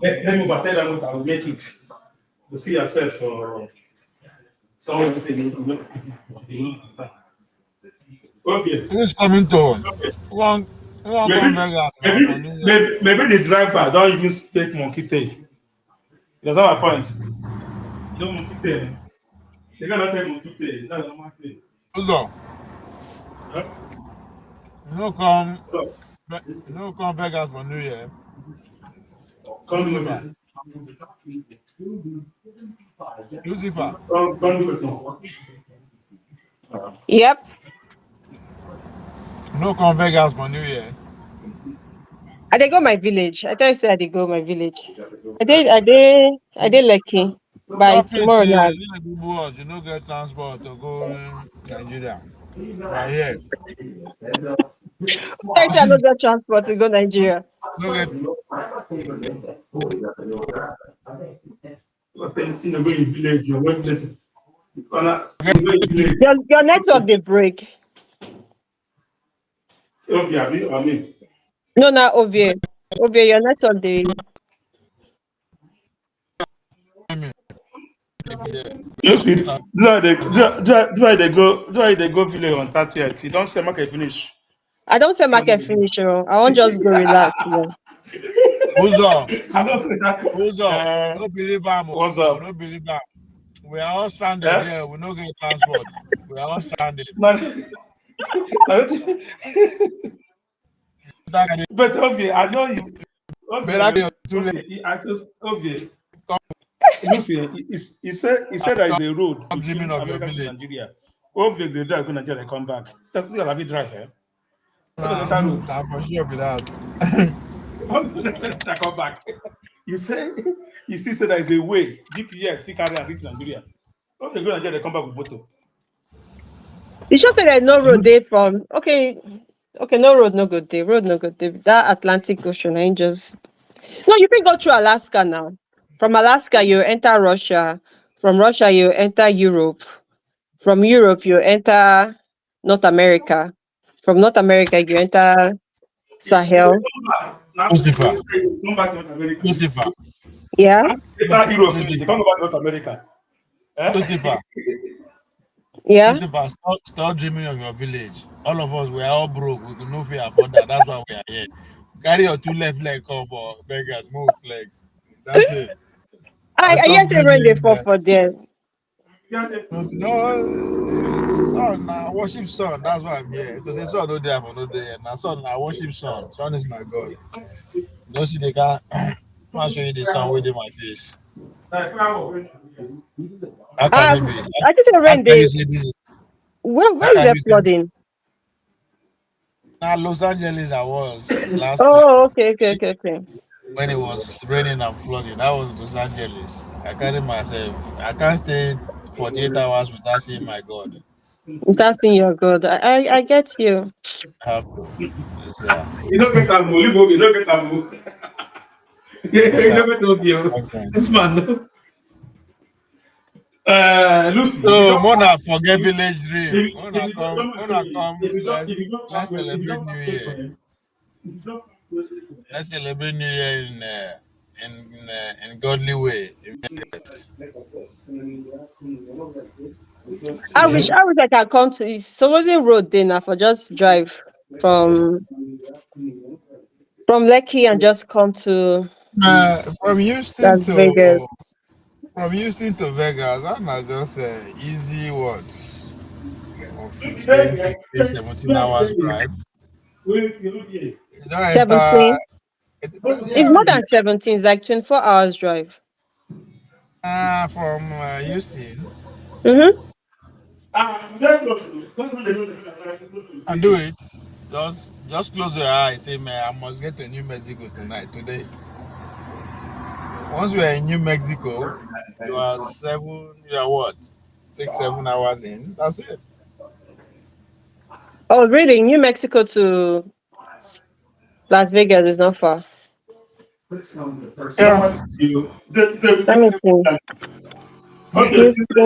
Let me tell them I will make it. You see yourself for something you understand. Okay. Who's coming to one maybe the driver don't even take monkey tail. That's not my point. You don't monkey tail. They cannot take monkey tail. That's not my thing. Who's up? No come Vegas for New Year. Lucifer. Yep. No come Vegas for New Year. I dey go my village. I tell you, say I dey go my village. I dey lucky. By tomorrow night. You no get transport to go Nigeria. Right here. I no get transport to go Nigeria. No get. Your network dey break. No, not Ovie. Ovie, your network dey. Do they go village on 30th? You don't say market finish. I don't say market finish. I won't just go relax. Who's up? I don't say that. Who's up? No believe I'm. What's up? No believe I'm. We are all stranded here. We no get transport. We are all stranded. But Ovie, I know you. I just Ovie. You see, he said there is a road between America and Nigeria. Ovie, they drive to Nigeria, come back. That's what I drive here. I'm for sure be that. I come back. You see, there is a way. GPS, he carry and reach Nigeria. When they go Nigeria, they come back with motor. You just say there's no road there from. Okay, no road, no good day. Road, no good day. That Atlantic Ocean ain't just. No, you can go through Alaska now. From Alaska, you enter Russia. From Russia, you enter Europe. From Europe, you enter North America. From North America, you enter Sahel. Lucifer. Yeah. Enter Europe, you come back to North America. Lucifer. Yeah. Lucifer, stop dreaming of your village. All of us, we are all broke. We can no fear afford that. That's why we are here. Carry your 2 left leg come for beggars, move flex. That's it. I guess everyone they fall for them. No, son, I worship son. That's why I'm here. To say son no day for no day. Now son, I worship son. Son is my God. You don't see the car. I'll show you the sun within my face. How can it be? I just rain day. Where is the flooding? Now Los Angeles I was last week. Okay. When it was raining and flooding, that was Los Angeles. I carried myself. I can't stay 48 hours without seeing my God. Without seeing your God. I get you. I have to. Yes, you don't get that move. You don't get that move. You never told you. This man. Lucy, So Mona forget village dream. Mona if come, Mona come. if you don't Let's pass well, if you celebrate don't New pass well for Year. him, if you don't pass well for him, Let's celebrate New Year in godly way. I wish I can come to it's supposing road day now for just drive from Lekki and just come to From Houston Las Vegas. to Vegas, I'm not just easy what 15, 16, 17 hours drive. You don't enter. 17. It's Yeah, more than 17, it's like 24 hours drive. from Houston. Mm-hmm. And do it. Just close your eyes. Say, man, I must get to New Mexico today. Once we are in New Mexico, you are what? 6, 7 hours in. That's it. Oh, really? New Mexico to Las Vegas is not far. Yeah. Let me see. Houston to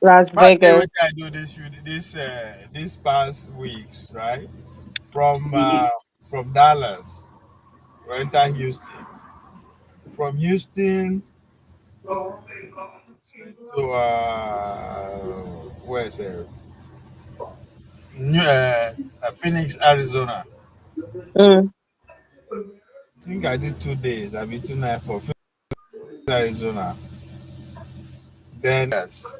Las Vegas. I do this past weeks, right? From Dallas, we enter Houston. From Houston to where is it? Phoenix, Arizona. Mm. I think I did 2 days. I did 2 nights for Phoenix, Arizona. Then yes.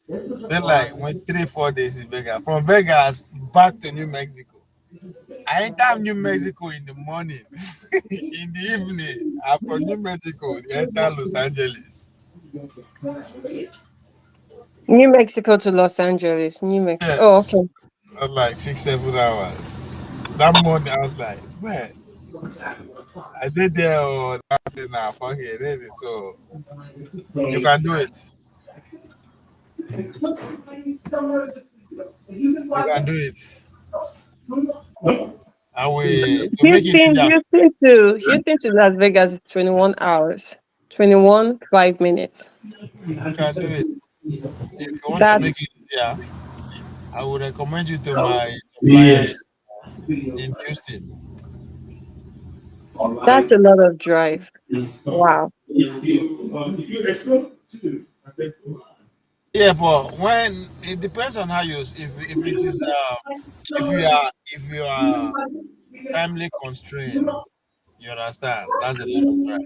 Then like went 3-4 days in Vegas. From Vegas back to New Mexico. I enter New Mexico in the morning. In the evening, I'm from New Mexico, enter Los Angeles. New Mexico to Los Angeles. New Mexico. Oh, Yes. okay. That's like 6, 7 hours. That morning I was like, man, I did there that's it now. Fuck it, really. So you can do it. You can do it. And we to make it easier. Houston to Las Vegas is 21 hours. 21 5 minutes. You can do it. If you want to make That's it easier, I would recommend you to my supplier in Houston. that's a lot of drive. Wow. Yeah, but when it depends on how you if it is if you are timely constrained, you understand. That's a lot of drive.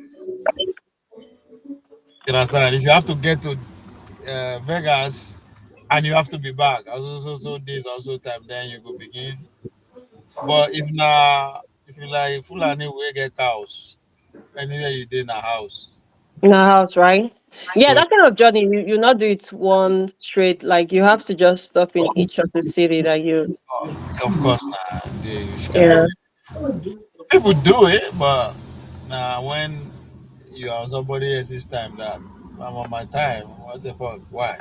You understand. If you have to get to Vegas and you have to be back, also days also time, then you could begin. But if you like Fulani we get cows anywhere you did in a house. In a house, right? Yeah, So that kind of journey, you not do it one straight. Like you have to just stop in each of the city that you. of course you can. Yeah. People do it, but when you are on somebody else's time, that I'm on my time. What the fuck? Why?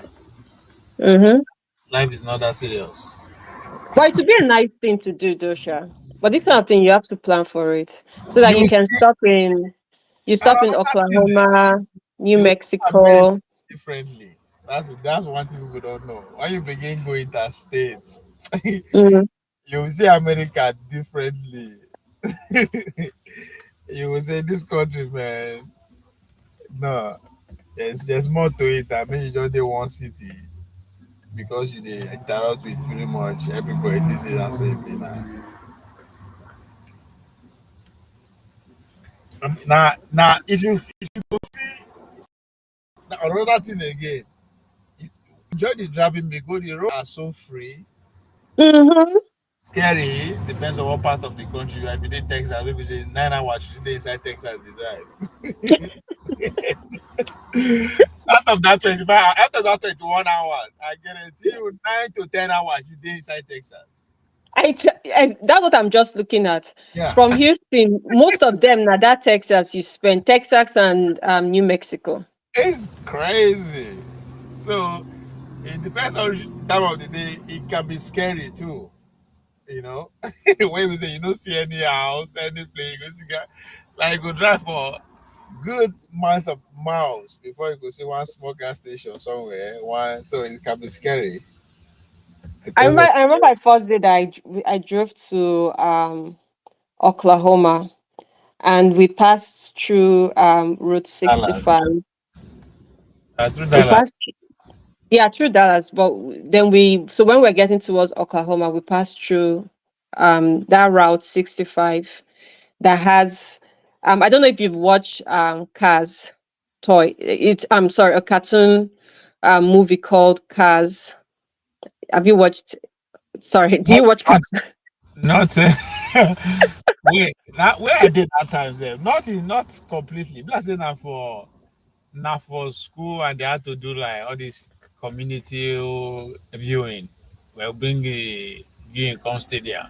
Mm-hmm. Life is not that serious. But it would be a nice thing to do, Dosha. But this kind of thing, you have to plan for it so that You you will can see, stop in. You and stop in another thing, Oklahoma, New you will see America Mexico. differently. That's one thing people don't know. When you begin going to states, Mm. you will see America differently. You will say this country, man. No, there's more to it. I mean, you just do one city because you dey interact with pretty much everybody. This is also a bit now. If you go feel another thing again, you enjoy the driving because the roads are so free. Mm-hmm. Scary depends on what part of the country you are. If you dey Texas, maybe say 9 hours you stay inside Texas, they drive. So out of that 21 hours, I guarantee you 9 to 10 hours you dey inside Texas. That's what I'm just looking at. Yeah. From Houston, most of them now that Texas you spend Texas and New Mexico. It's crazy. So it depends on the time of the day. It can be scary too. You know, when we say you don't see any house, any place, you go see like you go drive for good miles before you could see one small gas station somewhere. So it can be scary. I remember my first day that I drove to Oklahoma, and we passed through Route Dallas. 65. Through We Dallas. passed, yeah, through Dallas, but then so when we're getting towards Oklahoma, we passed through that Route 65 that has I don't know if you've watched Cars toy. It's I'm sorry, a cartoon movie called Cars. Have you watched? Sorry, do you watch Cars? Not wait, that where I did that times not completely. But I say now for school, and they had to do like all this community viewing. We'll bring a viewing come stadium.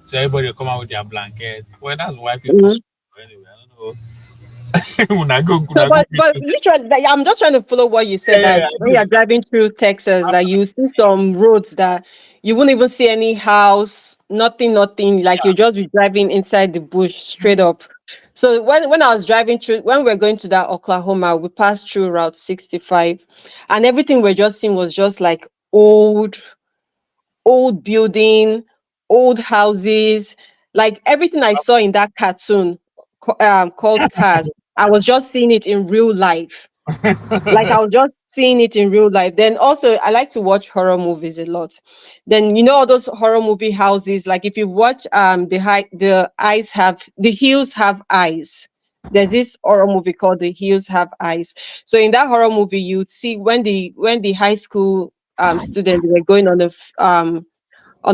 So everybody will come out with their blanket. Well, that's why people Mhm. school anyway. I don't know. When I go, So, but literally, like, I'm just trying to follow what you said. yeah, That I when do. you're driving through Texas, that you see some roads that you wouldn't even see any house, nothing. Like you just be driving inside the bush straight up. So when I was driving through, when we were going to that Oklahoma, we passed through Route 65, and everything we're just seeing was just like old building, old houses, like everything I saw in that cartoon called Cars. I was just seeing it in real life. Like I was just seeing it in real life. Then also I like to watch horror movies a lot. Then all those horror movie houses, like if you watch the hills have eyes. There's this horror movie called The Hills Have Eyes. So in that horror movie, you'd see when the high school students were going on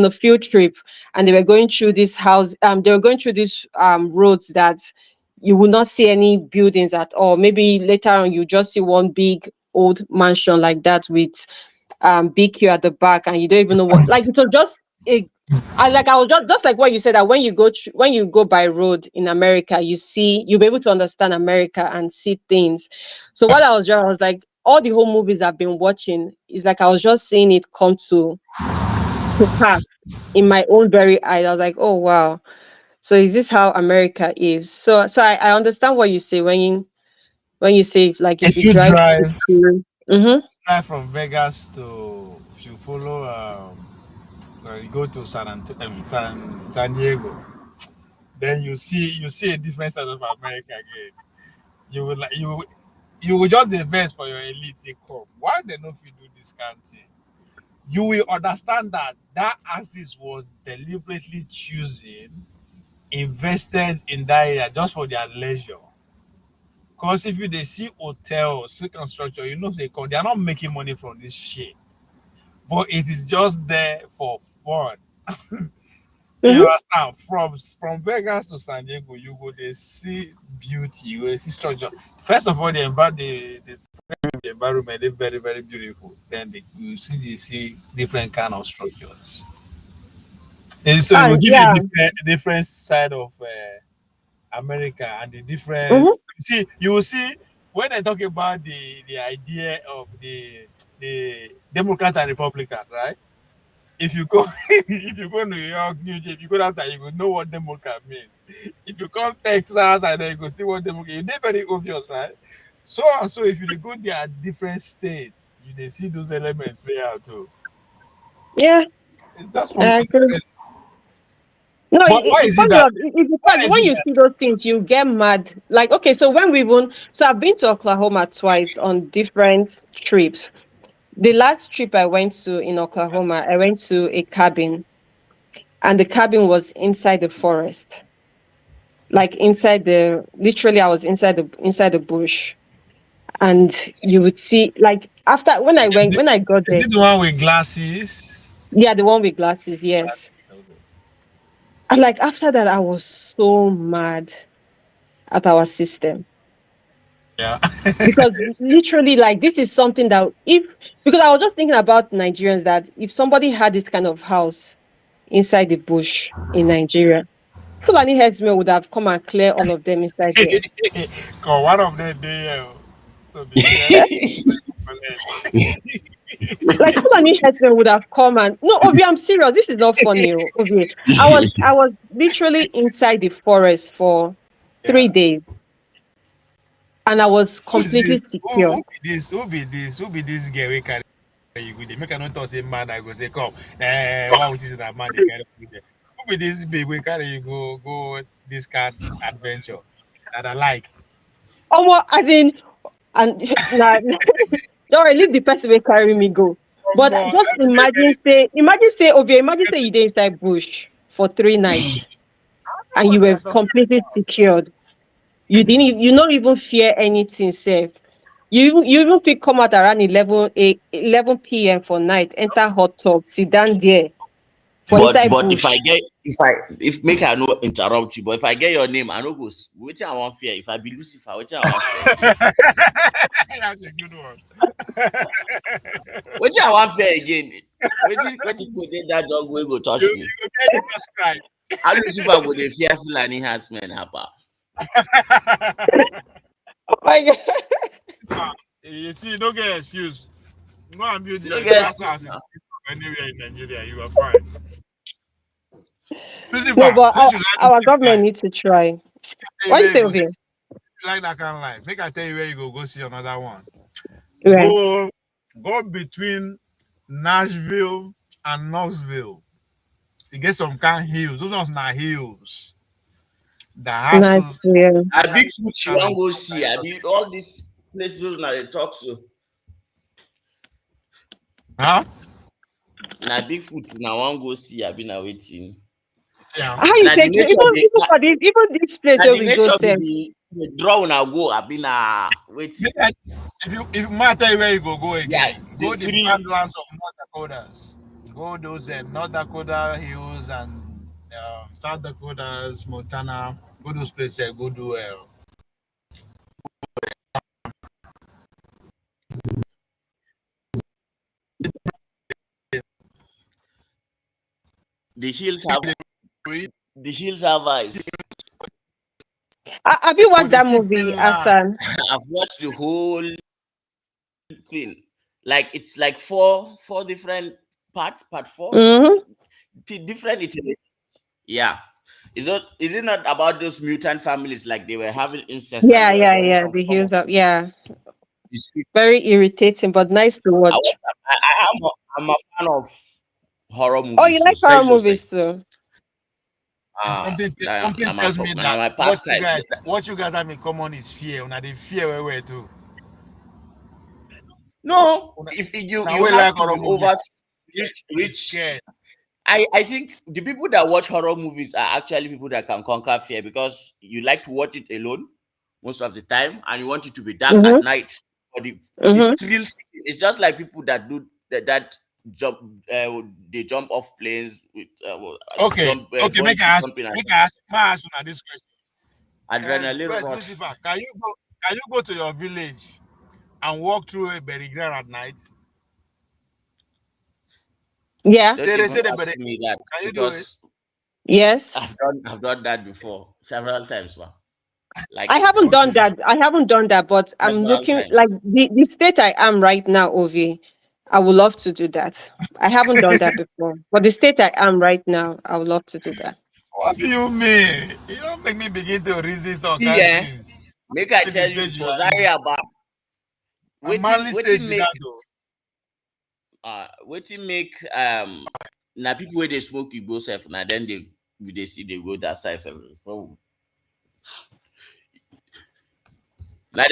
a field trip, and they were going through this house they were going through these roads that you will not see any buildings at all. Maybe later on you just see one big old mansion like that with big queue at the back, and you don't even know what, like it was just I was just like what you said, that when you go by road in America, you'll be able to understand America and see things. So while I was driving, I was like, all the whole movies I've been watching is like I was just seeing it come to pass in my own very eyes. I was like, oh wow. So is this how America is? So I understand what you say when you say like if If you you drive to drive Mhm. from Vegas to, if you follow you go to San Diego, then you see a different side of America again. You will like you will just invest for your elite income. Why they not fit do this kind of thing? You will understand that axis was deliberately choosing invested in that area just for their leisure. Because if they see hotels, see construction, they are not making money from this shit. But it is just there for fun. You understand? From Vegas to San Diego, you go they see beauty, you will see structure. First of all, the environment is very, very beautiful. Then you see different kind of structures. And so it will give you Yeah. a different side of America, and the different. Mhm. You will see when they talk about the idea of the Democrat and Republican, right? If you go if you go New York, New Jersey, if you go outside, you will know what Democrat means. If you come Texas, and then you go see what Democrat, it's very obvious, right? So and so, if you go there at different states, they see those elements play out too. Yeah. It's just from I agree. No, but why is it funny that? enough, in Why fact, is when it you that? see those things, you get mad. Like, okay, so I've been to Oklahoma twice on different trips. The last trip I went to in Oklahoma, I went to a cabin, and the cabin was inside the forest. Like literally I was inside the bush. And you would see, like, after when I got Is there, it the one with glasses? yeah, the one with glasses, yes. And like after that, I was so mad at our system. Yeah. Because literally, like, this is something that because I was just thinking about Nigerians, that if somebody had this kind of house inside the bush in Nigeria, Fulani herdsmen would have come and clear all of them inside there. Cause one of them they to be Eh? careful. Like Fulani herdsmen would have come and no, Obi, I'm serious. This is not funny, Obi. I was literally inside the forest for 3 days. and I was completely secure. Who be this girl we carry you with? Make I not talk say man. I go say come. What is that man they carry you there? Who be this baby we carry you go this kind adventure that I like? As in, and nah, don't worry, leave the person will carry me go. But just imagine say Ovie, imagine say you dey inside bush for 3 nights and you were completely secured. You not even fear anything safe. You even fit come out around 11 p.m. for night, enter hot tub, sit down there for inside But bush. if make I no interrupt you, but if I get your name, I no go. Which I want fear. If I be Lucifer, which I want fear. That's a good one. Which I want fear again. Which go dey that dog will go touch me. How Lucifer go dey fear Fulani herdsmen hapa? Oh my God. You see, don't get excuse. Go and build Don't the get house anywhere in Nigeria. You are fine. Lucifer, No, but since you like our government needs to try. What you say, Ovie? you like that kind of life, make I tell you where you go see another one. Right. Go between Nashville and Knoxville. You get some kind of hills. Those ones not hills. The houses. I big food you want go see. I be all these places now they talk so. Huh? Na big food now want go see. I be now waiting. How you take even this place where we go sell? The draw now go. I be now waiting. If matter where you go again, yeah, go the landlands of North Dakotas. Go those North Dakota hills and South Dakotas, Montana. Go those places. Go do the hills have eyes. Have you watched that movie, Hassan? I've watched the whole thing. Like it's like four different parts. Part 4, different iterations. Yeah. Is it not about those mutant families like they were having incest? Yeah. The hills up. Yeah. Very irritating, but nice to watch. I'm a fan of horror movies. Oh, you like horror movies too? Something tells me that what you guys have in common is fear. Now they fear where too. No, if you have to be over rich. I think the people that watch horror movies are actually people that can conquer fear because you like to watch it alone most of the time and you want it to be dark at night. For the thrill, it's just like people that do that jump. They jump off planes with. Make I ask you this question. Adrenaline rush. Lucifer, can you go to your village and walk through a burial ground at night? Yeah. Can you do it? Yes. I've done that before several times, man. Like I haven't done that, but I'm looking like the state I am right now, Ovie. I would love to do that. I haven't done that before, but the state I am right now, I would love to do that. What do you mean? You don't make me begin to reason some kind of things. Make I tell you for Zaria about wetin make na people where they smoke you go self now then they see they go that side self. Like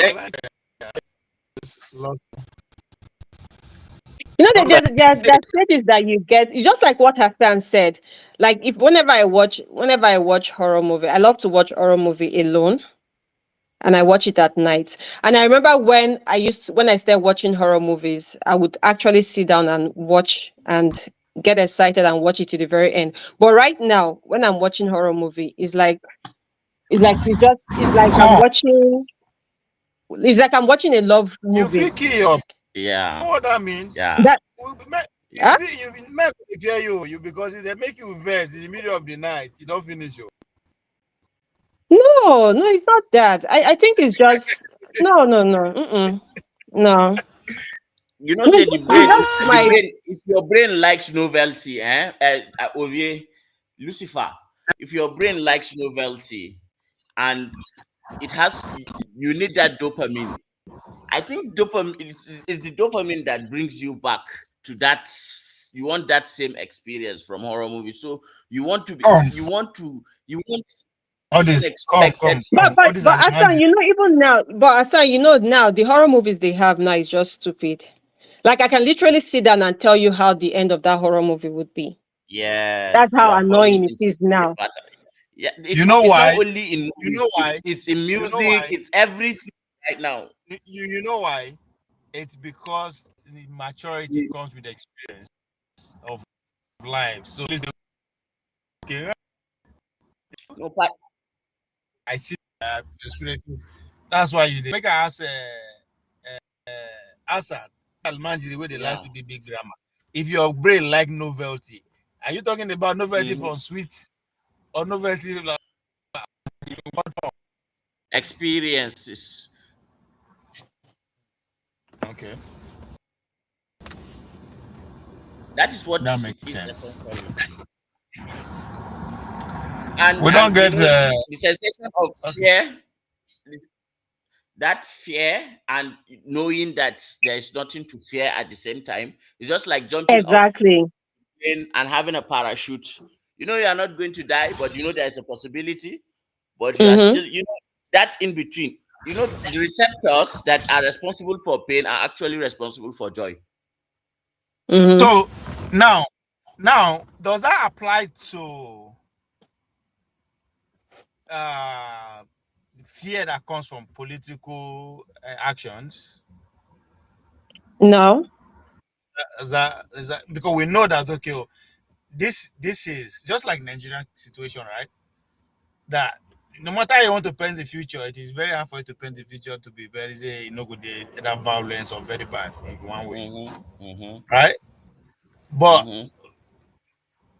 you know, there's stages that you get. It's just like what Hassan said. Like whenever I watch horror movie, I love to watch horror movie alone, and I watch it at night. And I remember when I started watching horror movies, I would actually sit down and watch and get excited and watch it to the very end. But right now, when I'm watching horror movie, it's like I'm watching a love movie. You feel up. Yeah. You know what that means? Yeah. You because they make you vex in the middle of the night. You don't finish you. No, it's not that. I think it's just no. No. You know, say the brain, if your brain likes novelty, Ovie, Lucifer, if your brain likes novelty and it has, you need that dopamine. I think dopamine is the dopamine that brings you back to that. You want that same experience from horror movies, so you want to be, you want all this unexpected. But Asan, even now, now the horror movies they have now is just stupid. Like I can literally sit down and tell you how the end of that horror movie would be. That's Yes, you how are falling annoying it into is the now. pattern. Yeah, You know it's why? not only in movies, it's in music, it's everything right now. You know why? It's because the maturity comes with experience of life. So listen, okay, no, but I see that experience. That's why you did. Make I ask Asan Almanjiri where they like to be big grammar. If your brain like novelty, are you talking about novelty from sweets or novelty like what form? Experiences. Okay. That is what that it makes is sense. And we don't get the sensation of fear, that fear and knowing that there is nothing to fear at the same time. It's just like jumping off plane and having a parachute. You know you are not going to die, but you know there is a possibility, but you are still, you know, that in between. You know, the receptors that are responsible for pain are actually responsible for joy. So now does that apply to fear that comes from political actions? No. Is that because we know that this is just like Nigerian situation, right? That no matter how you want to paint the future, it is very hard for you to paint the future to be very good that violence or very bad in one way. Right? But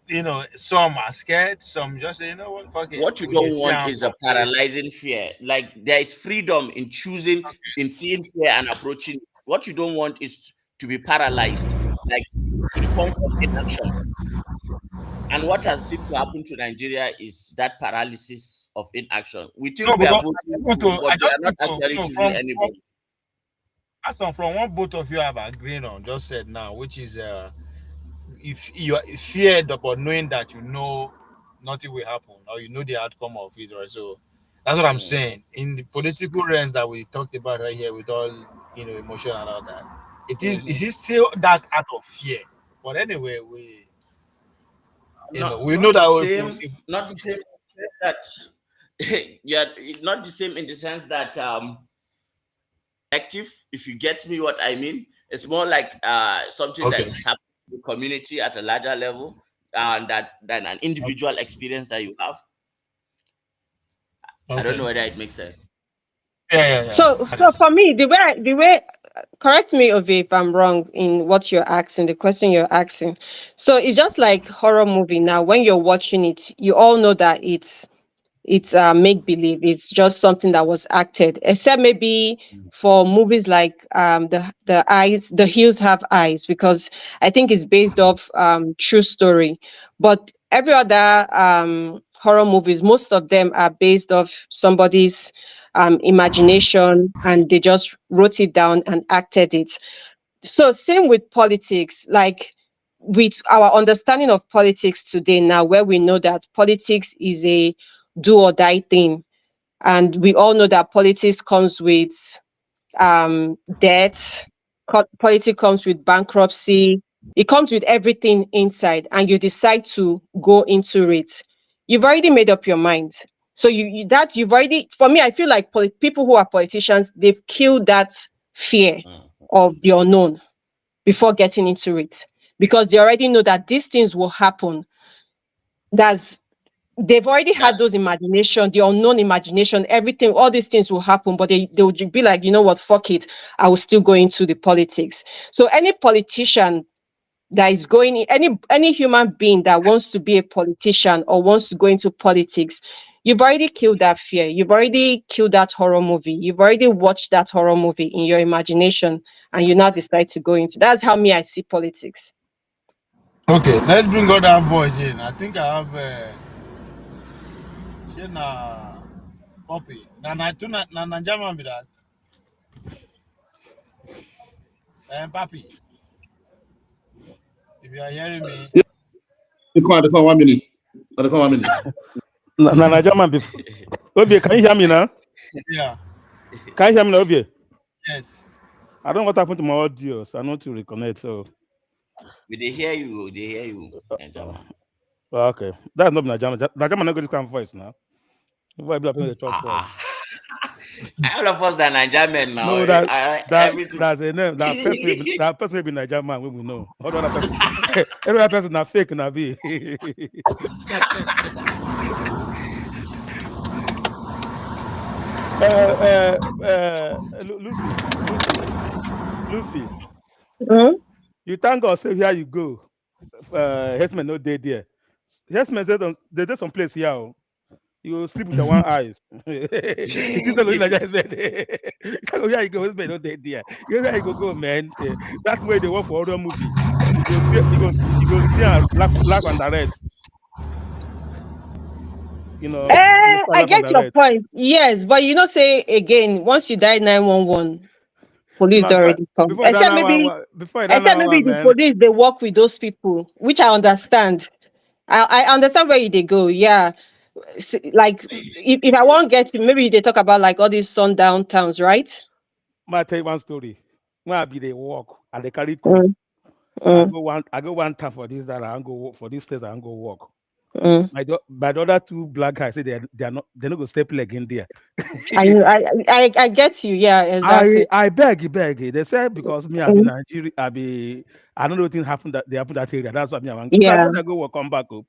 you know, some are scared, some just say, you know what, fuck it. What you don't want is a paralyzing fear. Like there is freedom in choosing, in seeing fear and approaching it. What you don't want is to be paralyzed, like to the point of inaction. And what has seemed to happen to Nigeria is that paralysis of inaction. We think we are voting, but we are not actually choosing anybody. As from what both of you have agreed on, just said now, which is if you are feared about knowing that you know nothing will happen or you know the outcome of it, right? So that's what I'm saying. In the political realms that we talked about right here, with all emotion and all that, it is still that out of fear. But anyway, we know that not the same in the sense that yeah, not the same in the sense that active, if you get me what I mean. It's more like something that is happening to the community at a larger level than an individual experience that you have. I don't know whether it makes sense. Yeah. So for me, the way, correct me if I'm wrong in what you're asking, the question you're asking. So it's just like horror movie now. When you're watching it, you all know that it's make believe. It's just something that was acted, except maybe for movies like the Hills Have Eyes, because I think it's based off true story. But every other horror movies, most of them are based off somebody's imagination, and they just wrote it down and acted it. So same with politics, like with our understanding of politics today now, where we know that politics is a do or die thing, and we all know that politics comes with debt, politics comes with bankruptcy, it comes with everything inside, and you decide to go into it. You've already made up your mind. So you've already, for me, I feel like people who are politicians, they've killed that fear of the unknown before getting into it, because they already know that these things will happen. They've already had those imagination, the unknown imagination, everything, all these things will happen, but they would be like, you know what, fuck it, I will still go into the politics. So any politician that is going in, any human being that wants to be a politician or wants to go into politics, you've already killed that fear. You've already killed that horror movie. You've already watched that horror movie in your imagination, and you now decide to go into. That's how I see politics. Okay, let's bring out that voice in. I think I have Shena Poppy. Na German be that. Papi, if you are hearing me. They come 1 minute. They come 1 minute. Na German before. Obie, can you hear me now? Yeah. Can you hear me now, Obie? Yes. I don't know what happened to my audio, so I need to reconnect. So They hear you. They hear you, German. okay, that's not Najama. Najama not going to come voice now. Why be the talk voice? All of us are Nigerian now. No, Everything. that's a name. That person will be Najama when we know. All the other person, every other person not fake na be. Lucy. You thank God, say here you go. Herdsmen no dead there. Herdsmen say they did some place here. Oh. You sleep with your one eyes. It is only like that. Here you go, herdsmen no dead there. Where you go, man. That's where they work for other movie. You go see black and the red. You know, I black and get the your red. point. Yes, but say again, once you die 911, police No, don't already come. before that Except now, maybe before that except now, maybe the man. police they work with those people, which I understand. I understand where they go. Yeah. Like if I want to get to, maybe they talk about like all these sundown towns, right? Might tell you one story. When I be they walk and they carry crew. Mm. I go one time for this that I go walk for this place I go walk. Mm. My the other two black guys say they're not gonna step leg in there. I get you. Yeah, exactly. I beg. They say because me I be Nigeria, I don't know what thing happened that they happened that area. That's what me I want. So I Yeah. go work, come back up.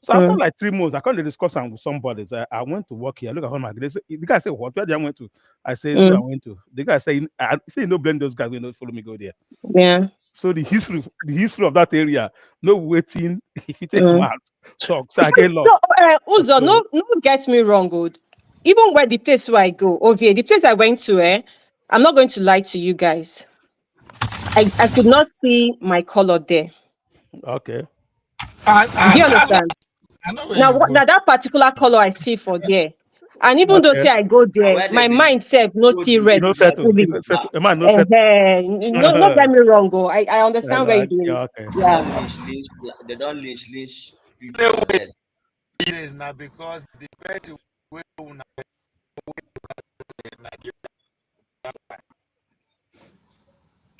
So after like 3 months, I can't discuss with somebody. So I went to work here. Look at how my the guy said, what? Where did I went to? I say, so I went to. The guy say, I say, no blame those guys. We don't follow me go there. Yeah. So the history of that area, no waiting. If you take mouth talk, so I get lost. No, Uzo, no, get me wrong, good. Even where the place where I go, the place I went to, I'm not going to lie to you guys. I could not see my color there. Okay. Do you understand? Now that particular color I see for there. And even though say I go there, my mindset no still rest fully. No get me wrong, go. I understand where you're doing. Okay. Yeah. They don't lynch people. Is now because the person will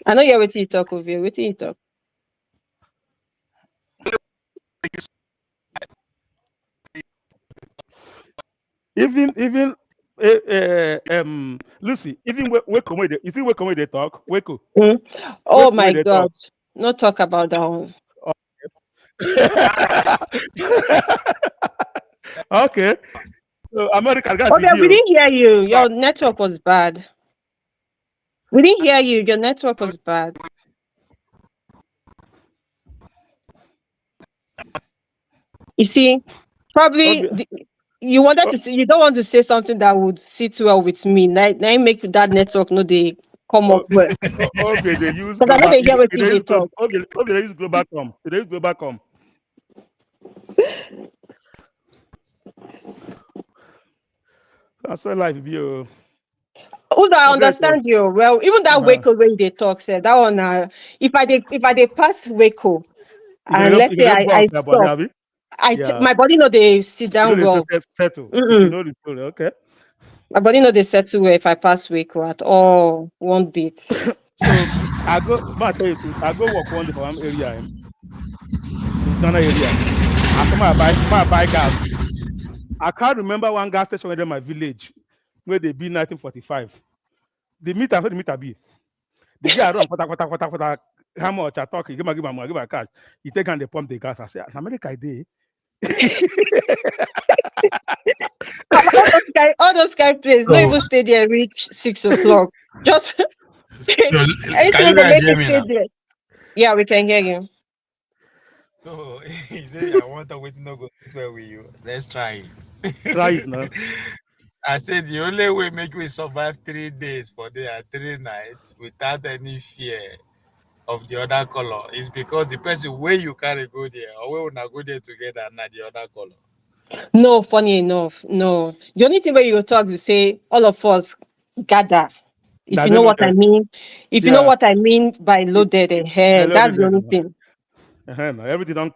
I know you're waiting to talk over here. Waiting to talk. Even Lucy, even Weko, you see Weko they talk? Weko. Oh my God. Not talk about that one. Okay. So American guys. Okay, we didn't hear you. Your network was bad. We didn't hear you. Your network was bad. You see, probably you wanted to say, you don't want to say something that would sit well with me. Now make that network no they come up well. Okay, they use because I know they hear what they talk. Okay, they use global.com. They use global.com. That's why life be. Uzo, I understand you. Well, even that Waco when they talk, said that one. If I did pass Waco, and let's say I stop, my body know they sit down well. Settle. You know the story, okay? My body know they settle well if I pass Waco at all. One bit. So I go. I tell you truth. I go walk one day for one area. Ghana area. I come buy gas. I can't remember one gas station in my village where they be 1945. The meter be. The guy run kwata. How much I talk? Give my cash. He take and they pump the gas. I say, America day. all those guy plays. No even stay there reach 6 o'clock. Just anything will make you stay there. Yeah, we can hear you. So he said, I want to wait no go sit where with you. Let's try it. Try it now. I said the only way make we survive 3 days for there 3 nights without any fear of the other color is because the person where you carry go there or where we not go there together not the other color. No, funny enough, no. The only thing where you talk, you say all of us gather. If That you they know what I loaded. mean, if you know Yeah, what I mean by loaded, they that's loaded the it. only thing. No, everything don't.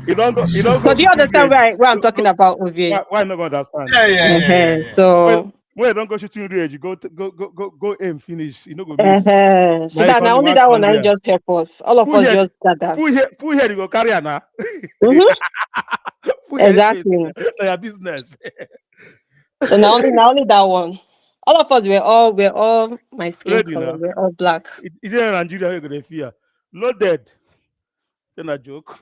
You don't go So do you shooting understand range. where I'm talking about, Ovie? Why not gonna understand? So, When you don't go shooting range, you go aim finish. You know go miss. so Now you that now can't only want that one I somewhere. just help us. All of Full us head, just gather. full head. You go carry now. Mm-hmm. Full head face. Exactly. Na your business. So now only that one. All of us we're all my skin Ready color. now. We're all black. It's in Nigeria you're gonna fear. Loaded. Then a joke.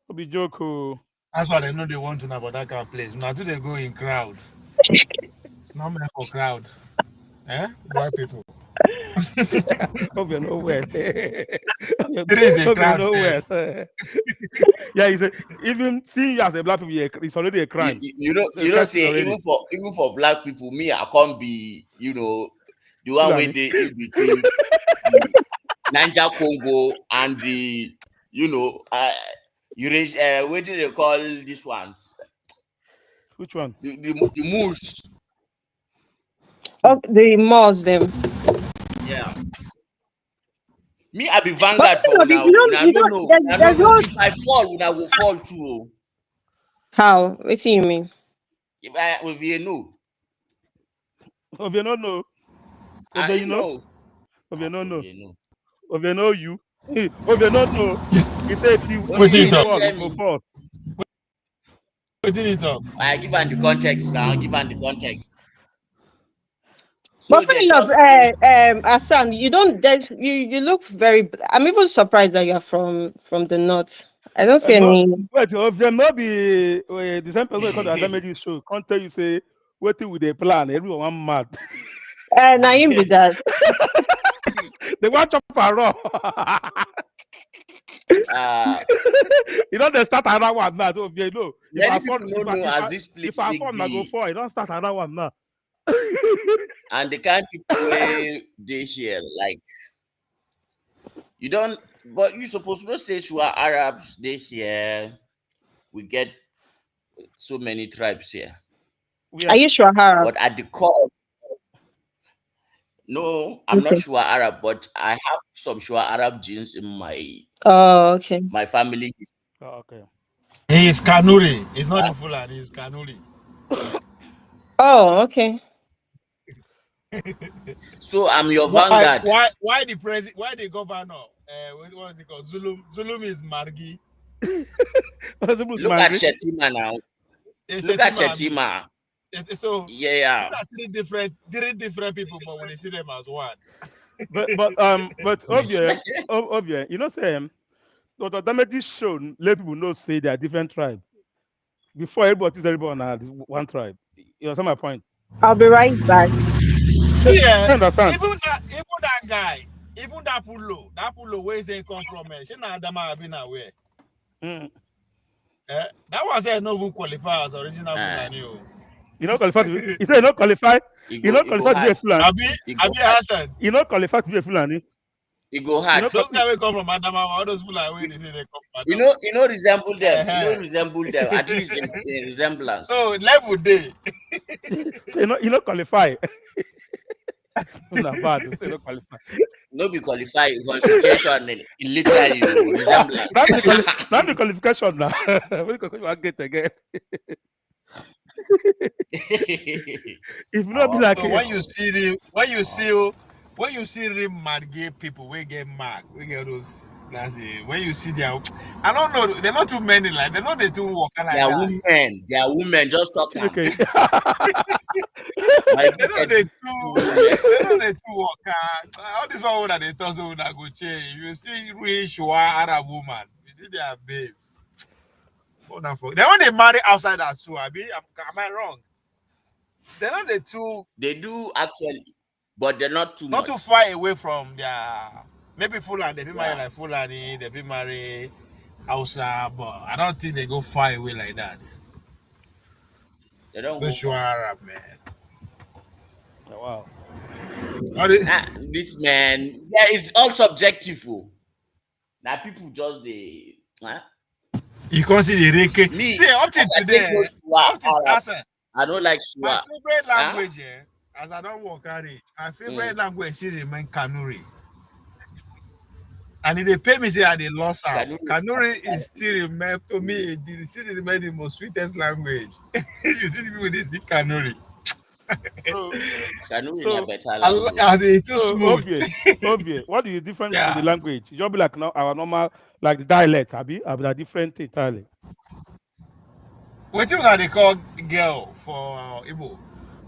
No be joke. Oh. That's why they know they want to know about that kind of place. Now do they go in crowd? It's not meant for crowd. Eh? Black people. Hope you're nowhere. It is a Hope you're crowd, safe. nowhere. Yeah, even seeing you as a black people, it's already a crime. So You you know, can't see say already. even for black people, me, I can't be, the one where Fulani. they in between the Niger Congo and the, Eurasia, what do they call this one? Which one? The moose. Oh, the Muslim. Yeah. Me, I be But vanguard for you don't, there's no. If I fall, I will fall too. How? What do you mean? If I will be a no. Hope you don't know. Hope I you know. know. Hope you don't know. No. Hope you know you. Hope you don't know. He said if you fall, you go fall. I give him the context now. Give him the context. So But funny there's enough, just Asan, you don't. You look very. I'm even surprised that you're from the north. I don't see No, any. wait, if you not be the same person called the damage show, can't tell you say waiting with a plan. Everyone mad. Naim be that. They want chop and raw. You know they start another one now. So if you know, many people don't know as this place if I take fall, I go be, fall. You don't start another one now. and the kind of people wey dey here, like you don't. But you supposed to not say Shua Arabs dey here. We get so many tribes here. Are you sure, Harab? But at the core, no, I'm not Okay. Shua Arab, but I have some Shua Arab genes in my Oh, okay. my family. Oh, okay. He is Kanuri. He's not in Fulani. He's Kanuri. Oh, okay. So I'm your vanguard. Why the president? Why the governor? What is it called? Zulum is Margi. Look at Shetima now. Look at Shetima. So yeah, these are three different people, but when they see them as one. but obvious, you know, say the damage show let people know say they are different tribes before everybody sees everybody on one tribe. You understand my point? I'll be right back. See, I understand. even that guy, even that Pulo, where is he come from? She not Adama have been aware. That one said no even qualify as original Fulani. You not qualified. He said not qualified. You not qualified to be a Fulani. Abi Hassan. You not qualified to be a Fulani. It go hard. Those guys will come from Adama. All those Fulani where they say they come from Adama. You know, resemble them. You know, resemble them. At least in resemblance. So level day. You not qualify. Not bad. You not qualify. No be qualify qualification in literally resemblance. Not the qualification now. We get again. If not be like so when you see the Margay people, we get mark, we get those. That's it. When you see them, I don't know. They're not too many. Like they're not the two walking like that. They are women. Just talking. Okay. They're not the two walking. All this one that they talk so that go change. You see, rich Arab woman. You see their babes. They when they marry outside that too. Am I wrong? They're not the two. They do actually, but they're not too not much. too far away from their maybe Fulani. They be marry like Fulani. They be marry Hausa, but I don't think they go far away like that. They don't go sure Arab, man. Oh, wow. This man, it's all subjective. Now people just You can't see the reke. Me, See, up to as I today, take no Shua up to Arab, Asa, I don't like my Shua. favorite Huh? language, as I don't work at it, my favorite language still remain Kanuri. And if they pay me, say I they lost out. Kanuri is still remain to me. It still remain the most sweetest language. You see the people they speak Kanuri. Kanuri is better language. As it's too smooth. Obvious. What is the difference between the language? It just be like our normal, like the dialect, Abi, are different entirely. What are they call girl for Igbo?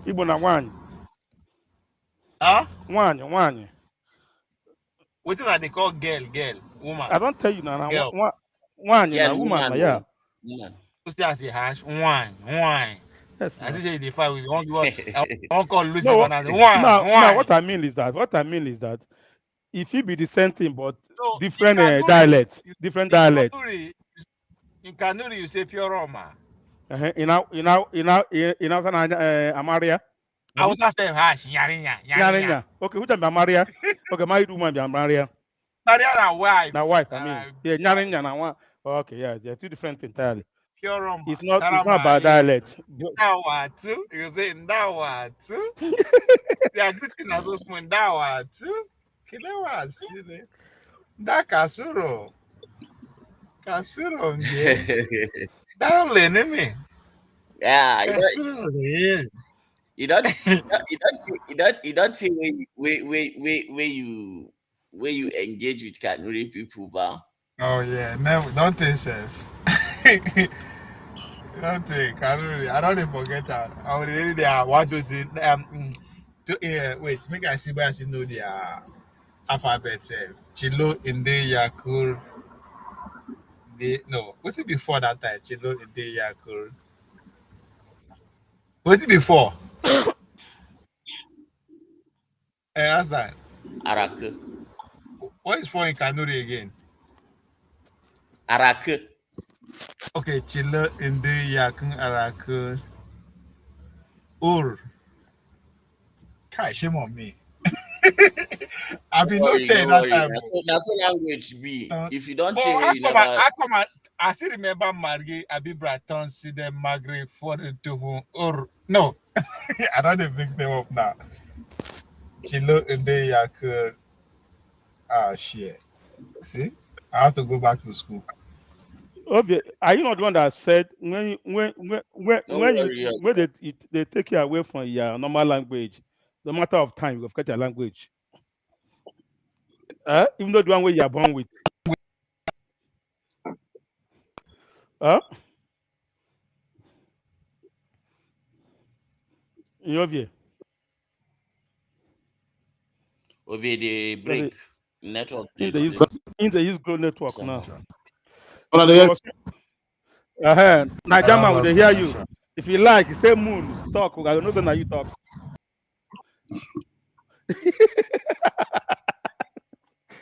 Igbo na one. Huh? One. What are they call girl, woman? I don't tell you now. Girl. One, Yeah, woman, yeah. Woman. You say as a hash, one. Yes. As you say they fight with one call Lucy No, one as one. Now what I mean is that if it be the same thing but So different Kanuri, dialect, different dialect. In Kanuri, you say pure Roma. In Amaria. I was saying hash, Yarinya. Okay, who time Amaria? Okay, my woman be Amaria. Mariana wife. Now wife, I mean. Yeah, Nyarinya na one. Okay, yeah, they're two different entirely. Pure Roma. It's not about dialect. Ndawa too. You say Ndawa too. They are greeting as those when Ndawa too. Kilewa sile. Nda kasuro. Kasuro nge. That learning me. Yeah, you don't see where you engage with Kanuri people, ba. Oh yeah, never. Don't take self. Don't take Kanuri. I don't even forget that. I would really there. Want to wait. Make I see where I see know the alphabet self. Chilo Inde Yakul. No. What's it before that time? Chilo Inde Yakul. What's it before? Hassan. Arake. What is for in Kanuri again? Arake. Okay, Chilo Inde Yakun Arake. Kai, shame on me. I've been not there that time. That's what language be. If you don't I still remember Margie, Abi Braton, see them Margaret for the two or no. I don't even mix them up now. Chilo and they could shit. See? I have to go back to school. Okay, are you not the one that said when they take you away from your normal language, no matter of time, you forget your language. Even though the one way you are born with. In your view. Over the break network. In the use Glow network now. Najama will hear you. If you like, say moon, talk. I don't know when you talk.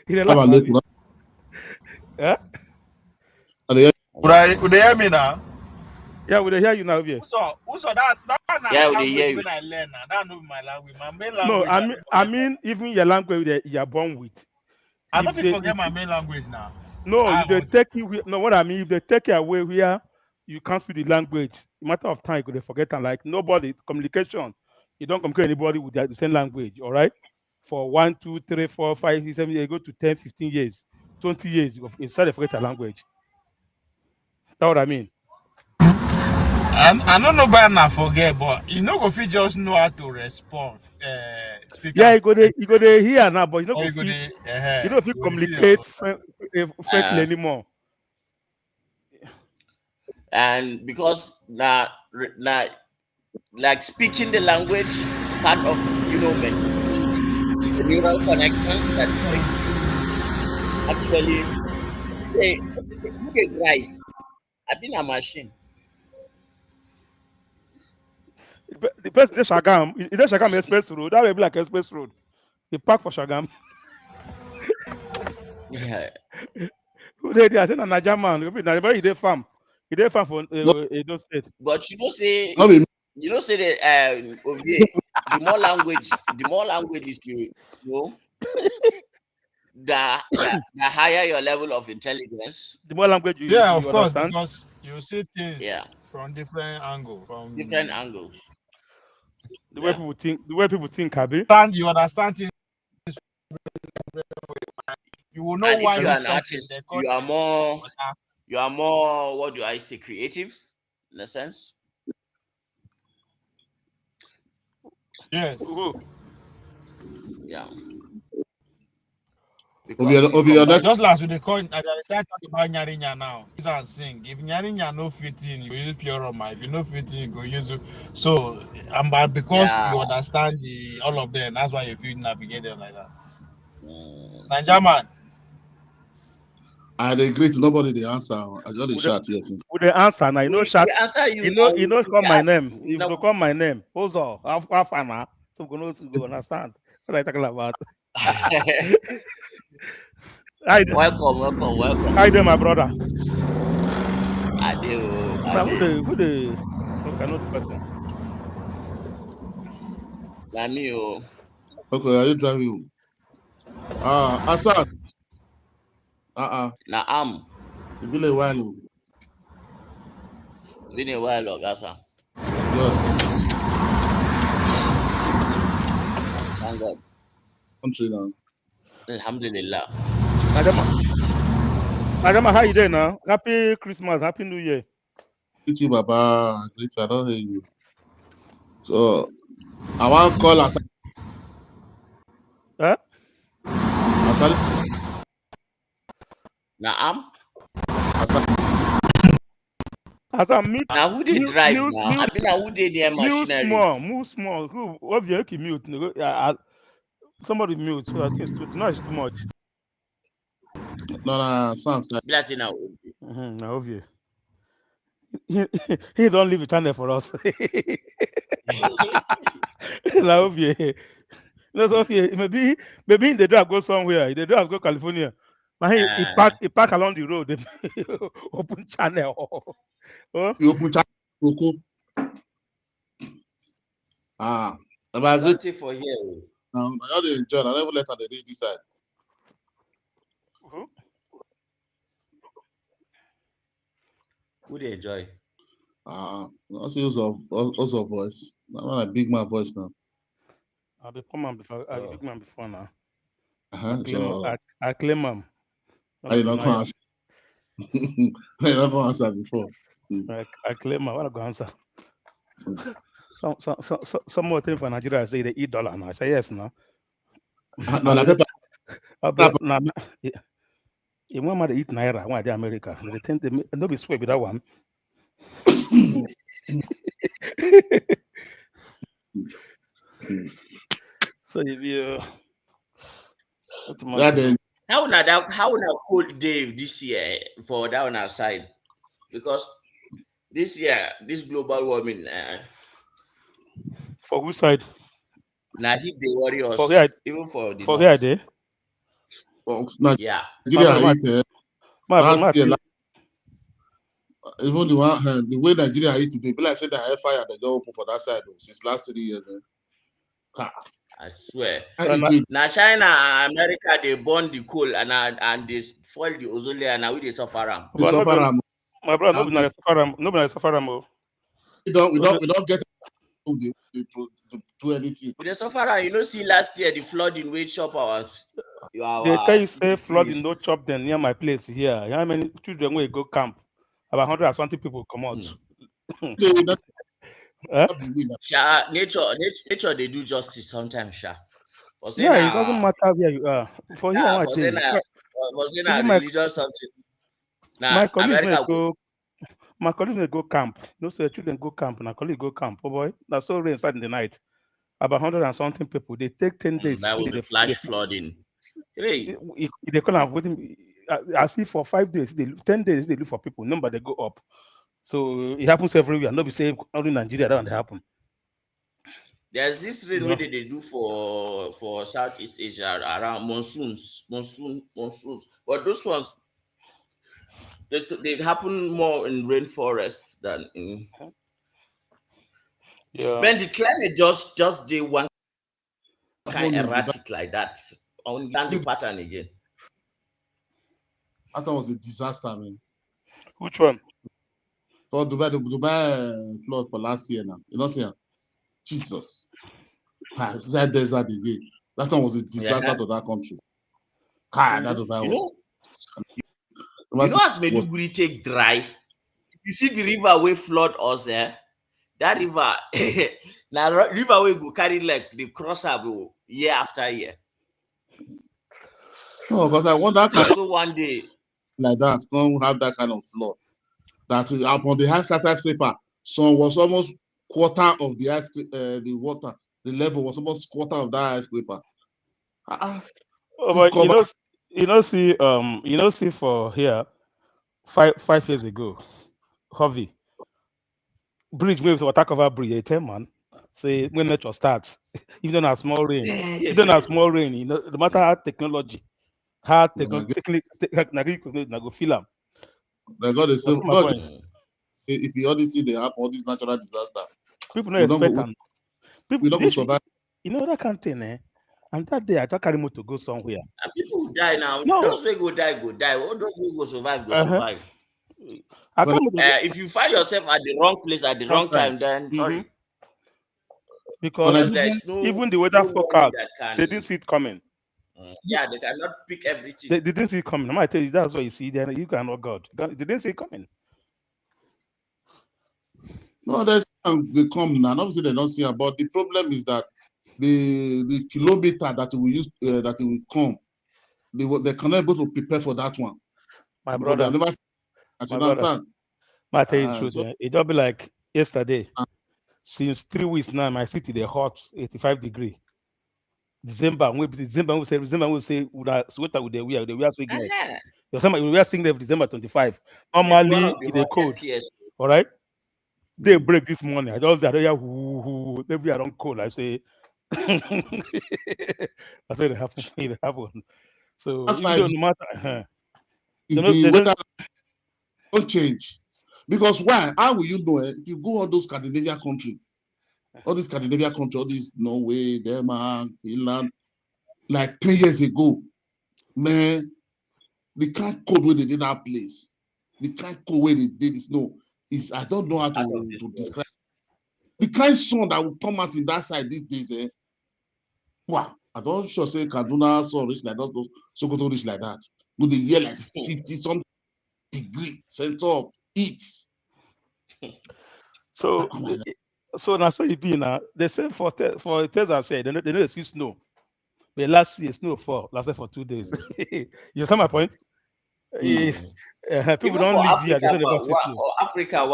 Would they hear me now? Yeah, would they hear you now? Yeah. So that yeah, would they hear you? When I learn now, that not my language. My main language. No, I mean even your language you are born with. I don't forget my main language now. No, if they take you. No, what I mean, if they take you away where you can't speak the language, matter of time, they forget and like nobody communication. You don't communicate anybody with the same language, all right? For 1, 2, 3, 4, 5, 6, 7 years, you go to 10, 15 years, 20 years, you start to forget the language. That's what I mean. I don't know about now forget, but you know if you just know how to respond. Yeah, you go there here now, but you know if you communicate frankly anymore. And because now like speaking the language is part of the neural connections that actually they drive. I've been a machine. The person is Shagam. Is that Shagam Express Road? That will be like Express Road. They park for Shagam. Yeah. Who they are saying Najaman. Everybody they farm. They farm for those states. But you know say that the more language is you know, the higher your level of intelligence, the more language you of course, understand. because you see things yeah, from different angles. different angles. The way people think, Abi. You understand things. You will know And why if you are this an person. artist, you are more, what do I say, creative, in a sense. Yes. Yeah. Just last week they call talk about Nyarinya now. Use and sing. If Nyarinya no fit in, you use pure Roma. If you no fit in, you go use it. So but because you understand all of them, that's why you feel navigate them like that. Niger man. I agree to nobody the answer. I just the shot, yes. With the answer now, you know, shot. Answer you. You know, call my name. If you call my name, also half an hour, so go understand what I talking about. Welcome. Hi there, my brother. I do. Who the? Okay, I know the person. Lamio. Okay, are you driving? Assad. Naam. It's been a while. It's been a while, Ogasa. Good. Thank God. Country now. Alhamdulillah. Madam, how you doing now? Happy Christmas, Happy New Year. Greet you, Baba. Greet you. I don't hear you. So I want to call Assad. Huh? Assad. Naam. Assad, mute. Now who they drive mute, now? Mute, I mean, now who they near machinery? move small. Who? Obviously, mute. Somebody mute. So I think it's too much. No, sounds like. Blessing now. Now, obvious. He don't leave a channel for us. Now, obvious. No, so maybe they drive go somewhere. They drive go California. But he park along the road. Open channel. You open channel. Nothing for here. I don't enjoy. I never let her reach this side. Who they enjoy? Also use of voice. I'm not a big man voice now. I'll be poor man before. I'll be big man before now. I claim him. I not gonna answer. I not gonna answer before. I claim him. I want to go answer. Some more thing for Nigeria say they eat dollar now. I say yes now. If one man eat naira, why they America? They tend to no be swear with that one. So if you how would cold Dave this year for down outside? Because this year, this global warming for which side? Now he they worry us for here, even for the for north. Here, yeah. Even the way Nigeria is today, people like say the air fire they don't open for that side since last 3 years. I swear. Now China and America they burn the coal and they spoil the ozone layer and now we they suffer them. My brother, nobody suffer them. We don't get to do anything. We they suffer. You know, see last year the flooding which shop ours. They tell you say flooding no chop them near my place here. How many children will go camp? About 120 people come out. Nature they do justice sometimes, Sha. Yeah, it doesn't matter where you are. For here, I think. Religious something. My colleagues may go camp. No, say children go camp. My colleague go camp. Oh boy, that's so rain start in the night. About 100 and something people. They take 10 days. That was the flash flooding. Hey, they call them waiting. I see for 5 days, 10 days they look for people. Number they go up. So it happens everywhere. Nobody say only Nigeria that happen. There's this rain where they do for Southeast Asia around monsoons. But those ones they happen more in rainforests than in. Yeah. Man, the climate just day one kind erratic like that. On the pattern again. That one was a disaster, man. Which one? For Dubai flood for last year now. You know, see, Jesus. That desert again. That one was a disaster to that country. That Dubai You was. know, as Meduguri take dry, you see the river where flood us there. That river, now river we go carry like the crosser year after year. No, because I want that kind Also one day like that, don't have that kind of flood. That upon the high skyscraper, so was almost quarter of the the water, the level was almost quarter of that skyscraper. But see for here 5 years ago, Harvey bridge waves water cover bridge. A 10 man say when nature starts, even on a small rain, no matter how technology, technically, na go feel am. God is That's my God. point. If you all this thing they happen, all this natural disaster, People don't expect them. We don't go survive. You know that kind of thing, eh? And that day I just carry motor to go somewhere. And people who die now. No. Those who go die, go die. All those who go survive, go survive. If you find yourself at the wrong place at the wrong time, then sorry. Because even the weather forecast, they didn't see it coming. Yeah, they cannot pick everything. They didn't see it coming. I might tell you that's what you see. Then you cannot God. They didn't see it coming. No, there's they come now. Obviously, they don't see it. But the problem is that the kilometer that we use that will come, they cannot able to prepare for that one. My brother, never, my brother, I tell you the truth. It don't be like yesterday. Since 3 weeks now, my city they hot 85 degree. December we say sweater with the wear signal. We are saying December 25. Normally it's cold. All right. They break this morning. I just every I don't cold. I say that's what it happened. It happened. So that's no matter the weather don't change. Because why? How will you know it? If you go all those Scandinavian countries, all these Norway, Denmark, Finland, like 3 years ago, man, the kind of cold where they did that place, the kind of cold where they did the snow is I don't know how to describe. The kind of sun that will come out in that side these days, wow, I don't sure say Kaduna sun reach like that, Sokoto reach like that. With the year like 50 some degree center of heat. So now so it be now. They say for Texas say they know see snow. But last year snow fall lasted for 2 days. You see my point? People even don't live here. They don't ever see snow. For Africa,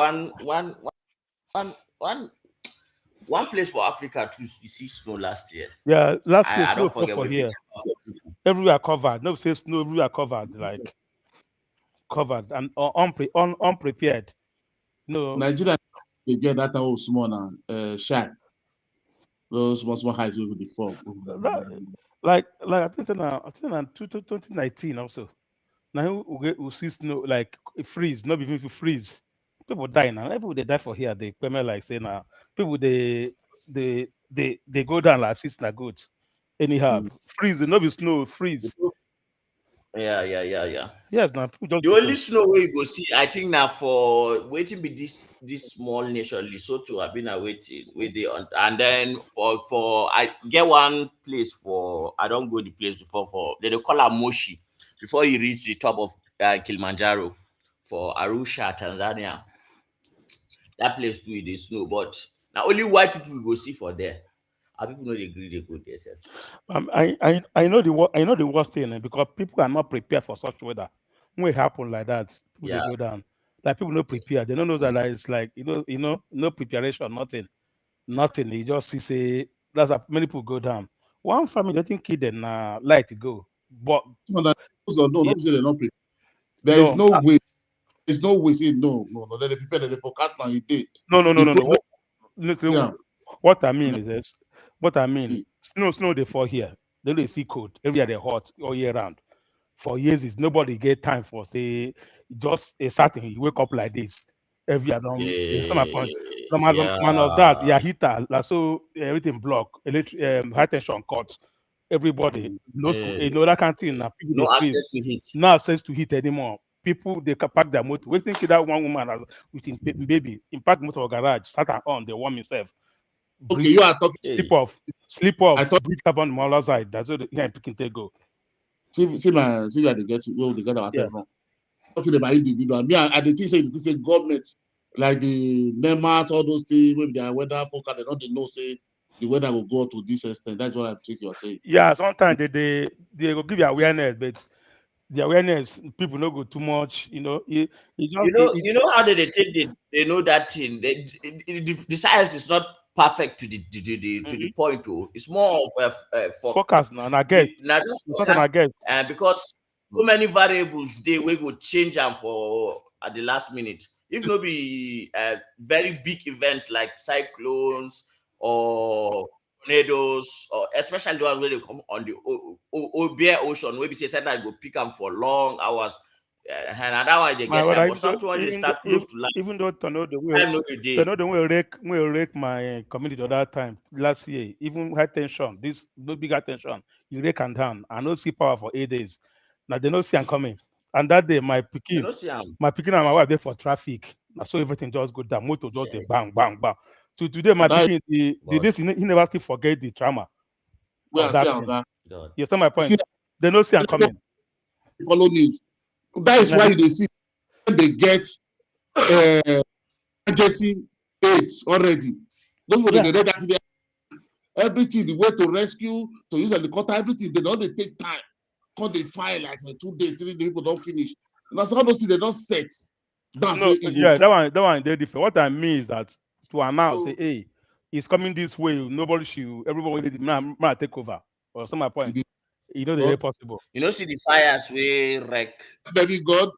one place for Africa to see snow last year. Yeah, last year I snow don't fell forget for here. Everywhere covered. No say snow everywhere covered, like covered and unprepared. No, Nigeria they get that whole small now, shy. Those small heights over the fall. Like I think now 2019 also. Now we see snow like freeze, not even if you freeze. People die now. People they die for here. They permit like say now. People they go down like it's not good. Anyhow, freeze, no be snow, freeze. Yeah. Yes, now the only snow where you go see, I think now for waiting be this small nation, Lesotho, I've been waiting with the and then for I get one place for I don't go the place before for they call her Moshi before you reach the top of Kilimanjaro for Arusha, Tanzania. That place too is the snow, but now only white people will go see for there. Our people know they agree they go themselves. I know the worst thing because people are not prepared for such weather. When it happen like that, people they go down. Like people not prepared. They don't know that it's like no preparation, nothing. They just see say that's how many people go down. One family don't think them light to go, but not say they're not prepared. There is no way. There's no way. Say no. They prepare. They forecast now. No. What I mean is this. What I mean, snow they fall here. Then they see cold. Everywhere they hot all year round. For years, is nobody get time for say just a certain you wake up like this. Every some my point. Minus that, heater, like so everything block, high tension cut. everybody. That kind of thing. Now people no they freeze. access to heat. No access to heat anymore. People they can pack their motor. We think that one woman with him baby, in pack motor or garage, start and on, they warm himself. Okay, you are talking. Sleep off. Breathe carbon monoxide. That's what the picking take go. See where they get ourselves from. Talking about individual. Me, I think say government, like the NEMAT, all those things, maybe their weather forecast, they know say the weather will go to this extent. That's what I think you're saying. Yeah, sometimes they will give you awareness, but the awareness people don't go too much. You know how they take they know that thing. The science is not perfect to the point. It's more of a focus now. And I guess and because so many variables they will change them for at the last minute. If no be very big events like cyclones or tornadoes, or especially the ones where they come on the bare ocean, where we say sometimes go pick them for long hours. And that why they get them. But sometimes when they start close to land, even though tornado will rake my community at that time last year. Even high tension, this no bigger tension, you rake and down. I no see power for 8 days. Now they don't see I'm coming. And that day my picking and my wife there for traffic. I saw everything just go down. Motor just the bang, bang, bang. So today my picking he never still forget the trauma. Well, that you understand my point? They don't see I'm coming. Follow news. That is why they see when they get emergency aids already. Don't worry, they accident. Everything, the way to rescue, to use helicopter, everything, they don't take time. Because they file like 2 days, 3 days, people don't finish. And that's all those things they don't set. That one they're different. What I mean is that to announce, say, hey, it's coming this way, everybody might take over. Or some my point. They're very possible. See the fires we wreck. Baby God.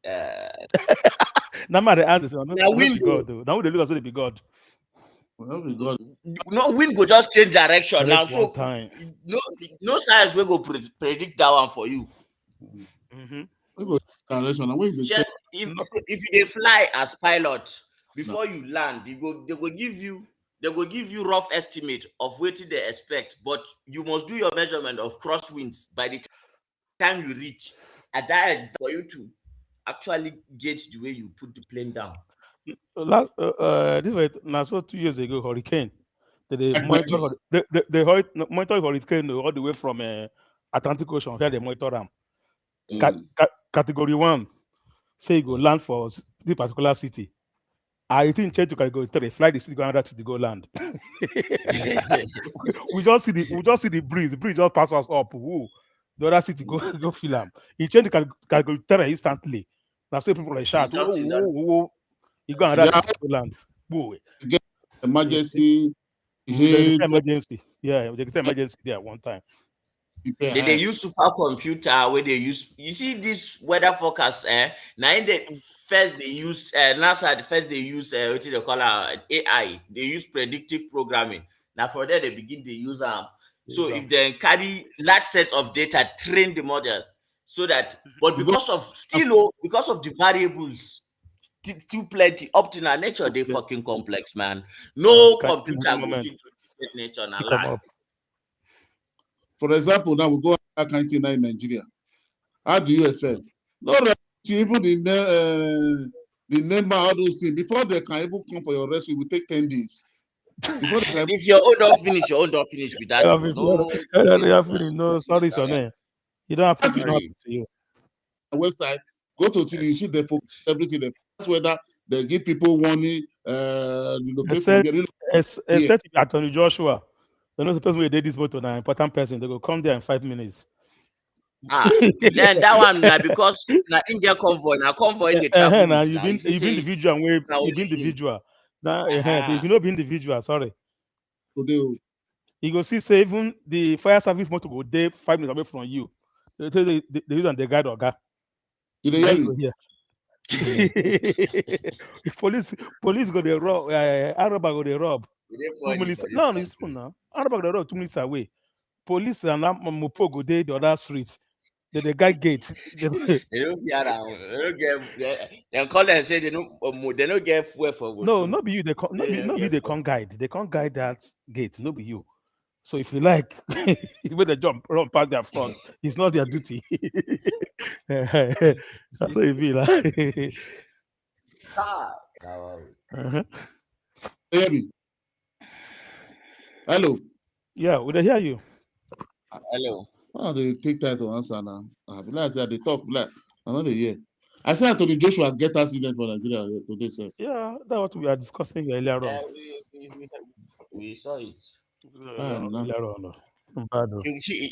Now the answer. Now wind God though. Now they look as though they be God. No, wind go just change direction now. So no science will go predict that one for you. If you fly as pilot before you land, they will give you rough estimate of what they expect, but you must do your measurement of crosswinds by the time you reach at that for you to actually gauge the way you put the plane down. This way, now so 2 years ago, hurricane. They monitor hurricane all the way from Atlantic Ocean. Where they monitor them. Category 1, say you go land for this particular city. I think change to category 3, fly the city go another to the go land. we just see the breeze. The breeze just pass us up. Woo. The other city go feel them. You change the category 3 instantly. Now so people like shout. Whoa. You go another to the land. Whoa. Emergency. Emergency. Yeah, they get emergency there one time. They use supercomputer where they use. You see this weather forecast. Now in the first they use NASA. First they use what they call AI. They use predictive programming. Now for that they begin to use So if they carry large sets of data, train the model so that. But because of the variables, too plenty up to our nature, they fucking complex, man. No computer will fit nature and land. For example, now we go back 1999 in Nigeria. How do you expect? No, even the name all those things before they can even come for your rescue, it will take 10 days. If your own don't finish, with that. No, sorry, son. You don't have to to you. Website, go to TV, you see they focus everything. That's whether they give people warning. Except Attorney Joshua. They know the person who did this vote on an important person. They go come there in 5 minutes. Then that one because na India convoy, in the travel. Now you been individual, you been individual. Now if you not be individual, sorry. You go see, say even the fire service motor go there 5 minutes away from you. They use on the guide or guy. Police go there rob. Arab go there rob. 2 minutes. No, it's true now. Arab go there rob 2 minutes away. Police and Mopo go there the other street. The guy gate. They don't get. They call and say they don't get fuel for. No, not be you. They can't guide. They can't guide that gate. No be you. So if you like, when they jump run past their front, it's not their duty. That's what it be like. Uh-huh. Hear me? Hello. Yeah, would I hear you? Hello. Oh, they take time to answer now. Like they talk like I know they hear. I said to the Joshua get accident for Nigeria today, sir. Yeah, that's what we are discussing earlier on. We saw it. Earlier on. Bad, oh.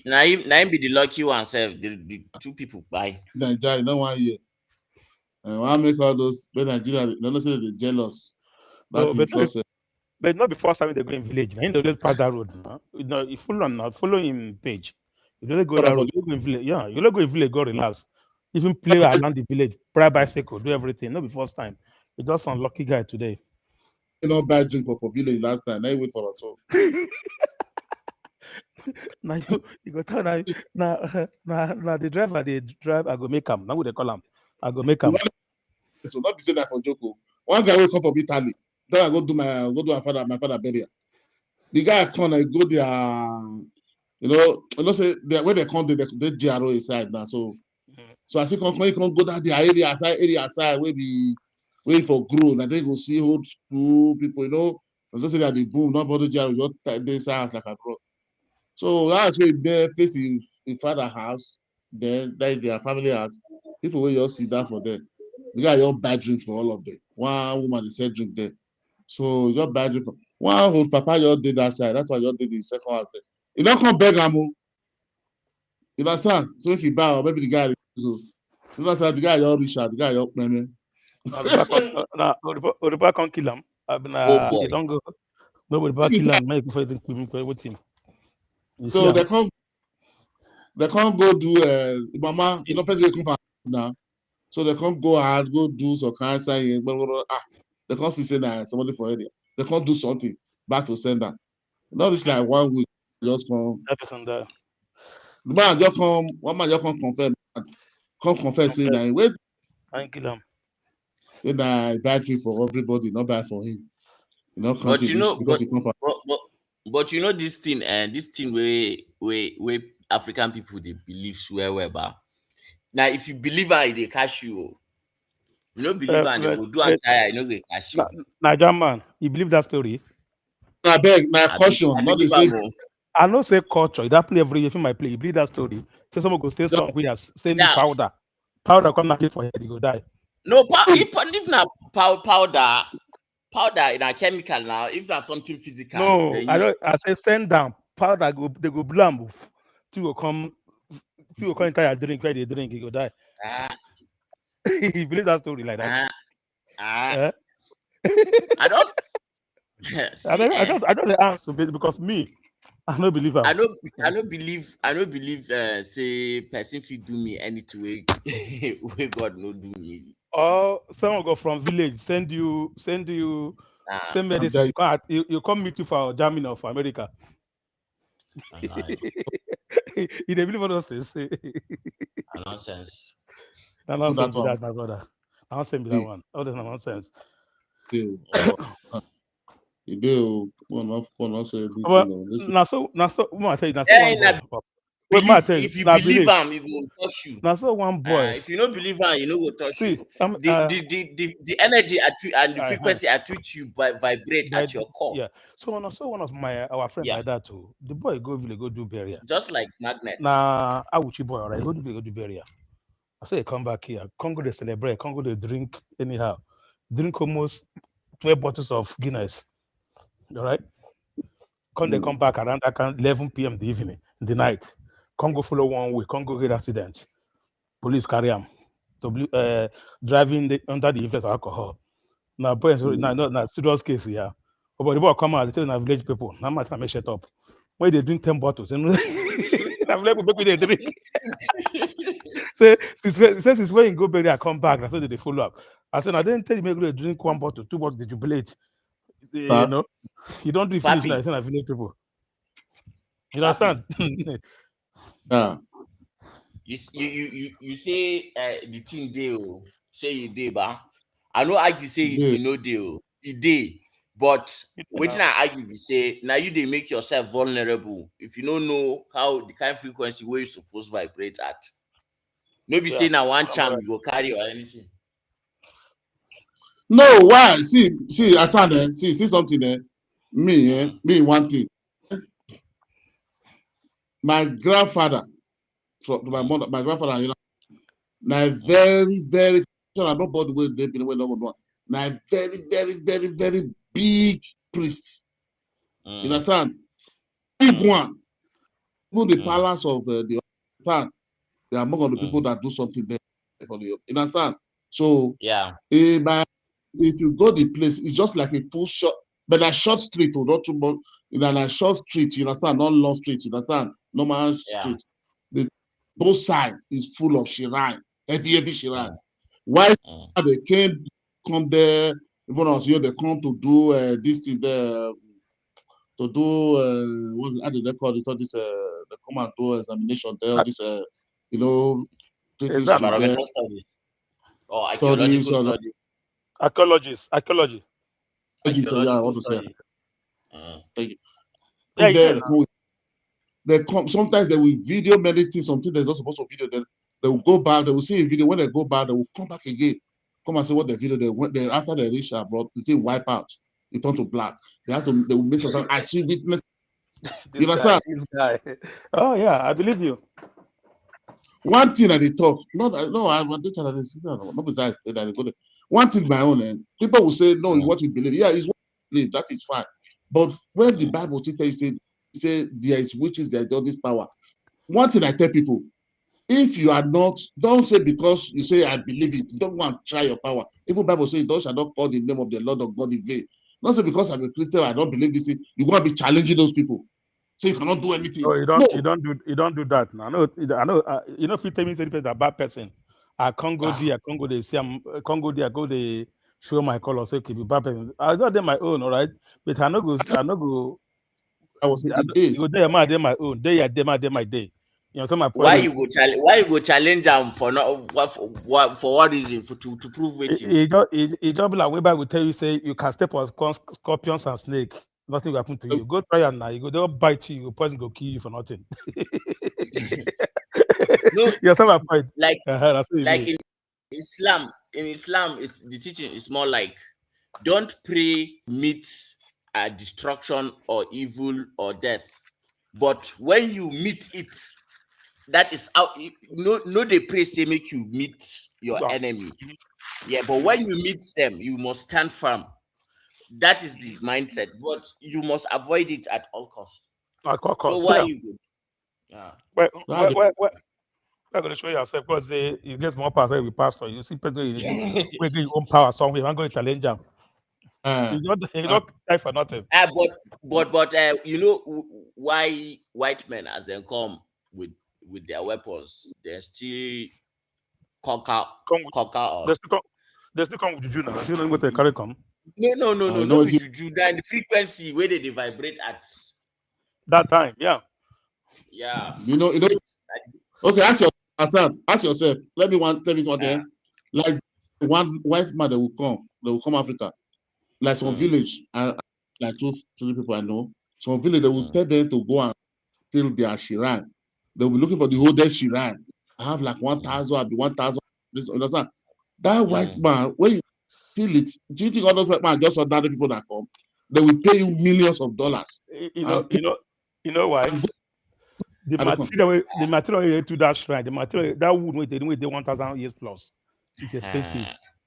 Naim be the lucky one, sir. The two people buy. Nigeria, no 1 year. And why make all those when Nigeria, they don't say they're jealous. No, That is success. but not before time they go in village. Now, they just pass that road. No? You know, you follow him page. You don't go that road. You go in village. Yeah, you don't go in village. Go relax. Even play around the village. Ride bicycle. Do everything. Not before time. You just unlucky guy today. You know, buy drink for village last time. Now you wait for us all. Now you go tell now the driver they drive. I go make him. Now what they call him? I go make him. So not be say that for Joko. One guy will come from Italy. Then I go do my father burial. The guy come and go there. You know, say where they come, they GRO inside now. So I see come go down the area side where be wait for grow. And then go see old school people. You know, and just say that the boom, nobody GRO just they sounds like a grow. So that's where they face in father house. Then that their family house. People will just sit down for them. The guy your bad drink for all of them. One woman is said drink there. So your bad drink for one old papa you did that side. That's why you did the second house there. You don't come beg am. You understand? So if you buy or maybe the guy so you understand the guy you reach out, the guy you man. Oruba can't kill him. He don't go. Nobody back kill him. Make with him. So they can't go do mama, you know, person come from now. So they can't go hard, go do some cancer. They can't see that somebody for area. They can't do something back to sender. Not just like 1 week, just come. That person there. The man just come, one man just come confirm, say that wait. I kill him. Say that battery for everybody, not bad for him. You know, but you know, because he come from. But you know this thing where African people they believe well, but now if you believe they cash you. You know, believe they go do entire, you know they cash you. Nigerian man, you believe that story? I beg, my caution, not the same. I know say culture. It happen every year. If my play, you believe that story. Say someone go stay some we are send me powder. Powder come knock it for head, you go die. No, if not powder in a chemical now, if not something physical. No, I say send down powder. They go blam. Two will come entire drink where they drink, you go die. You believe that story like that? I don't. I don't answer because me, I don't believe her. I don't believe. Say person fit do me anything way God no do me. Or someone go from village send you same medicine. You come meet you for Germany or for America. You don't believe what those things. Nonsense. Nonsense be that, my brother. Nonsense be that one. All this nonsense. You do one say this thing. Now so what I tell you, if you believe him, he will touch you. Now so one boy. If you don't believe him, you know will touch you. The energy and the frequency at which you vibrate at your core. Yeah. So one of our friends like that too. The boy go do burial. Just like magnet. Nah, I would you boy, all right? Go do burial. I say come back here. Congo they celebrate. Congo they drink anyhow. Drink almost 12 bottles of Guinness. All right. They come back around 11 p.m. the evening, in the night. Congo follow 1 week. Congo get accidents. Police carry him. Driving under the influence of alcohol. Now, boys, not serious case here. But the boy come out, they tell village people, now much I shut up. When they drink 10 bottles, and they drink. Say since when you go bury, I come back. That's why they follow up. I said, I didn't tell you maybe drink 1 bottle, 2 bottles, they jubilate. You know, you don't do finish like I village people. You understand? You say the thing deal. Say you day, ba. I know I you say you know deal. The day But waiting I argue, we say now you they make yourself vulnerable if you don't know how the kind of frequency where you supposed to vibrate at. Maybe say now one charm you go carry or anything. No, why? See, Asan, see something there. Me, one thing. My grandfather, from my mother, my grandfather, you know, now very, very, I'm not bored with they been no one. Now very big priest. You understand? Big one. Even the palace of the sun, they are among the people that do something there for the. You understand? So yeah, if you go the place, it's just like a full shot, but a short street, or not too much. In a short street, you understand? Not long street, you understand? Normal street. The both side is full of shrine, heavy shrine. Why they came come there? Even as you, they come to do this thing there, to do what how do they call it? All this they come and do examination there. This you know, environmental studies or archaeological studies. Archaeology. So yeah, I want to say. Thank you. Yeah, they come. Sometimes they will video many things. Something they're not supposed to video. Then they will go back. They will see a video. When they go back, they will come back again. Come and say what the video they went there after they reach abroad. They say wipe out. It turned to black. They have to. They will make something. I see witness. You understand? This guy. Oh yeah, I believe you. One thing that they talk. No, I want to tell you this. Not besides that they go there. One thing my own. People will say no. What you believe. Yeah, it's what you believe. That is fine. But when the Bible say there is witches, there is all this power. One thing I tell people, if you are not, don't say because you say I believe it, don't want to try your power. Even Bible says, thou shalt not call the name of the Lord of God in vain. Not say because I'm a Christian, I don't believe this, you're going to be challenging those people. So you cannot do anything. No, you don't do that. Now, I know. You know, if you tell me something a bad person, I can't go there. I can't go there. See, I can't go there. I go there. Show my color. Say, okay, be bad person. I got them my own, all right. But I no go. I was go there, my own. Day, my day. You know, so my why you go challenge them for not for what reason to prove with you? It just be like way back will tell you say you can step on scorpions and snake. Nothing will happen to you. Go try and now you go, they'll bite you, poison go kill you for nothing. No, you my point. Like in Islam, it's the teaching is more like don't pray meet destruction or evil or death. But when you meet it, that is how no they pray say make you meet your enemy. Yeah, but when you meet them, you must stand firm. That is the mindset, but you must avoid it at all costs. At all costs. So why you good? Yeah. Well, I'm going to show you yourself because you get more power with pastor. You see, people you need your own power somewhere. I'm going to challenge them. You don't die for nothing. But you know why white men, as they come with their weapons, they still conquer us. They still come with juju now. You know what they carry come. No, not with juju. Then the frequency where they vibrate at that time, yeah. You know. Okay, ask yourself. Let me tell you something. Like one white man they will come Africa, like some village, like 2-3 people I know. Some village they will tell them to go and steal their shrine. They will be looking for the oldest shrine. I have like 1,000, I'll be 1,000. Understand? That white man, when you steal it, do you think all those white man just ordinary people that come? They will pay you millions of dollars. You know why? The material to that shrine, the material that wood they 1,000 years plus. It's expensive.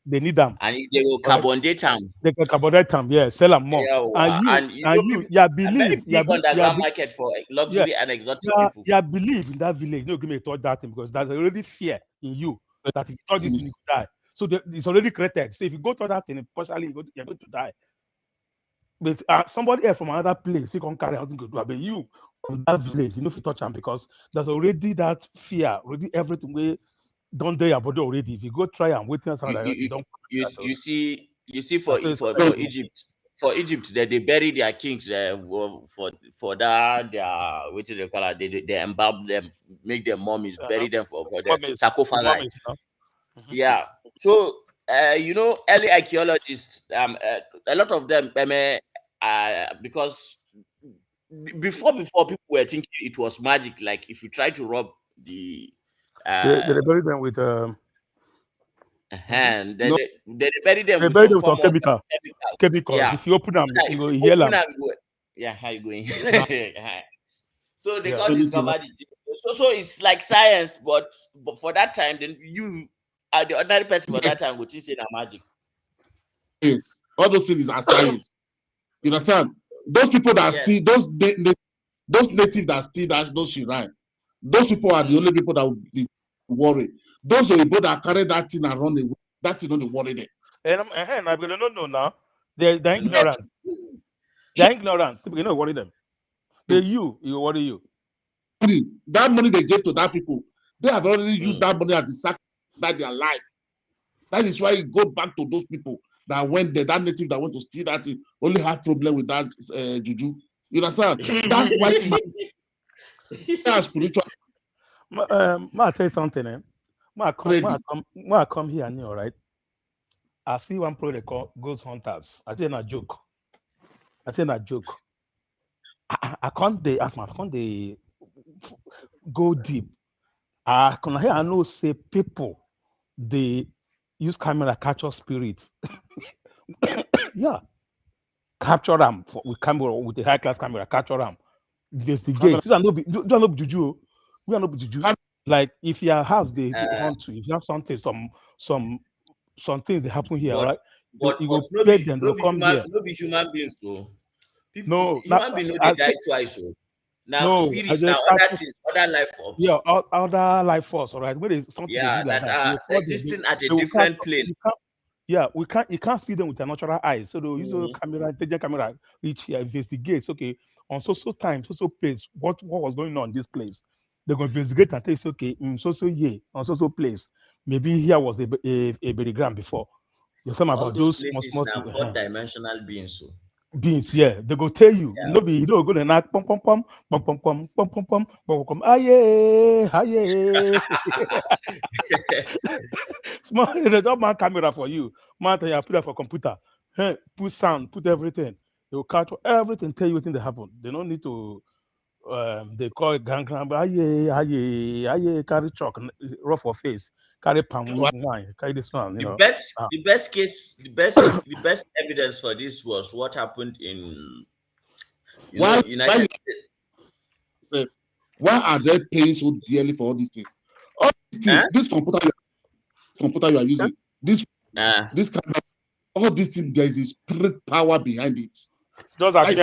They need them. And they will carbon date them. They can carbon date them, yeah, sell them more. Yeah, you believe underground market for luxury and exotic people. Yeah, believe in that village. No, give me touch that thing because there's already fear in you that if you touch this, you die. So it's already created. So if you go to that thing, partially you're going to die. But somebody else from another place, you can carry out and go do. But you from that village, you know if you touch them because there's already that fear, already everything we don't dare your body already. If you go try and wait and something like that, you see for Egypt that they bury their kings for that what do they call it? They embalm them, make them mummies, bury them for their sarcophagi. Yeah. So early archaeologists, a lot of them, because before people were thinking it was magic. Like if you try to rob the They bury them with hand, they bury them they with bury some them with form some of chemicals. Yeah. If you open them, So that you if go you hear open them. them, yeah, how you going? So they Yeah. can't discover it. So it's like science, but for that time, then you are the ordinary person for that time would think say magic. Yes, all those things are science. You understand? Those people that steal, those natives that steal those shrine, those people are the only people that would be worried. Those are the people that carry that thing and run away. That thing don't worry them. And I don't know now. They're ignorant. They're ignorant. You know worry them. You worry you. That money they gave to that people, they have already used that money as the sacrifice of their life. That is why it goes back to those people that went there, that native that went to steal that thing, only had problem with that juju. You understand? That white man, that spiritual. I'll tell you something. I come here and all right. I see one project called Ghost Hunters. I say a joke. I can't they ask my can't they go deep. I can hear I know say people they use camera capture spirits. Yeah. Capture them with camera with a high class camera, capture them. Investigate. You don't know juju. We are not juju. Like if your house they hunt you, if you have something, some things that happen here, right? But You go beg them, they'll come here. no be human beings, so No, human beings no they die twice, so now no, spirits, now other life forms. Yeah, other life force, all right. When there's something they do like that are existing at a different plane. You can't see them with your natural eyes. So they'll use a camera, intelligent camera, which here investigates. Okay, on so time, so place, what was going on in this place? They're going to investigate and tell you, okay, yeah, on so place. Maybe here was a berry ground before. You're talking All about those those places now fourth-dimensional beings, so beings, yeah. They go tell you, you don't go to knock pom pom pom pom pom pom pom pom pom pom pom aye. Small, they don't man camera for you. Man, you put that for computer. Hey, put sound, put everything. They will capture everything, tell you what that happened. They don't need to. They call it gang, but aye, carry chalk, rough for face, carry palm wine, carry this one. The best evidence for this was what happened in United States. Why are they paying so dearly for all these things? All these things, this computer you are using, this kind of, all these things, there is a spirit power behind it. Just like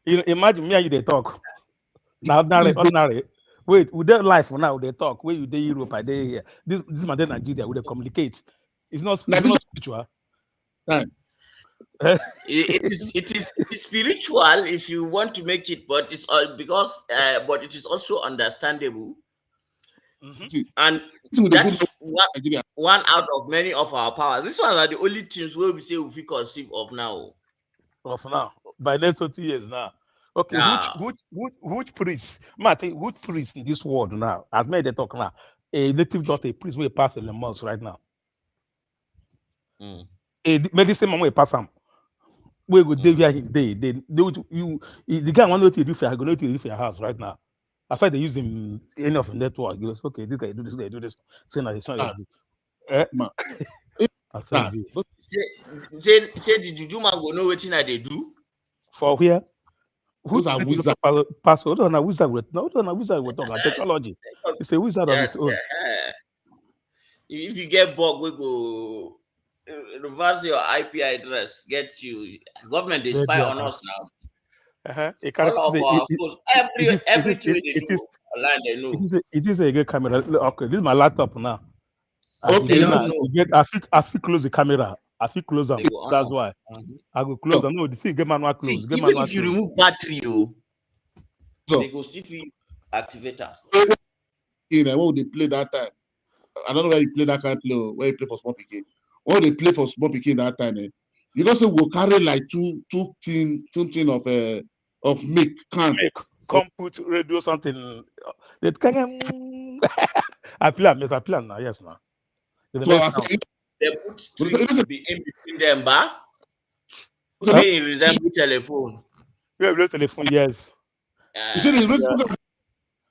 imagine me and you they talk. Now ordinary. Wait, with their life now they talk. Where you they Europe, I they here. This man they Nigeria, we they communicate. It's not spiritual. It is spiritual if you want to make it, but it's because but it is also understandable. And that's one out of many of our powers. These ones are the only things where we say we conceive of now. By next 20 years now. Okay, which priest? Which priest in this world now? As many they talk now, a native daughter, a priest will pass the months right now. A medicine man will pass them. We go day where the guy want to do for going to do for your house right now. I find they use him any of the network. He goes, okay, this guy do this. So now it's not say the juju man go know wetin I dey do. For where? Who's a wizard? Password? No, wizard. No, wizard. We're talking technology. It's a wizard on his own. If you get bug, we go reverse your IP address. Get you. Government they spy on us now. All of our phones, everything they do online, they know. It is a good camera. Okay, this is my laptop now. Okay, I feel close the camera. I feel close them. That's why I go close. I know the thing get manual close. Even if you remove battery, they go still activator. When they play that time, I don't know where you play that kind of play. Where you play for small pikin. When they play for small pikin that time, you know, say we'll carry like two tin of milk can. Come put radio something. That can I plan now. Yes, now. They put string in between them, ba? May it resemble telephone. Yeah, telephone, yes. You see,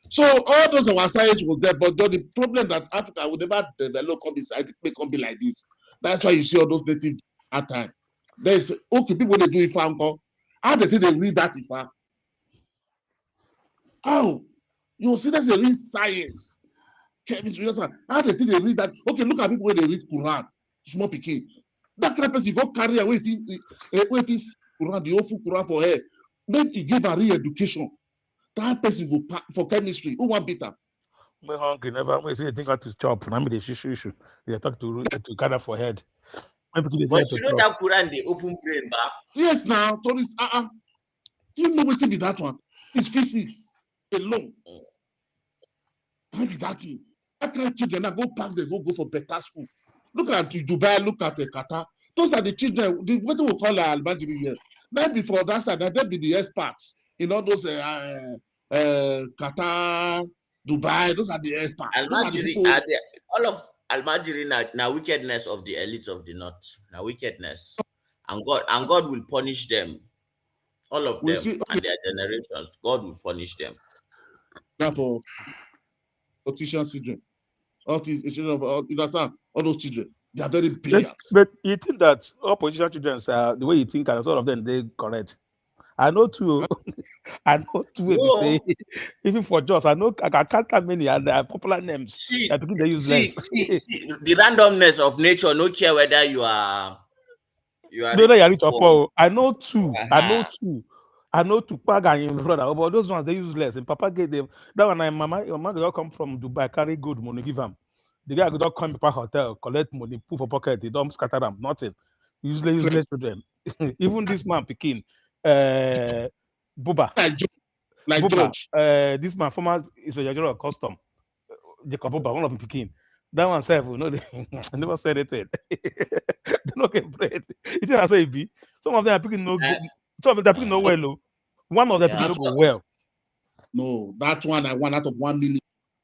so all those our science was there, but the problem that Africa would never develop come be like this. That's why you see all those native at time. There's okay, people they do Ifa. How they think they read that Ifa? Oh, you see, that's a real science. Chemistry, how they think they read that? Okay, look at people when they read Quran, small picking. That kind of person go carry away if he's Quran, the awful Quran for her. Then he give a re-education. That person go for chemistry. Who want better? We're hungry. Never. We see a thing got to chop. I mean, issue. They talk to gather for head. But you know that Quran, they open brain, ba? Yes, now, tourists. You know what to be that one? It's physics alone. Maybe that thing. That kind of children that go back, they go for better school. Look at Dubai, look at Qatar. Those are the children. What we call Al-Majiri here. Then before that side, they'll be the experts in all those Qatar, Dubai. Those are the experts. Al-Majiri, all of Al-Majiri now wickedness of the elites of the north. Now wickedness, and God will punish them. All of them and their generations. God will punish them. For politician children, all these children of you understand, all those children, they are very brilliant. But you think that all politician children are the way you think, and all of them they correct? I know two. I know two. If you say, even for Joss, I know I can't count many and popular names. See, they useless. See, the randomness of nature. No care whether you are rich or poor. I know two. I know two. Paga and brother, but those ones they useless. And Papa gave them that one. My mama they all come from Dubai, carry good money, give them. The guy could not come to hotel, collect money, put for pocket, they don't scatter them, nothing. Useless children. Even this man Pekin, Buba. Like Buba, this man, former Inspector General of Custom, Jacob Buba, one of them Pekin. That one self, they never said anything. They don't get bread. You think I say it be? Some of them are picking no good. Some of them are picking no well. One of them picking no go well. No, that one I won out of 1 million.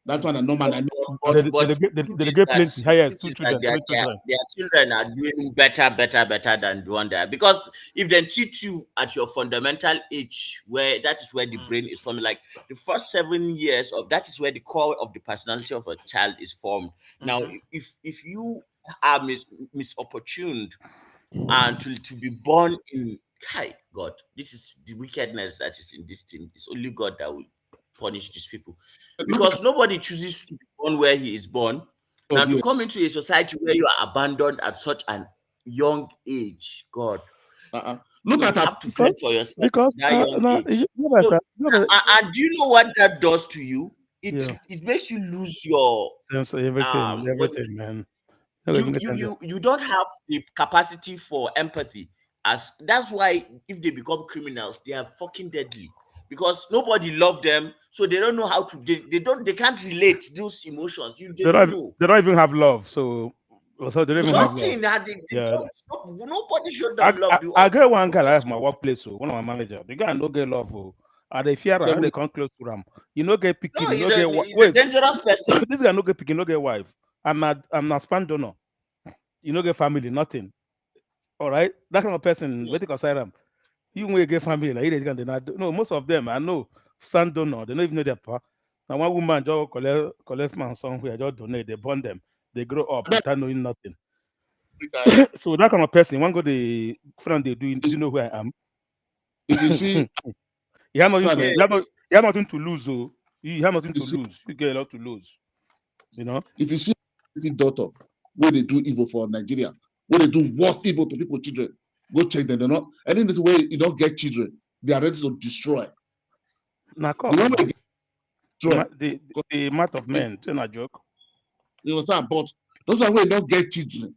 That one I know man. They get plenty. Higher two children. Their children are doing better than the one there. Because if they treat you at your fundamental age, where that is where the brain is formed, like the first 7 years of that is where the core of the personality of a child is formed. Now, if you are misopportuned and to be born in God, this is the wickedness that is in this thing. It's only God that will punish these people, because nobody chooses to be born where he is born. Now to come into a society where you are abandoned at such an young age, God, look at have to fend for yourself because at that young age. And do you know what that does to you? It makes you lose your sense of everything, man. You don't have the capacity for empathy. As that's why if they become criminals, they are fucking deadly. Because nobody loves them, so they don't know how to. They can't relate those emotions. They don't even have love, so they don't even have love. Nobody showed them love. I get one guy at my workplace, so one of my manager. The guy no get love, and they fear and they come close to them. You no get picking, he's a dangerous person. This guy no get picking, no get wife. I'm not span donor. You no get family, nothing. All right, that kind of person, wait to consider them. You will get family, like they not. No, most of them I know stand donor. They don't even know their pa. Now one woman just collect man somewhere, just donate. They burn them. They grow up without knowing nothing. So that kind of person, one go the friend they do. You know who I am. If you see, you have nothing to lose. Oh, you have nothing to lose. You get a lot to lose. You know. If you see a daughter where they do evil for Nigeria, where they do worst evil to people, children. Go check them. They're not. Any little way you don't get children, they are ready to destroy. The amount of men, it's not a joke. You understand? But those are where you don't get children.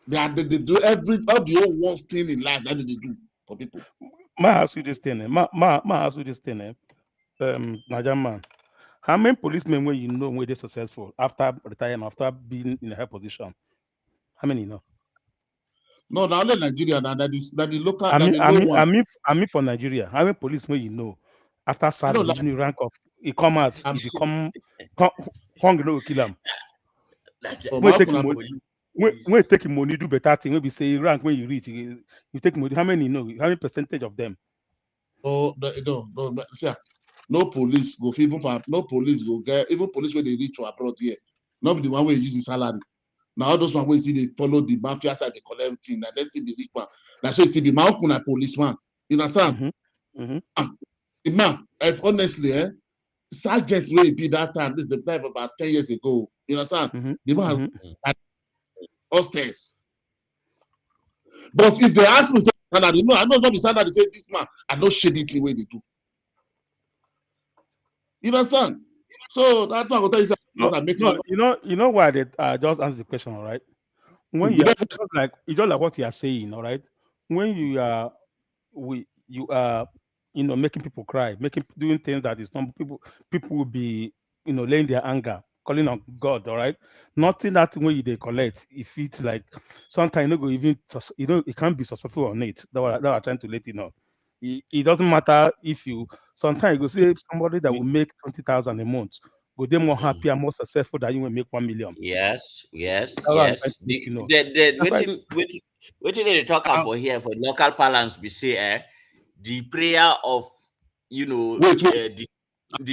They do all the whole worst thing in life that they do for people. Ma ask you this thing. Nigerian man. How many policemen where you know where they're successful after retiring, after being in a high position? How many you know? No, not only Nigeria. That is the local. I mean for Nigeria. How many policemen you know after serving the rank of he come out, he become hungry, no kill him. when you take money, do better thing. Maybe say rank when you reach, you take money. How many know? How many percentage of them? Oh, no. See, no police go even no police go get even police when they reach to abroad here. Not be the one way use the salary. Now all those one way see they follow the mafia side, they collect thing. Now let's see the rich man. Now so it still be my uncle a policeman. You understand? The man, if honestly, sergeant will be that time. This is the time about 10 years ago. You understand? The man had upstairs. But if they ask me salary, no, I know not the salary. Say this man, I don't shady thing way they do. You understand? So that's why I will tell you something. You know why they just answer the question, all right? When you are just like what you are saying, all right? When you are making people cry, doing things that is not people will be laying their anger, calling on God, all right? Nothing that when they collect, if it's like sometimes go even it can't be successful on it. That I'm trying to let you know. It doesn't matter if you sometimes you go see somebody that will make 20,000 a month, go they more happy and more successful than you will make 1 million. Yes. That's what I'm trying to let you know. Waiting they talk for here for local balance be say the prayer of the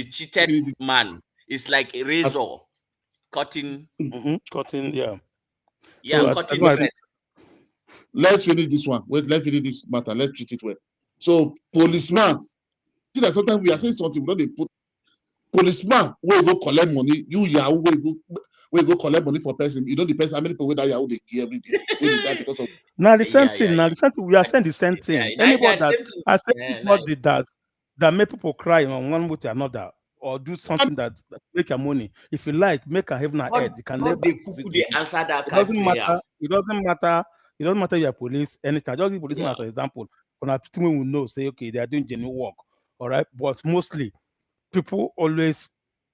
cheated man is like a razor cutting yeah so cutting thread. Let's finish this one. Wait, let's finish this matter. Let's treat it well. So policeman, see that sometimes we are saying something, we don't they put policeman where go collect money, you Yahoo where go collect money for person. You know the person how many people that Yahoo they kill every day when they die because of now the same thing. Now the same thing. We are saying the same thing. Anybody that I said anybody that make people cry on one way to another or do something that make your money. If you like, make a heaven and earth. You can never. They answer that It doesn't matter. It doesn't matter. It doesn't matter. You're police. Anything. Just give policeman as an example. When our people will know, say, okay, they are doing genuine work. All right, but mostly people always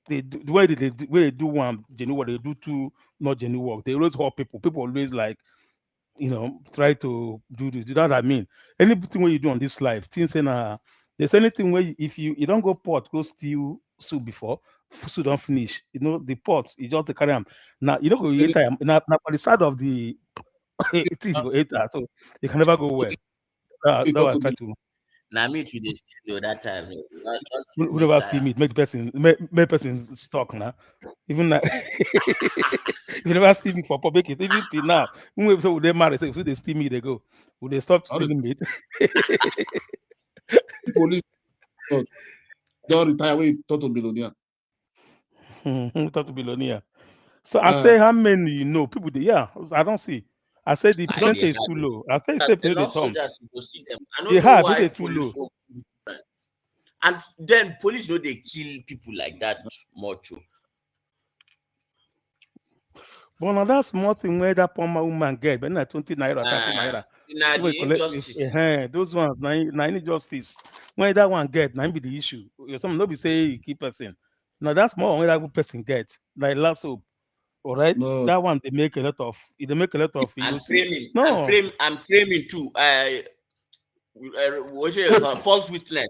the way they do one genuine work, they do two not genuine work. They always hurt people. People always like try to do this. You know what I mean? Anything what you do on this life, things saying there's anything where if you don't go port, go steal soup before soup don't finish. The pot, you just carry them. Now go enter now for the side of the things you go enter, so you can never go well. That was try to. Now me to this that time. Who never steal meat, make the person stuck now. Even that, if you never steal meat for public, even till now, when so they marry, say if they steal meat, they go. Will they stop stealing meat? Police don't retire when you talk to billionaire. Talk to billionaire. So I say how many people? I don't see. I said the percentage is too low. I say it's enough soldiers you go see them. I don't they know have why too low. And then police know they kill people like that much. But now that's small thing where that poor woman get, but not 20 naira, 30 naira. The injustice. Those ones, na injustice. When that one get, na be the issue. Some nobody say you keep person. Now that's more when that good person get. Like last hope. All right. No. That one they make a lot of. They make a lot of. I'm framing too. What is it? False witness.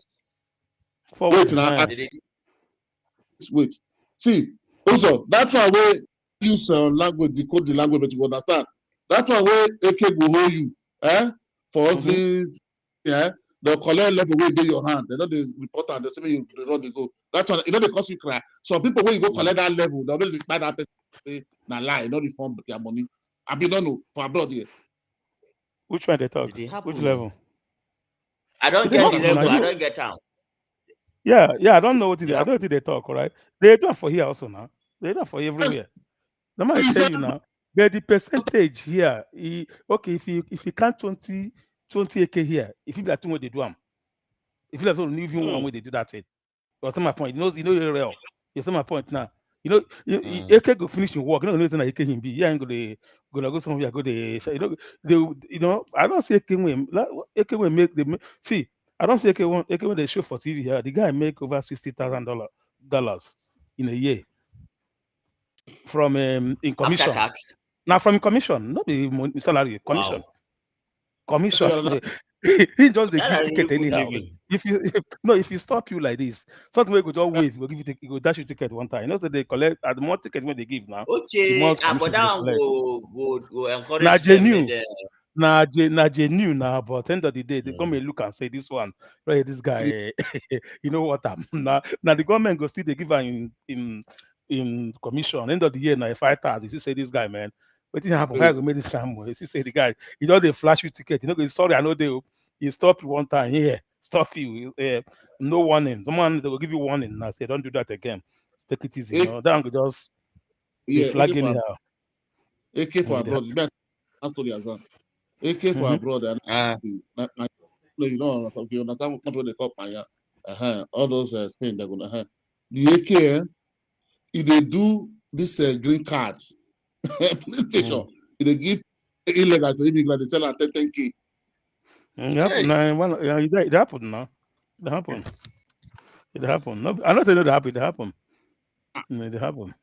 Wait. See, also that's why we use language, decode the language, but you understand. That's why we AK will hold you, for us, they'll collect level way in your hand. They know the reporter, they say you run, they go. That's why they cause you cry. Some people when you go collect that level, they'll be find that person say na lie, not reform their money. I be don't know for abroad here. Which one they talk? Which level? I don't get the level. I don't get out. Yeah, I don't know what I don't think they talk, all right? They do it for here also now. They do it for everywhere. The man I tell you now, but the percentage here, okay, if you count 20 AK here, if you got two way they do them. If you have only even one way they do that thing. That's my point. You know you're real. You see my point now. AK go finish your work. You know AK him be. Yeah, go somewhere. Go the. I don't see AK when make the see. I don't see AK when they show for TV here. The guy make over $60,000 in a year from in commission. After tax. Now from commission, not the salary commission. Commission. he just they That give are really ticket good anyhow. living. If you stop you like this, something we go just wave, go give you go dash you ticket one time. You know, so they collect at the more ticket when they give now, the more Okay, but commission they that one collect. go Now encourage them. genuine, now genuine now, but end of the day, they come and look and say this one, right? This guy, you know what? Now the government go still they give her in commission. End of the year, now 5,000. You see, say this guy, man. What did happen? How go make this time? You see, say the guy, you know they flash you ticket. You know, sorry, I know they you stop you one time here, stop you, no warning. Someone they will give you warning now. Say don't do that again. Take it easy. You know, that one go just they flag anyhow. AK for abroad. That story as well. AK for abroad. You know, if you understand what country they call Paya, all those Spain they're gonna the AK. If they do this green card police station, if they give illegal to immigrants, they sell at 10K. It happened now. It happened now. It happened. Yes. It happened. No, I'm not saying it happened. It happened. It happened.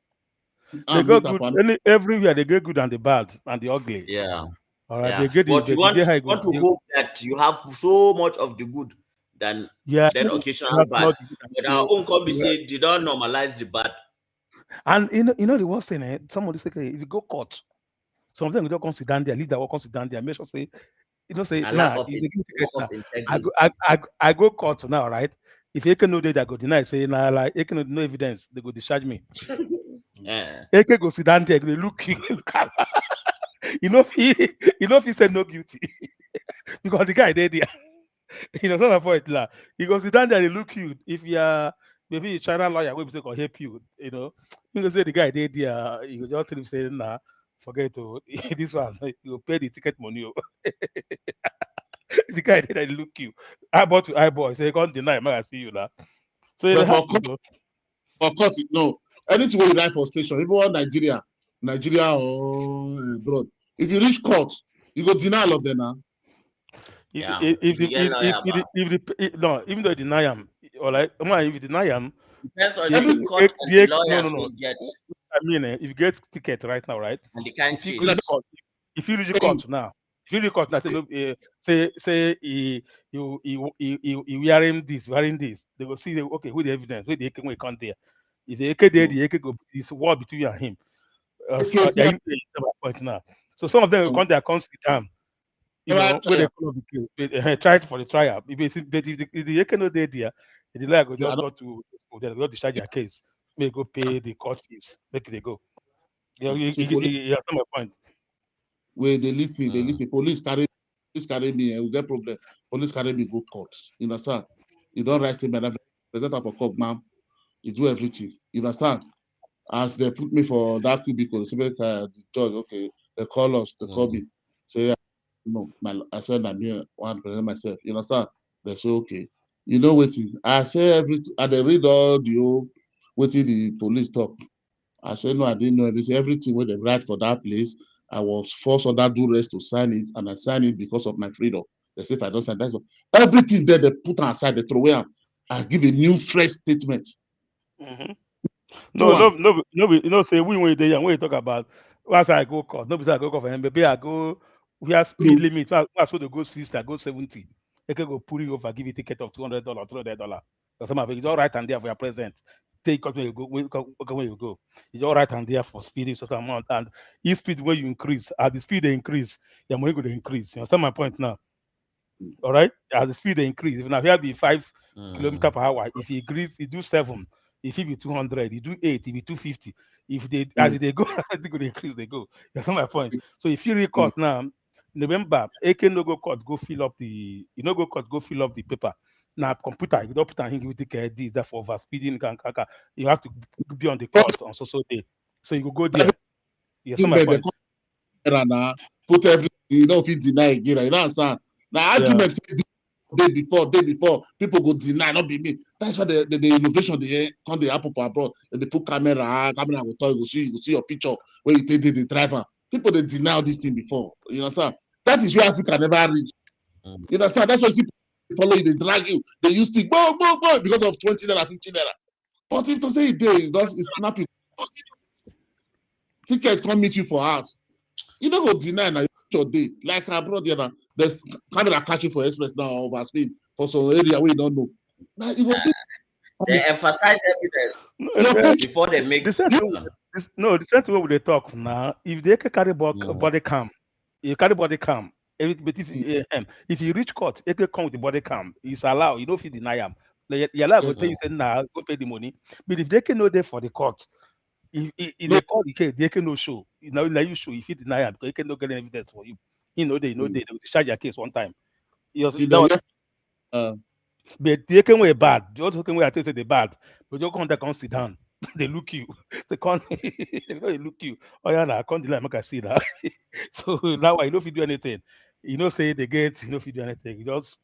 They go good everywhere. They get good and the bad and the ugly. Yeah. All right. Yeah. They get But you they want get high to hope that you have so much of the good than occasional bad. But our own company say they don't normalize the bad. And you know the worst thing, somebody say if you go court, some of them will just come sit down there, leave that work, come sit down there, make sure say, say, nah, I go court now, right? If you can know that I go deny, say, nah, like you can no evidence, they go discharge me. Yeah. You can go sit down there, they look you, if he said no guilty because the guy there. You know, it's not a point lah. He goes sit down there, they look you. If you are maybe a China lawyer, we say help you. You know, you can say the guy there, you just tell him say, nah, forget to this one. You pay the ticket money. The guy there, they look you. Eyeball to eyeball. Say, can't deny, I see you now. So it happens. For court, no. Anything we write for station, even Nigeria or abroad. If you reach court, you go deny all of them now. Even though you deny him, all right, if you deny him, depends on the court and the lawyers we get. I mean, if you get ticket right now, right? And the kind if you reach court now, say you wearing this, they will see okay, who the evidence, where the AK will come there. If the AK there, the AK go this war between you and him. Point now. So some of them will come there, come sit down. You know, when they come up they try for the trial. If the AK no there, the lawyer go just go to they go discharge their case. May go pay the court fees. Make they go. You have some point. Where they listen, Police carry me, we get problem. Police carry me go court. You understand? You don't write statement, present for court, ma'am. You do everything. You understand? As they put me for that cubicle, the judge, okay, they call us, they call me. Say, no, I said I'm here, I want to present myself. You understand? They say, okay. You know what? I say everything, and they read all the the police talk. I said, no, I didn't know everything. Everything when they write for that place, I was forced under duress to sign it, and I signed it because of my freedom. They say if I don't sign that, everything there they put aside, they throw away. I give a new fresh statement. No, say we when they when you talk about once I go court, nobody I go court for MBB, I go we have speed limit. I supposed to go 60, I go 70. They can go pull you over, give you a ticket of $200, $300. Because some of it is all right and there for your present. Take when you go, when you go. It's all right and there for speed is certain amount. And each speed when you increase, as the speed they increase, your money going to increase. You understand my point now? All right, as the speed they increase, if now here be 5 kilometers per hour, if he agrees, he do 7. If he be 200, he do 8, he be 250. If they as they go, they go increase, they go. That's not my point. So if you record now, November, AK no go court, go fill up the go court, go fill up the paper. Now computer, you don't put and give it this, that for over speeding, you have to be on the court on so day. So you go there. Yes, my point. Put everything, you know, if you deny again, you know understand. Now argument day before, people go deny, not be me. That's why the innovation they come the happen for abroad. And they put camera will tell you, you see your picture where you take the driver. People they deny this thing before. You understand? That is where Africa never reach. You understand? That's why people follow you, they drag you, they use stick, boom, because of 20 naira, 15 naira. But if to say it there, it's snappy. Tickets come meet you for house. You don't go deny now your day. Like abroad, there's camera catching for express now over speed for some area we don't know. Now you go see. They emphasize evidence before they make decision. The same way they talk now. If they can carry body cam, you carry body cam. But if you reach court, they can come with the body cam. It's allowed. You don't feel deny them. You're allowed to tell you say nah, go pay the money. But if they can know there for the court, if they call the case, they can no show. You know, you show if you deny them because they can no get evidence for you. They will charge your case one time. But they can wear bad. The other can wear I tell you they bad. But you come sit down. They look you. They can't they look you. Oh yeah, nah, I can't delay make I see that. So now why you know if you do anything. You know say they get you know if you do anything. You just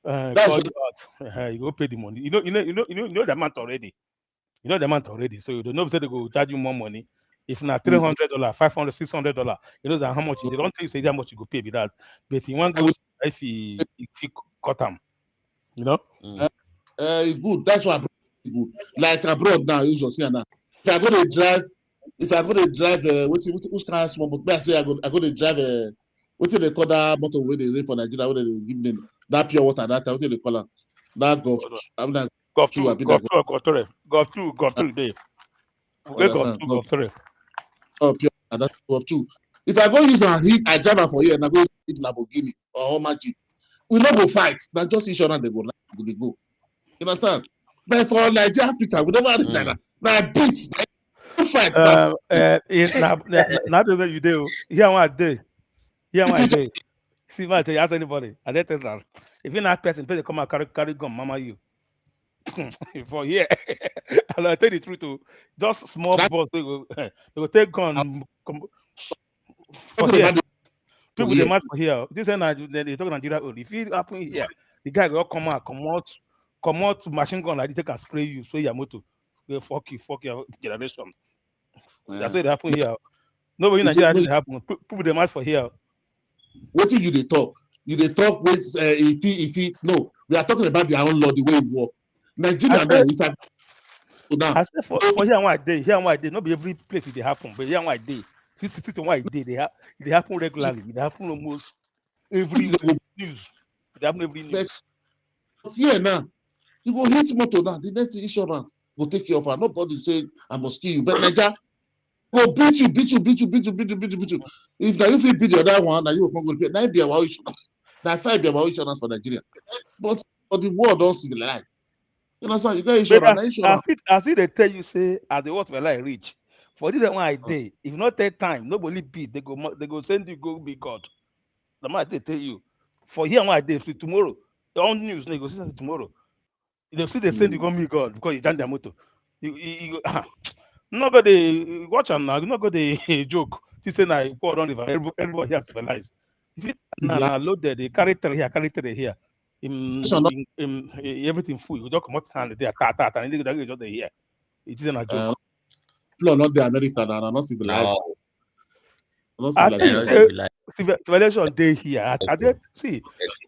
call you out. You go pay the money. You know the amount already. You know the amount already. So you don't know if they go charge you more money. If not $300, $500, $600, you know that how much they don't tell you say how much you go pay with that. But you want to go if you cut them. You know? Good. That's why good. Like abroad now, you see now. If I go to drive, which kind of small motor? I say I go to drive what they call that motor where they rent for Nigeria, where they give them that pure water, that what they call it? That golf. I'm not golf two day. Golf three. Oh, pure and that's golf two. If I go use a heat, I drive for here and I go hit Lamborghini or Magic. We not go fight. That's just insurance they go. You understand? But for Nigeria, Africa, we never reach like that. Now beats. Fight. Not the you do. Here one day. See, man, tell you ask anybody. I didn't tell that. If you're not person, come and carry gun, mama you. For here, and I tell you the truth too. Just small boss, they go take gun. For here, people they match for here. This is they talk Nigeria. If it happen here, the guy will come out machine gun like this, they can spray your motor. They fuck your generation. That's what happen here. Nobody in Nigeria didn't happen. People they match for here. What do you they talk? You they talk with if no, we are talking about their own law, the way it work. Nigeria now, I said for here one day, not be every place it happen, but here one day, this one day they happen regularly. They happen almost every news. They happen every news. But here now, you go hit motor now. The next insurance will take care of her. Nobody say I must kill you, but Nigeria go beat you. If now if you beat the other one, now you will go pay. Now be about insurance. Now 5 be about insurance for Nigeria, but the world don't see the life. You understand? You got insurance. I see they tell you say as the world will like reach. For this one I day, if not take time, nobody beat. They go send you go be God. The man they tell you. For here one day, for tomorrow, the own news they go see tomorrow. They see they send you go meet God because you done their motor. You not got the watch and now. You not got the joke. This say now pour on river. Everybody has civilized. If it now loaded, they carry three here. Everything full. You just come out hand there, and you just here. It isn't a joke. Not the American, and not civilized. Civilization day here. See,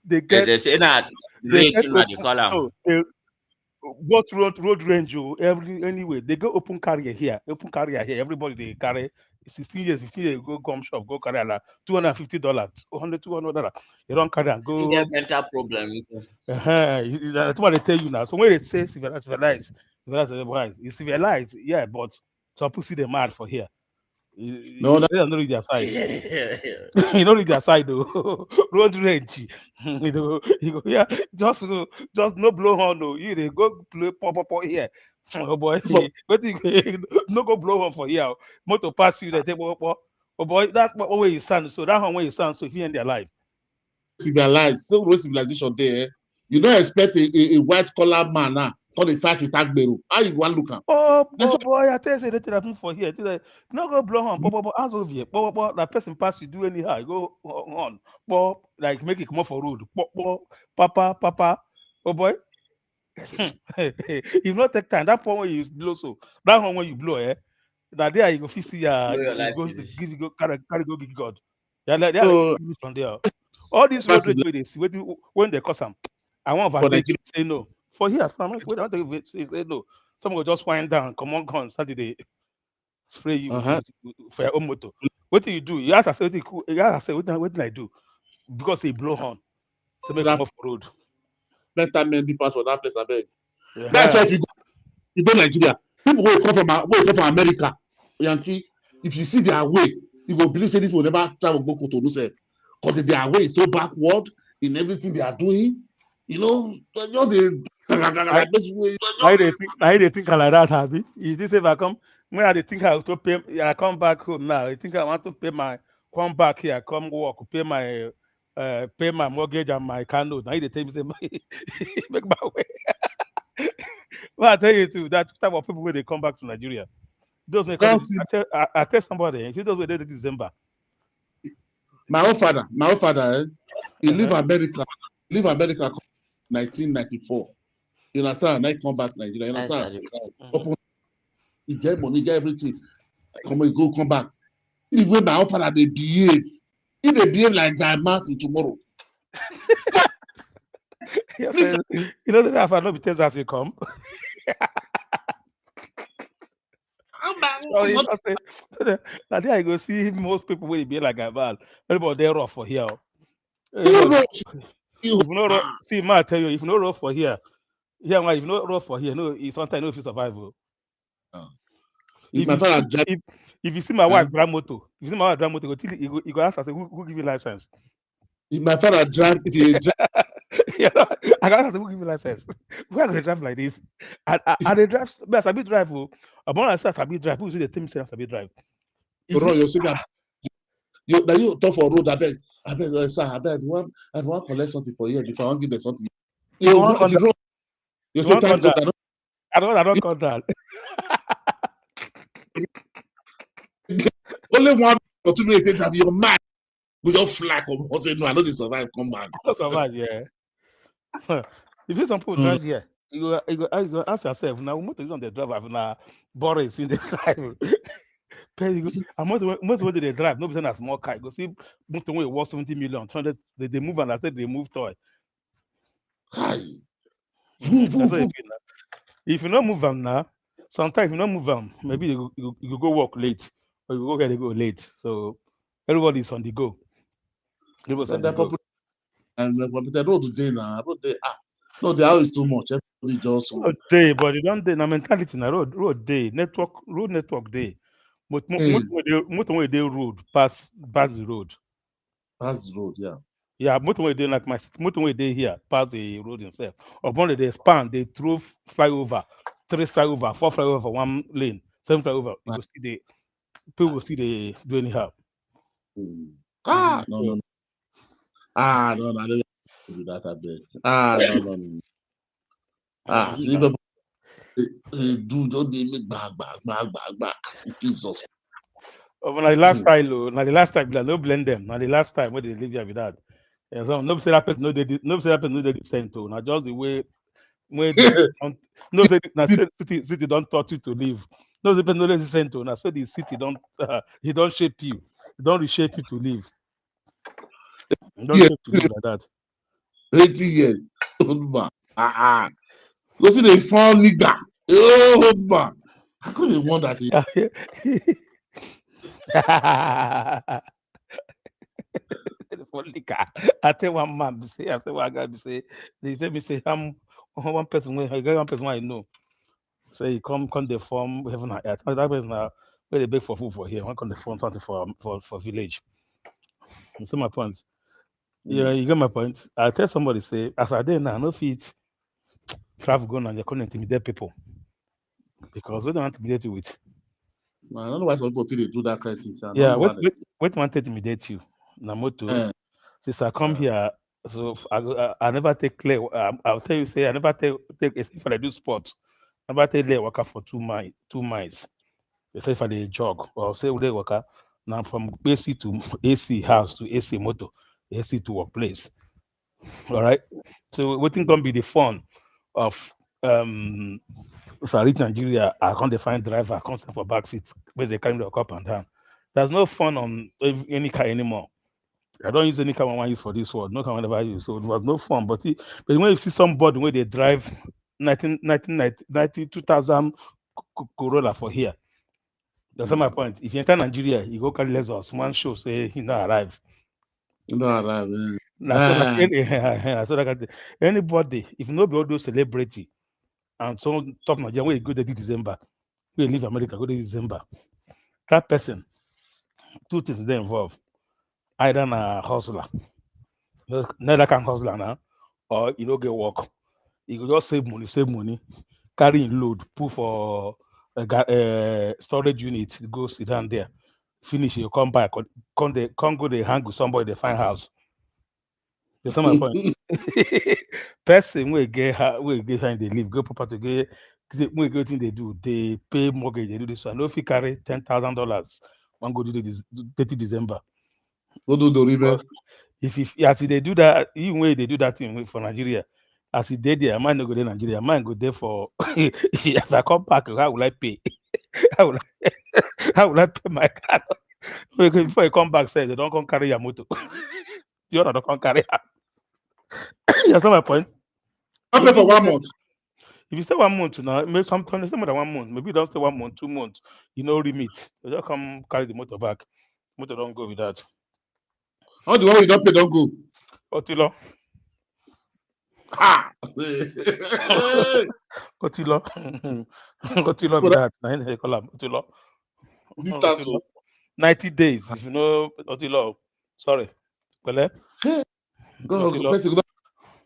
they get. They say that they call them. What road range you anyway? They go open carrier here. Everybody they carry 16 years, 15 years. Go gum shop, go carry like $250, $200. You don't carry and go. Get mental problem. That's what they tell you now. So when they say civilized, it's civilized, yeah, but some people see they mad for here. No, they don't read their side. You don't read their side though. Road range. You go yeah, just no blow horn no. You they go play pop here. Oh boy, but no go blow horn for here. Motor pass you, they take pop. Oh boy, that's where you stand. So that one where you stand. So if you end their life. Civilized, so no civilization there. You don't expect a white collar man now. Call the fact attack Beru. How you want to look at? Oh boy, I tell you, they happen for here. Like, no go blow on, hands over here. That person pass you do anyhow. You go on, like make it come off for road. Papa. Oh boy. If not take time, that point when you blow that one when you blow, that there you go see go carry go give God. Yeah, like that from there. All these road they see when they cause them. I want to say no. For here, say no. Someone will just wind down, come on, gun, Saturday, spray you for your own motor. What do? You ask, I say, what did I do? because he blow horn. So make come off road. Let that man pass for that place, I beg. Yeah. That's why if you go Nigeria, people will come from America, Yankee. If you see their way, you will believe say this will never travel go Cotonou self. Because their way is so backward in everything they are doing. You know the I they think like that, Happy. Is this if I come when I think I have to pay, I come back home now. I think I want to pay my come back here, come work, pay my mortgage and my candle. Now they tell me say make my way. Well, I tell you too, that type of people when they come back to Nigeria. Those may come, I tell somebody, if you those were there in December. My own father, he leave America, 1994. You understand? I come back Nigeria. You understand? You get money, get everything. Come back. The way my own father they behave, if they behave like Guy Martin tomorrow. Yes, you know that if I not be Texas, you come. So you know, say, now there I go see most people will be like a bad. Everybody they rough for here. Everybody, if you know, see, ma tell you, if you know rough for here, if you know rough for here, no, sometimes no if you survive. If you see my wife drive motor, you go ask her, say, who give you license? If my father drive, if he drive, you know, I got to give you license. Why do they drive like this? And they drive, but I be drive. About I say I be drive. Who is the team say I be drive? You talk for road. I beg, sir. I want collect something for you before I want give them something. You say thank God. I don't call that. Only 1 or 2 minutes later, your mind will just fly. Or say no, I know they survive. Come back. I survive, yeah. If you some people drive here, you go ask yourself now. Most of you on the drive now, Boris in the drive. Most of they drive, nobody saying a small car. You go see most of them worth 70 million, 200. They move and I said they move toy. If you don't move them now, sometimes if you don't move them, maybe you go work late or you go get go late. So everybody's on the go. Everybody's on the go. And the road today now, no, the house is too much. Everybody just road day, but you don't day. Na mentality na road day. Road network day. But most of the road pass the road. Pass the road, yeah. Yeah, most of the like my most of the here pass the road himself. Upon they span, they throw flyover, 3 flyover, 4 flyover, 1 lane, 7 flyover. You go see the people will see the do anyhow. No. I don't do that a bit. No. They do don't they make back. Jesus. When the lifestyle, now the lifestyle, no blend them. Now the lifestyle where they live here with that. And so no say that person no they sent to. Now just the way where no say now city don't taught you to live. No the person no they sent to. Now so the city don't he don't shape you. He don't reshape you to live. He don't shape to live like that. 80 years. Go see the found nigga. Oh man. I couldn't wonder. I tell one man say, I say one guy say, they tell me say one person I know. Say he come the form heaven and earth. That person now where they beg for food for here. One come the form something for village. You see my point? Yeah, you get my point. I tell somebody say, as I did now, no fit travel go and they couldn't intimidate people. Because we don't want to intimidate you with. I don't know why some people feel they do that kind of thing. Yeah, wait want to intimidate you. Namoto. Since I come here, so I never take clear. I'll tell you, say I never take if I do sports, I never take lay worker for 2 miles. They say if I do jog or say lay worker now from AC to AC house to AC motor, AC to workplace. All right. So what think gonna be the fun of if I reach Nigeria, I can't find driver, I can't stand for back seats where they carry the up and down. There's no fun on any car anymore. I don't use any car I want to use for this world. No car I never use. So it was no fun. But when you see somebody where they drive 2000 Corolla for here, that's my point. If you enter Nigeria, you go carry Lexus, one show say he not arrive. No, so like anybody, if nobody do celebrity, and so top Nigeria, where you go to December, we leave America, go to December. That person, two things they involve. Either a hustler, neither can hustler now, or you don't get work. You go just save money, carry in load, put for a storage unit, go sit down there, finish, you come back, come go they hang with somebody, they find house. You see my point? Person will get how they live, go property, we go thing they do, they pay mortgage, they do this one. No, if you carry $10,000, one go do this 30 December. Go do the river. If as they do that, even when they do that thing for Nigeria, as he did there, I might not go to Nigeria, I might go there for if I come back, how will I pay? how will I pay my car? Before you come back, say they don't come carry your motor. The other don't come carry her. That's not my point. I pay for 1 month. If you stay 1 month now, maybe sometimes stay more than 1 month. Maybe you don't stay 1 month, 2 months. You know, remit. You don't come carry the motor back. Motor don't go with that. How the one you don't pay don't go? Otilo. Ha! Otilo. Otilo be that. They call him Otilo. Otilo. 90 days. If you know Otilo. Sorry. Well, God, person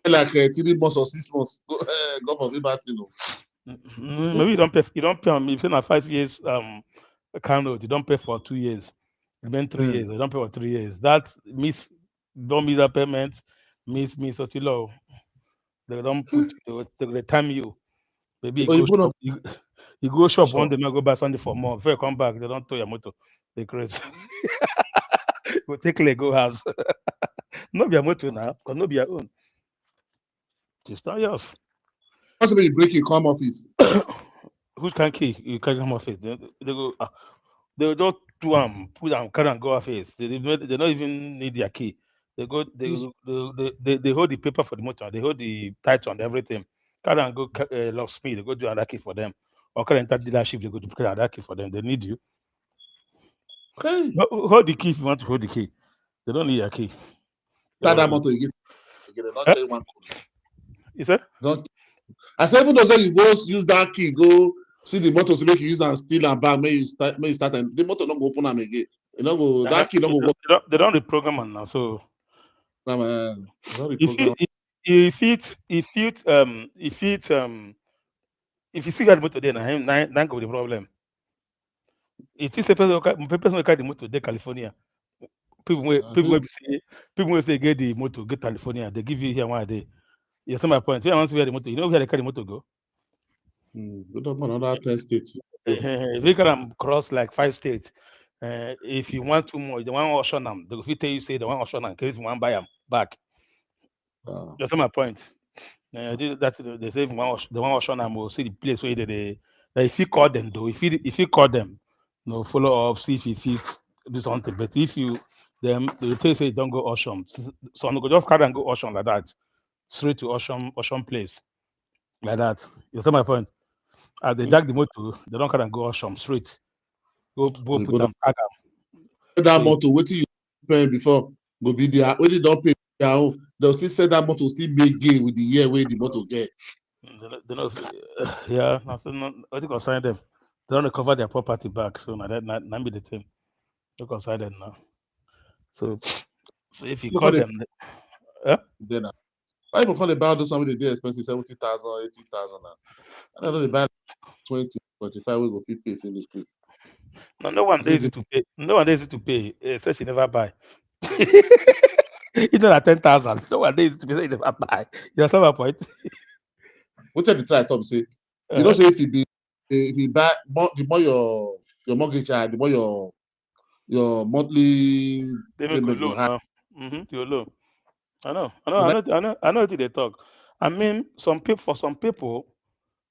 like 3 months or 6 months. Go for bad thing. Maybe you don't pay. You don't pay on me. If you're 5 years candle, you don't pay for 2 years. It been 3 years. You don't pay for 3 years. That don't miss that payment. Miss Otilo. They don't put they time you. Maybe you go shop one day, now go buy something for more. Before you come back, they don't tow your motor. They crazy. Go take leg, go house. Not be your motor now, because not be your own. It's not yours. Possibly you break your come office. Who can key? You can come office. They go. They don't do put carry and go office. They don't even need their key. They go. They hold the paper for the motor. They hold the title and everything. Carry and go locksmith. They go do another key for them. Or carry enter dealership. They go do another key for them. They need you. Okay. Hold the key if you want to hold the key. They don't need your key. Start that motor again. They don't tell you one code. You said? I said, even though you go use that key, go see the motor to make you use and steal and back. May you start, and the motor don't go open them again. You know, go that key don't go work. They don't reprogram them now. So if you see that motor there, now go the problem. It is a person who carry the motor there, California. People will say get the motor, get California. They give you here one day. You see my point. Where I want to wear the motor, you know where they carry the motor go? Go to another 10 states. If you can cross like 5 states, if you want two more, the one auction them. They will tell you say the one auction them, in case you want buy them back. You see my point. They say the one auction them will see the place where they if you call them though, if you call them, no follow up, see if you fit do something. But if you them they will tell you say don't go auction. So I'm go just carry and go auction like that. Straight to auction place. Like that. You see my point? As they jack the motor, they don't carry and go auction straight. Go put them tag them. That motor, what you pay before go be there. When they don't pay their own, they'll still say that motor still make gain with the year where the motor get. They know, yeah, I think I'll sign them. They don't recover their property back, so now that be the thing. Look outside them now. So if you call them, Why people call about those something they expensive 70,000, 80,000 now? I know they buy 20, 25 we go fit pay finish quick. No one is easy to pay. No one is easy to pay. Say she never buy. You know that 10,000. No one is easy to pay. Say you never buy. You understand my point? What tell the try Tom say? You don't say if you buy the more your mortgage the more your monthly payment go high. Your loan. I know what they talk. I mean, for some people,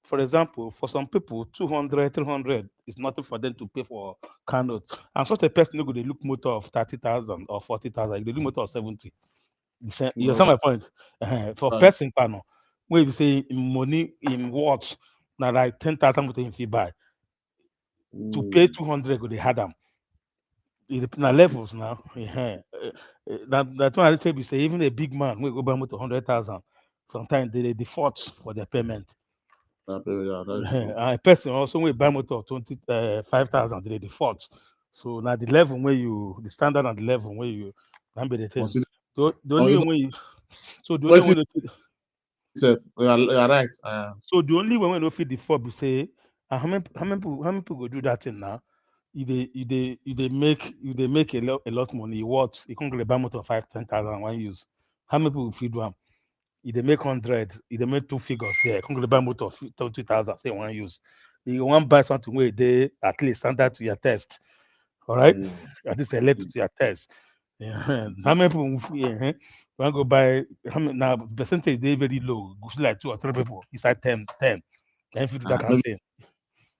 for example, for some people, 200, 300 is nothing for them to pay for candles. And such a person who they look motor of 30,000 or 40,000, they look motor of 70. You understand my point? For person panel, when you say in money in watch, now like 10,000 motor in fee buy. To pay 200, go they had them. It depends on levels now. That's why I tell you, say even a big man will go buy motor 100,000. Sometimes they default for their payment. A person also will buy motor 5,000. They default. So now the level where the standard and the level where you can be the thing. The only way you, so the only way you are right. So the only way when you fit default, we say, how many people go do that thing now? You they make a lot money. What you can't get buy motor 5,000-10,000 one use. How many people feed one? If they make 100, if they make 2 figures here, can't get buy motor 20,000 say one use. You want buy something where they at least standard to your test. All right, at least relate to your test. Yeah. How many people want go buy? How many, now percentage they very low. Go see like 2 or 3 people. It's like 10. Can you do that kind of thing?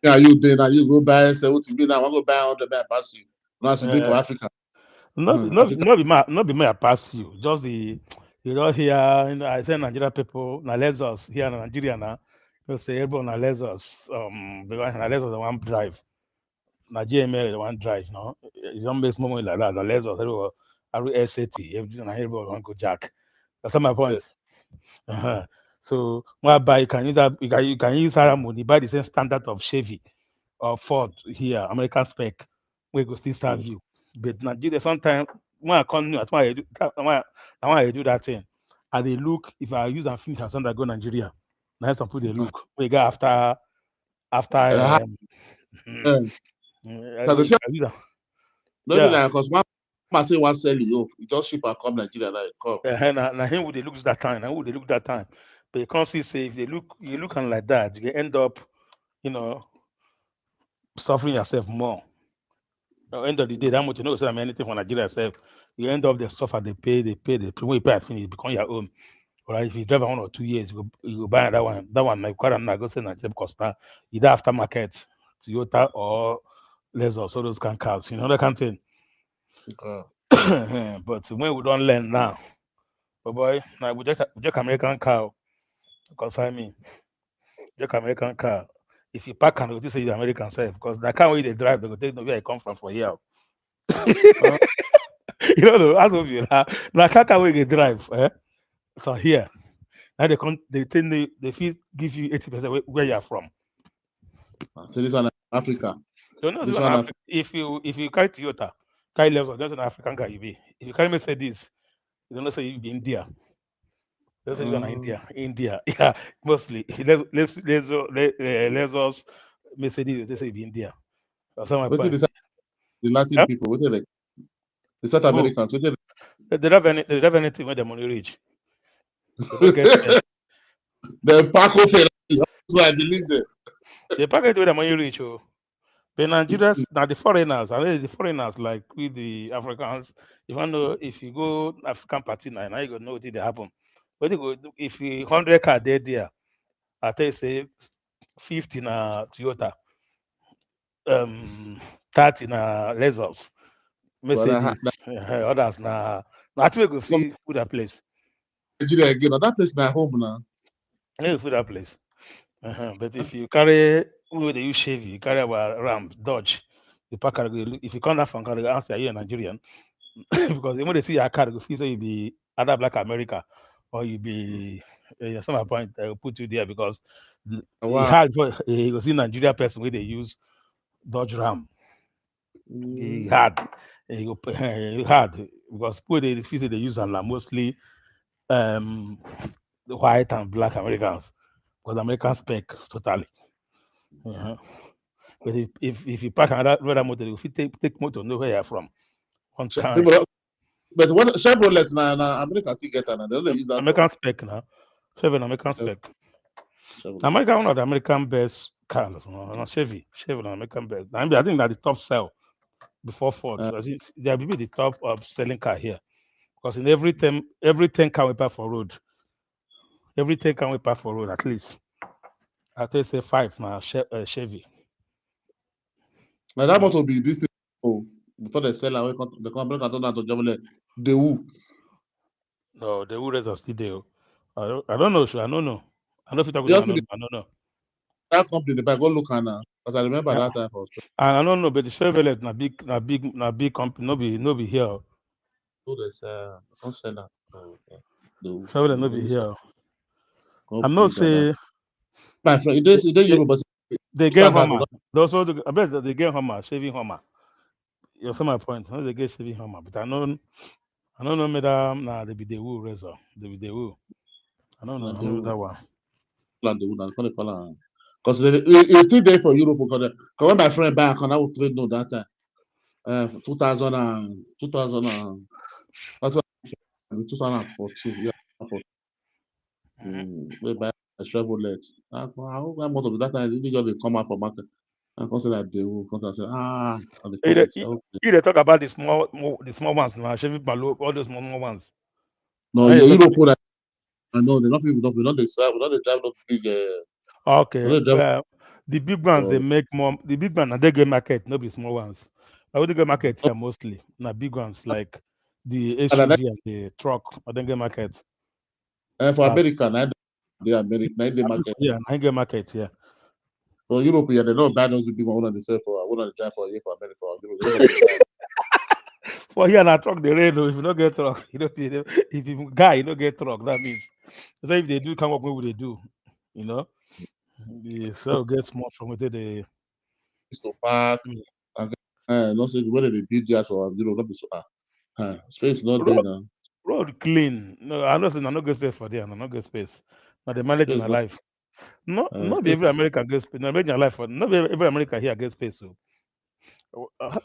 Yeah, you did now. You go buy 70 million. I want to buy 100 million pass you. Now today for Africa. Not be me I pass you. Just the here. I say Nigeria people. Now let's us here in Nigeria now. You say everyone now let's us. Because now let's us the one drive. Nigeria the one drive. No, you don't make more money like that. Now let's us every SAT. Everybody want go jack. That's my point. So when buy, you can use that. You can use our money buy the same standard of Chevy or Ford here, American spec. We go still serve you. But Nigeria sometimes when I come new, that's why I do that thing. And they look if I use and finish as soon as I go Nigeria. Now some people they look. We go after Maybe like because one say one sell you, you just ship and come Nigeria like come. Now him would they look that time. Now would they look that time. But you can't see say if they look you looking like that, you end up, suffering yourself more. At the end of the day, that much you know say anything for Nigeria yourself. You end up they suffer, they pay. When you pay at finish, it become your own. Alright, if you drive 1 or 2 years, you go buy that one. That one, like quite not go say Nigeria because now either aftermarket, Toyota or Lexus, all those kind of cars, that kind of thing. But when we don't learn now, but boy, now we just American car, because just American car. If you park and you say you're American self, because the car where they drive, they go take where I come from for here. As of you now, car where they drive, so here. Now they feel give you 80% where you are from. So this one Africa. This one Africa. If you carry Toyota, carry Lexus, that's an African car you be. If you carry Mercedes, you don't say you be India. Let's say you're in India. Yeah, mostly. Lexus, Mercedes, they say you be India. That's my point. The Latin people, what they the South Americans, what they have anything when the money reach. They don't get the Paco Ferrari, so I believe them. They pack it with the money reach. But Nigerians, now the foreigners, like with the Africans, if you go African party now you go know what they happen. But you go if you 100 car there, I tell you say 50 na Toyota, 30 na Lexus, Mercedes, others na I think we go feel that place. Nigeria again, that place na home now. You feel that place. But if you carry who they use Chevy, you carry our Ram, Dodge, the pack if you come down from car, they answer are you a Nigerian? Because when they see your car, they feel say you be either Black America or you be some point they will put you there because he was in Nigeria person where they use Dodge Ram. He hard because people they feel say they use them mostly the white and Black Americans because American spec totally. But if you park another motor, you take motor know where you're from. But what Chevrolet na America still get and they don't use that. American spec now. American spec. America one of the American best cars, Chevy American best. I think that the top sell before Ford. They will be the top of selling car here. Because in every 10 car we park for road. Every 10 car we park for road at least. I tell you say 5 now Chevy. Now that must be this before they sell away the company can turn out to Chevrolet. The who? No, the who are still there. I don't know, sure. I don't know. I don't know if you're talking about I don't know. That company, the back go look at now. Because I remember that time for I don't know, but the Chevrolet na big company, no be here. Oh, there's don't send that. Oh, okay. No, Travel and no, not no, be no, here. no, I'm not please, say my friend, it is Europe, but they get standard. Hummer. They also I bet that they get Hummer, shaving Hummer. You see my point. No, they get shaving Hummer, but I don't know madam. Nah, they be the woo razor. They be the woo. I don't know. I don't know that one. Because it's still there for Europe. Because when my friend back, and I would trade no that time. 2000 and 2014. Yeah, way back. I traveled late. I hope that most of that time they just come out for market. And consider that they will come and say, on the police. You they talk about the small ones now, shaving Malo, all those small ones. No, yeah, Europe. I know they're not people. We don't drive. We don't drive no big. Okay. The big ones they make more. The big ones they get market, not be small ones. I would get market here mostly. Now big ones like the SUV and the truck. I don't get market. For America, they market. Yeah, I get market. Yeah. For Europe, yeah, they don't buy those big ones. They sell for. One of the drive for a year for America. They don't drive. For here, na truck the rain. If you don't get truck, you know, if you guy, you don't get truck. That means so if they do come up, what would they do? You know, the cell gets more from what they. To park. No say whether they build just for not be so space not there now. Road clean. No, I know. I no get space for there. I no get space. Now they manage my life. Not be every American get space. No, manage my life for not be every American here get space. So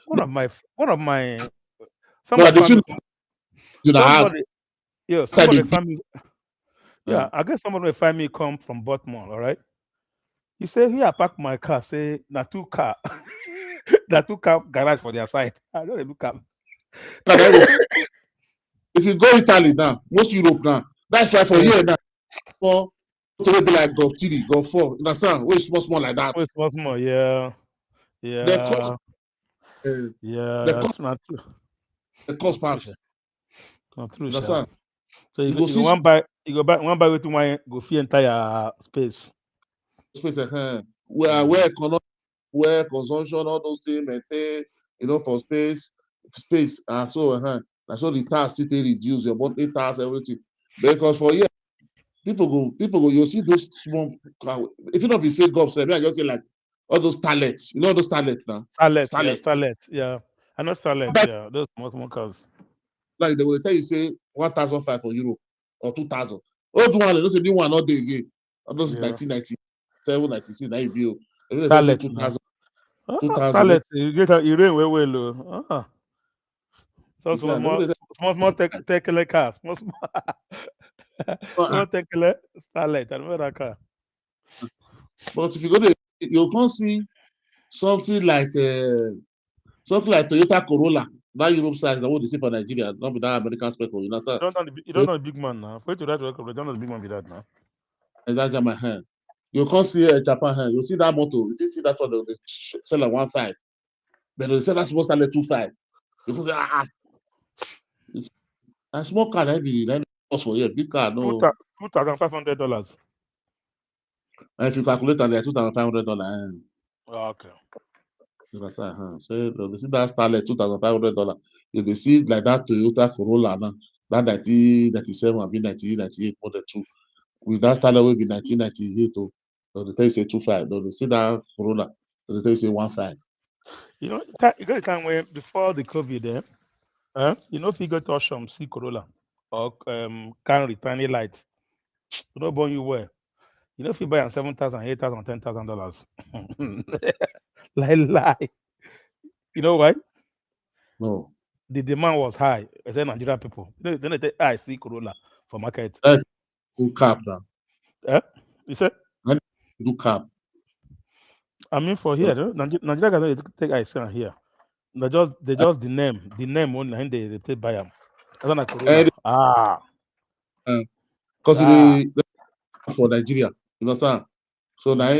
one of my somebody family. Somebody, yeah, somebody family. Yeah, I guess somebody find me come from Baltimore. All right. He said, here I park my car. Say, na two car. na two car garage for their side. I don't look up. If you go Italy now, most Europe now, that's why for here now, for to be like Gulf 3, Gulf 4, you understand? Way small like that. Small, yeah. Yeah. That's not true. The cost pass. Not true, understand? So you go one buy with one go fee entire space. Space where consumption, all those things maintain, for space, and so that's so the tax still reduce your monthly tax, everything. Because for here, people go, you see those small, if you don't be say golf, I just say like all those talents, you know those talents now. Starlet, yeah. I know Starlet, yeah. Those small cars. Like they will tell you say 1,500 for Europe or 2,000. Old one, they don't say new one not there again. Those 1997, 96, now you view. If they say 2,000. 2,000. Starlet, you rain well. So small tech car, small tech Starlet. I remember that car. But if you go to, you can't see something like Toyota Corolla, that Europe size, that what they say for Nigeria, not with that American spec. You understand? You don't know the big man now. For you to write record, you don't know the big man with that now. And that's my hand. You can't see Japan hand. You see that motor. If you see that one, they sell at 1.5. But they sell that small style at 2.5. You can say, it's a small car that be cost for here. Big car, no. $2,500. And if you calculate that, they're $2,500. Okay. You understand? So they see that Starlet $2,500. If they see like that Toyota Corolla now, that 1997 and 1998 model 2. With that Starlet will be 1998. So they tell you say 2.5. So they see that Corolla. So they tell you say 1.5. You know, you got a time when before the COVID, you know, if you go to Osham, see Corolla or can return light, you know, born you where. You know, if you buy on $7,000, $8,000, $10,000, lie. You know why? No. The demand was high. I said Nigerian people. Then they say, I see Corolla for market. Do cap now. You said? Do cap. I mean, for here, Nigeria can take I see here. They just the name only, and they take buy them. That's not Corolla. Because they for Nigeria, you understand? So now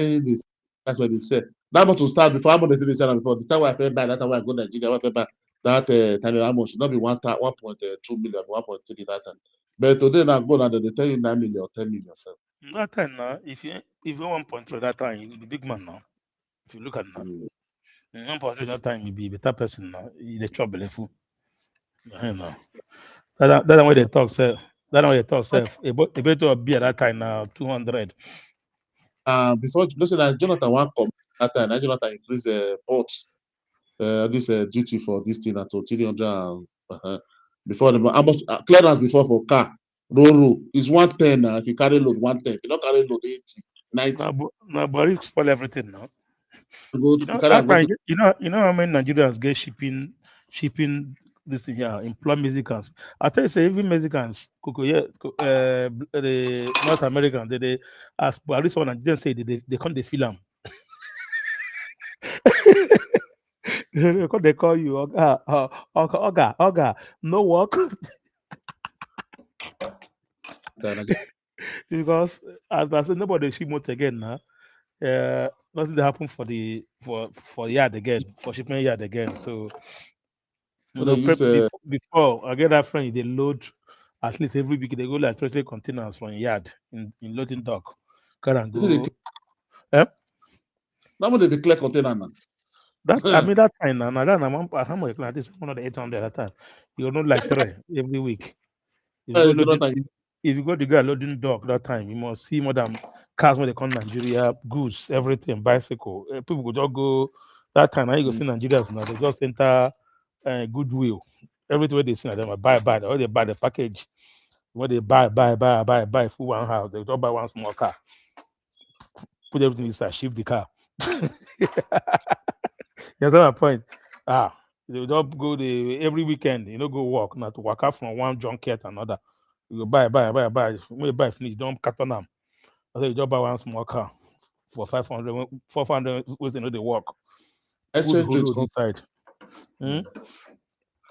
that's what they said. That want to start before. How much they sell before? The time I fell buy that time I go Nigeria, I fell buy that time how much? Not be 1.2 million, 1.3 that time. But today now go now they tell you 9 million or 10 million. So. That time now, if you 1.3 that time, you be big man now. If you look at now, 1.3 that time, you be better person now. You the trouble full. That's why they talk self. That's why they talk self. A bit of beer that time now 200. Before listen, Jonathan one come that time. Jonathan increase port this duty for this thing to 300. Before the how much clearance before for car roll is 110 now. If you carry load 110, if you not carry load 80, 90. Now, but you spoil everything now. Go You to know carry that and go time. to You know how many Nigerians get shipping this thing here. Employ Mexicans. I tell you, say even Mexicans, the North Americans, they as at least one Nigerian say they can't they feel them. Because they call you Oga, no work. Because as I said, nobody ship motor again now. Nothing that happen for yard again, for shipment yard again. So so they use before I get that friend, they load at least every week. They go like 30 containers from yard in loading dock. Can and go. now they declare container now. That I mean that time now that how much like this one of the 800 at that time. You know like 3 every week. If you go loading, if you go to go loading dock that time, you must see more than cars when they come Nigeria, goods, everything, bicycle. People could just go that time. Now you go see Nigerians now. They just enter Goodwill. Everything they see them buy. Or they buy the package. When they buy full one house, they don't buy one small car. Put everything inside, shift the car. That's my point. They don't go every weekend, go walk, not to walk out from one junket to another. You go buy. When you buy finish, don't cut on them. I say you just buy one small car for 500, 400, they walk. Exchange rate inside.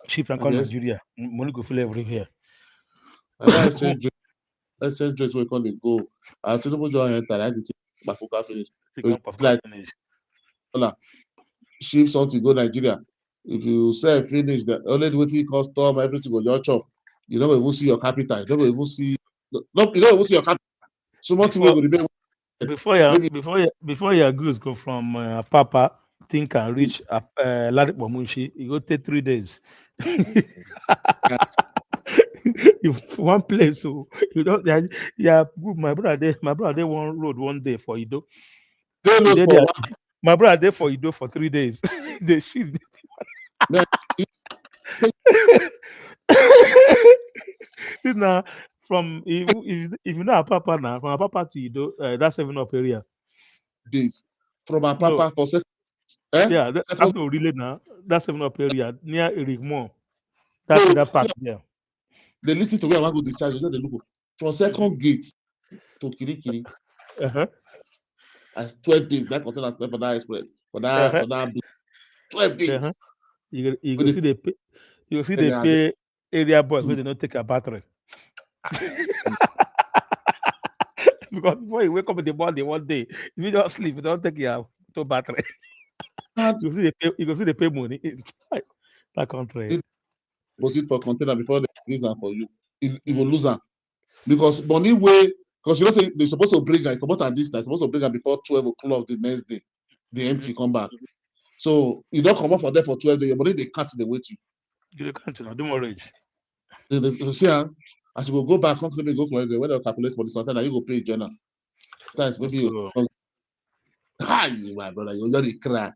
Ship and come Nigeria. Money go fill everywhere. And that exchange rate we call it go. And Tinubu just enter, I think Bafuka finish. Like ship something go Nigeria. If you sell finish, the only way custom, everything go your chop. You don't even see your capital. You don't even see you don't even see your capital. So much will remain. Before your goods go from Papa think and reach Ladipo Munshi, you go take 3 days. One place, so you don't. Yeah, my brother, they one road one day for Ido. My brother there for Ido for 3 days. They shift. Now from if you know a Papa now, from a Papa to Ido, that's 7 up area. Days from a Papa for second. Yeah, I'm to relate now. That's 7 up area near Eric Moore. That part there. They listen to me. I want to discharge. They look from second gate to Kirikiri. 12 days. That container step for that express for that 12 days. You go see the pay. You see the pay area boys when they don't take a battery. Because before you wake up in the morning one day, if you don't sleep, you don't take your to battery. You see the pay money in that country. Deposit for container before they release them for you. You will lose them. Because money way, because you know say they're supposed to bring come out at this night, supposed to bring them before 12 o'clock the next day. The empty come back. So you don't come out for them for 12 days, your money they cut the wait you. You can't do more rage. You see, as you go back, come to me, go when they calculate for the container, you go pay journal. That's maybe you. Hi, my brother, you already cry.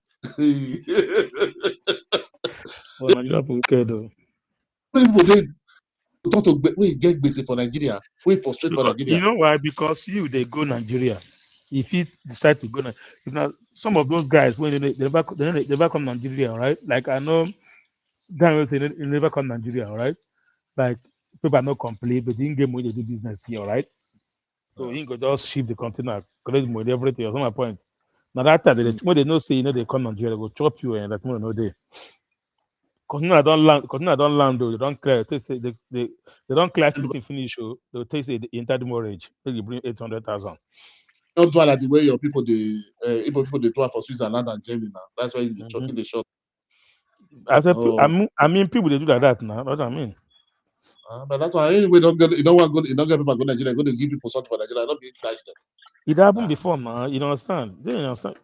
Well, Nigeria people though. Many people they don't we get busy for Nigeria. We frustrate for Nigeria. You know why? Because they go Nigeria. If you decide to go, if not, some of those guys when they never come Nigeria, right? Like I know, guys they never come Nigeria, right? Like people are not complete, but they didn't get money to do business here, right? So he go just ship the container, collect money, everything. That's my point. Now that time, when they know say they come Nigeria, they go chop you and that money no day. Container don't land though. They don't clear. They don't clear everything finish. They'll take say the entire demurrage. You bring 800,000. Don't do like the way your people they people they do for Switzerland and Germany now. That's why they're choking the shot. I mean people they do like that now. That's what I mean. But that's why anyway don't get you don't want you don't get people go Nigeria, going to give people something for Nigeria, not being charged them. It happened before, man. You don't understand? They don't understand.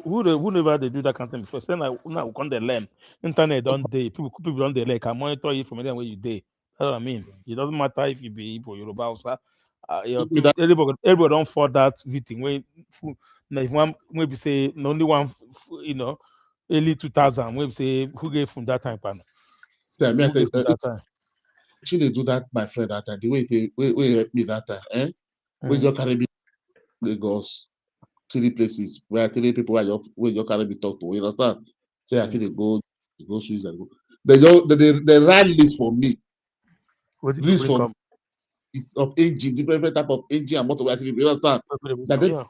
Who never they do that kind of thing before? Say now we come they learn. Internet don't day. People don't they like. I monitor you from anywhere you day. That's what I mean. It doesn't matter if you be Igbo, Yoruba, Hausa. With that, Everybody don't fall that victim. When if one maybe say only one, early 2000, maybe say who gave from that time, pan? tell me, I Who tell gave you, from that time? she dey do that, my friend, that time. The way they help me that time, we Mm. just carry me Lagos, 3 places where 3 people where you carry me talk to. You understand? Say I feel they go Swiss and go. They write list for me. What did you List bring for come? is of engine, different type of engine and motor. You understand? Yeah.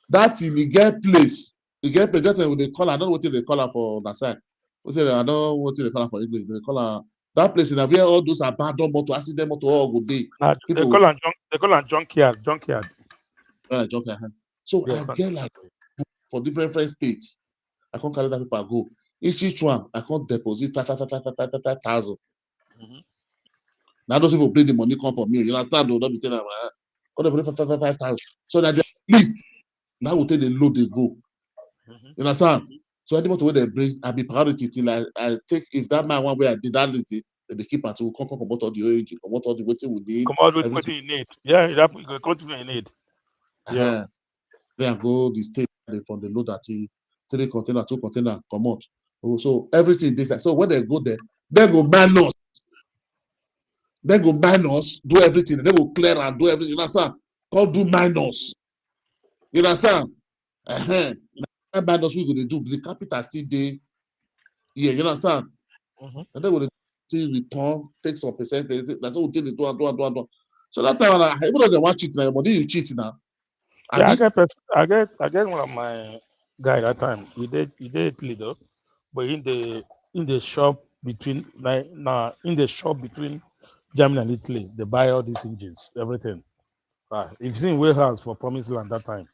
That thing, you get place. You get place. Just like they call. I don't know what they call her for that side. I don't know what they call her for English. They call her that place in where all those abandoned motor, accident motor, all go day. They People call them junkyard. when I jump their hand. So Yeah, I get like for different states. I can't carry that people go. Each one, I can't deposit 5,000. Mhm. Now those people bring the money come for me. You understand? Don't be saying that. All the money 5,000. So that at least now we take the load they go. Mhm. You understand? So anybody where they bring, I be priority till I take if that man one way I did that list, they keep at to come about all the OAG, about all the waiting we need, Come out with what everything. you need. Yeah, you go continue you need. Yeah. Then I go the state from the load that 3 container, 2 container, come out. So everything this. So when they go there, they go minus. They go minus, do everything. They go clear and do everything. You understand? Come do minus. You understand? Minus we go to do. The capital still there. Yeah, you understand? Mhm. And then we still return, take some percentage. That's what we do and do. So that time, even though they want cheat now, but then you cheat now. Yeah, Abi? I get one of my guy that time. He did Italy though, but in the shop between in the shop between Germany and Italy, they buy all these engines, everything. If you see in warehouse for Promised Land that time,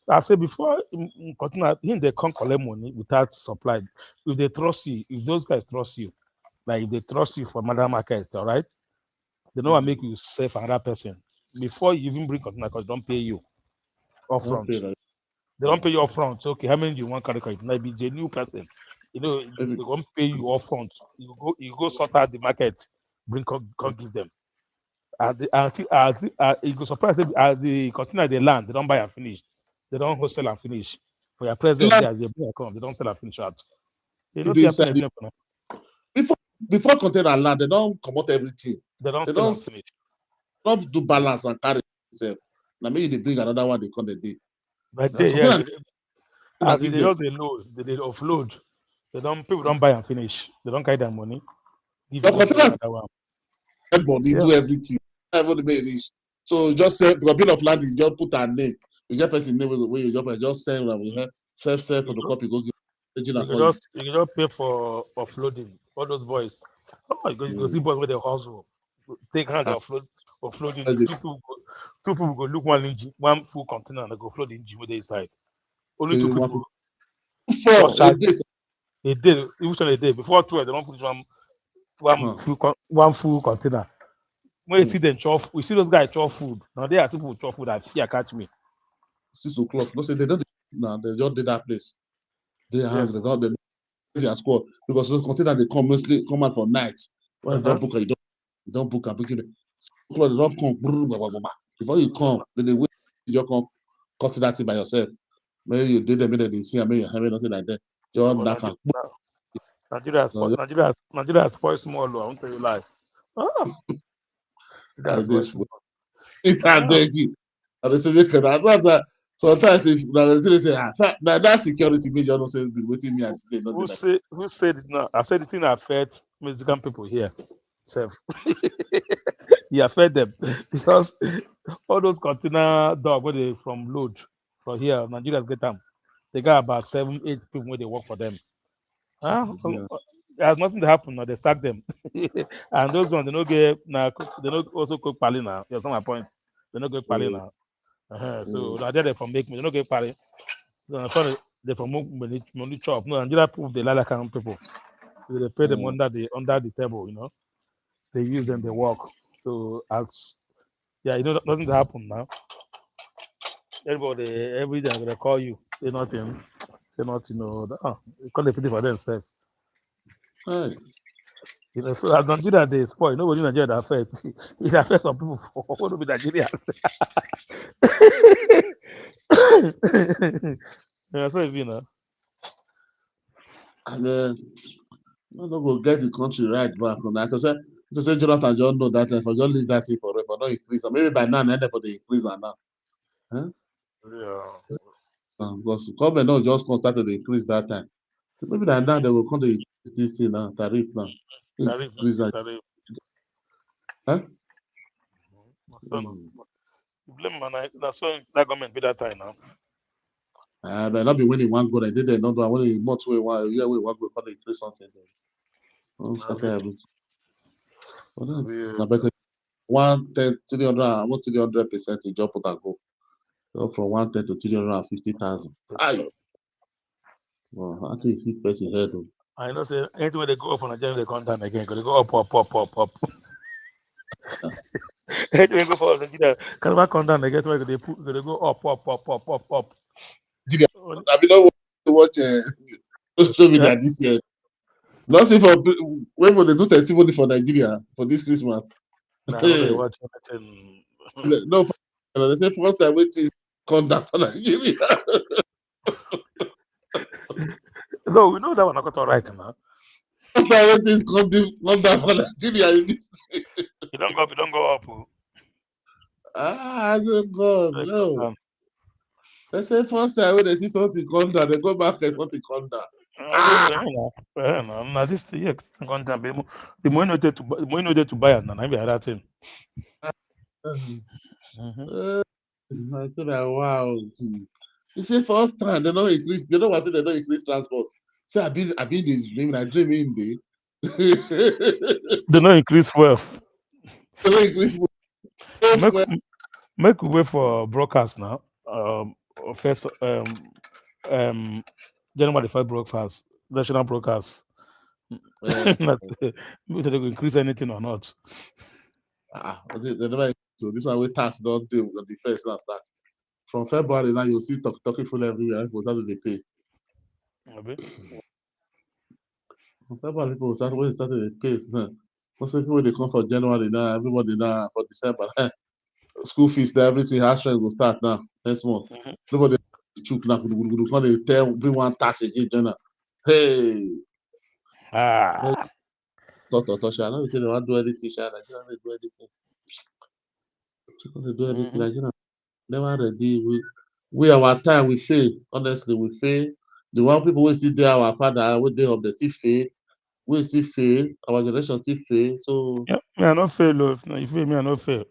I say before in continue, they can't collect money without supply. If they trust you, if those guys trust you, like if they trust you for another market, all right, they know what make you sell for another person before you even bring container because they don't pay you Don't upfront. pay that. They don't pay you upfront. So, okay, how many do you want carry? It might be a new person. They won't pay you upfront. You go sort out the market, come give them. You go surprise them as the container they land, they don't buy and finish. They don't wholesale and finish. For your president, Land there, they bring account, they don't sell and finish out. You if know, they see happen inside again for now. before container land, they don't come out everything. They don't They sell don't and finish. do balance and carry themselves. Now maybe they bring another one, they come the day. But Now they, yeah, container as they give them. just they load, they offload. People don't buy and finish. They don't carry their money. Give Your you go container another one. everybody Yeah. do everything. Everybody may reach. So just say because bill of land is just put our name. You get person name where you just send them with her. Self for the copy, go give agent and call you. You can just pay for offloading. All those boys. Oh, you go see boys with the hustle. Take hand offloading. Two people go look one engine, one full container and they go flood the engine with the inside. Only two people. Just A charge day. a day, which one a day. Before 12, they don't put one full container. When you see them chop, we see those guys chop food. Now they are people chop food. I fear catch me. 6 o'clock. No say they don't now. They just did that place. They hang. Yes. They got them. Their squad because those container they come mostly come out for nights. When you don't book, you don't book and book it. 6 o'clock they don't come. Before you come, then they wait. You just come cut that thing by yourself. Maybe you did them, maybe they see, maybe you have nothing like that. You all that can. Nigeria has spoiled small. I won't tell you lie. Oh, that's spoiled small. It's a begging. And they say, make that. Sometimes if they say, that security major don't say, waiting me and say nothing like that. Who said it now? I said the thing affects Mexican people here. Self. He affect them because all those container dog where they from load from here, Nigerians get them. They got about 7, 8 people where they work for them. There's nothing to happen now. They sack them, and those ones they don't get now. They don't also cook pali now. That's not my point. They don't get pali now. So now they're from make me. They don't get pali. So they from money chop. No, Nigeria people they like kind of people. So they pay them under the table. They use them. They work. So as nothing to happen now. Everybody every day they call you. Say nothing. Say nothing. They call the people for themselves. Hey. You know, so as Nigeria they spoil, nobody in Nigeria that affect. It affects some people for what will be Nigeria. Yeah, so it be now. And no go get the country right back on that. To say Jonathan John know that for just leave that thing forever, not increase. Maybe by now, end up for the increase now. Huh? Yeah. Because government not just start to increase that time. So maybe by now they will come to increase this thing now, tariff now. Tariff, Increase that. tariff. Huh? Blame man, that's why that government be that time now. But not be when they want go, they did not do when they much way one yeah we want go for the increase something. Don't scatter everything. Now better 110 300 what 300% in job put and go. So from 110 to 350,000. Aye. Well, I think if person head. I know say anywhere they go up on Nigeria, they come down again. Because they go up, up, up, up, up. Anywhere go for Nigeria, can never come down again. Where they put, they go up, up, up, up, up, up. I mean, don't watch social media this year. Not say for when they do testimony for Nigeria for this Christmas. Nah, no, they watch anything. No, they say first time waiting come down for Nigeria. No, we know that one not got all right now. First time waiting come down for Nigeria in this. You don't go up, you don't go up. I don't go, no. They say first time when they see something come down, they go back and something come down. Now this thing, yes, content. The money no dey to buy it, now be that thing. I said, wow. You say first time they don't increase. They don't want to say they don't increase transport. Say I been this dream. I dream in day. They no increase wealth. They don't increase wealth. Make we wait for broadcast now. First, January 5 broadcast, national broadcast. Maybe they go increase anything or not. They never. So this one we tax don't do the first now start. From February now you'll see talking full everywhere. People start to pay. From February people start when they start to pay. Most people they come for January now. Everybody now for December. School fees, everything. House rent will start now next month. Nobody chook now. They tell bring one tax again. Jenna. Hey. Touch. I know you say they want to do anything. Nigeria they do anything. They do anything. Nigeria never ready. We our time we fail. Honestly, we fail. The one people we still there, our father, we they of the still fail. We still fail. Our generation still fail. So yeah, me I not fail. No, you feel me? I not fail.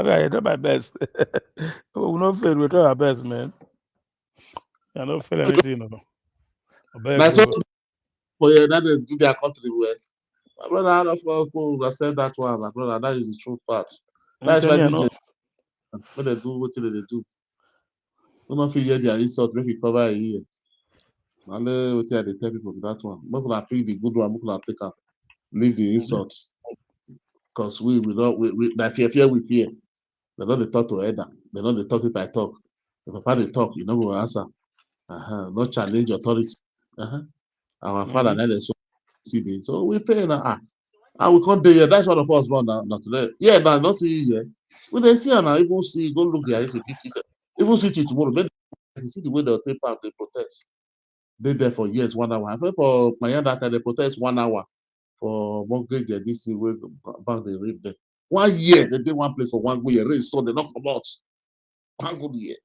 I do my best. We not fail. We try our best, man. I don't feel anything. No. that's what for you. That they do their country well. My brother, out of all people accept that one. My brother, that is the true fact. That's why this generation, when they do what they do. We not feel hear their insult. Make it cover a year. Only what they tell people that one. Make una pick the good one. Make una take out. Leave the insults. Because we don't we that fear we fear. They know they talk to Eda. They know they talk if I talk. If Papa they talk, you know go answer. Not challenge authority. Our father now they see this. So we fail now. And we can't do here. That's one of us run now today. Yeah, now not see you here. When they see now, even see go look there. It's 50 cents. Even see you tomorrow. Maybe you see the way they'll take part, they protest. They there for years, 1 hour. I think for my that time they protest 1 hour for mortgage this way bank they read there. 1 year they did one place for 1 good year. So they not come out. 1 good year.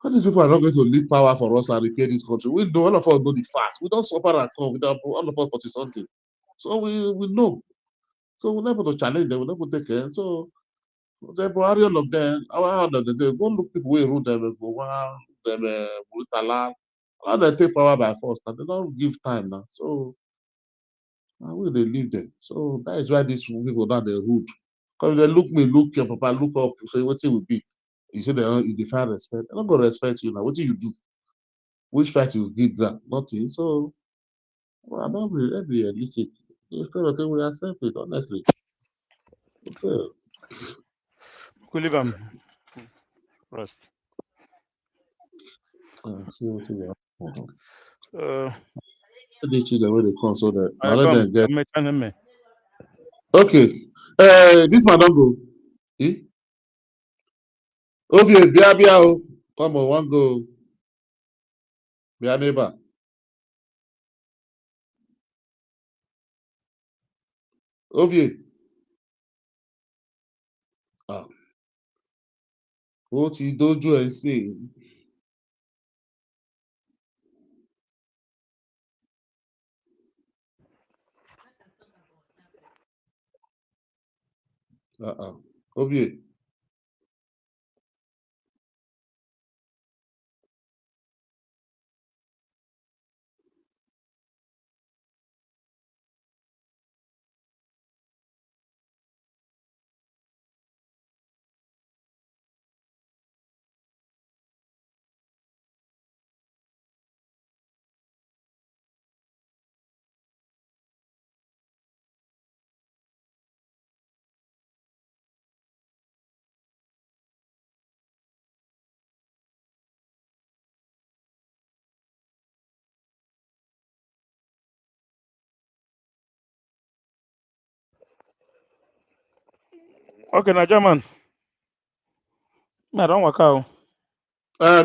All these people are not going to leave power for us and repair this country. We know all of us know the facts. We don't suffer and come without all of us 40 something. So we know. So we're able to challenge them, we're able to take care. So the Buhari all of them, our end of the day, go look people who rule them, go wow, them brutal. All they take power by force, and they don't give time now. So how will they leave them? So that is why these people now they rude. Because they look me, look your papa, look up, say what it will be. You say they don't you define respect. They don't go respect you now. What do you do? Which fight you give that? Nothing. So well, I'm not really realistic. You feel okay, we accept it, honestly. Okay. We leave them rest. See what you want. They choose the way they come so that now I let come. them get. I'm me. Okay. This man don't go. Eh? Okay, Bia oh. Come on, one go. Bia neighbor. Ovie. Ah. What you dojo and say? Ovie. Okay, now German. I don't work out.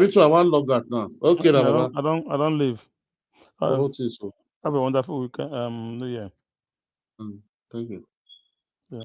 Which one? I want log that now. Okay, now, Baba. I don't leave. What is so? Have a wonderful weekend. New Year. Thank you. Yeah.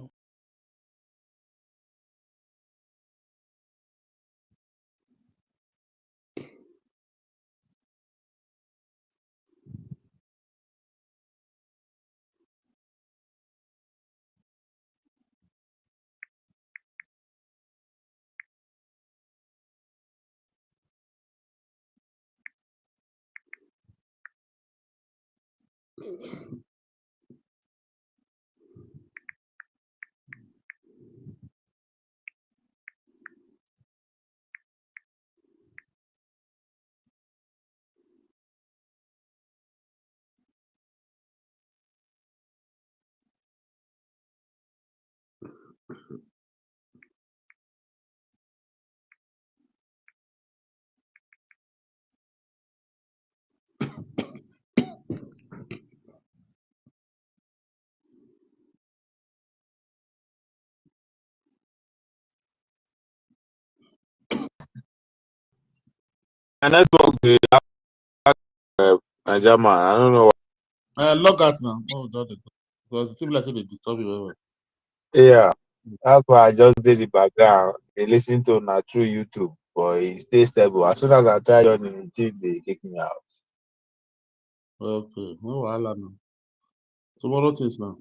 And network the German. I don't know. Log out now. Oh, because it seems like they disturb you. Yeah, that's why I just did the background. They listen to na through YouTube, but it stays stable. As soon as I try joining it, they kick me out. Okay, no, I know. Tomorrow things now.